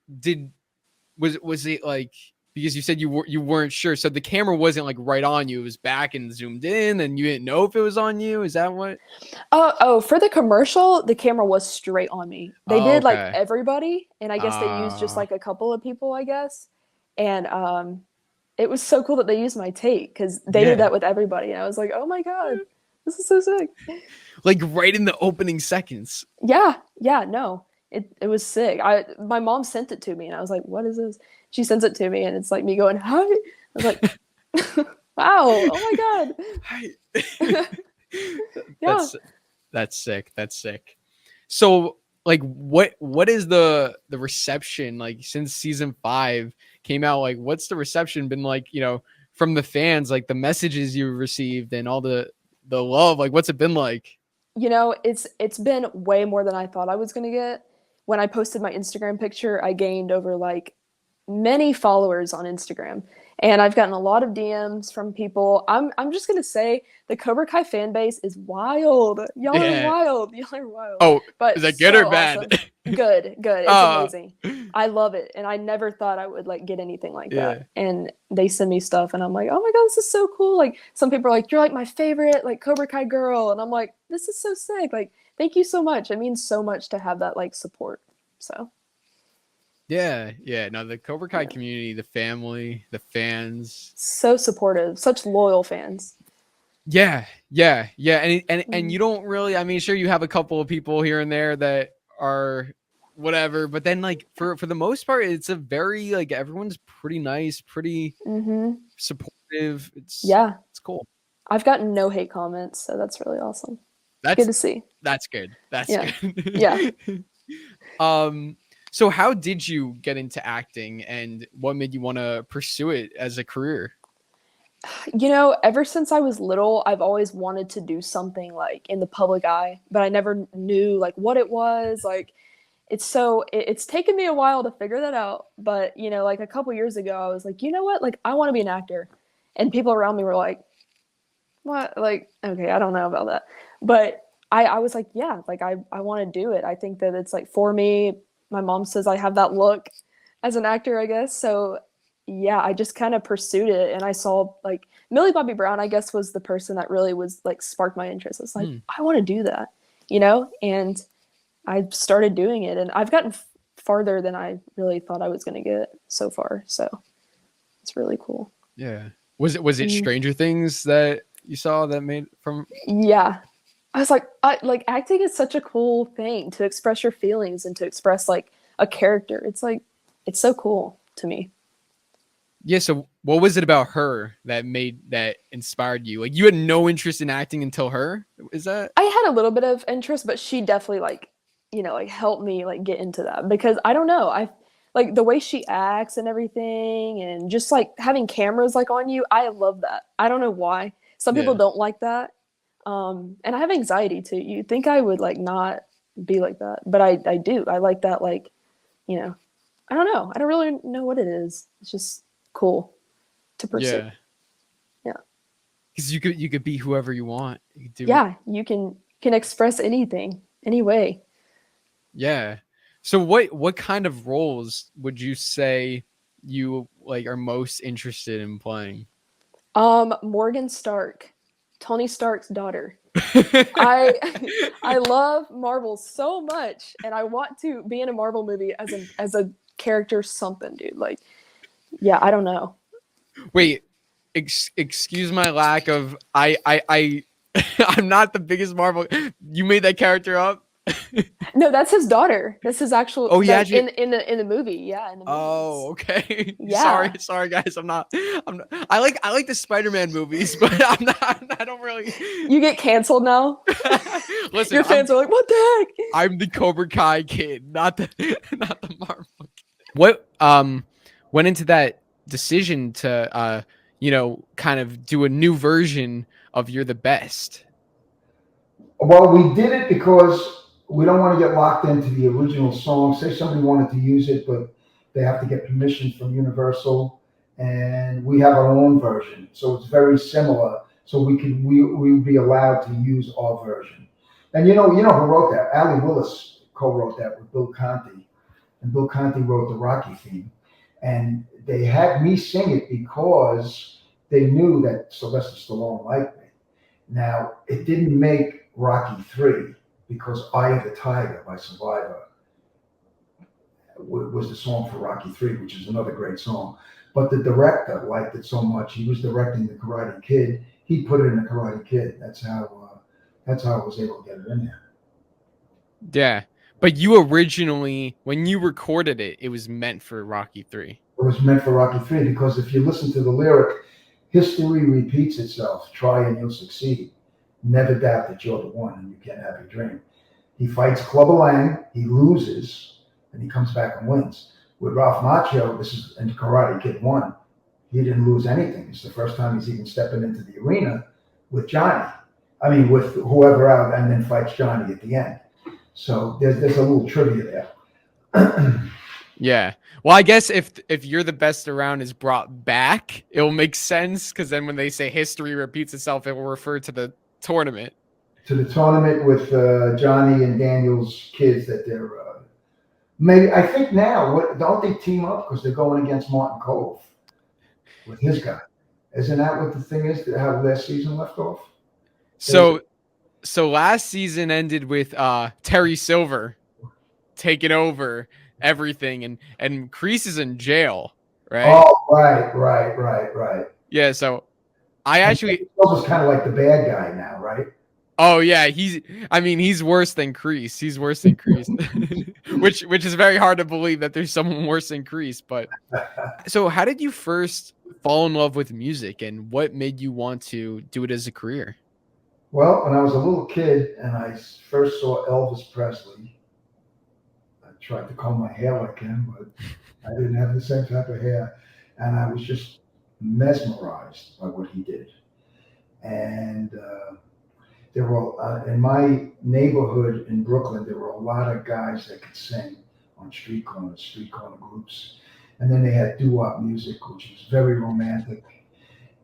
Was it like, because you said you weren't sure, so the camera wasn't like right on you, it was back and zoomed in and you didn't know if it was on you? Is that what? Oh, for the commercial, the camera was straight on me. They did like okay. everybody, and I guess they used just like a couple of people, I guess. And it was so cool that they used my take, because they did that with everybody, and I was like, oh my god, this is so sick. Like right in the opening seconds. Yeah, no, it was sick. My mom sent it to me, and I was like, what is this? She sends it to me, and it's like me going, hi. I was like, wow, oh my god. Yeah. That's sick. That's sick. So like what is the reception like since season 5 came out? Like, what's the reception been like, you know, from the fans, like the messages you received and all the love? Like, what's it been like? You know, it's been way more than I thought I was going to get. when I posted my Instagram picture, I gained over like many followers on Instagram. And I've gotten a lot of DMs from people. I'm just gonna say the Cobra Kai fan base is wild. Y'all are wild. Y'all are wild. Oh, but is that good or so bad? awesome. Good. It's Uh, amazing. I love it. And I never thought I would like get anything like Yeah. that. And they send me stuff and I'm like, oh my God, this is so cool. Like some people are like, you're like my favorite like Cobra Kai girl. And I'm like, this is so sick. Like, thank you so much. It means so much to have that like support. So yeah. No, the Cobra Kai community, the family, the fans. so supportive, such loyal fans. Yeah. And you don't really, I mean, sure, you have a couple of people here and there that are whatever, but then like for the most part, it's a very like everyone's pretty nice, pretty supportive. It's cool. I've gotten no hate comments, so that's really awesome. That's good to see. That's good. That's Yeah. good. Yeah. So how did you get into acting and what made you want to pursue it as a career? You know, ever since I was little, I've always wanted to do something like in the public eye, but I never knew like what it was. Like it's taken me a while to figure that out. But, you know, like a couple years ago, I was like, you know what? Like I want to be an actor. And people around me were like, what? Like, okay, I don't know about that. But I was like, yeah, like I want to do it. I think that it's like for me, my mom says I have that look as an actor, I guess. So yeah, I just kind of pursued it. And I saw like Millie Bobby Brown, I guess, was the person that really was like sparked my interest. It's like, I want to do that, you know? And I started doing it and I've gotten farther than I really thought I was going to get so far. So it's really cool. Yeah. Was it Stranger Things that you saw that made from? Yeah. I was like, acting is such a cool thing to express your feelings and to express like a character. It's like, it's so cool to me. Yeah. So what was it about her that inspired you? Like you had no interest in acting until her? Is that? I had a little bit of interest, but she definitely like, you know, like helped me like get into that because I don't know. I like the way she acts and everything and just like having cameras like on you. I love that. I don't know why. Some people don't like that. And I have anxiety too. You'd think I would like not be like that, but I do. I like that, like, you know, I don't know. I don't really know what it is. It's just cool to pursue. Yeah. Because you could be whoever you want. You could do you can express anything, any way. Yeah. So what kind of roles would you say you like are most interested in playing? Morgan Stark, Tony Stark's daughter. I love Marvel so much, and I want to be in a Marvel movie as a character something, dude. Like, yeah, I don't know. Wait, excuse my lack of I'm not the biggest Marvel. You made that character up? No, that's his daughter. That's his actual. Oh yeah, in the movie. Yeah. In the oh, okay. Yeah. Sorry, guys. I'm not. I like the Spider-Man movies, but I don't really. You get canceled now. Listen, your fans are like, "What the heck?" I'm the Cobra Kai kid, not the Marvel kid. What went into that decision to kind of do a new version of You're the Best? Well, we did it because we don't want to get locked into the original song. Say somebody wanted to use it, but they have to get permission from Universal, and we have our own version. So it's very similar. So we would be allowed to use our version. And you know who wrote that? Ali Willis co-wrote that with Bill Conti, and Bill Conti wrote the Rocky theme. And they had me sing it because they knew that Sylvester Stallone liked me. Now, it didn't make Rocky 3 because Eye of the Tiger by Survivor was the song for Rocky 3, which is another great song. But the director liked it so much. He was directing the Karate Kid. He put it in the Karate Kid. That's how I was able to get it in there. Yeah, but you originally, when you recorded it, it was meant for Rocky 3. It was meant for Rocky 3 because if you listen to the lyric, history repeats itself. Try and you'll succeed. Never doubt that you're the one and you can't have your dream. He fights Clubber Lang, he loses, and he comes back and wins. With Ralph Macchio, this is in Karate Kid 1, he didn't lose anything. It's the first time he's even stepping into the arena with with whoever out, and then fights Johnny at the end. So there's a little trivia there. Yeah. Well, I guess if you're the best around is brought back, it'll make sense because then when they say history repeats itself, it will refer to the tournament. To the tournament with Johnny and Daniel's kids that they're maybe I think now don't they team up because they're going against Martin Cove with his guy? Isn't that what the thing is? How last season left off? So last season ended with Terry Silver taking over everything and Kreese is in jail, right? Oh, right. Yeah, so I actually was kind of like the bad guy now, right? Oh yeah, he's worse than Kreese. He's worse than Kreese. which is very hard to believe that there's someone worse than Kreese, but so how did you first fall in love with music and what made you want to do it as a career? Well, when I was a little kid and I first saw Elvis Presley, I tried to comb my hair like him, but I didn't have the same type of hair. And I was just mesmerized by what he did. And there were, in my neighborhood in Brooklyn, there were a lot of guys that could sing on street corner groups. And then they had doo-wop music, which was very romantic.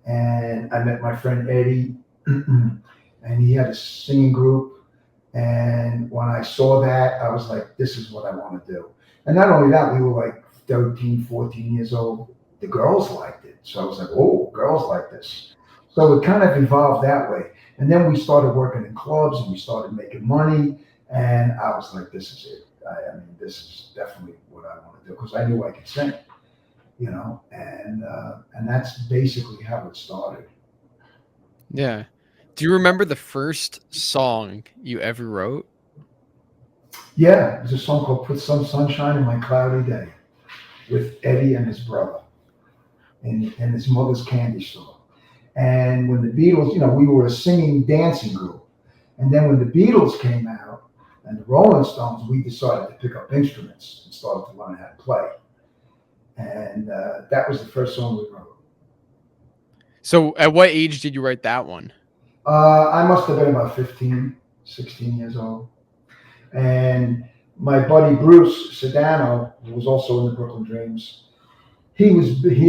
And I met my friend Eddie, and he had a singing group. And when I saw that, I was like, this is what I want to do. And not only that, we were like 13, 14 years old. The girls liked it. So I was like, oh, girls like this. So it kind of evolved that way. And then we started working in clubs and we started making money. And I was like, this is it. I mean, this is definitely what I want to do because I knew I could sing, you know, and that's basically how it started. Yeah. Do you remember the first song you ever wrote? Yeah, there's a song called Put Some Sunshine in My Cloudy Day with Eddie and his brother in his mother's candy store. And when the Beatles, you know, we were a singing, dancing group. And then when the Beatles came out and the Rolling Stones, we decided to pick up instruments and started to learn how to play. And that was the first song we wrote. So at what age did you write that one? I must have been about 15, 16 years old. And my buddy Bruce Sedano, who was also in the Brooklyn Dreams, he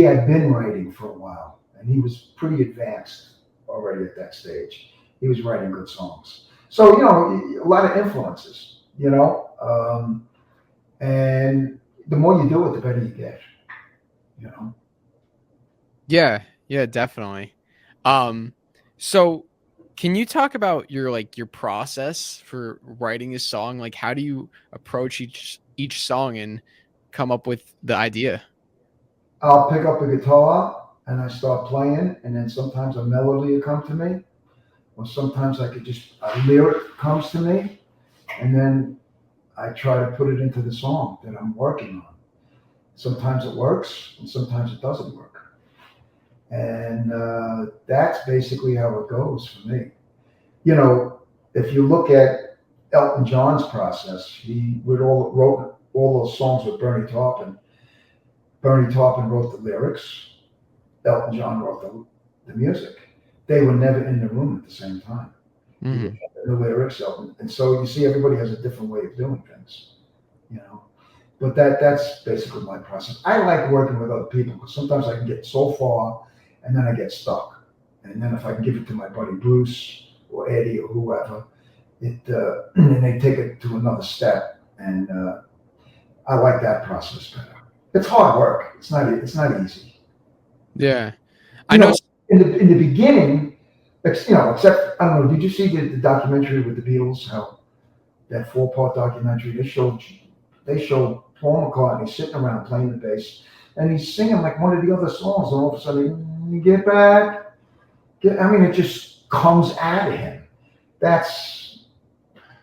had been writing for a while. And he was pretty advanced already at that stage. He was writing good songs. So, you know, a lot of influences, you know. And the more you do it, the better you get, you know. Yeah, definitely. So can you talk about your process for writing a song? Like, how do you approach each song and come up with the idea? I'll pick up a guitar and I start playing, and then sometimes a melody will come to me, or sometimes a lyric comes to me, and then I try to put it into the song that I'm working on. Sometimes it works, and sometimes it doesn't work. And that's basically how it goes for me. You know, if you look at Elton John's process, he wrote all those songs with Bernie Taupin. Bernie Taupin wrote the lyrics. Elton John wrote the music. They were never in the room at the same time. Mm-hmm. The lyrics, and so you see, everybody has a different way of doing things, you know. But that's basically my process. I like working with other people because sometimes I can get so far, and then I get stuck. And then if I can give it to my buddy Bruce or Eddie or whoever, and they take it to another step. And I like that process better. It's hard work. It's not easy. Yeah, I know. In the beginning, you know, except I don't know. Did you see the documentary with the Beatles? How that 4-part documentary they showed Paul McCartney sitting around playing the bass, and he's singing like one of the other songs, and all of a sudden, get back. I mean, it just comes out of him. That's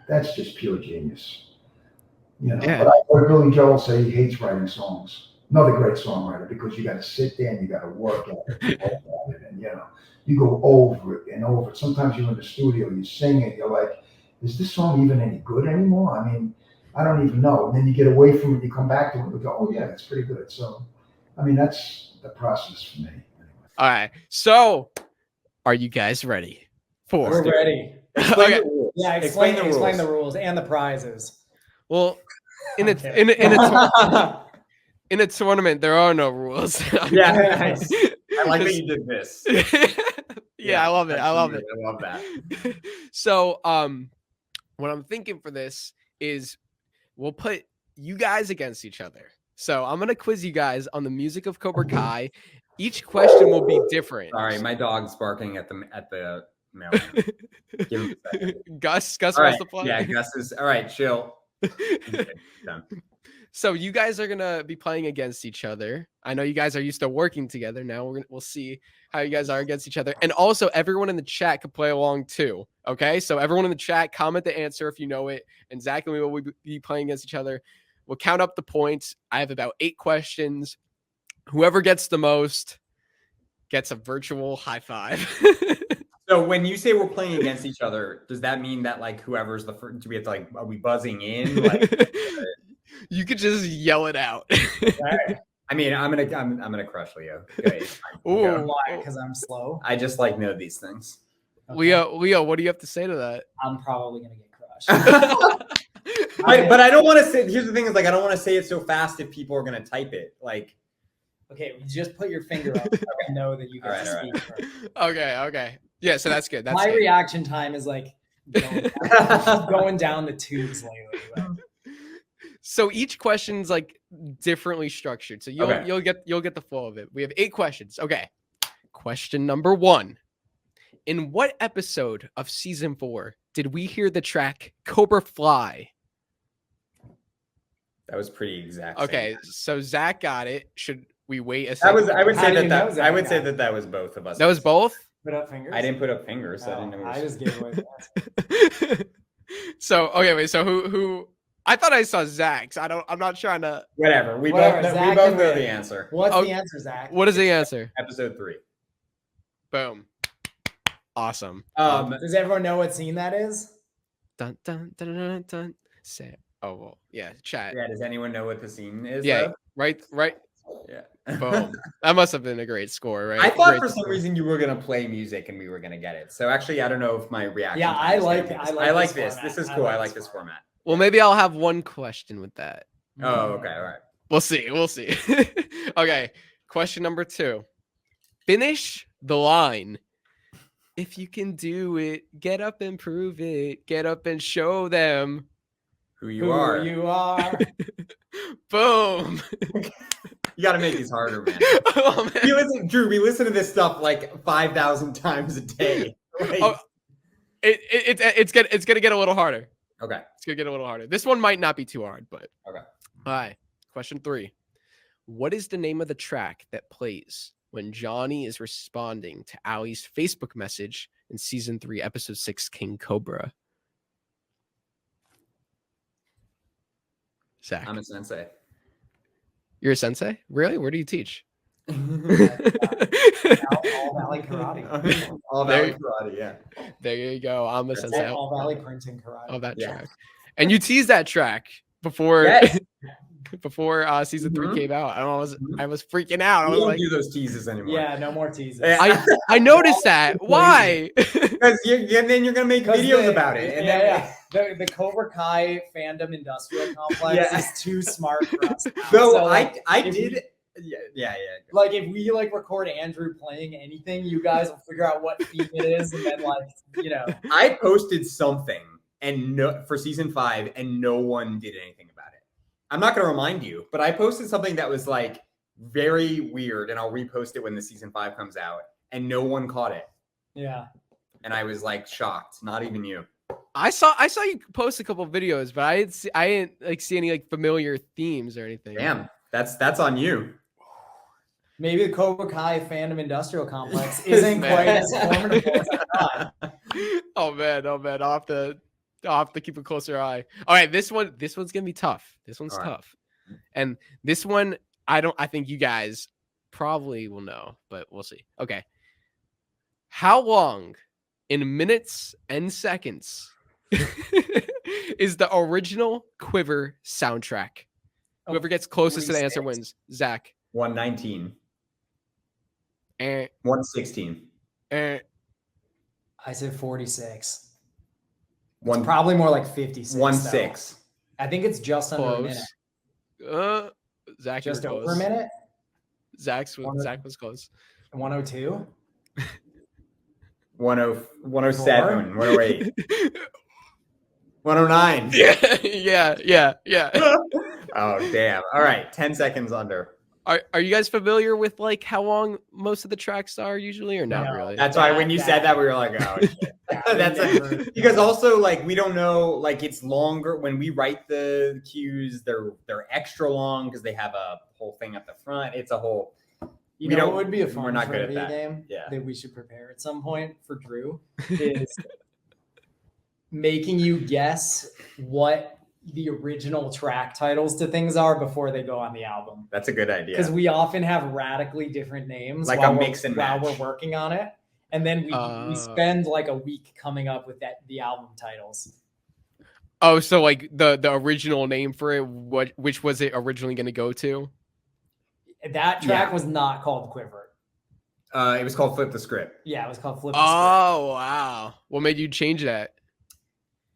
just pure genius. You know. Yeah. But I heard Billy Joel say he hates writing songs. Another great songwriter, because you got to sit there and you got to work at it, and you know, you go over it and over it. Sometimes you're in the studio, you sing it, you're like, is this song even any good anymore? I mean, I don't even know. And then you get away from it, you come back to it, and you go, oh yeah, it's pretty good. So, I mean, that's the process for me. All right. So, are you guys ready? We're ready. Okay. Yeah, explain the rules and the prizes. Well, in a tournament, there are no rules. Yeah, nice. I like that you did this. Yeah, I love it. I love it. I love that. So, what I'm thinking for this is we'll put you guys against each other. So I'm gonna quiz you guys on the music of Cobra Kai. Each question will be different. Sorry, my dog's barking at the mail. Give him a second. Gus All wants right. to play. Yeah, Gus is all right. Chill. Okay, done. So you guys are gonna be playing against each other. I know you guys are used to working together. Now we'll see how you guys are against each other. And also everyone in the chat can play along too. Okay, so everyone in the chat, comment the answer if you know it. And Zach and we will be playing against each other. We'll count up the points. I have about 8 questions. Whoever gets the most gets a virtual high five. So when you say we're playing against each other, does that mean that like whoever's the first, do we have to like, are we buzzing in? Like, you could just yell it out. right. I mean, I'm gonna crush Leo. Okay. Ooh. Why? Because I'm slow. I just like know these things. Okay. Leo, what do you have to say to that? I'm probably gonna get crushed. But I don't want to say. Here's the thing: is like I don't want to say it so fast if people are gonna type it. Like, okay, just put your finger up. So I know that you get to speak first. Okay. Yeah, so that's good. That's My good. reaction time is like going down the tubes lately. But. So each question's like differently structured. So you'll get the flow of it. We have 8 questions. Okay. Question number 1. In what episode of season 4 did we hear the track Cobra Fly? that was pretty exact. Okay, so Zach got it. Should we wait a second? I would say that was both of us. That was both? Put up fingers? I didn't put up fingers. So I didn't know. I just gave away the answer. So okay, wait. So who? I thought I saw Zach's. I'm not trying to. Whatever. We Whatever, both Zach know can the win. answer. What's the answer, Zach? What is the answer? Episode 3. Boom. Awesome. Does everyone know what scene that is? Dun dun dun dun dun. Say. Oh well, yeah. Chat. Yeah. Does anyone know what the scene is? Yeah. though? Right. Yeah. Boom. That must have been a great score, right? I thought Great for some score. reason you were gonna play music and we were gonna get it. So actually, I don't know if my reaction. Yeah, time I is like gonna be I this. like I like this this. format. This is I cool. like I like this this format. Well, maybe I'll have one question with that. Oh, okay. All right. We'll see. Okay. Question number 2. Finish the line. If you can do it, get up and prove it. Get up and show them who you are. You are. Boom. You got to make these harder, man. Oh, man. Drew, we listen to this stuff like 5,000 times a day. Like, Oh, it's gonna get a little harder. okay. It's gonna get a little harder. This one might not be too hard, but Okay. all right. Question 3. What is the name of the track that plays when Johnny is responding to ALY'S Facebook message in season 3, episode 6, King Cobra? Zach. I'm a sensei. You're a sensei? Really? Where do you teach? All Valley Karate. All Valley Karate, yeah. There you go. I'm a sensei. All Valley Printing Karate. Of that Yeah. track. And you teased that track before Yes. before season 3 came out. I was freaking out. I We was don't like, do those teases anymore. Yeah, no more teasers. I noticed that. Why? Because then you're gonna make videos about it, and then the Cobra Kai fandom industrial complex Yeah. is too smart for us. Now. So like, I if did. we- Yeah. Like if we like record Andrew playing anything, you guys will figure out what theme it is, and then I posted something for season 5, and no one did anything about it. I'm not gonna remind you, but I posted something that was like very weird, and I'll repost it when the season 5 comes out, and no one caught it. Yeah. And I was like shocked. Not even you. I saw you post a couple of videos, but I didn't like see any like familiar themes or anything. Damn, that's on you. Maybe the Cobra Kai fandom industrial complex isn't quite as formidable as I thought. Oh man. I'll have to keep a closer eye. All right, this one's gonna be tough. This one's All right. tough. And this one, I think you guys probably will know, but we'll see. Okay. How long in minutes and seconds is the original Quiver soundtrack? Whoever gets closest to the answer 46. wins. Zach. 119. 116. 116. I said 46. One Probably more like 56. 1-6. I think it's just under a minute. Close. Zach, Just you were over close. a minute. Zach was close. 102. 107, 108, 109. Yeah. Oh, damn. All right. 10 seconds under. Are you guys familiar with like how long most of the tracks are usually, or not really? That's why when you said that, we were like, oh, shit. Because also, like, we don't know, like, it's longer. When we write the cues, they're extra long because they have a whole thing at the front. It's a whole. You know what would be a fun We're not good at trivia that. game Yeah. that we should prepare at some point for Drew is making you guess what the original track titles to things are before they go on the album. That's a good idea. Because we often have radically different names Like while a mix and while match. we're working on it. And then we spend like a week coming up with the album titles. Oh, so like the original name for it, which was it originally going to go to? That track was not called Quiver. It was called Flip the Script. Yeah, it was called Flip the Script. Oh, wow. What made you change that?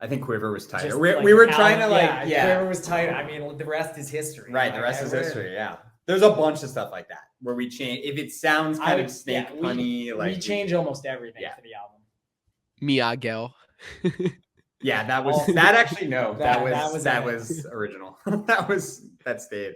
I think Quiver was tighter. Just We like were trying to like, Quiver was tighter. I mean, the rest is history. Right, the rest is history. Yeah, there's a bunch of stuff like that where we change if it sounds kind of snake punny. Like we change almost everything for the album. Miguel. Yeah, that was that. Actually, no, that that was original. that stayed.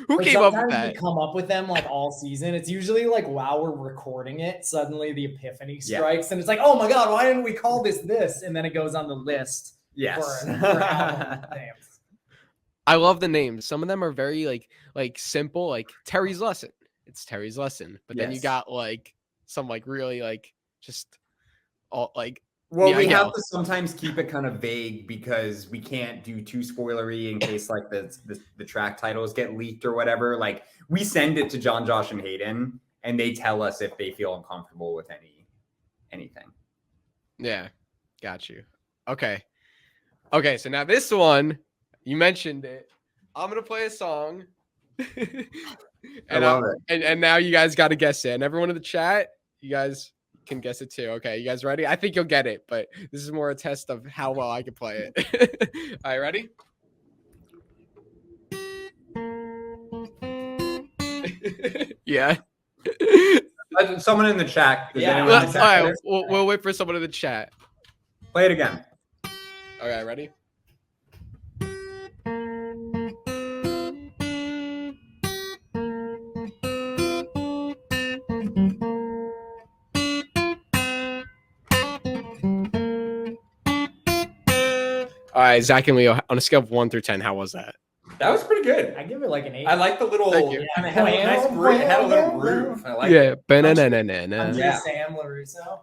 Who came up with sometimes that? We come up with them like all season. It's usually like while we're recording it, suddenly the epiphany strikes, and it's like, oh my god, why didn't we call this? And then it goes on the list. Yes. For album names. I love the names. Some of them are very like simple, like Terry's Lesson. It's Terry's Lesson. But then you got like some like really like just all like. Well, we have to sometimes keep it kind of vague because we can't do too spoilery in case like the track titles get leaked or whatever. Like we send it to John, Josh, and Hayden, and they tell us if they feel uncomfortable with anything. Yeah, got you. Okay, so now this one, you mentioned it. I'm gonna play a song, and now you guys got to guess it. And everyone in the chat, you guys can guess it too. Okay, you guys ready? I think you'll get it, but this is more a test of how well I can play it. All right, ready? Yeah. Someone in the chat. Yeah. All right, we'll wait for someone in the chat. Play it again. Okay, ready? All right, Zach and Leo, on a scale of 1 through 10, how was that? That was pretty good. I give it like an 8. I like the little. It had a nice groove. It had a little groove. I like Yeah, Under Sam LaRusso.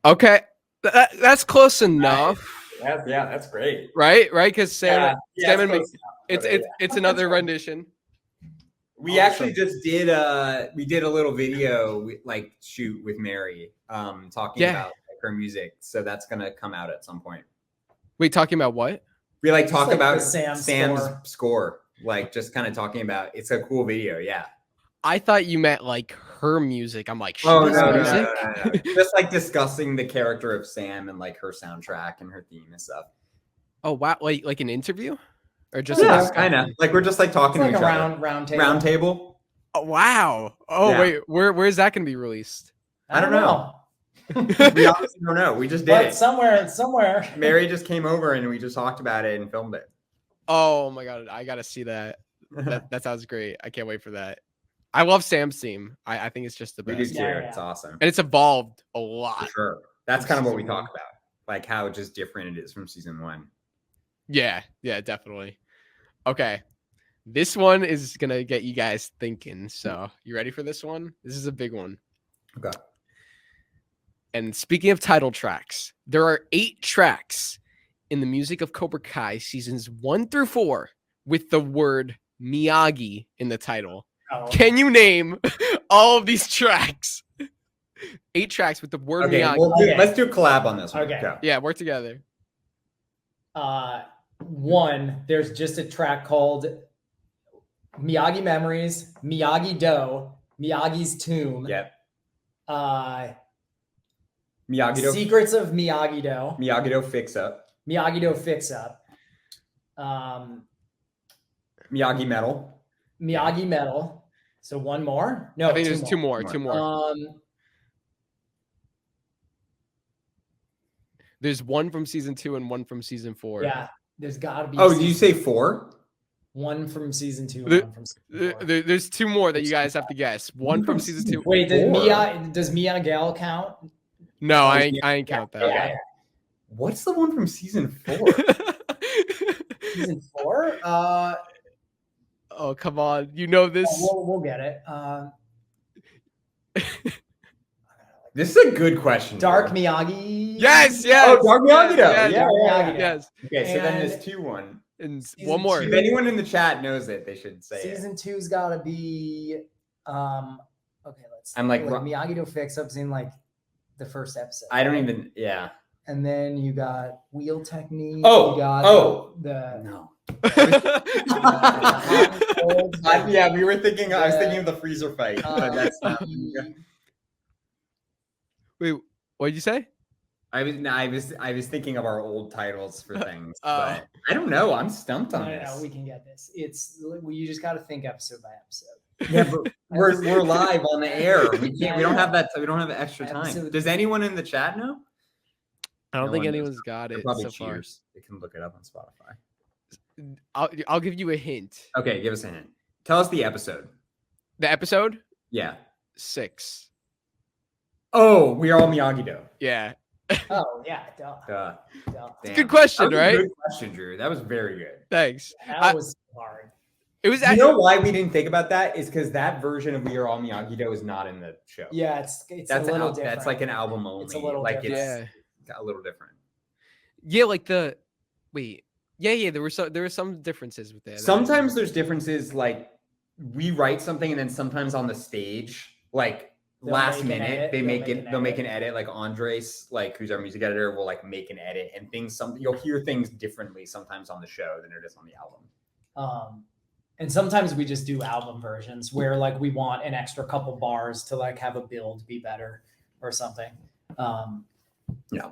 Okay, that's close enough. Yeah, that's great. Right, because Sam, yeah, Sam and me, it's another rendition. We actually just did a little video like shoot with Mary, talking about like, her music. So that's gonna come out at some point. Wait, talking about what? We like talk like about the Sam's score, like just kind of talking about. It's a cool video, yeah. I thought you meant like her music. I'm like, Oh she's music. no. Just like discussing the character of Sam and like her soundtrack and her theme and stuff. Oh wow, like an interview, or just kind of like we're just like talking It's to like each a other. round table. Table. Oh, wow. Oh Yeah. wait, where's that gonna be released? I don't know. We honestly don't know. We just did But it. somewhere. Mary just came over and we just talked about it and filmed it. Oh my god, I gotta see that. That sounds great. I can't wait for that. I love Sam's theme. I think it's just the We best. do too. It's awesome. And it's evolved a lot. For sure. That's kind of what we talk about. Like how just different it is from season 1. Yeah, definitely. Okay. This one is gonna get you guys thinking. So you ready for this one? This is a big one. Okay. And speaking of title tracks, there are 8 tracks in the music of Cobra Kai seasons 1 through 4 with the word Miyagi in the title. Oh. Can you name all of these tracks? 8 tracks with the word Miyagi. Let's do a collab on this one. Okay. Go. Yeah, work together. One, there's just a track called Miyagi Memories, Miyagi Do, Miyagi's Tomb. Yep. Secrets of Miyagi-Do. Miyagi-Do Fix Up. Miyagi-Do Fix Up. Miyagi Metal. Miyagi Metal. So one more. No, I think there's two more. There's one from season 2 and one from season 4. Yeah, there's got to be. Oh, did you say 4? One from season 2. There- One from season 4. There's two more that you guys have to guess. One from season 2. Wait, does Miguel count? No, I ain't count that. Yeah. What's the one from season 4? Season 4? Oh, come on. You know this. We'll get it. This is a good question. Dark Miyagi. Yes. Oh, Dark Miyagi. Yes. Okay, so then And- there's 2-1. And one more. If anyone in the chat knows it, they should say it. Season 2's got to be. Okay, let's. I'm like- Miyagi to fix up's in like the first episode. I don't right? even. Yeah. And then you got wheel technique. Oh, you got oh. the No. old, Yeah, we were thinking. I was thinking of the freezer fight, but that's not. Wait, what did you say? I was thinking of our old titles for things, but I don't know. I'm stumped on this. No, we can get this. You just got to think episode by episode. Yeah, but we're live on the air. We can't. We don't have that. We don't have extra time. Episode- Does anyone in the chat know? I don't No think one knows. anyone's got They're it probably so far. cheaters. They can look it up on Spotify. I'll give you a hint. Okay, give us a hint. Tell us the episode. The episode? Yeah. 6. Oh, we are all Miyagi-Do. Yeah. Oh yeah, duh. It's a good question, That was a right? good question, Drew. That was very good. Thanks. That was hard. It was. You know why we didn't think about that? Is because that version of We Are All Miyagi-Do is not in the show. Yeah, it's That's a little different. different. That's like an album only. It's a little like different. it's a little different. Yeah, like the wait. Yeah. There were some differences with that. Sometimes there's differences. Like we write something, and then sometimes on the stage, like They'll last make an minute, edit. they'll make an edit. Like Andres, like who's our music editor, will like make an edit, and you'll hear things differently sometimes on the show than it is on the album. And sometimes we just do album versions where like we want an extra couple bars to like have a build be better or something. Yeah.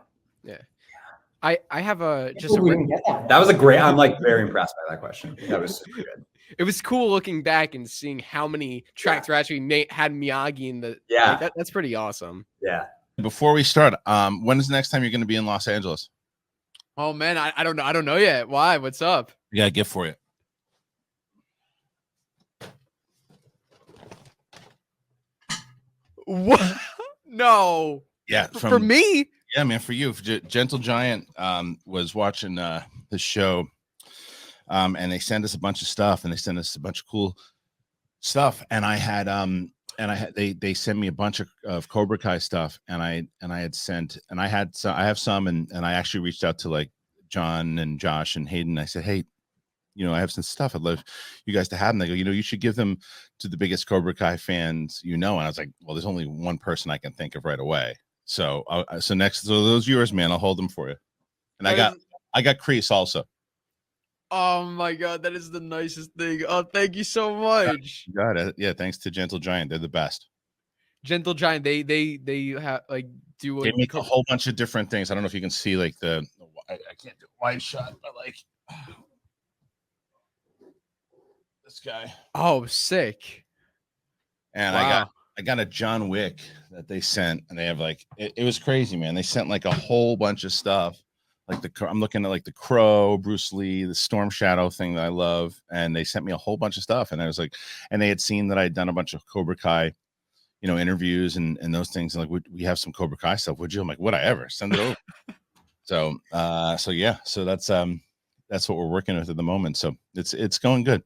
I have a we didn't get that. That was a great. I'm like very impressed by that question. That was super good. It was cool looking back and seeing how many tracks were actually had Miyagi in the. Yeah. like, that's pretty awesome. Yeah. Before we start, when is the next time you're going to be in Los Angeles? Oh man, I don't know. I don't know yet. Why? What's up? I got a gift for you. What? No. Yeah, For me? Yeah, man, for you. Gentle Giant was watching the show, and they sent us a bunch of stuff, and they sent us a bunch of cool stuff, and I had they sent me a bunch of Cobra Kai stuff, and I have some, and I actually reached out to like John and Josh and Hayden. I said, hey, I have some stuff. I'd love you guys to have them. They go, you should give them to the biggest Cobra Kai fans, And I was like, well, there's only one person I can think of right away. So, so those yours, man, I'll hold them for you. And I got kreese also. Oh my god, that is the nicest thing. Oh, thank you so much. You got it. Yeah, thanks to Gentle Giant, they're the best. Gentle Giant, they have like do. They make a whole bunch of different things. I don't know if you can see like I can't do a wide shot, but like this guy. Oh, sick. And wow. I got a John Wick that they sent, and they have like it was crazy, man. They sent like a whole bunch of stuff. Like I'm looking at like the Crow, Bruce Lee, the Storm Shadow thing that I love, and they sent me a whole bunch of stuff. And I was like, and they had seen that I'd done a bunch of Cobra Kai, interviews and those things. And like, we have some Cobra Kai stuff. Would you? I'm like, would I ever send it over? So yeah, so that's what we're working with at the moment. So it's going good.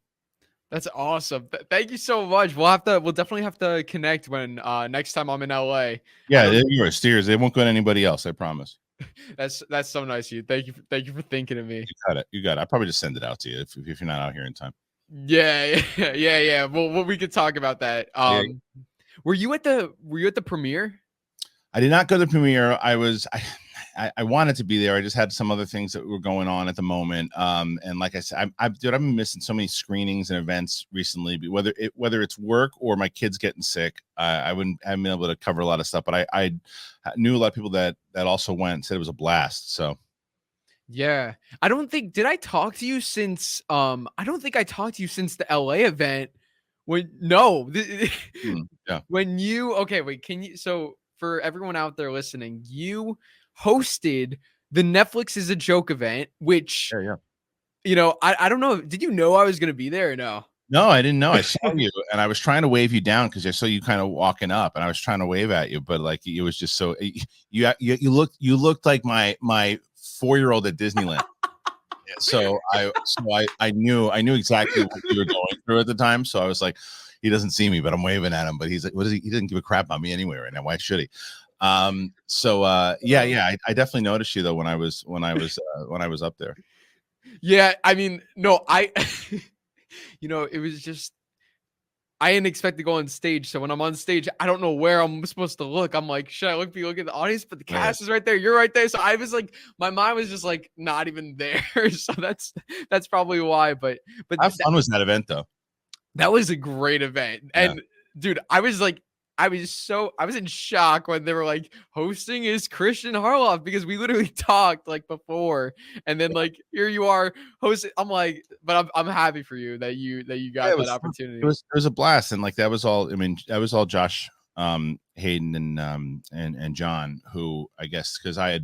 That's awesome. Thank you so much. We'll definitely have to connect when next time I'm in LA. Yeah, they're yours. Steers. They won't go to anybody else. I promise. That's so nice of you. Thank you for thinking of me. You got it. I'll probably just send it out to you if you're not out here in time. Yeah. Well, we could talk about that. Were you at the premiere? I did not go to the premiere. I wanted to be there. I just had some other things that were going on at the moment. And like I said, I've been missing so many screenings and events recently. Whether it's work or my kids getting sick, I haven't been able to cover a lot of stuff. But I knew a lot of people that also went and said it was a blast. So Yeah. I don't think did I talk to you since I don't think I talked to you since the LA event when no Yeah. when you okay wait can you so for everyone out there listening, you hosted the Netflix is a Joke event, which Yeah. you know, I don't know, did you know I was gonna be there or no? No, I didn't know. I saw you, and I was trying to wave you down because I saw you kind of walking up, and I was trying to wave at you, but like it was just so you looked like my 4-year-old at Disneyland. So I knew exactly what you were going through at the time. So I was like, he doesn't see me, but I'm waving at him. But he's like, what is he? He doesn't give a crap about me anyway right now. Why should he? Yeah. I definitely noticed you though when I was up there. Yeah, I mean, no, you know, it was just I didn't expect to go on stage. So when I'm on stage, I don't know where I'm supposed to look. I'm like, should I look at the audience? But the cast is right there. You're right there. So I was like, my mind was just like not even there. So that's probably why. But how fun was that event though? That was a great event. And dude, I was in shock when they were like hosting is Christian Harloff because we literally talked like before, and then like here you are hosting. I'm like, but I'm happy for you that you got that opportunity. It was a blast, and like that was all. I mean, that was all Josh, Hayden, and John, who I guess because I've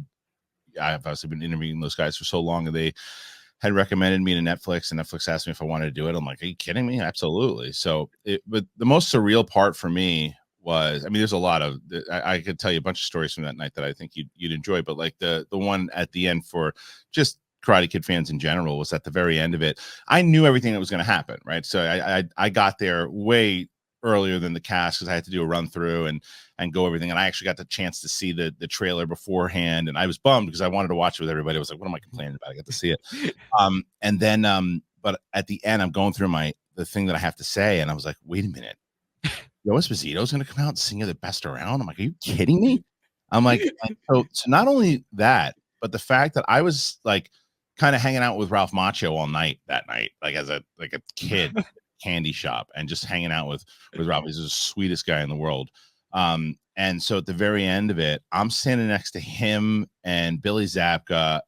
obviously been interviewing those guys for so long, and they had recommended me to Netflix, and Netflix asked me if I wanted to do it. I'm like, are you kidding me? Absolutely. So, but the most surreal part for me was, I mean, there's a lot of, I could tell you a bunch of stories from that night that I think you'd enjoy, but like the one at the end for just Karate Kid fans in general was at the very end of it. I knew everything that was going to happen, right? So I got there way earlier than the cast because I had to do a run through and go everything. And I actually got the chance to see the trailer beforehand. And I was bummed because I wanted to watch it with everybody. I was like, what am I complaining about? I got to see it. And then, but at the end, I'm going through the thing that I have to say. And I was like, wait a minute. Yo Esposito's going to come out and sing you the best around. I'm like, are you kidding me? I'm like, so not only that, but the fact that I was like kind of hanging out with Ralph Macchio all night that night, like as a kid candy shop and just hanging out with Robby. He's the sweetest guy in the world. And so at the very end of it, I'm standing next to him and Billy Zabka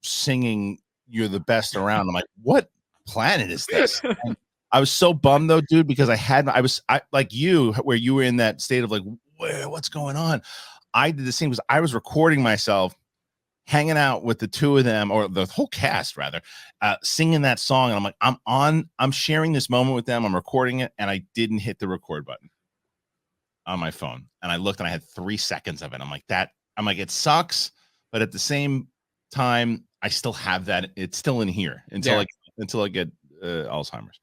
singing "You're the Best Around." I'm like, what planet is this? And I was so bummed though, dude, because I was like you, where you were in that state of like, what's going on? I did the same because I was recording myself hanging out with the two of them, or the whole cast rather, singing that song. And I'm like, I'm sharing this moment with them. I'm recording it. And I didn't hit the record button on my phone. And I looked and I had 3 seconds of it. I'm like, it sucks. But at the same time, I still have that. It's still in here until I get Alzheimer's.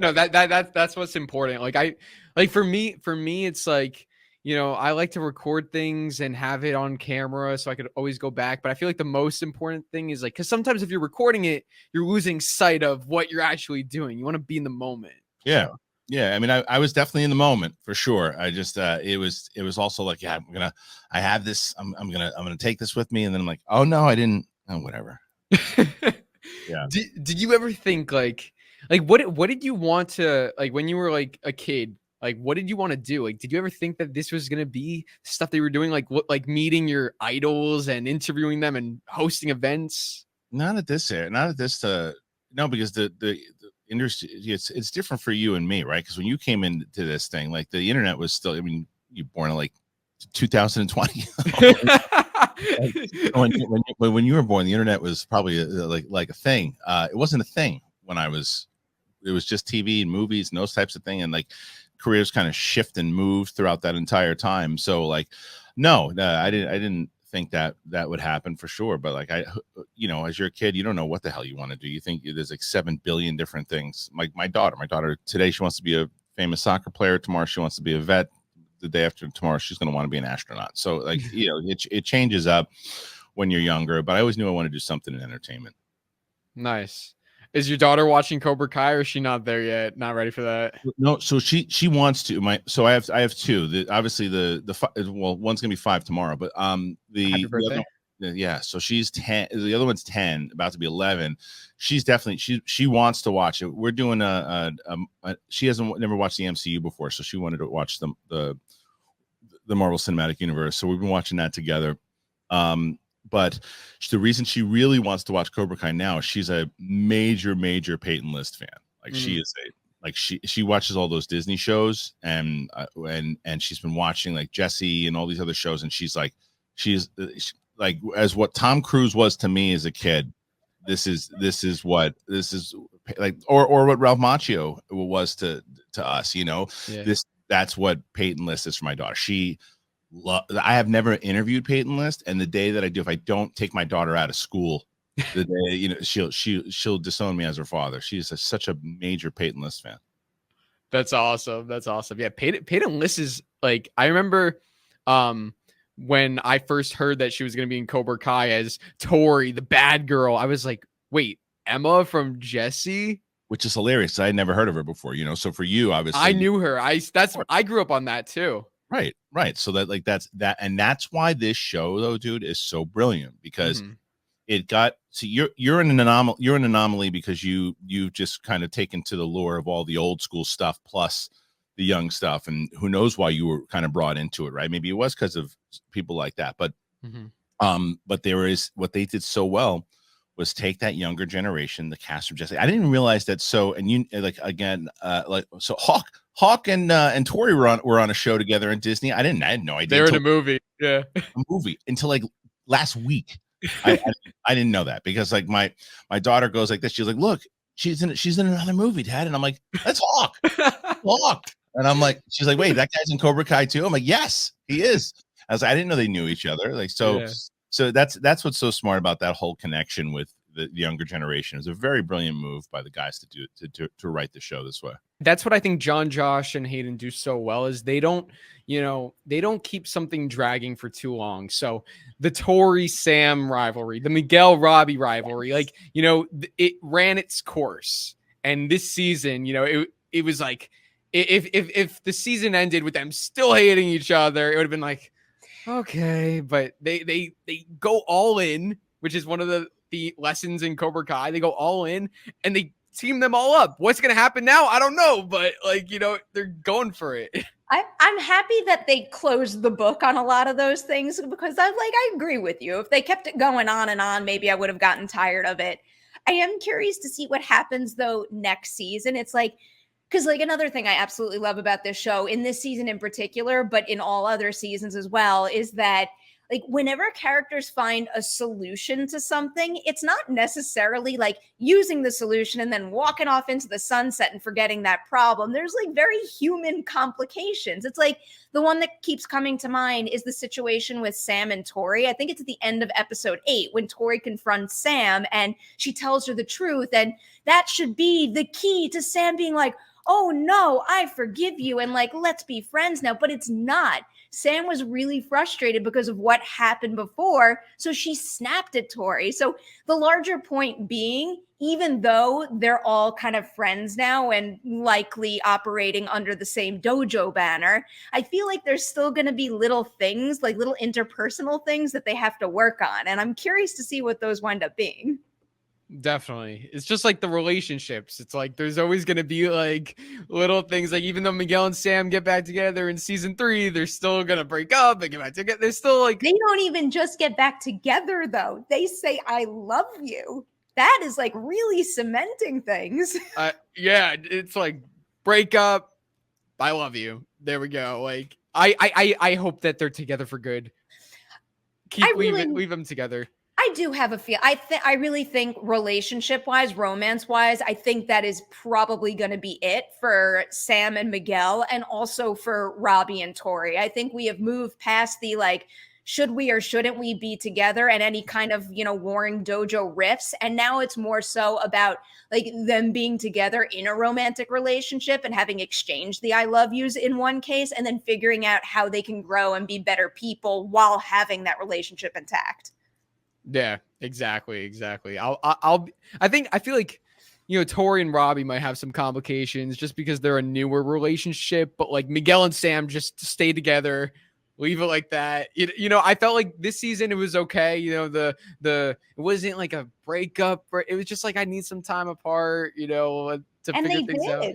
No, that's what's important. Like for me, it's like, you know, I like to record things and have it on camera so I could always go back. But I feel like the most important thing is like, because sometimes if you're recording it, you're losing sight of what you're actually doing. You want to be in the moment. Yeah. So. Yeah. I mean, I was definitely in the moment for sure. I just, it was also like, yeah, I have this, I'm going to take this with me. And then I'm like, oh no, I didn't. Oh, whatever. Yeah. Did you ever think like what did you want to, like when you were like a kid, like what did you want to do? Like, did you ever think that this was going to be stuff that you were doing? Like what, like meeting your idols and interviewing them and hosting events? Not at this, no, because the industry, it's different for you and me, right? Because when you came into this thing, like the internet was still, I mean, you born in like 2020. when you were born, the internet was probably like a thing. It wasn't a thing when it was just TV and movies and those types of things, and like careers kind of shift and move throughout that entire time. So like, no, I didn't think that would happen for sure. But like you know, as you're a kid, you don't know what the hell you want to do. You think there's like 7 billion different things. Like my daughter today, she wants to be a famous soccer player. Tomorrow she wants to be a vet. The day after tomorrow, she's going to want to be an astronaut. So like, you know, it changes up when you're younger, but I always knew I wanted to do something in entertainment. Nice. Is your daughter watching Cobra Kai, or is she not there yet? Not ready for that? No. So she wants to. So I have two. Obviously one's going to be 5 tomorrow, but Happy birthday. Yeah, so she's 10. The other one's 10, about to be 11. She's definitely she wants to watch it. We're doing she never watched the MCU before, so she wanted to watch the Marvel Cinematic Universe. So we've been watching that together. but the reason she really wants to watch Cobra Kai now, she's a major Peyton List fan. Like she is she watches all those Disney shows, and she's been watching like Jesse and all these other shows, and she's like as what Tom Cruise was to me as a kid. This is like or what Ralph Macchio was to us, you know. That's what Peyton List is for my daughter. I have never interviewed Peyton List, and the day that I do, if I don't take my daughter out of school, the day, you know, she'll disown me as her father. She's such a major Peyton List fan. That's awesome. Yeah, Peyton List is like, I remember when I first heard that she was going to be in Cobra Kai as Tory, the bad girl. I was like, wait, Emma from Jesse? Which is hilarious. I had never heard of her before, you know. So for you, obviously, I knew her. I grew up on that too. Right. So that's why this show, though, dude, is so brilliant, because it got. So you're an anomaly. You're an anomaly because you've just kind of taken to the lure of all the old school stuff plus the young stuff, and who knows why you were kind of brought into it, right? Maybe it was because of people like that, but there is what they did so well was take that younger generation, the cast of Jesse. I didn't even realize that. So, and you like again, so Hawk and Tory were on a show together in Disney. I had no idea. They're in a movie, a movie until like last week. I didn't know that, because like my daughter goes like this. She's like, look, she's in another movie, Dad, and I'm like, that's Hawk, Hawk, and I'm like, she's like, wait, that guy's in Cobra Kai too. I'm like, yes, he is. I was like, I didn't know they knew each other. Like so. Yeah. So that's what's so smart about that whole connection with the younger generation. It's a very brilliant move by the guys to write the show this way. That's what I think John, Josh, and Hayden do so well, is they don't keep something dragging for too long. So the Tory Sam rivalry, the Miguel Robby rivalry, like, you know, it ran its course. And this season, you know, it was like, if the season ended with them still hating each other, it would have been like, okay, but they go all in, which is one of the lessons in Cobra Kai. They go all in and they team them all up. What's going to happen now? I don't know, but like, you know, they're going for it. I'm happy that they closed the book on a lot of those things, because I agree with you. If they kept it going on and on, maybe I would have gotten tired of it. I am curious to see what happens though next season. It's like, because like another thing I absolutely love about this show, in this season in particular, but in all other seasons as well, is that like whenever characters find a solution to something, it's not necessarily like using the solution and then walking off into the sunset and forgetting that problem. There's like very human complications. It's like the one that keeps coming to mind is the situation with Sam and Tory. I think it's at the end of episode 8 when Tory confronts Sam and she tells her the truth. And that should be the key to Sam being like, oh no, I forgive you, and like, let's be friends now. But it's not. Sam was really frustrated because of what happened before, so she snapped at Tory. So the larger point being, even though they're all kind of friends now and likely operating under the same dojo banner, I feel like there's still going to be little things, like little interpersonal things that they have to work on. And I'm curious to see what those wind up being. Definitely. It's just like the relationships. It's like there's always going to be like little things, like even though Miguel and Sam get back together in season 3, they're still going to break up and get back together. They're still like, they don't even just get back together though. They say, I love you. That is like really cementing things. Yeah, it's like break up. I love you. There we go. Like I hope that they're together for good. Leave them together. I do have a feel. I really think relationship-wise, romance-wise, I think that is probably going to be it for Sam and Miguel, and also for Robby and Tory. I think we have moved past the like, should we or shouldn't we be together, and any kind of, you know, warring dojo riffs. And now it's more so about like them being together in a romantic relationship and having exchanged the I love yous in one case, and then figuring out how they can grow and be better people while having that relationship intact. Yeah, exactly. I feel like, you know, Tory and Robby might have some complications just because they're a newer relationship, but like Miguel and Sam just stay together, leave it like that. You know, I felt like this season it was okay. You know, it wasn't like a breakup. It was just like, I need some time apart, you know, to figure things out.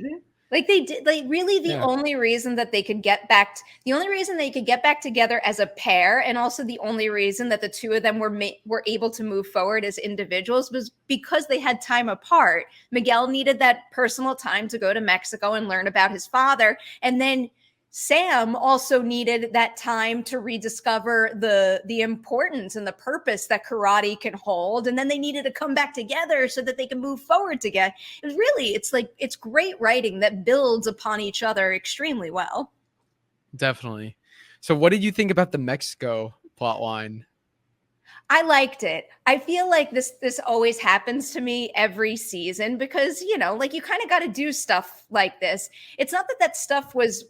Like they did, like really the only reason that they could get back, the only reason they could get back together as a pair, and also the only reason that the two of them were able to move forward as individuals was because they had time apart. Miguel needed that personal time to go to Mexico and learn about his father, and then Sam also needed that time to rediscover the importance and the purpose that karate can hold. And then they needed to come back together so that they can move forward together. It was really, it's great writing that builds upon each other extremely well. Definitely. So what did you think about the Mexico plot line? I liked it. I feel like this always happens to me every season because, you know, like you kind of got to do stuff like this. It's not that stuff was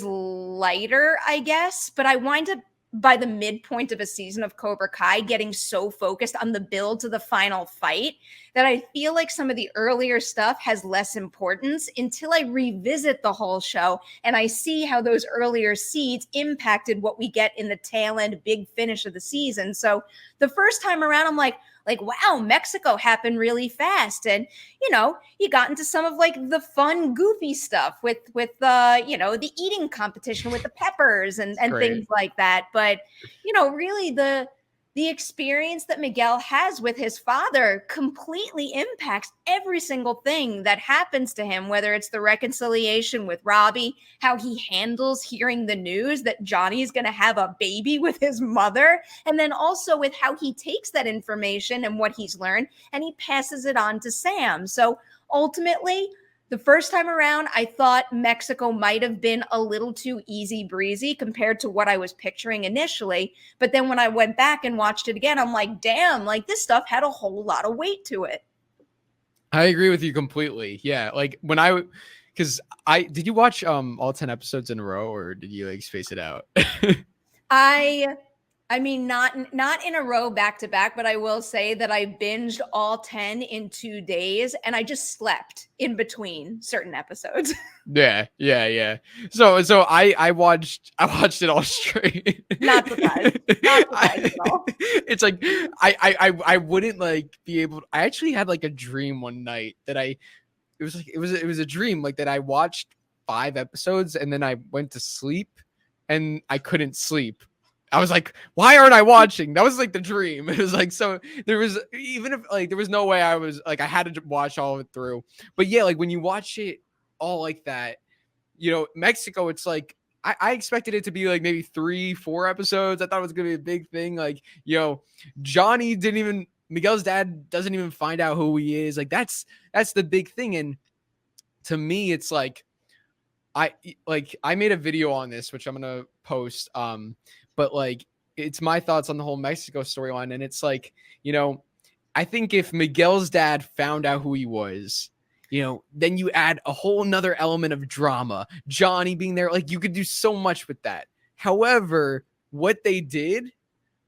lighter, I guess, but I wind up by the midpoint of a season of Cobra Kai getting so focused on the build to the final fight that I feel like some of the earlier stuff has less importance until I revisit the whole show and I see how those earlier seeds impacted what we get in the tail end big finish of the season. So the first time around, I'm like, wow, Mexico happened really fast. And, you know, you got into some of like the fun, goofy stuff with you know, the eating competition with the peppers and things like that. But, you know, really the experience that Miguel has with his father completely impacts every single thing that happens to him, whether it's the reconciliation with Robby, how he handles hearing the news that Johnny's going to have a baby with his mother, and then also with how he takes that information and what he's learned and he passes it on to Sam. So ultimately, the first time around, I thought Mexico might have been a little too easy breezy compared to what I was picturing initially. But then when I went back and watched it again, I'm like, damn, like this stuff had a whole lot of weight to it. I agree with you completely. Yeah. Like when did you watch all 10 episodes in a row or did you like space it out? I mean, not in a row back to back, but I will say that I binged all 10 in 2 days and I just slept in between certain episodes. Yeah. So I watched it all straight. Not surprised. Not surprised at all. It's like I wouldn't like be able I actually had like a dream one night that it was a dream like that I watched 5 episodes and then I went to sleep and I couldn't sleep. I was like, why aren't I watching? That was like the dream. It was like, so there was, even if like, there was no way I was like, I had to watch all of it through. But yeah, like when you watch it all like that, you know, Mexico, it's like, I expected it to be like maybe 3-4 episodes. I thought it was going to be a big thing. Like, you know, Miguel's dad doesn't even find out who he is. Like that's the big thing. And to me, it's like, I made a video on this, which I'm going to post. But like, it's my thoughts on the whole Mexico storyline. And it's like, you know, I think if Miguel's dad found out who he was, you know, then you add a whole nother element of drama, Johnny being there, like you could do so much with that. However, what they did,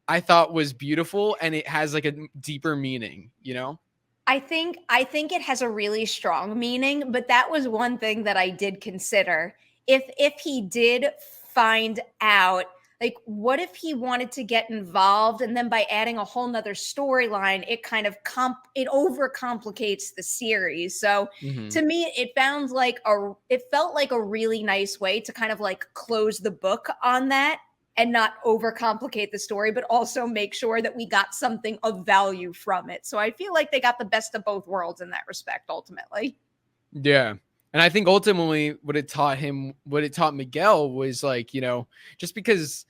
I thought was beautiful and it has like a deeper meaning, you know? I think it has a really strong meaning, but that was one thing that I did consider. If he did find out, like, what if he wanted to get involved and then by adding a whole nother storyline, it kind of overcomplicates the series. So to me, it felt like a really nice way to kind of like close the book on that and not overcomplicate the story, but also make sure that we got something of value from it. So I feel like they got the best of both worlds in that respect, ultimately. Yeah. And I think ultimately what it taught Miguel was like, you know, just because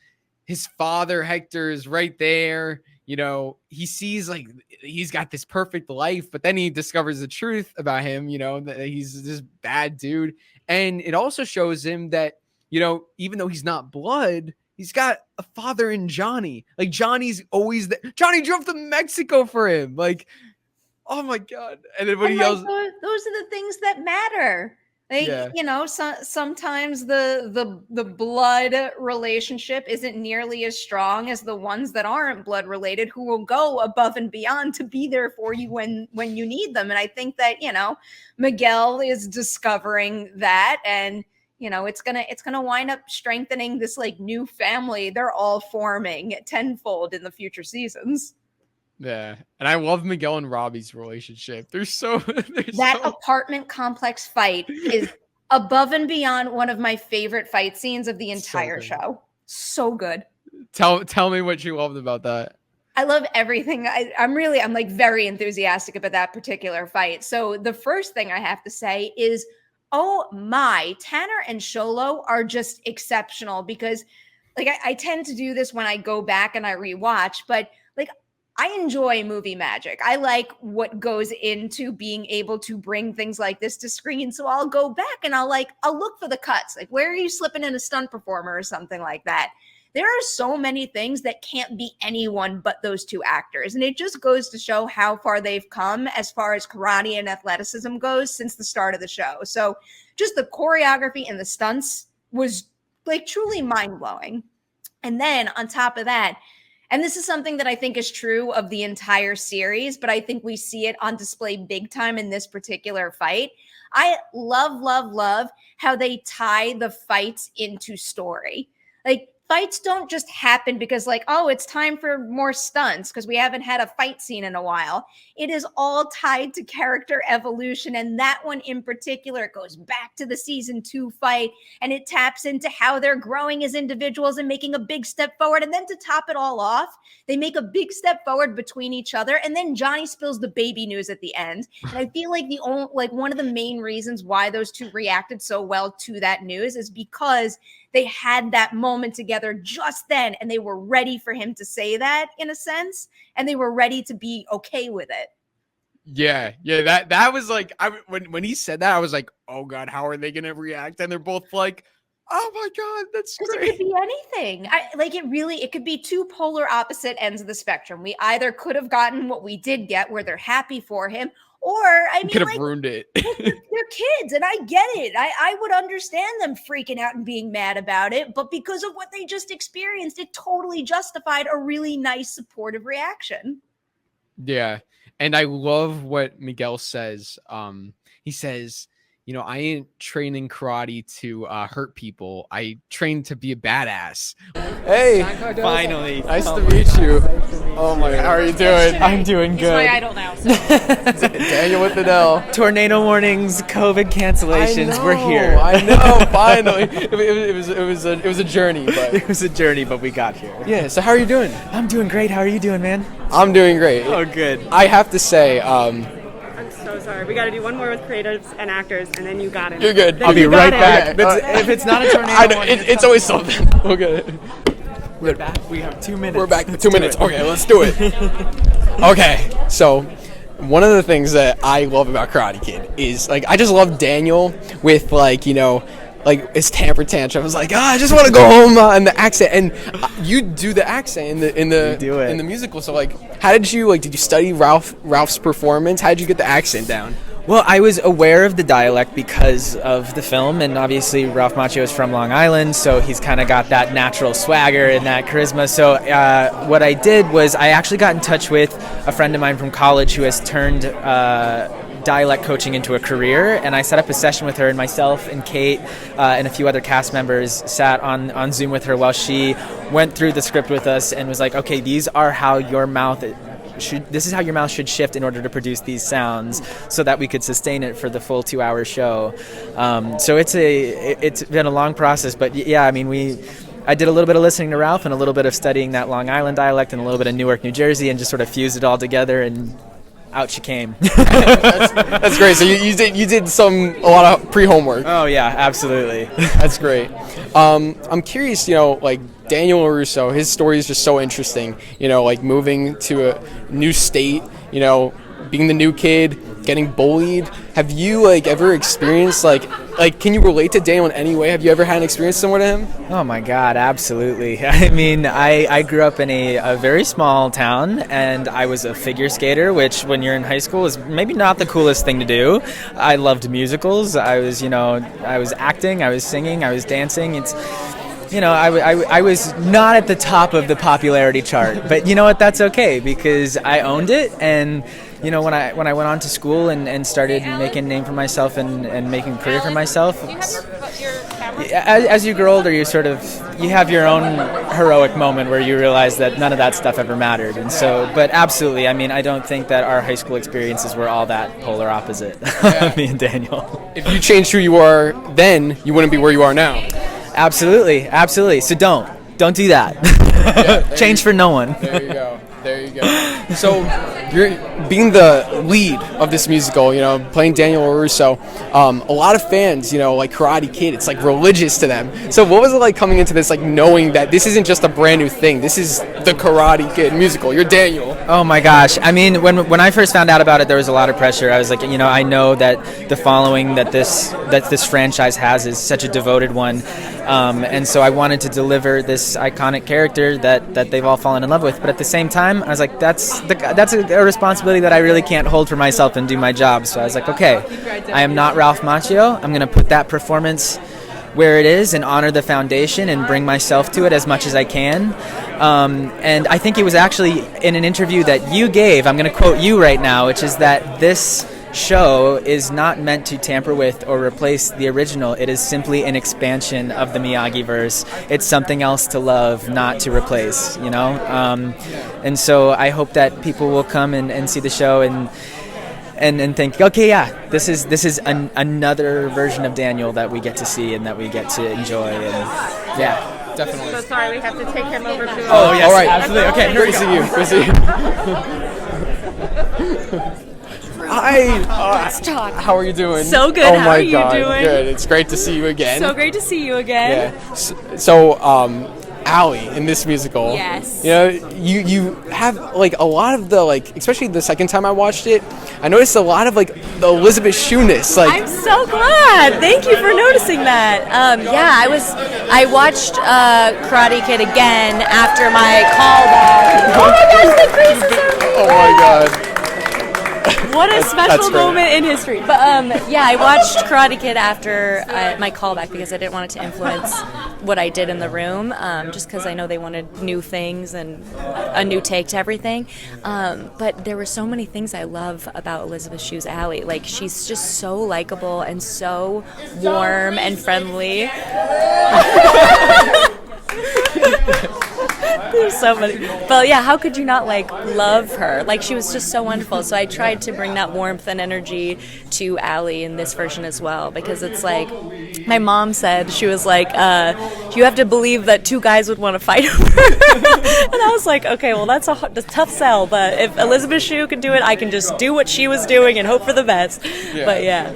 his father, Hector, is right there, you know, he sees like he's got this perfect life, but then he discovers the truth about him, you know, that he's this bad dude. And it also shows him that, you know, even though he's not blood, he's got a father in Johnny. Like Johnny's always there. Johnny drove to Mexico for him. Like, oh my God. And then when he yells, those are the things that matter. Like, you know, sometimes the blood relationship isn't nearly as strong as the ones that aren't blood related, who will go above and beyond to be there for you when you need them. And I think that, you know, Miguel is discovering that, and you know, it's gonna wind up strengthening this like new family they're all forming tenfold in the future seasons. Yeah, and I love Miguel and Robby's relationship. They're so apartment complex fight is above and beyond one of my favorite fight scenes of the entire show. So good. Tell me what you loved about that. I love everything. I'm like very enthusiastic about that particular fight. So the first thing I have to say is, oh my, Tanner and Sholo are just exceptional, because like I tend to do this when I go back and I rewatch, but like I enjoy movie magic. I like what goes into being able to bring things like this to screen. So I'll go back and I'll look for the cuts. Like, where are you slipping in a stunt performer or something like that? There are so many things that can't be anyone but those two actors. And it just goes to show how far they've come as far as karate and athleticism goes since the start of the show. So just the choreography and the stunts was like truly mind-blowing. And then on top of that, and this is something that I think is true of the entire series, but I think we see it on display big time in this particular fight. I love how they tie the fights into story. Like, fights don't just happen because like, oh, it's time for more stunts because we haven't had a fight scene in a while. It is all tied to character evolution. And that one in particular goes back to the season 2 fight, and it taps into how they're growing as individuals and making a big step forward. And then to top it all off, they make a big step forward between each other. And then Johnny spills the baby news at the end. And I feel like one of the main reasons why those two reacted so well to that news is because they had that moment together just then, and they were ready for him to say that in a sense, and they were ready to be okay with it. Yeah, that was like, when he said that, I was like, oh God, how are they gonna react? And they're both like, oh my God, that's great. It could be anything. It could be two polar opposite ends of the spectrum. We either could have gotten what we did get, where they're happy for him, or could have ruined it. They're kids, and I get it. I would understand them freaking out and being mad about it, but because of what they just experienced, it totally justified a really nice supportive reaction. Yeah, and I love what Miguel says. He says, you know, I ain't training karate to hurt people. I train to be a badass. Hey, finally. Nice to meet you. Oh my God, how are you doing? I'm doing good. He's my idol now. So. Daniel with the L. Tornado warnings, COVID cancellations. We're here. I know, finally. It was a journey, but it was a journey, but we got here. Yeah. So how are you doing? I'm doing great. How are you doing, man? I'm doing great. Oh, good. I have to say, I'm so sorry. We got to do one more with creatives and actors, and then you got it. You're good. I'll be right back. If it's not a tornado, it's always something. Okay. We're back. We have 2 minutes. We're back. 2 minutes. Okay, let's do it. Okay, so one of the things that I love about Karate Kid is like I just love Daniel with like, you know, like his temper tantrum. I was like, I just want to go home, and the accent, and you do the accent in the musical. So like, how did you study Ralph's performance? How did you get the accent down? Well, I was aware of the dialect because of the film, and obviously Ralph Macchio is from Long Island, so he's kind of got that natural swagger and that charisma. So what I did was I actually got in touch with a friend of mine from college who has turned dialect coaching into a career, and I set up a session with her, and myself and Kate and a few other cast members sat on Zoom with her while she went through the script with us and was like, okay, these are how your mouth this is how your mouth should shift in order to produce these sounds, so that we could sustain it for the full 2-hour show. So it's been a long process, but yeah, I mean, I did a little bit of listening to Ralph and a little bit of studying that Long Island dialect and a little bit of Newark, New Jersey, and just sort of fused it all together, and out she came. That's great. So you did a lot of pre-homework. Oh yeah, absolutely. That's great. I'm curious, you know, like Daniel LaRusso, his story is just so interesting. You know, like moving to a new state, you know, being the new kid, getting bullied. Have you ever experienced like can you relate to Daniel in any way? Have you ever had an experience similar to him? Oh my God, absolutely. I mean, I grew up in a very small town, and I was a figure skater, which when you're in high school is maybe not the coolest thing to do. I loved musicals. I was acting, I was singing, I was dancing. It's, you know, I was not at the top of the popularity chart, but you know what? That's okay, because I owned it. And you know, when I went on to school and started making a name for myself and making a career for myself, As you grow older, you have your own heroic moment where you realize that none of that stuff ever mattered. And so, but absolutely, I mean, I don't think that our high school experiences were all that polar opposite, me and Daniel. If you changed who you are then, you wouldn't be where you are now. Absolutely. So don't do that. Change for no one. There you go. So you're being the lead of this musical, playing Daniel LaRusso. A lot of fans, like Karate Kid, it's like religious to them. So what was it like coming into this, like knowing that this isn't just a brand new thing? This is the Karate Kid musical. You're Daniel. Oh my gosh. I mean, when I first found out about it, there was a lot of pressure. I was like, I know that the following that this franchise has is such a devoted one. And so I wanted to deliver this iconic character that they've all fallen in love with. But at the same time, I was like, that's a responsibility that I really can't hold for myself and do my job. So I was like, okay, I am not Ralph Macchio. I'm going to put that performance where it is and honor the foundation and bring myself to it as much as I can. And I think it was actually in an interview that you gave, I'm going to quote you right now, which is that this show is not meant to tamper with or replace the original. It is simply an expansion of the Miyagi-verse. It's something else to love, not to replace, and so I hope that people will come and see the show and think, okay, yeah, this is another version of Daniel that we get to see and that we get to enjoy, and yeah. Definitely. So sorry, we have to take him over to. Oh yes, all right, absolutely. Okay, great to see you. Hi. Let's talk. How are you doing? So good. Oh How my are you God. doing? Good. It's great to see you again. So great to see you again. Yeah. So Allie in this musical. Yes. You have like a lot of the especially the second time I watched it, I noticed a lot of the Elizabeth Shue-ness. I'm so glad. Thank you for noticing that. I watched Karate Kid again after my callback. Oh my gosh, the creases are Oh my God. What a special moment in history. But I watched Karate Kid after my callback because I didn't want it to influence what I did in the room, just because I know they wanted new things and a new take to everything. But there were so many things I love about Elizabeth Shue's Allie. Like, she's just so likable and so warm and friendly. There's so many. But yeah, how could you not love her? She was just so wonderful. So I tried to bring that warmth and energy to Allie in this version as well, because it's my mom said, she was like, you have to believe that two guys would want to fight over her. And I was like, okay, well, that's a tough sell, but if Elizabeth Shue can do it, I can just do what she was doing and hope for the best. Yeah. But yeah.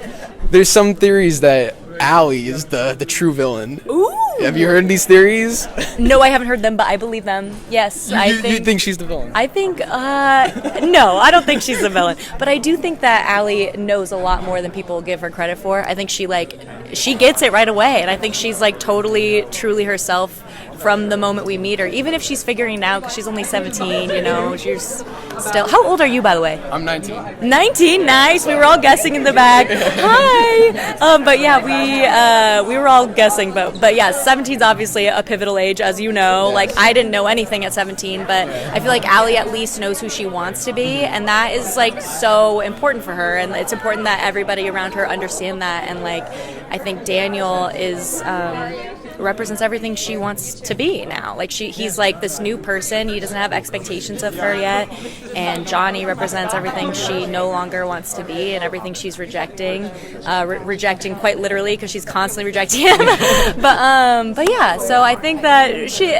There's some theories that Allie is the true villain. Ooh. Have you heard these theories? No, I haven't heard them, but I believe them. Yes, You think she's the villain? I think, no, I don't think she's the villain. But I do think that Allie knows a lot more than people give her credit for. I think she gets it right away. And I think she's totally, truly herself from the moment we meet her. Even if she's figuring it out, because she's only 17, she's still... How old are you, by the way? I'm 19. 19? Nice. We were all guessing in the back. Hi. But yeah, we were all guessing. But yeah, 17 is obviously a pivotal age, as you know. Yes. I didn't know anything at 17, but I feel like Allie at least knows who she wants to be, and that is so important for her, and it's important that everybody around her understand that. And I think Daniel is represents everything she wants to be now. He's this new person. He doesn't have expectations of her yet, and Johnny represents everything she no longer wants to be and everything she's rejecting, rejecting quite literally, because she's constantly rejecting him. But yeah, so I think that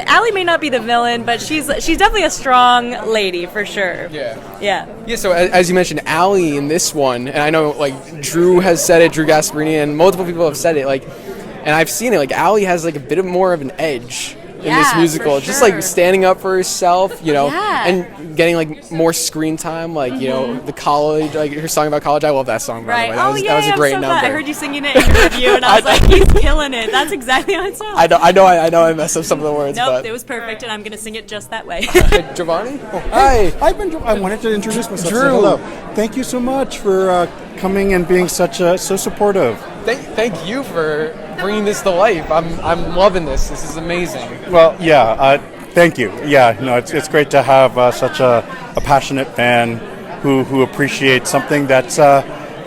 Allie may not be the villain, but she's definitely a strong lady for sure. Yeah. So as you mentioned, Allie in this one, and I know Drew has said it, Drew Gasparini, and multiple people have said it, and I've seen it, Allie has a bit more of an edge in this musical, just standing up for herself, and getting more screen time, the college, her song about college. I love that song, by the way. That was a great number. I heard you singing it in your review, and I was he's killing it. That's exactly how it sounds. I know I messed up some of the words. Nope, but it was perfect, and I'm gonna sing it just that way. Giovanni? Hi, I wanted to introduce myself. Drew. Say hello. Thank you so much for coming and being so supportive. Thank you for bringing this to life. I'm loving this. This is amazing. Well, yeah. Thank you. Yeah, it's great to have such a passionate fan who appreciates something that's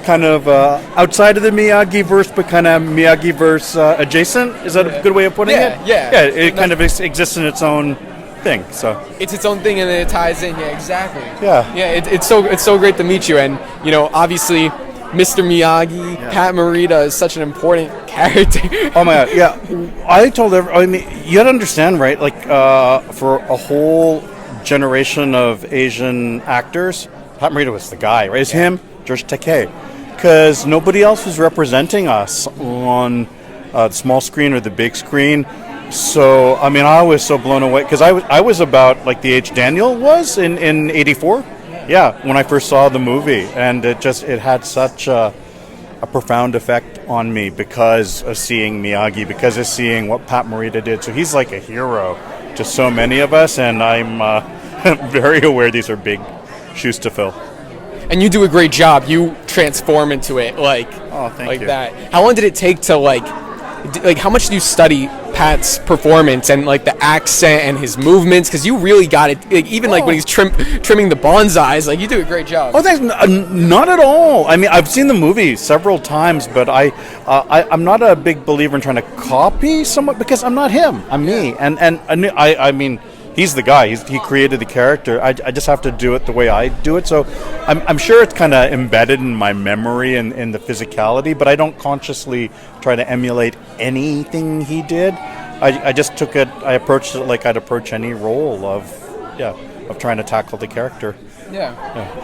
kind of outside of the Miyagi verse, but kind of Miyagi verse adjacent. Is that a good way of putting it? Yeah. It kind of exists in its own thing. So It's its own thing, and then it ties in. Yeah, exactly. Yeah. It's so great to meet you, and obviously, Mr. Miyagi, Pat Morita is such an important character. Oh my god, yeah. I told everyone, I mean, you gotta understand, right? Like, for a whole generation of Asian actors, Pat Morita was the guy, right? It's him, George Takei. Because nobody else was representing us on the small screen or the big screen. So, I mean, I was so blown away. Because I was about, like, the age Daniel was in 84. Yeah, when I first saw the movie. And it had such a profound effect on me because of seeing Miyagi, because of seeing what Pat Morita did. So he's like a hero to so many of us, and I'm very aware these are big shoes to fill. And you do a great job. You transform into it like thank you. that. How long did it take to how much do you study Pat's performance and like the accent and his movements? Because you really got it. Even when he's trimming the bonsais, you do a great job. Oh, thanks. Not at all. I mean, I've seen the movie several times, but I'm not a big believer in trying to copy someone because I'm not him. I'm me. And I mean, he's the guy. He created the character. I just have to do it the way I do it. So I'm sure it's kind of embedded in my memory and in the physicality, but I don't consciously try to emulate anything he did. I just took it. I approached it like I'd approach any role of trying to tackle the character. Yeah.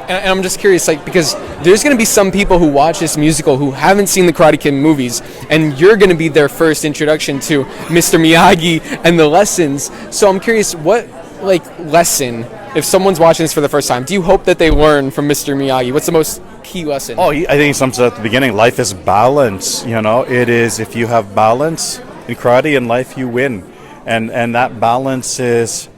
And I'm just curious, because there's going to be some people who watch this musical who haven't seen the Karate Kid movies, and you're going to be their first introduction to Mr. Miyagi and the lessons. So I'm curious, what lesson, if someone's watching this for the first time, do you hope that they learn from Mr. Miyagi? What's the most key lesson? Oh, I think it sums up at the beginning. Life is balance. It is, if you have balance in karate in life, you win. And that balance is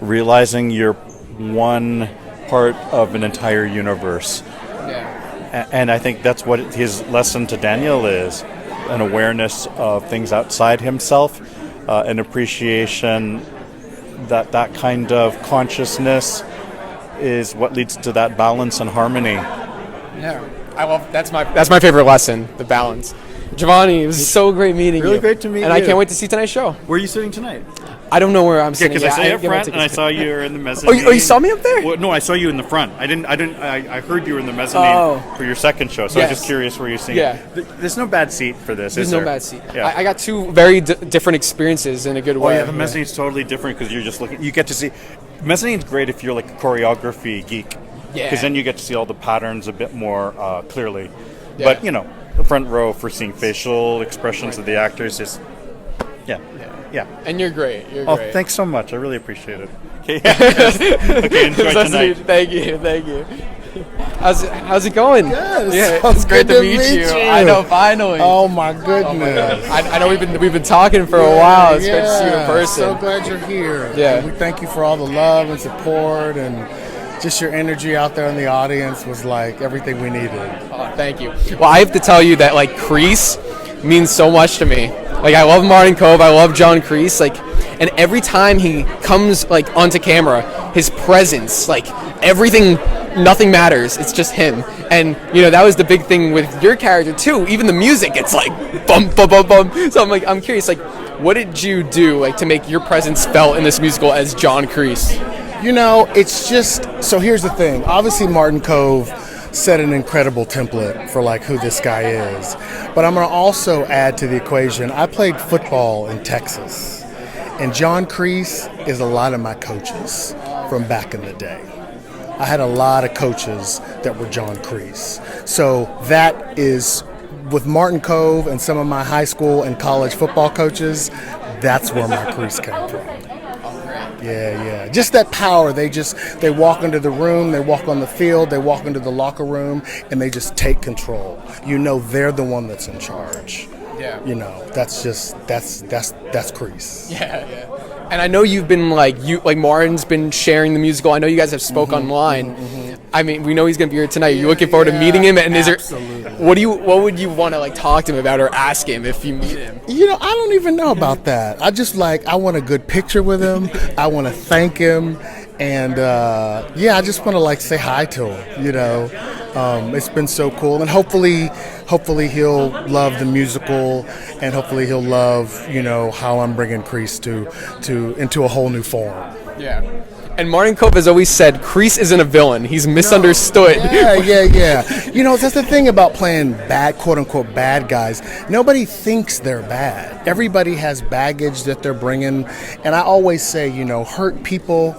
realizing you're one part of an entire universe. Yeah. And I think that's what his lesson to Daniel is, an awareness of things outside himself, an appreciation that kind of consciousness is what leads to that balance and harmony. Yeah, I love that's my favorite lesson, the balance. Giovanni, it was so great meeting you. Really great to meet you. And I can't wait to see tonight's show. Where are you sitting tonight? I don't know where I'm sitting. Because I saw you up front, and I saw you in the mezzanine. Oh, you saw me up there? Well, no, I saw you in the front. I heard you were in the mezzanine for your second show, so I was just curious where you're seeing. Yeah. There's no bad seat for this. There's is no there? bad seat. Yeah. I got two very different experiences in a good way. Oh yeah, the mezzanine's totally different because you're just looking. You get to see. Mezzanine's great if you're like a choreography geek. Yeah. Because then you get to see all the patterns a bit more clearly. Yeah. But the front row for seeing facial expressions of the actors is. Yeah. And you're great. Oh, thanks so much. I really appreciate it. Okay, okay, enjoy tonight. Thank you. How's it going? Good. It's great to meet you. I know, finally. Oh my goodness. I know we've been talking for a while. It's great to see you in person. So glad you're here. Yeah. And we thank you for all the love and support, and just your energy out there in the audience was like everything we needed. Oh, thank you. Well, I have to tell you that kreese means so much to me. I love Martin Cove. I love John Kreese. And every time he comes onto camera, his presence, everything, nothing matters. It's just him. And that was the big thing with your character too. Even the music, it's bum bum bum bum. So I'm curious, what did you do to make your presence felt in this musical as John Kreese? It's just, so here's the thing. Obviously, Martin Cove set an incredible template for who this guy is. But I'm going to also add to the equation, I played football in Texas. And John Kreese is a lot of my coaches from back in the day. I had a lot of coaches that were John Kreese. So that is, with Martin Cove and some of my high school and college football coaches, that's where my Kreese came from. Yeah. Just that power. They walk into the room, they walk on the field, they walk into the locker room, and they just take control. They're the one that's in charge. Yeah. That's Kreese. Yeah. And I know you've been Martin's been sharing the musical. I know you guys have spoke online. I mean, we know he's going to be here tonight. Are you looking forward to meeting him? And absolutely. What would you want to talk to him about or ask him if you meet him? I don't even know about that. I just I want a good picture with him. I want to thank him. And I just want to say hi to him, It's been so cool, and hopefully he'll love the musical, and hopefully he'll love, you know, how I'm bringing Kreese to into a whole new form. Yeah. And Martin Cove has always said Kreese isn't a villain. He's misunderstood. Yeah. You know, that's the thing about playing bad, quote unquote, bad guys. Nobody thinks they're bad. Everybody has baggage that they're bringing. And I always say, you know, hurt people,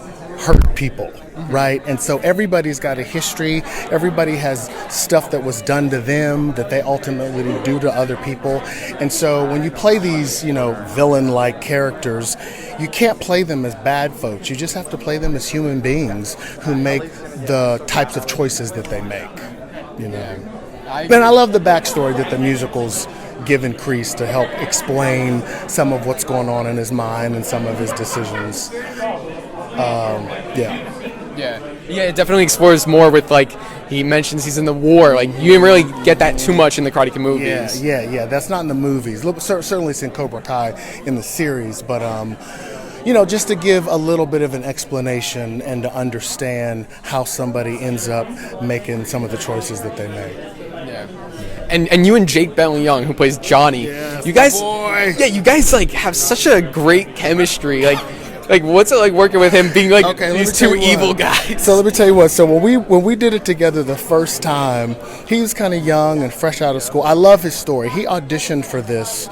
right? And so everybody's got a history. Everybody has stuff that was done to them that they ultimately do to other people. And so when you play these, you know, villain-like characters, you can't play them as bad folks. You just have to play them as human beings who make the types of choices that they make, you know. And I love the backstory that the musical's given Kreese to help explain some of what's going on in his mind and some of his decisions. Yeah, it definitely explores more with, like, he mentions he's in the war. Like, you didn't really get that too much in the Karate Kid movies. Yeah. That's not in the movies. Certainly it's in Cobra Kai in the series, but you know, just to give a little bit of an explanation and to understand how somebody ends up making some of the choices that they make. Yeah. And you and Jake Young, who plays Johnny, you guys, you guys like have such a great chemistry. Like, what's it like working with him, being like these two evil guys? So let me tell you what. So when we did it together the first time, he was kind of young and fresh out of school. I love his story. He auditioned for this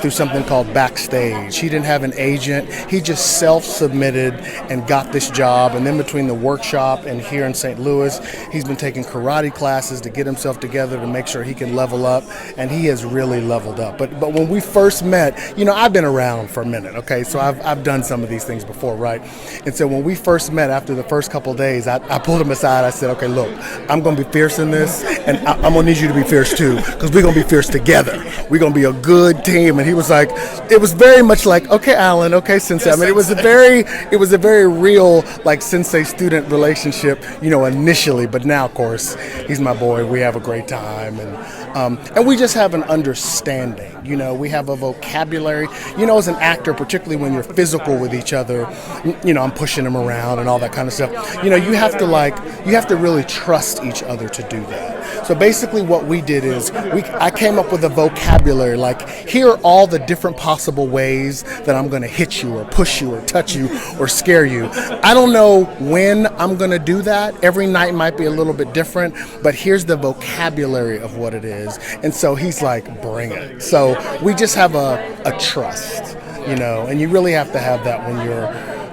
through something called Backstage. He didn't have an agent. He just self-submitted and got this job. And then between the workshop and here in St. Louis, he's been taking karate classes to get himself together to make sure he can level up. And he has really leveled up. But when we first met, you know, I've been around for a minute. Okay, so I've done some of these things before, right? And so when we first met, after the first couple of days, I pulled him aside. I said, okay, look, I'm going to be fierce in this, and I'm going to need you to be fierce too, because we're going to be fierce together. We're going to be a good team. And he was like, it was very much like, okay, Alan, okay, Sensei. I mean, it was a very real, like, Sensei-student relationship, you know, initially, but now, of course, he's my boy. We have a great time, and we just have an understanding. You know, we have a vocabulary. You know, as an actor, particularly when you're physical with each other, you know, I'm pushing him around and all that kind of stuff. You know, you have to really trust each other to do that. So basically what we did is I came up with a vocabulary, like, here are all the different possible ways that I'm going to hit you or push you or touch you or scare you. I don't know when I'm going to do that. Every night might be a little bit different, but here's the vocabulary of what it is. And so he's like, bring it. So we just have a trust, you know, and you really have to have that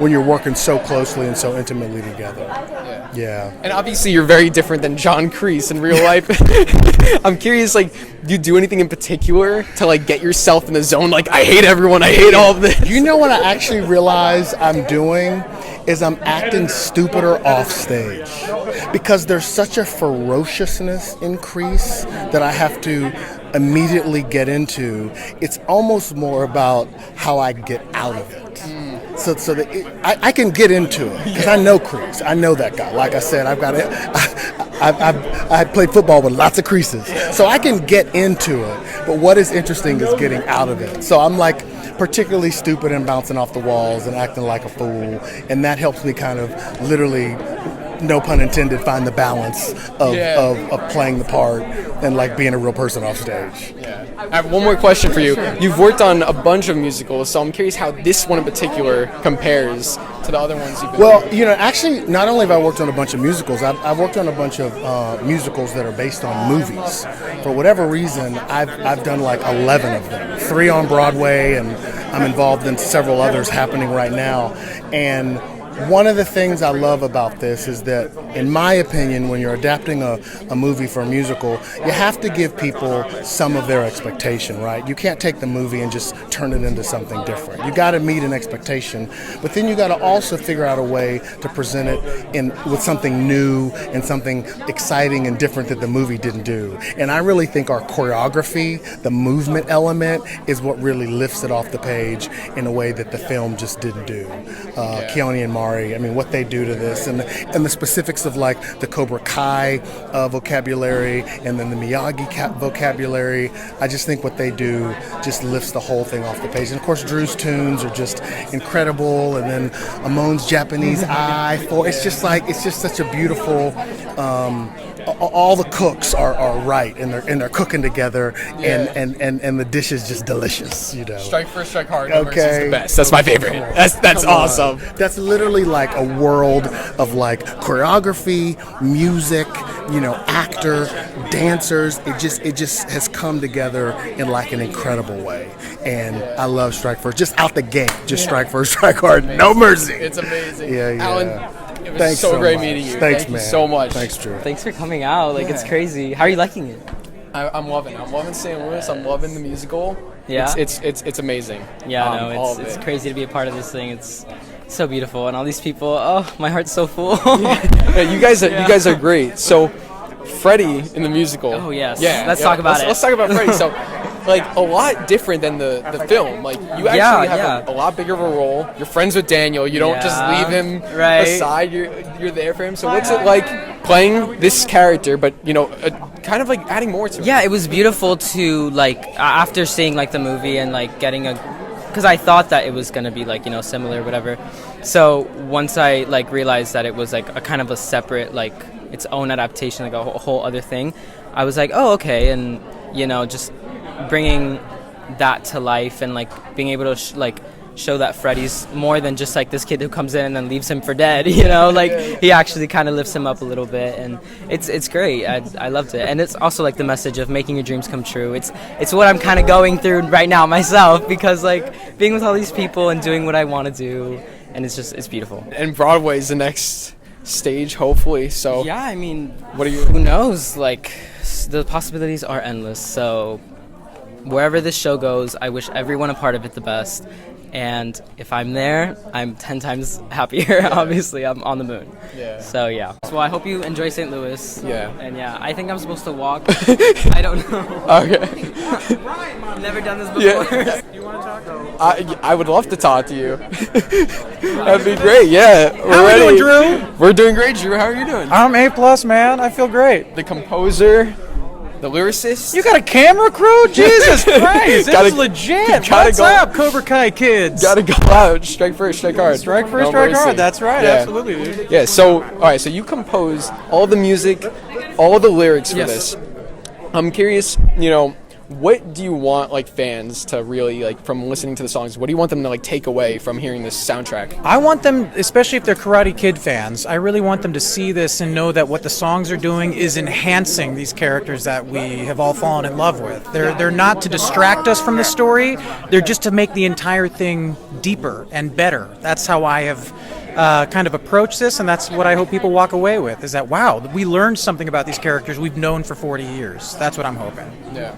when you're working so closely and so intimately together. Yeah. And obviously you're very different than John Kreese in real life. I'm curious, like, do you do anything in particular to, like, get yourself in the zone? Like, I hate everyone, I hate all of this. You know what I actually realize I'm doing is I'm acting stupider off stage, because there's such a ferociousness in Kreese that I have to immediately get into. It's almost more about how I get out of it. So that I can get into it because I know Kreese. I know that guy. Like I said, I played football with lots of creases, so I can get into it. But what is interesting is getting out of it. So I'm like particularly stupid and bouncing off the walls and acting like a fool, and that helps me kind of literally, no pun intended, find the balance of playing the part and, like, being a real person off stage. I have one more question for you. You've worked on a bunch of musicals, so I'm curious how this one in particular compares to the other ones you've been doing. You know, actually, not only have I worked on a bunch of musicals, I've worked on a bunch of musicals that are based on movies. For whatever reason, I've done like 11 of them. 3 on Broadway, and I'm involved in several others happening right now. And one of the things I love about this is that, in my opinion, when you're adapting a movie for a musical, you have to give people some of their expectation, right? You can't take the movie and just turn it into something different. You got to meet an expectation, but then you got to also figure out a way to present it with something new and something exciting and different that the movie didn't do. And I really think our choreography, the movement element, is what really lifts it off the page in a way that the film just didn't do. Keone and Mari, I mean, what they do to this, and the specifics of, like, the Cobra Kai vocabulary and then the Miyagi vocabulary. I just think what they do just lifts the whole thing off the page. And of course, Drew's tunes are just incredible, and then Amon's Japanese eye. It's just such a beautiful all the cooks are right, and they're cooking together, and the dish is just delicious, you know. Strike first, strike hard. No Mercy is Okay, the best. That's my favorite. That's Come on. awesome. That's literally like a world of like choreography, music, you know, actor, dancers. It just has come together in like an incredible way, and I love Strike First. Just out the gate, just strike first, strike hard, no mercy. It's amazing. Yeah. Alan, it was Thanks so great much. meeting you. Thanks, Thank man. you so much. Thanks, Drew. Thanks for coming out. Like, it's crazy. How are you liking it? I'm loving it. I'm loving St. Louis. I'm loving the musical. Yeah? It's amazing. Yeah, all no, of it's it. crazy to be a part of this thing. It's so beautiful, and all these people. Oh, my heart's so full. Yeah, you guys are great. So, Freddie in the musical. Oh yes. Yeah. Let's talk about it. Let's talk about Freddie. So, like a lot different than the film. Like you actually have a lot bigger of a role. You're friends with Daniel. You don't just leave him aside. You're there for him. So what's it like playing this character, but you know, kind of like adding more to it? Yeah, it was beautiful to like after seeing like the movie and like getting because I thought that it was gonna be like, you know, similar or whatever. So once I like realized that it was like a kind of a separate like its own adaptation, like a whole other thing, I was like, oh okay, and you know, just bringing that to life and like being able to show that Freddie's more than just like this kid who comes in and then leaves him for dead, you know, like he actually kind of lifts him up a little bit, and it's great. I loved it, and it's also like the message of making your dreams come true. It's what I'm kind of going through right now myself, because like being with all these people and doing what I want to do, and it's beautiful. And Broadway's the next stage, hopefully. So yeah, I mean, who knows? Like the possibilities are endless. So wherever this show goes, I wish everyone a part of it the best. And if I'm there, I'm 10 times happier. Obviously, I'm on the moon. Yeah. So yeah. So I hope you enjoy St. Louis. Yeah. And yeah, I think I'm supposed to walk. I don't know. Okay. I've never done this before. Yeah. Do you want to talk? I would love to talk to you. That'd be great. Yeah. How are we doing, Drew? We're doing great, Drew. How are you doing? I'm A+, man. I feel great. The composer, the lyricist. You got a camera crew? Jesus Christ, this is legit. Gotta What's go. up, Cobra Kai kids? Gotta go out. Strike first, strike hard. Strike first, No strike mercy. hard. That's right. Yeah. Absolutely, dude. Yeah. So, all right. So you compose all the music, all the lyrics for Yes. this. I'm curious. You know, what do you want like fans to really like from listening to the songs? What do you want them to like take away from hearing this soundtrack? I want them, especially if they're Karate Kid fans, I really want them to see this and know that what the songs are doing is enhancing these characters that we have all fallen in love with. They're not to distract us from the story. They're just to make the entire thing deeper and better. That's how I have kind of approached this, and that's what I hope people walk away with, is that, wow, we learned something about these characters we've known for 40 years. That's what I'm hoping. Yeah.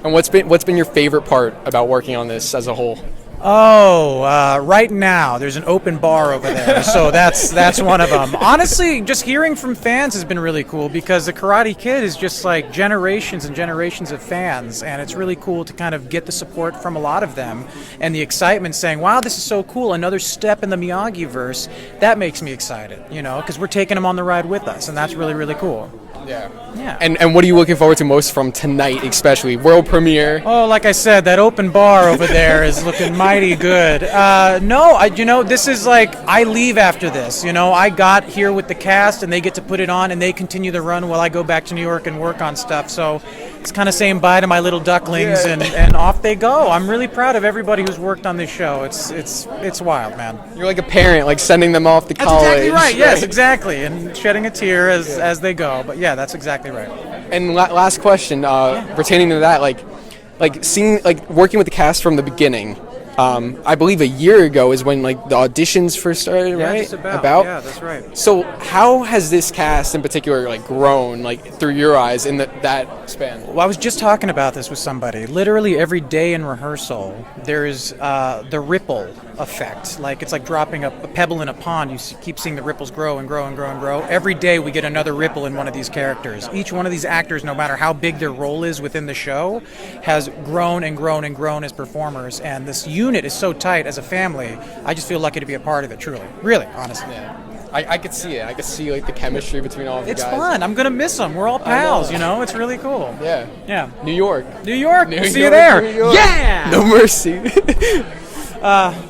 And what's been your favorite part about working on this as a whole? Oh, right now there's an open bar over there, so that's one of them. Honestly, just hearing from fans has been really cool, because the Karate Kid is just like generations and generations of fans, and it's really cool to kind of get the support from a lot of them and the excitement, saying, "Wow, this is so cool! Another step in the Miyagi-verse." That makes me excited, you know, because we're taking them on the ride with us, and that's really, really cool. Yeah. Yeah. And what are you looking forward to most from tonight, especially world premiere? Oh, like I said, that open bar over there is looking mighty good. This is like, I leave after this. You know, I got here with the cast, and they get to put it on, and they continue the run while I go back to New York and work on stuff. So it's kind of saying bye to my little ducklings, and off they go. I'm really proud of everybody who's worked on this show. It's wild, man. You're like a parent, like sending them off to college. That's exactly right. Yes, exactly, and shedding a tear as they go. But yeah, that's exactly right. And last question, pertaining to that, like seeing, like working with the cast from the beginning. I believe a year ago is when like the auditions first started, right? Just about. Yeah, that's right. So how has this cast in particular like grown, like through your eyes in that span? Well, I was just talking about this with somebody. Literally every day in rehearsal, there is the ripple effect. Like it's like dropping a pebble in a pond. You keep seeing the ripples grow and grow and grow and grow. Every day we get another ripple in one of these characters. Each one of these actors, no matter how big their role is within the show, has grown and grown and grown as performers. And this unit is so tight as a family. I just feel lucky to be a part of it, truly. Really, honestly. Yeah. I could see it. I could see like the chemistry between all of the It's guys. fun. I'm gonna miss them. We're all pals, you know. It's really cool. Yeah. Yeah. New York. New York. New See York, you there. New York. Yeah. No mercy.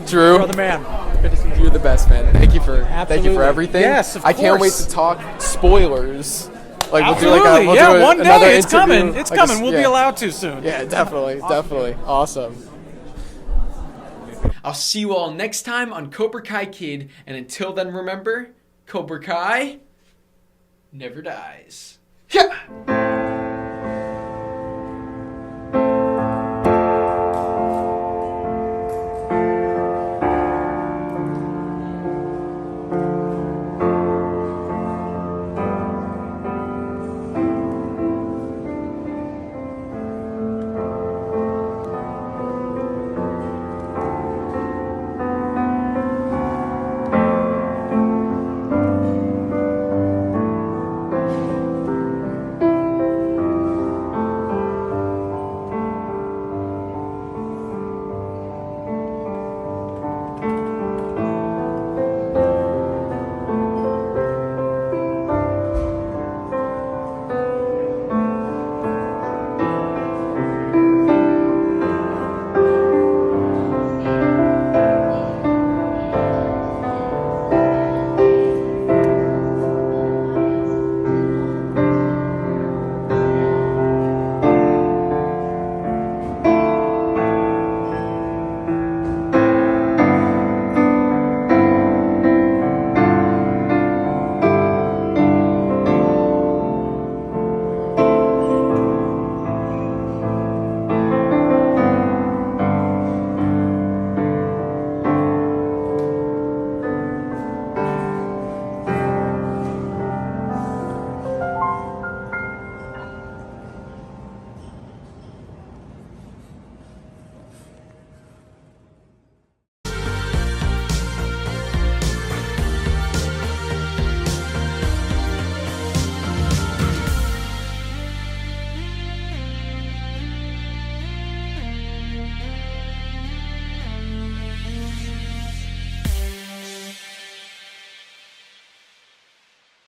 Drew. You're the man. Good to see you. You're the best, man. Thank you for Absolutely. everything. Yes, of I can't wait course. to talk spoilers. Like Absolutely. we'll yeah, do one another day. It's interview, coming. It's like coming. We'll be yeah. allowed to soon. Yeah, definitely. Awesome. I'll see you all next time on Cobra Kai Kid, and until then, remember, Cobra Kai never dies. Yeah.